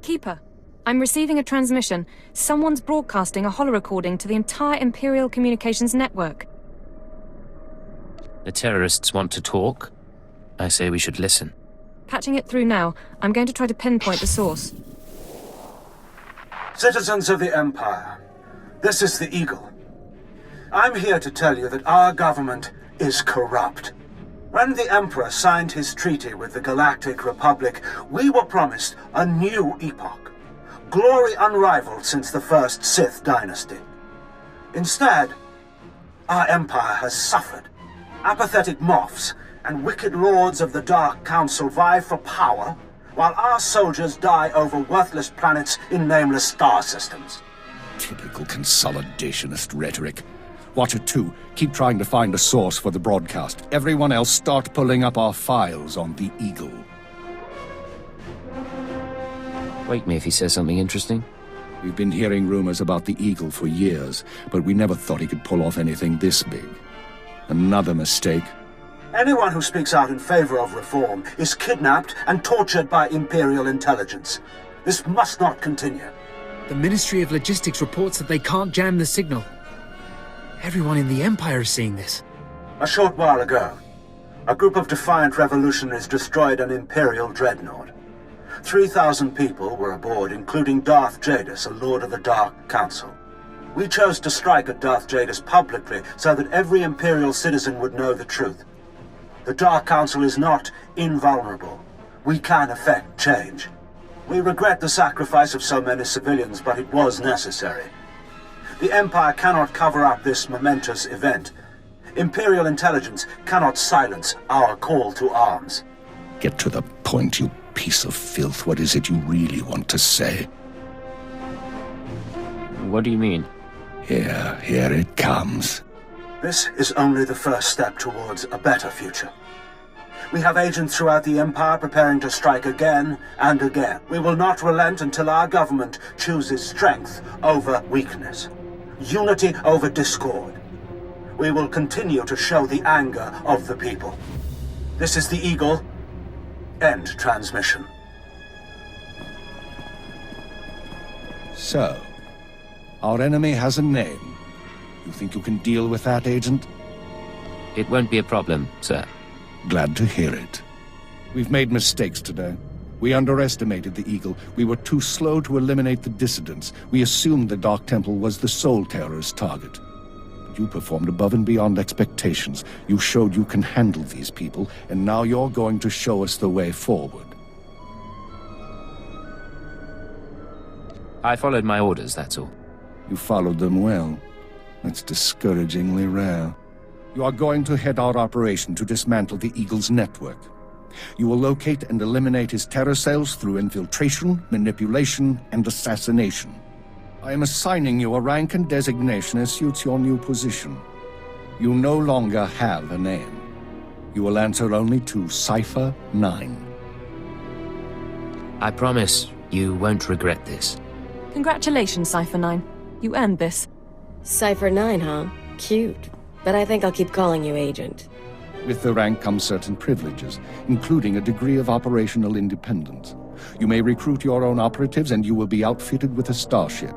Keeper, I'm receiving a transmission. Someone's broadcasting a holo-recording to the entire Imperial Communications network. The terrorists want to talk? I say we should listen. Patching it through now. I'm going to try to pinpoint the source. Citizens of the Empire, this is the Eagle. I'm here to tell you that our government is corrupt. When the Emperor signed his treaty with the Galactic Republic, we were promised a new epoch. Glory unrivaled since the first Sith dynasty. Instead, our empire has suffered. Apathetic moffs and wicked lords of the Dark Council vie for power, while our soldiers die over worthless planets in nameless star systems. Typical consolidationist rhetoric. Watcher 2, keep trying to find a source for the broadcast. Everyone else start pulling up our files on the Eagle. Wake me if he says something interesting. We've been hearing rumors about the Eagle for years, but we never thought he could pull off anything this big. Another mistake. Anyone who speaks out in favor of reform is kidnapped and tortured by Imperial Intelligence. This must not continue. The Ministry of Logistics reports that they can't jam the signal. Everyone in the Empire is seeing this. A short while ago, a group of defiant revolutionaries destroyed an Imperial dreadnought. 3,000 people were aboard, including Darth Jadis, a Lord of the Dark Council. We chose to strike at Darth Jadis publicly so that every Imperial citizen would know the truth. The Dark Council is not invulnerable. We can effect change. We regret the sacrifice of so many civilians, but it was necessary. The Empire cannot cover up this momentous event. Imperial Intelligence cannot silence our call to arms. Get to the point, you piece of filth. What is it you really want to say? What do you mean? Here it comes. This is only the first step towards a better future. We have agents throughout the Empire preparing to strike again and again. We will not relent until our government chooses strength over weakness, unity over discord. We will continue to show the anger of the people. This is the Eagle. End transmission. So, our enemy has a name. You think you can deal with that, Agent? It won't be a problem, sir. Glad to hear it. We've made mistakes today. We underestimated the Eagle. We were too slow to eliminate the dissidents. We assumed the Dark Temple was the sole terrorist target. You performed above and beyond expectations. You showed you can handle these people, and now you're going to show us the way forward. I followed my orders, that's all. You followed them well. That's discouragingly rare. You are going to head our operation to dismantle the Eagle's network. You will locate and eliminate his terror cells through infiltration, manipulation, and assassination. I am assigning you a rank and designation as suits your new position. You no longer have a name. You will answer only to Cypher 9. I promise you won't regret this. Congratulations, Cypher 9. You earned this. Cypher 9, huh? Cute. But I think I'll keep calling you Agent. With the rank comes certain privileges, including a degree of operational independence. You may recruit your own operatives, and you will be outfitted with a starship.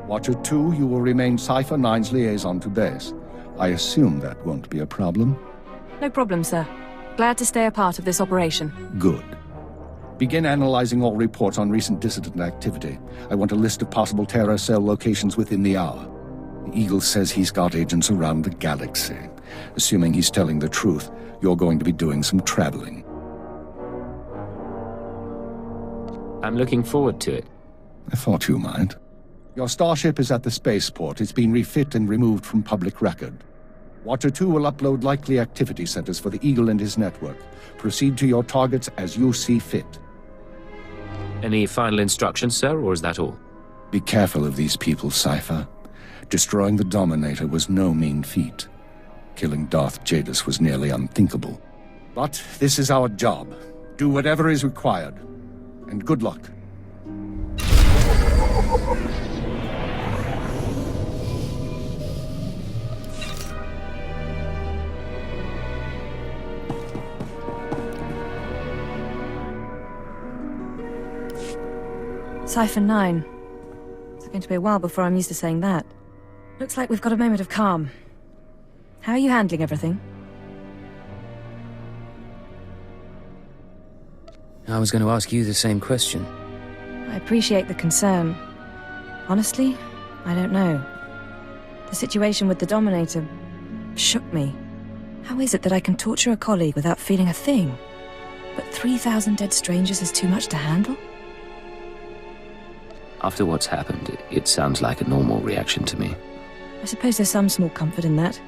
Watcher 2, you will remain Cypher 9's liaison to base. I assume that won't be a problem? No problem, sir. Glad to stay a part of this operation. Good. Begin analyzing all reports on recent dissident activity. I want a list of possible terror cell locations within the hour. The Eagle says he's got agents around the galaxy. Assuming he's telling the truth, you're going to be doing some traveling. I'm looking forward to it. I thought you might. Your starship is at the spaceport. It's been refit and removed from public record. Watcher 2 will upload likely activity centers for the Eagle and his network. Proceed to your targets as you see fit. Any final instructions, sir, or is that all? Be careful of these people, Cypher. Destroying the Dominator was no mean feat. Killing Darth Jadus was nearly unthinkable. But this is our job. Do whatever is required. And good luck. Cypher 9. It's going to be a while before I'm used to saying that. Looks like we've got a moment of calm. How are you handling everything? I was going to ask you the same question. I appreciate the concern. Honestly, I don't know. The situation with the Dominator shook me. How is it that I can torture a colleague without feeling a thing? But 3,000 dead strangers is too much to handle? After what's happened, it sounds like a normal reaction to me. I suppose there's some small comfort in that.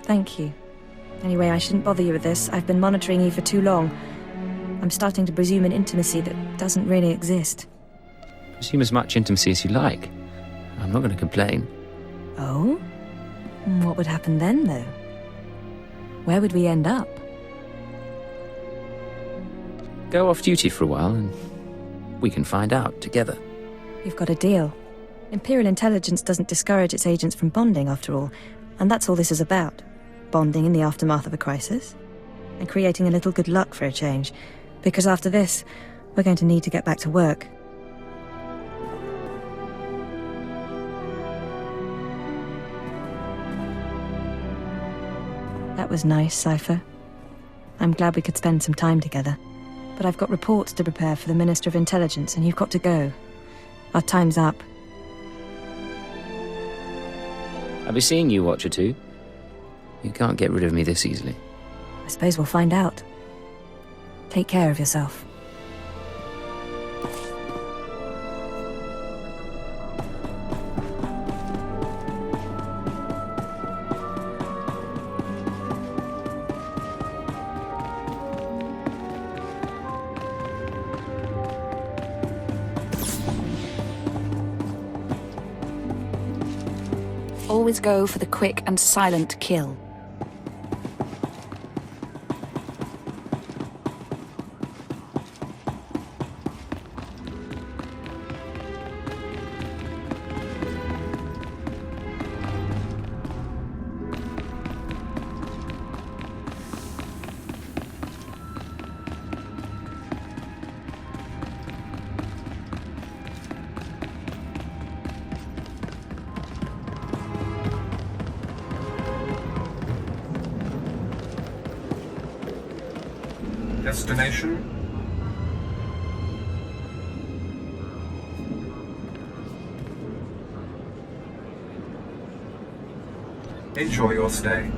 Thank you. Anyway, I shouldn't bother you with this. I've been monitoring you for too long. I'm starting to presume an intimacy that doesn't really exist. Presume as much intimacy as you like. I'm not going to complain. Oh? What would happen then, though? Where would we end up? Go off duty for a while and we can find out together. You've got a deal. Imperial Intelligence doesn't discourage its agents from bonding, after all, and that's all this is about. Bonding in the aftermath of a crisis. And creating a little good luck for a change. Because after this, we're going to need to get back to work. That was nice, Cypher. I'm glad we could spend some time together. But I've got reports to prepare for the Minister of Intelligence, and you've got to go. Our time's up. I'll be seeing you, Watcher 2. You can't get rid of me this easily. I suppose we'll find out. Take care of yourself. Always go for the quick and silent kill. Destination? Enjoy your stay.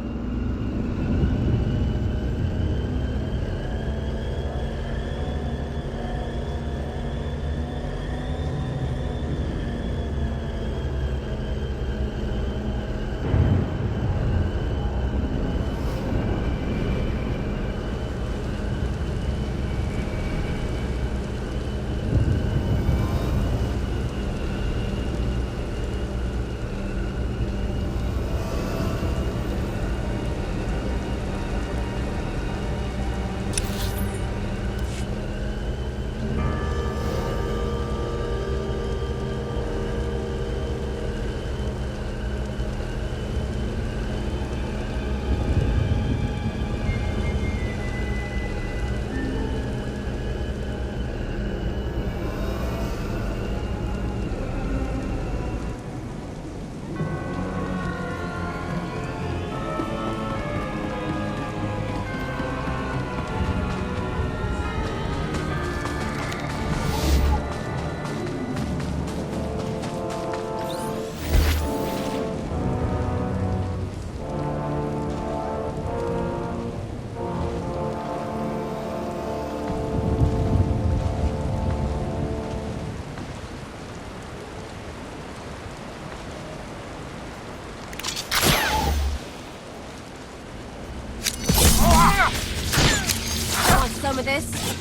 Some of this.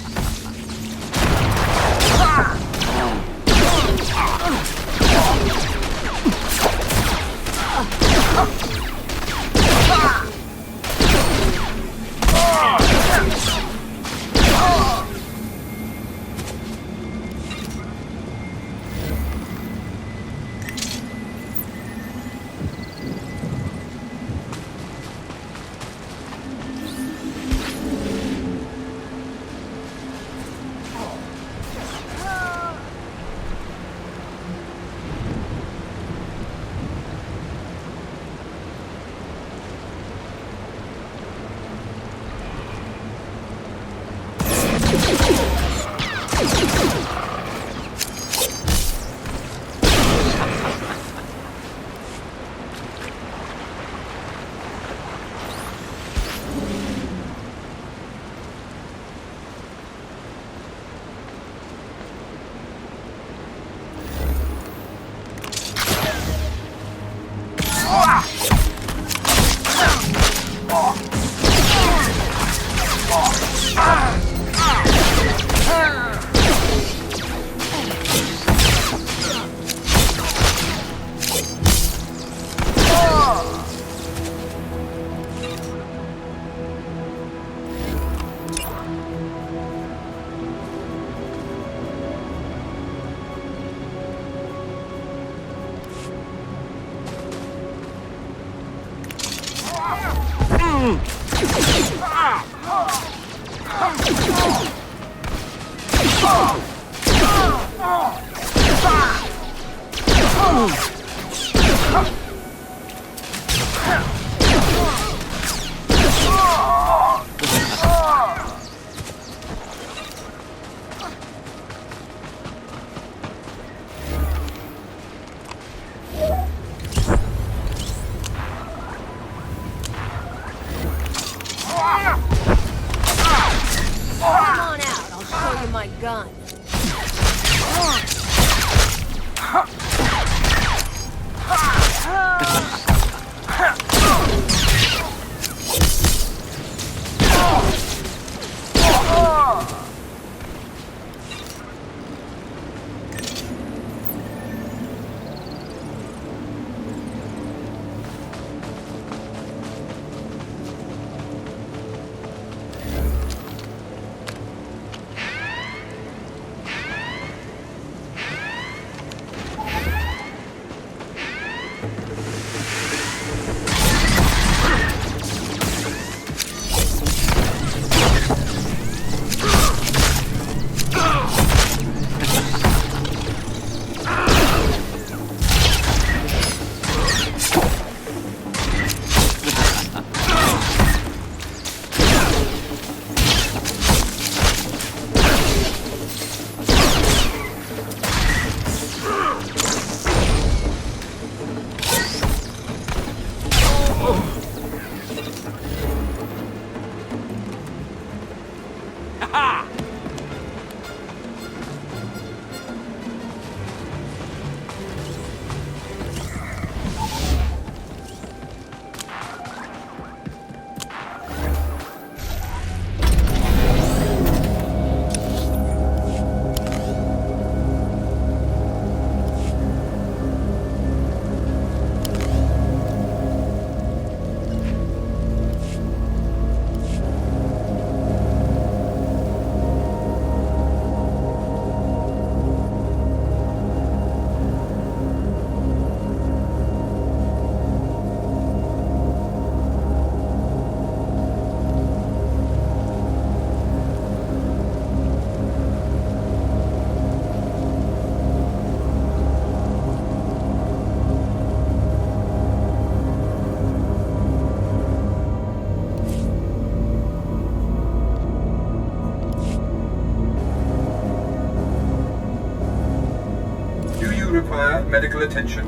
medical attention.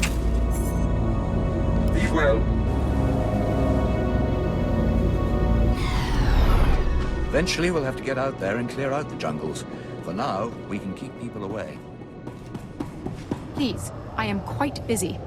Be well. Eventually we'll have to get out there and clear out the jungles. For now, we can keep people away. Please, I am quite busy.